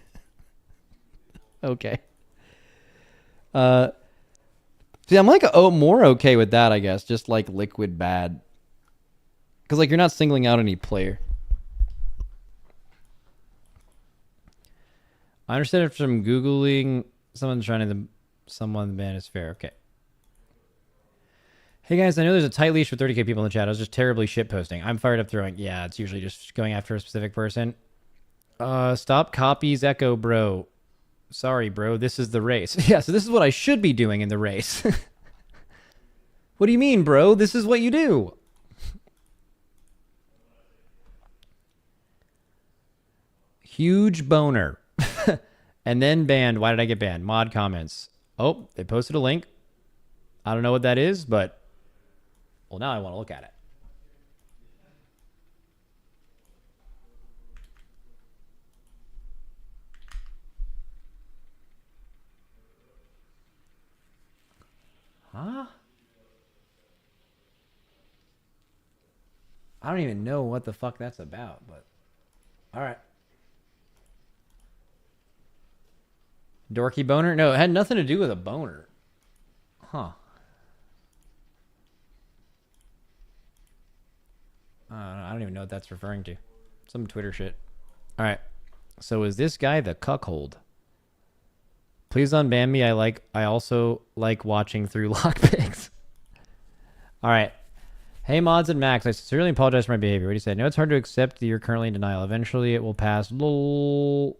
Okay. See, I'm like more okay with that, I guess. Just like Liquid bad. Because like you're not singling out any player. I understand it from Googling someone trying to... Someone ban is fair. Okay. Hey guys, I know there's a tight leash with 30k people in the chat. I was just terribly shit posting. I'm fired up throwing. Yeah, it's usually just going after a specific person. Stop copies echo, bro. Sorry, bro. This is the race. Yeah, so this is what I should be doing in the race. What do you mean, bro? This is what you do. Huge boner. And then banned. Why did I get banned? Mod comments. Oh, they posted a link. I don't know what that is, but... Well, now I want to look at it. Huh? I don't even know what the fuck that's about, but... Alright. Dorky boner? No, it had nothing to do with a boner. Huh. I don't even know what that's referring to. Some Twitter shit. Alright. So is this guy the cuckold? Please unban me. I also like watching through lockpicks. Alright. Hey mods and Max, I sincerely apologize for my behavior. What do you say? I know it's hard to accept that you're currently in denial. Eventually it will pass. Lol.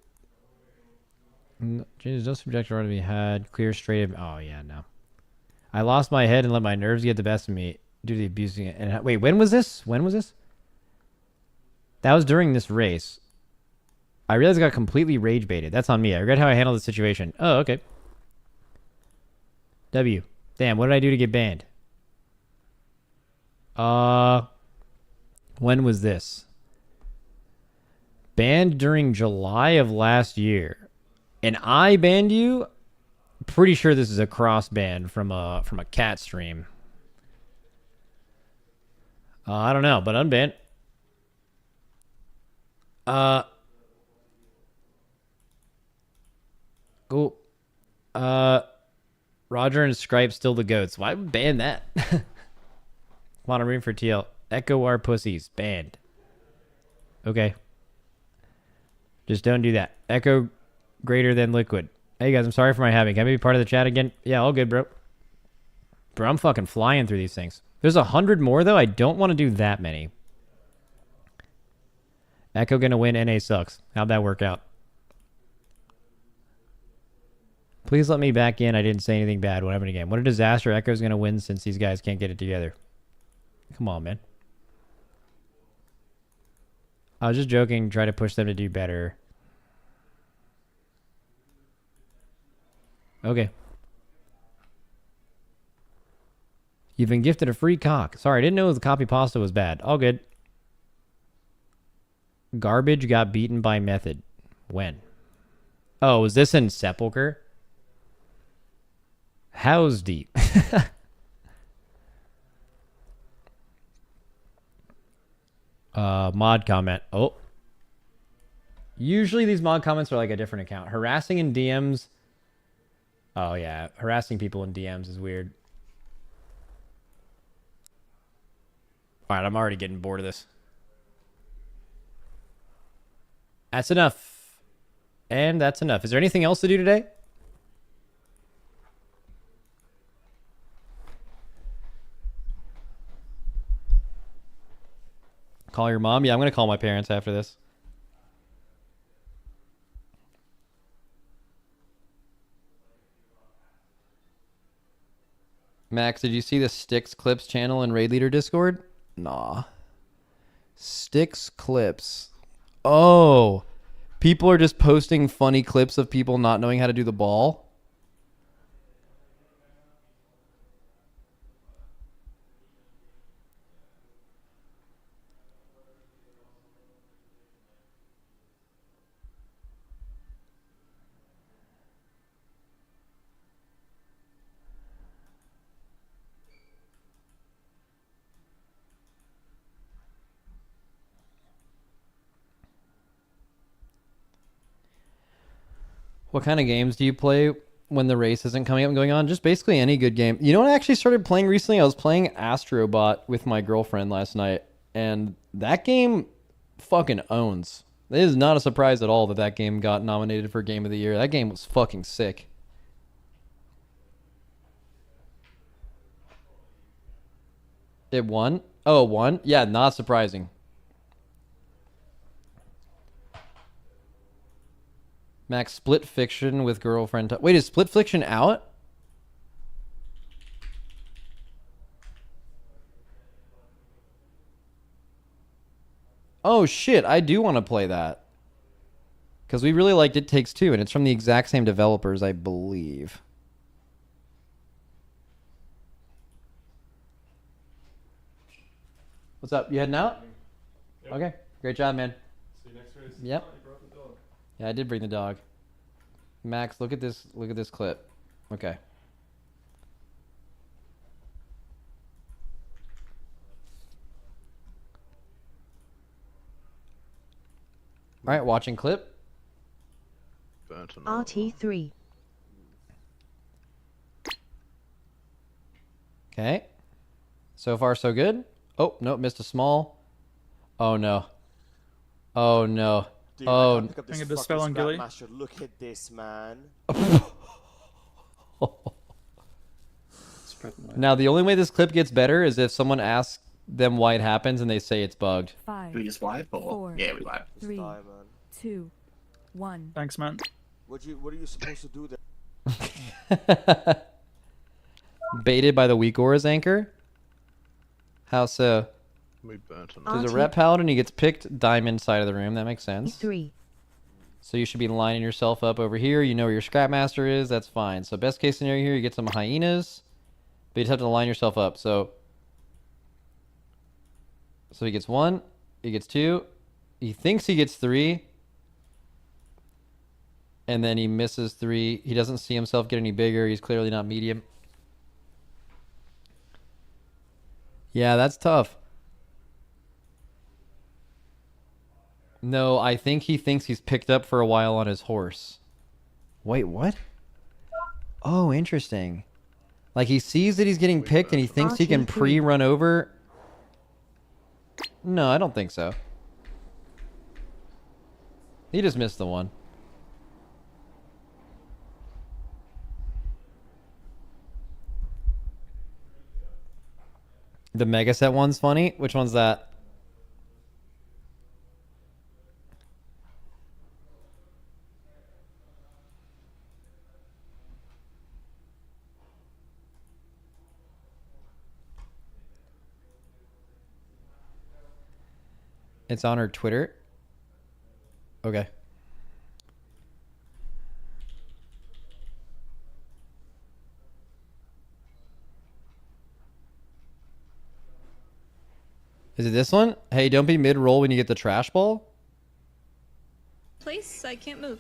Changes no subject order to be had. Clear straight. Oh yeah, no. I lost my head and let my nerves get the best of me due to the abusing it. And wait, when was this? When was this? That was during this race. I realized I got completely rage baited. That's on me. I regret how I handled the situation. Oh, okay. W. Damn, what did I do to get banned? When was this? Banned during July of last year. And I banned you? Pretty sure this is a crossband from a cat stream. I don't know, but unban. Cool. Roger and Scripe still the goats. Why would ban that? Come on, I'm reading for TL. Echo our pussies. Banned. Okay. Just don't do that. Echo greater than liquid. Hey guys, I'm sorry for my having. Can I be part of the chat again? Yeah, all good, bro. Bro, I'm fucking flying through these things. There's 100 more, though. I don't want to do that many. Echo gonna win. NA sucks. How'd that work out? Please let me back in. I didn't say anything bad. What happened again? What a disaster. Echo's gonna win since these guys can't get it together. Come on, man. I was just joking. Try to push them to do better. Okay. You've been gifted a free cock. Sorry, I didn't know the copy pasta was bad. All good. Garbage got beaten by method. When? Oh, was this in Sepulcher? How's deep? Mod comment. Oh. Usually these mod comments are like a different account. Harassing in DMs. Oh, yeah. Harassing people in DMs is weird. All right, I'm already getting bored of this. That's enough. And that's enough. Is there anything else to do today? Call your mom? Yeah, I'm going to call my parents after this. Max, did you see the Sticks Clips channel in Raid Leader Discord? Nah. Sticks Clips. Oh. People are just posting funny clips of people not knowing how to do the ball. What kind of games do you play when the race isn't coming up and going on? Just basically any good game. You know what I actually started playing recently? I was playing Astrobot with my girlfriend last night, and that game fucking owns. It is not a surprise at all that that game got nominated for Game of the Year. That game was fucking sick. It won? Oh, it won? Yeah, not surprising. Max, Split Fiction with girlfriend. Wait, is Split Fiction out? Oh shit, I do want to play that. Because we really liked It Takes Two, and it's from the exact same developers, I believe. What's up? You heading out? Yep. Okay, great job, man. See you next race. Yep. Oh, you brought the dog. Yeah, I did bring the dog. Max, look at this. Look at this clip. Okay. All right, watching clip. RT3. Okay. So far, so good. Oh, no, missed a small. Oh, no. Oh, no. Dude, Oh, I can't pick up this Think of this fucking spell on Gilly? Scrapmaster. Look at this, man. Now, the only way this clip gets better is if someone asks them why it happens and they say it's bugged. 5, Do we just wipe or? 4, Yeah, we wipe. Just 3, die, man. 2, 1. Thanks, man. What are you supposed to do there? Baited by the weak auras anchor? How so? We burnt on There's a rep paladin, he gets picked diamond side of the room. That makes sense. 3. So you should be lining yourself up over here. You know where your Scrapmaster is. That's fine. So best case scenario here, you get some hyenas. But you just have to line yourself up. So he gets 1. He gets 2. He thinks he gets 3. and then he misses 3. He doesn't see himself get any bigger. He's clearly not medium. Yeah, that's tough. No, I think he thinks he's picked up for a while on his horse. Wait, what? Oh, interesting. Like, he sees that he's getting picked and he thinks he can pre-run over. No, I don't think so. He just missed the one. The Mega Set one's funny? Which one's that? It's on her Twitter. Okay. Is it this one? Hey, don't be mid-roll when you get the trash ball. Place, I can't move.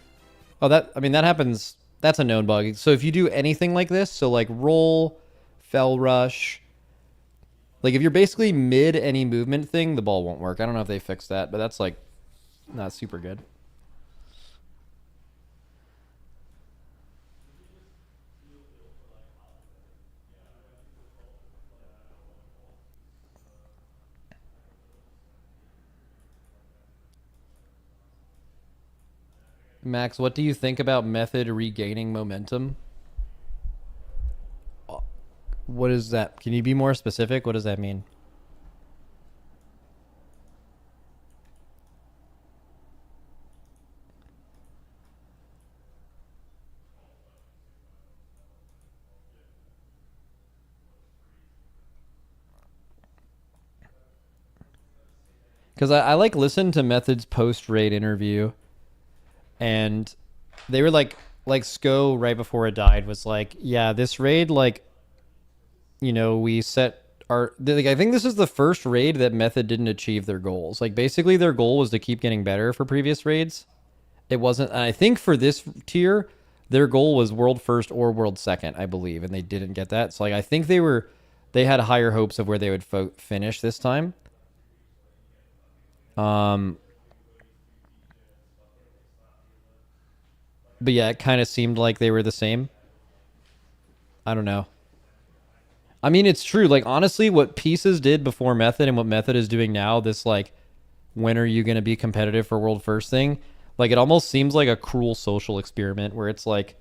Oh, that happens. That's a known bug. So if you do anything like this, so like roll, fell rush, like if you're basically mid any movement thing, the ball won't work. I don't know if they fixed that, but that's like not super good. Max, what do you think about Method regaining momentum? What is that? Can you be more specific? What does that mean? Because I like listened to Method's post-raid interview, and they were like Sko right before it died was like, yeah, this raid, like, you know, we set our, like, I think this is the first raid that Method didn't achieve their goals. Like, basically their goal was to keep getting better for previous raids. It wasn't, and I think for this tier, their goal was world first or world second, I believe, and they didn't get that. So like, I think they had higher hopes of where they would finish this time. But yeah, it kind of seemed like they were the same. I don't know. I mean, it's true. Like, honestly, what Pieces did before Method and what Method is doing now, this, like, when are you going to be competitive for world first thing? Like, it almost seems like a cruel social experiment where it's like,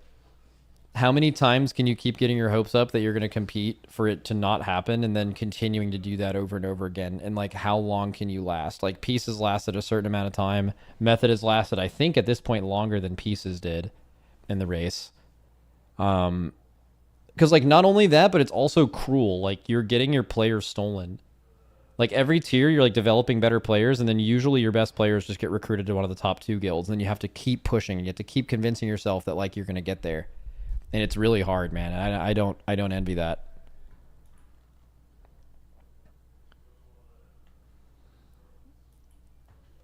how many times can you keep getting your hopes up that you're going to compete for it to not happen and then continuing to do that over and over again? And like, how long can you last? Like, Pieces lasted a certain amount of time. Method has lasted, I think, at this point longer than Pieces did in the race. Because like, not only that, but it's also cruel. Like, you're getting your players stolen. Like, every tier, you're like developing better players, and then usually your best players just get recruited to one of the top 2 guilds. And then you have to keep pushing. You have to keep convincing yourself that like you're going to get there. And it's really hard, man. I don't envy that.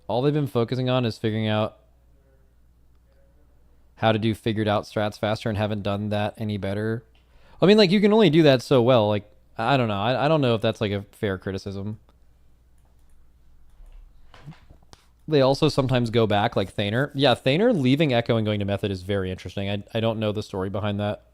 All they've been focusing on is figuring out how to do figured out strats faster and haven't done that any better. I mean, like, you can only do that so well. Like, I don't know. I don't know if that's like a fair criticism. They also sometimes go back, like Thaner. Yeah, Thaner leaving Echo and going to Method is very interesting. I don't know the story behind that.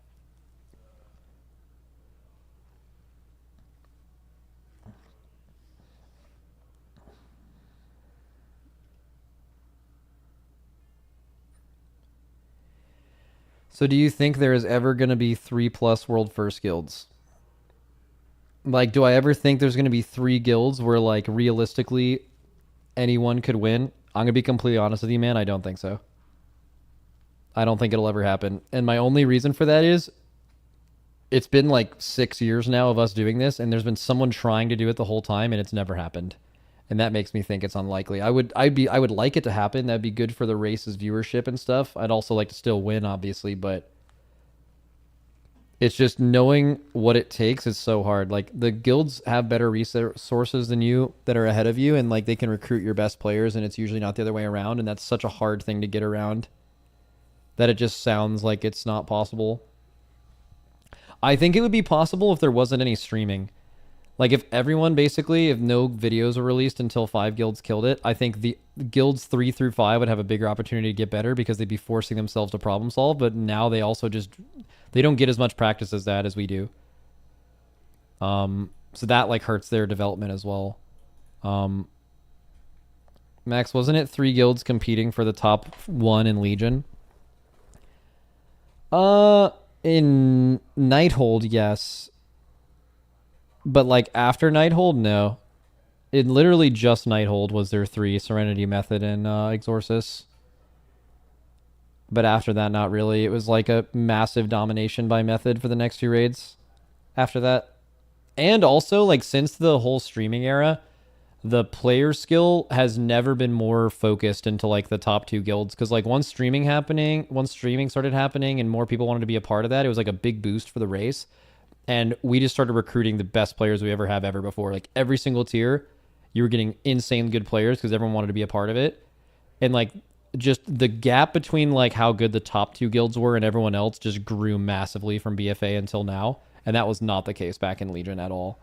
So do you think there is ever going to be 3+ world first guilds? Like, do I ever think there's going to be 3 guilds where, like, realistically anyone could win? I'm gonna be completely honest with you, man. I don't think so. I don't think it'll ever happen. And my only reason for that is it's been like 6 years now of us doing this, and there's been someone trying to do it the whole time, and it's never happened. And that makes me think it's unlikely. I would like it to happen. That'd be good for the race's viewership and stuff. I'd also like to still win, obviously, but it's just knowing what it takes is so hard. Like, the guilds have better resources than you that are ahead of you, and like they can recruit your best players, and it's usually not the other way around, and that's such a hard thing to get around. that it just sounds like it's not possible. I think it would be possible if there wasn't any streaming. Like if everyone basically, if no videos were released until 5 guilds killed it, I think the guilds 3 through 5 would have a bigger opportunity to get better because they'd be forcing themselves to problem solve. But now they also just, they don't get as much practice as that as we do. So that like hurts their development as well. Max, wasn't it 3 guilds competing for the top 1 in Legion? In Nighthold, yes. But like after Nighthold, no. It literally just Nighthold was their 3, Serenity, Method, and Exorcist. But after that, not really. It was like a massive domination by Method for the next 2 raids after that. And also, like, since the whole streaming era, the player skill has never been more focused into like the top 2 guilds. Because like once streaming started happening and more people wanted to be a part of that, it was like a big boost for the race. And we just started recruiting the best players we ever have ever before. Like every single tier, you were getting insane good players because everyone wanted to be a part of it. And like just the gap between like how good the top 2 guilds were and everyone else just grew massively from BFA until now. And that was not the case back in Legion at all.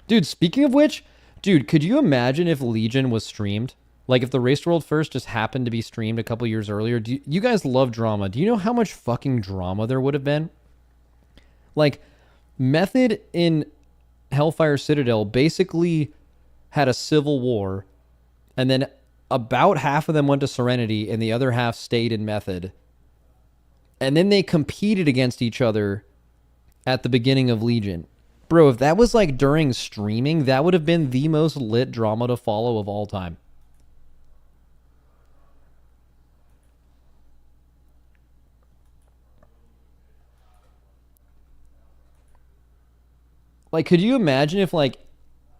Dude, speaking of which, dude, could you imagine if Legion was streamed? Like if the Race to World First just happened to be streamed a couple years earlier. You guys love drama. Do you know how much fucking drama there would have been? Like, Method in Hellfire Citadel basically had a civil war, and then about half of them went to Serenity, and the other half stayed in Method. And then they competed against each other at the beginning of Legion. Bro, if that was like during streaming, that would have been the most lit drama to follow of all time. Like, could you imagine if, like,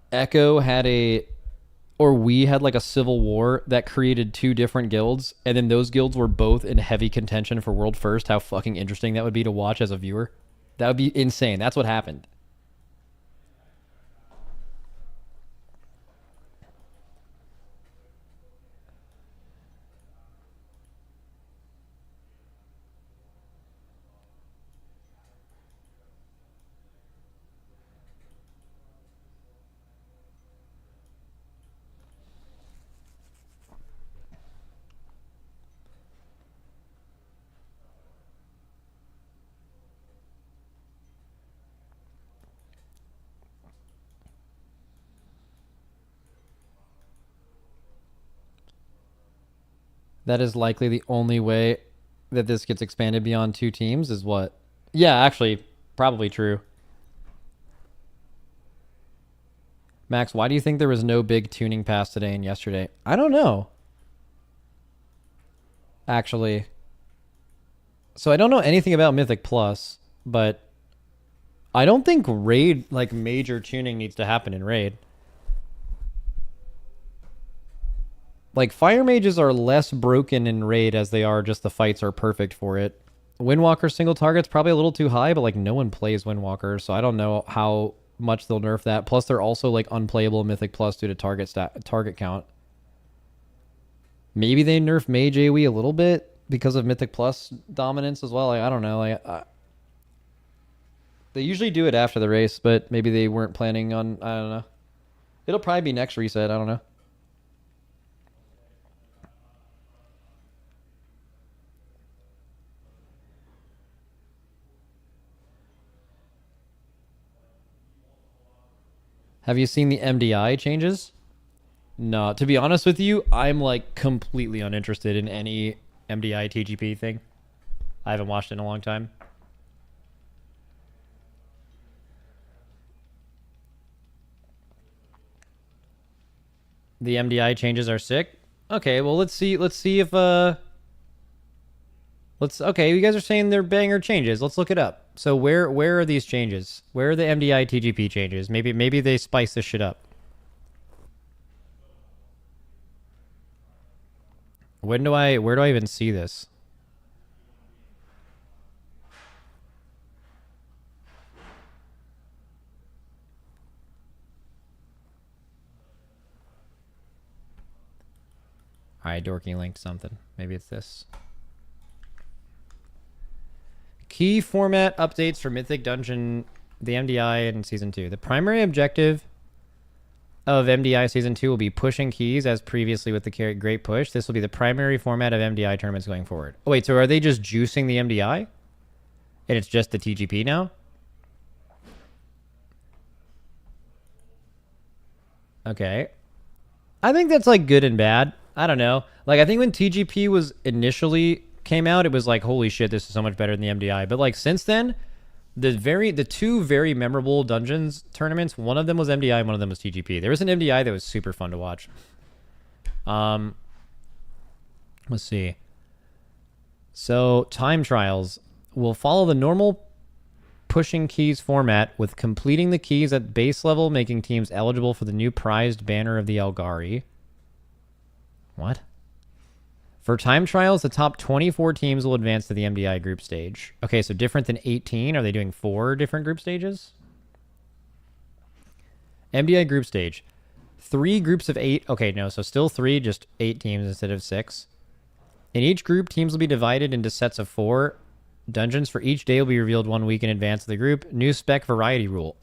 Echo had we had, like, a civil war that created 2 different guilds, and then those guilds were both in heavy contention for World First? How fucking interesting that would be to watch as a viewer. That would be insane. That's what happened. That is likely the only way that this gets expanded beyond 2 teams is what? Yeah, actually, probably true. Max, why do you think there was no big tuning pass today and yesterday? I don't know. Actually. So I don't know anything about Mythic Plus, but I don't think Raid, like major tuning needs to happen in Raid. Like, Fire Mages are less broken in Raid as they are just the fights are perfect for it. Windwalker single target's probably a little too high, but, like, no one plays Windwalker, so I don't know how much they'll nerf that. Plus, they're also, like, unplayable in Mythic Plus due to target count. Maybe they nerf Mage AoE a little bit because of Mythic Plus dominance as well. Like, I don't know. Like, they usually do it after the race, but maybe they weren't planning on... I don't know. It'll probably be next reset. I don't know. Have you seen the MDI changes? No, to be honest with you, I'm like completely uninterested in any MDI TGP thing. I haven't watched it in a long time. The MDI changes are sick. Okay, well let's see if okay, you guys are saying they're banger changes. Let's look it up. So where are these changes? Where are the MDI TGP changes? Maybe they spice this shit up. Where do I even see this? Alright, Dorky linked something. Maybe it's this. Key format updates for Mythic Dungeon, the MDI in Season 2. The primary objective of MDI Season 2 will be pushing keys as previously with the Great Push. This will be the primary format of MDI tournaments going forward. Oh, wait, so are they just juicing the MDI? And it's just the TGP now? Okay. I think that's like good and bad. I don't know. Like, I think when TGP was initially came out, it was like, holy shit, this is so much better than the MDI. But like since then, the two very memorable dungeons tournaments, one of them was MDI and one of them was TGP. There was an MDI that was super fun to watch. Let's see. So time trials will follow the normal pushing keys format with completing the keys at base level, making teams eligible for the new prized banner of the Elgari. What? For time trials, the top 24 teams will advance to the MDI group stage. Okay, so different than 18. Are they doing 4 different group stages? MDI group stage. 3 groups of 8. Okay, no, so still 3, just 8 teams instead of 6. In each group, teams will be divided into sets of 4. Dungeons for each day will be revealed 1 week in advance of the group. New spec variety rule.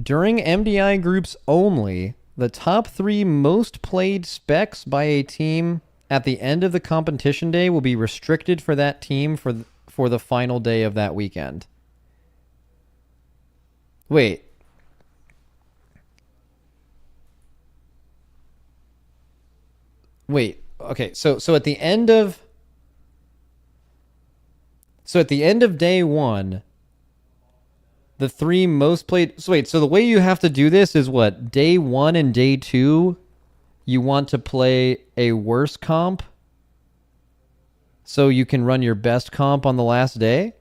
During MDI groups only, the top 3 most played specs by a team at the end of the competition day will be restricted for that team for the final day of that weekend. Wait. Okay, so at the end of day 1, the 3 most played... So the way you have to do this is what? Day 1 and day 2, you want to play a worse comp so you can run your best comp on the last day?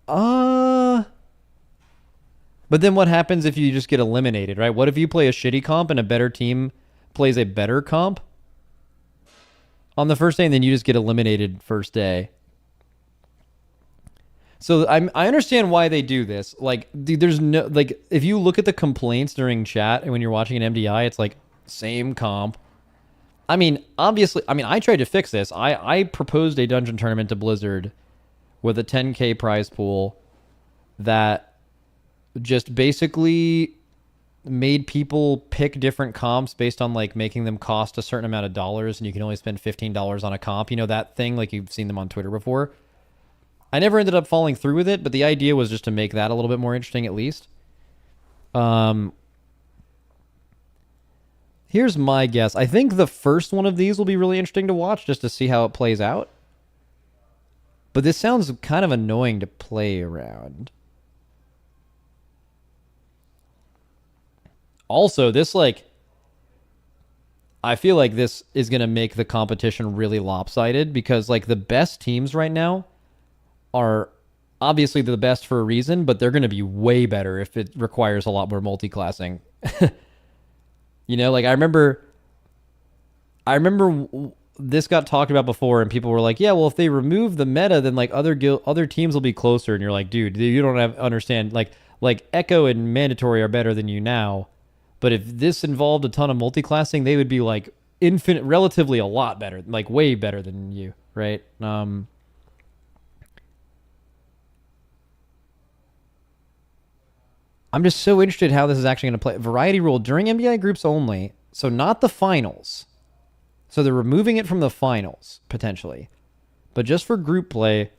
But then what happens if you just get eliminated, right? What if you play a shitty comp and a better team plays a better comp on the first day, and then you just get eliminated first day? So I understand why they do this. Like, dude, there's no, like, if you look at the complaints during chat and when you're watching an MDI, it's like same comp. I mean, obviously, I tried to fix this. I proposed a dungeon tournament to Blizzard with a 10K prize pool that just basically made people pick different comps based on like making them cost a certain amount of dollars, and you can only spend $15 on a comp. You know that thing, like you've seen them on Twitter before. I never ended up following through with it, but the idea was just to make that a little bit more interesting at least. Here's my guess. I think the first one of these will be really interesting to watch just to see how it plays out. But this sounds kind of annoying to play around. Also, this, like, I feel like this is going to make the competition really lopsided because, like, the best teams right now are obviously the best for a reason, but they're going to be way better if it requires a lot more multi-classing. You know, like, I remember this got talked about before, and people were like, yeah, well, if they remove the meta, then, like, other teams will be closer. And you're like, dude, you don't understand. Like Echo and Mandatory are better than you now. But if this involved a ton of multi-classing, they would be like relatively a lot better, like way better than you, right? I'm just so interested how this is actually going to play. Variety rule during MDI groups only, so not the finals. So they're removing it from the finals, potentially. But just for group play,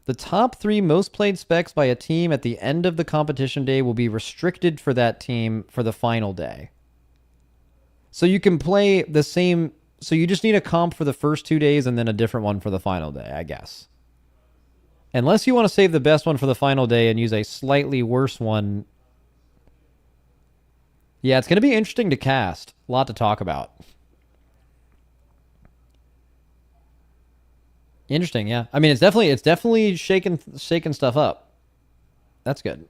the top 3 most played specs by a team at the end of the competition day will be restricted for that team for the final day. So you can play the same... So you just need a comp for the first 2 days and then a different one for the final day, I guess. Unless you want to save the best one for the final day and use a slightly worse one. Yeah, it's going to be interesting to cast. A lot to talk about. Interesting, yeah. I mean, it's definitely shaking stuff up. That's good.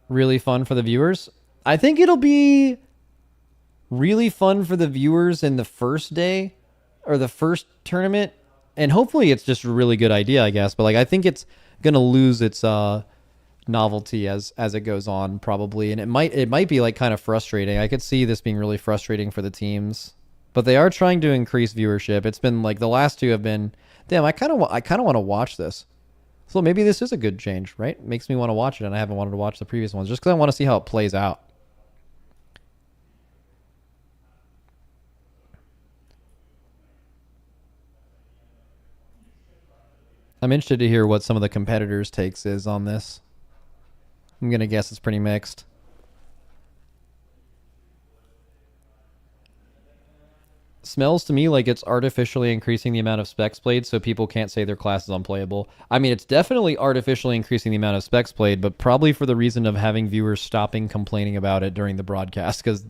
Really fun for the viewers. I think it'll be really fun for the viewers in the first day or the first tournament, and hopefully it's just a really good idea, I guess. But like, I think it's gonna lose its novelty as it goes on, probably, and it might be like kind of frustrating. I could see this being really frustrating for the teams, but they are trying to increase viewership. It's been like the last two have been, damn, I kind of want to watch this. So maybe this is a good change, right? Makes me want to watch it, and I haven't wanted to watch the previous ones just because I want to see how it plays out. I'm interested to hear what some of the competitors' takes is on this. I'm going to guess it's pretty mixed. Smells to me like it's artificially increasing the amount of specs played so people can't say their class is unplayable. I mean, it's definitely artificially increasing the amount of specs played, but probably for the reason of having viewers stopping complaining about it during the broadcast, because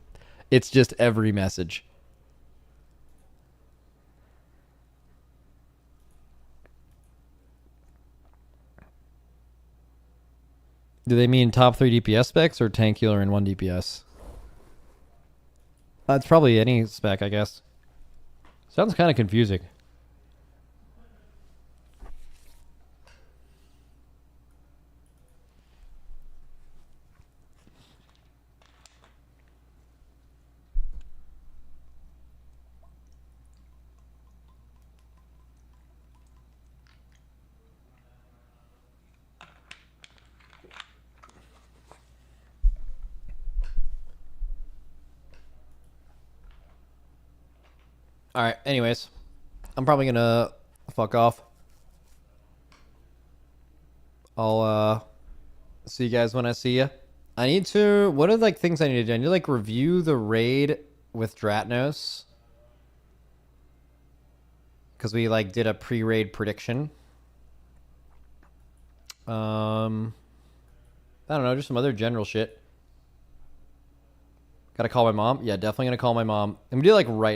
it's just every message. Do they mean top 3 DPS specs or tank healer and 1 DPS? It's probably any spec, I guess. Sounds kind of confusing. All right, anyways. I'm probably going to fuck off. I'll see you guys when I see you. I need to... What are like things I need to do? I need to like review the raid with Dratnos. Because we like did a pre-raid prediction. I don't know, just some other general shit. Gotta call my mom? Yeah, definitely gonna call my mom. I'm gonna do it like right now.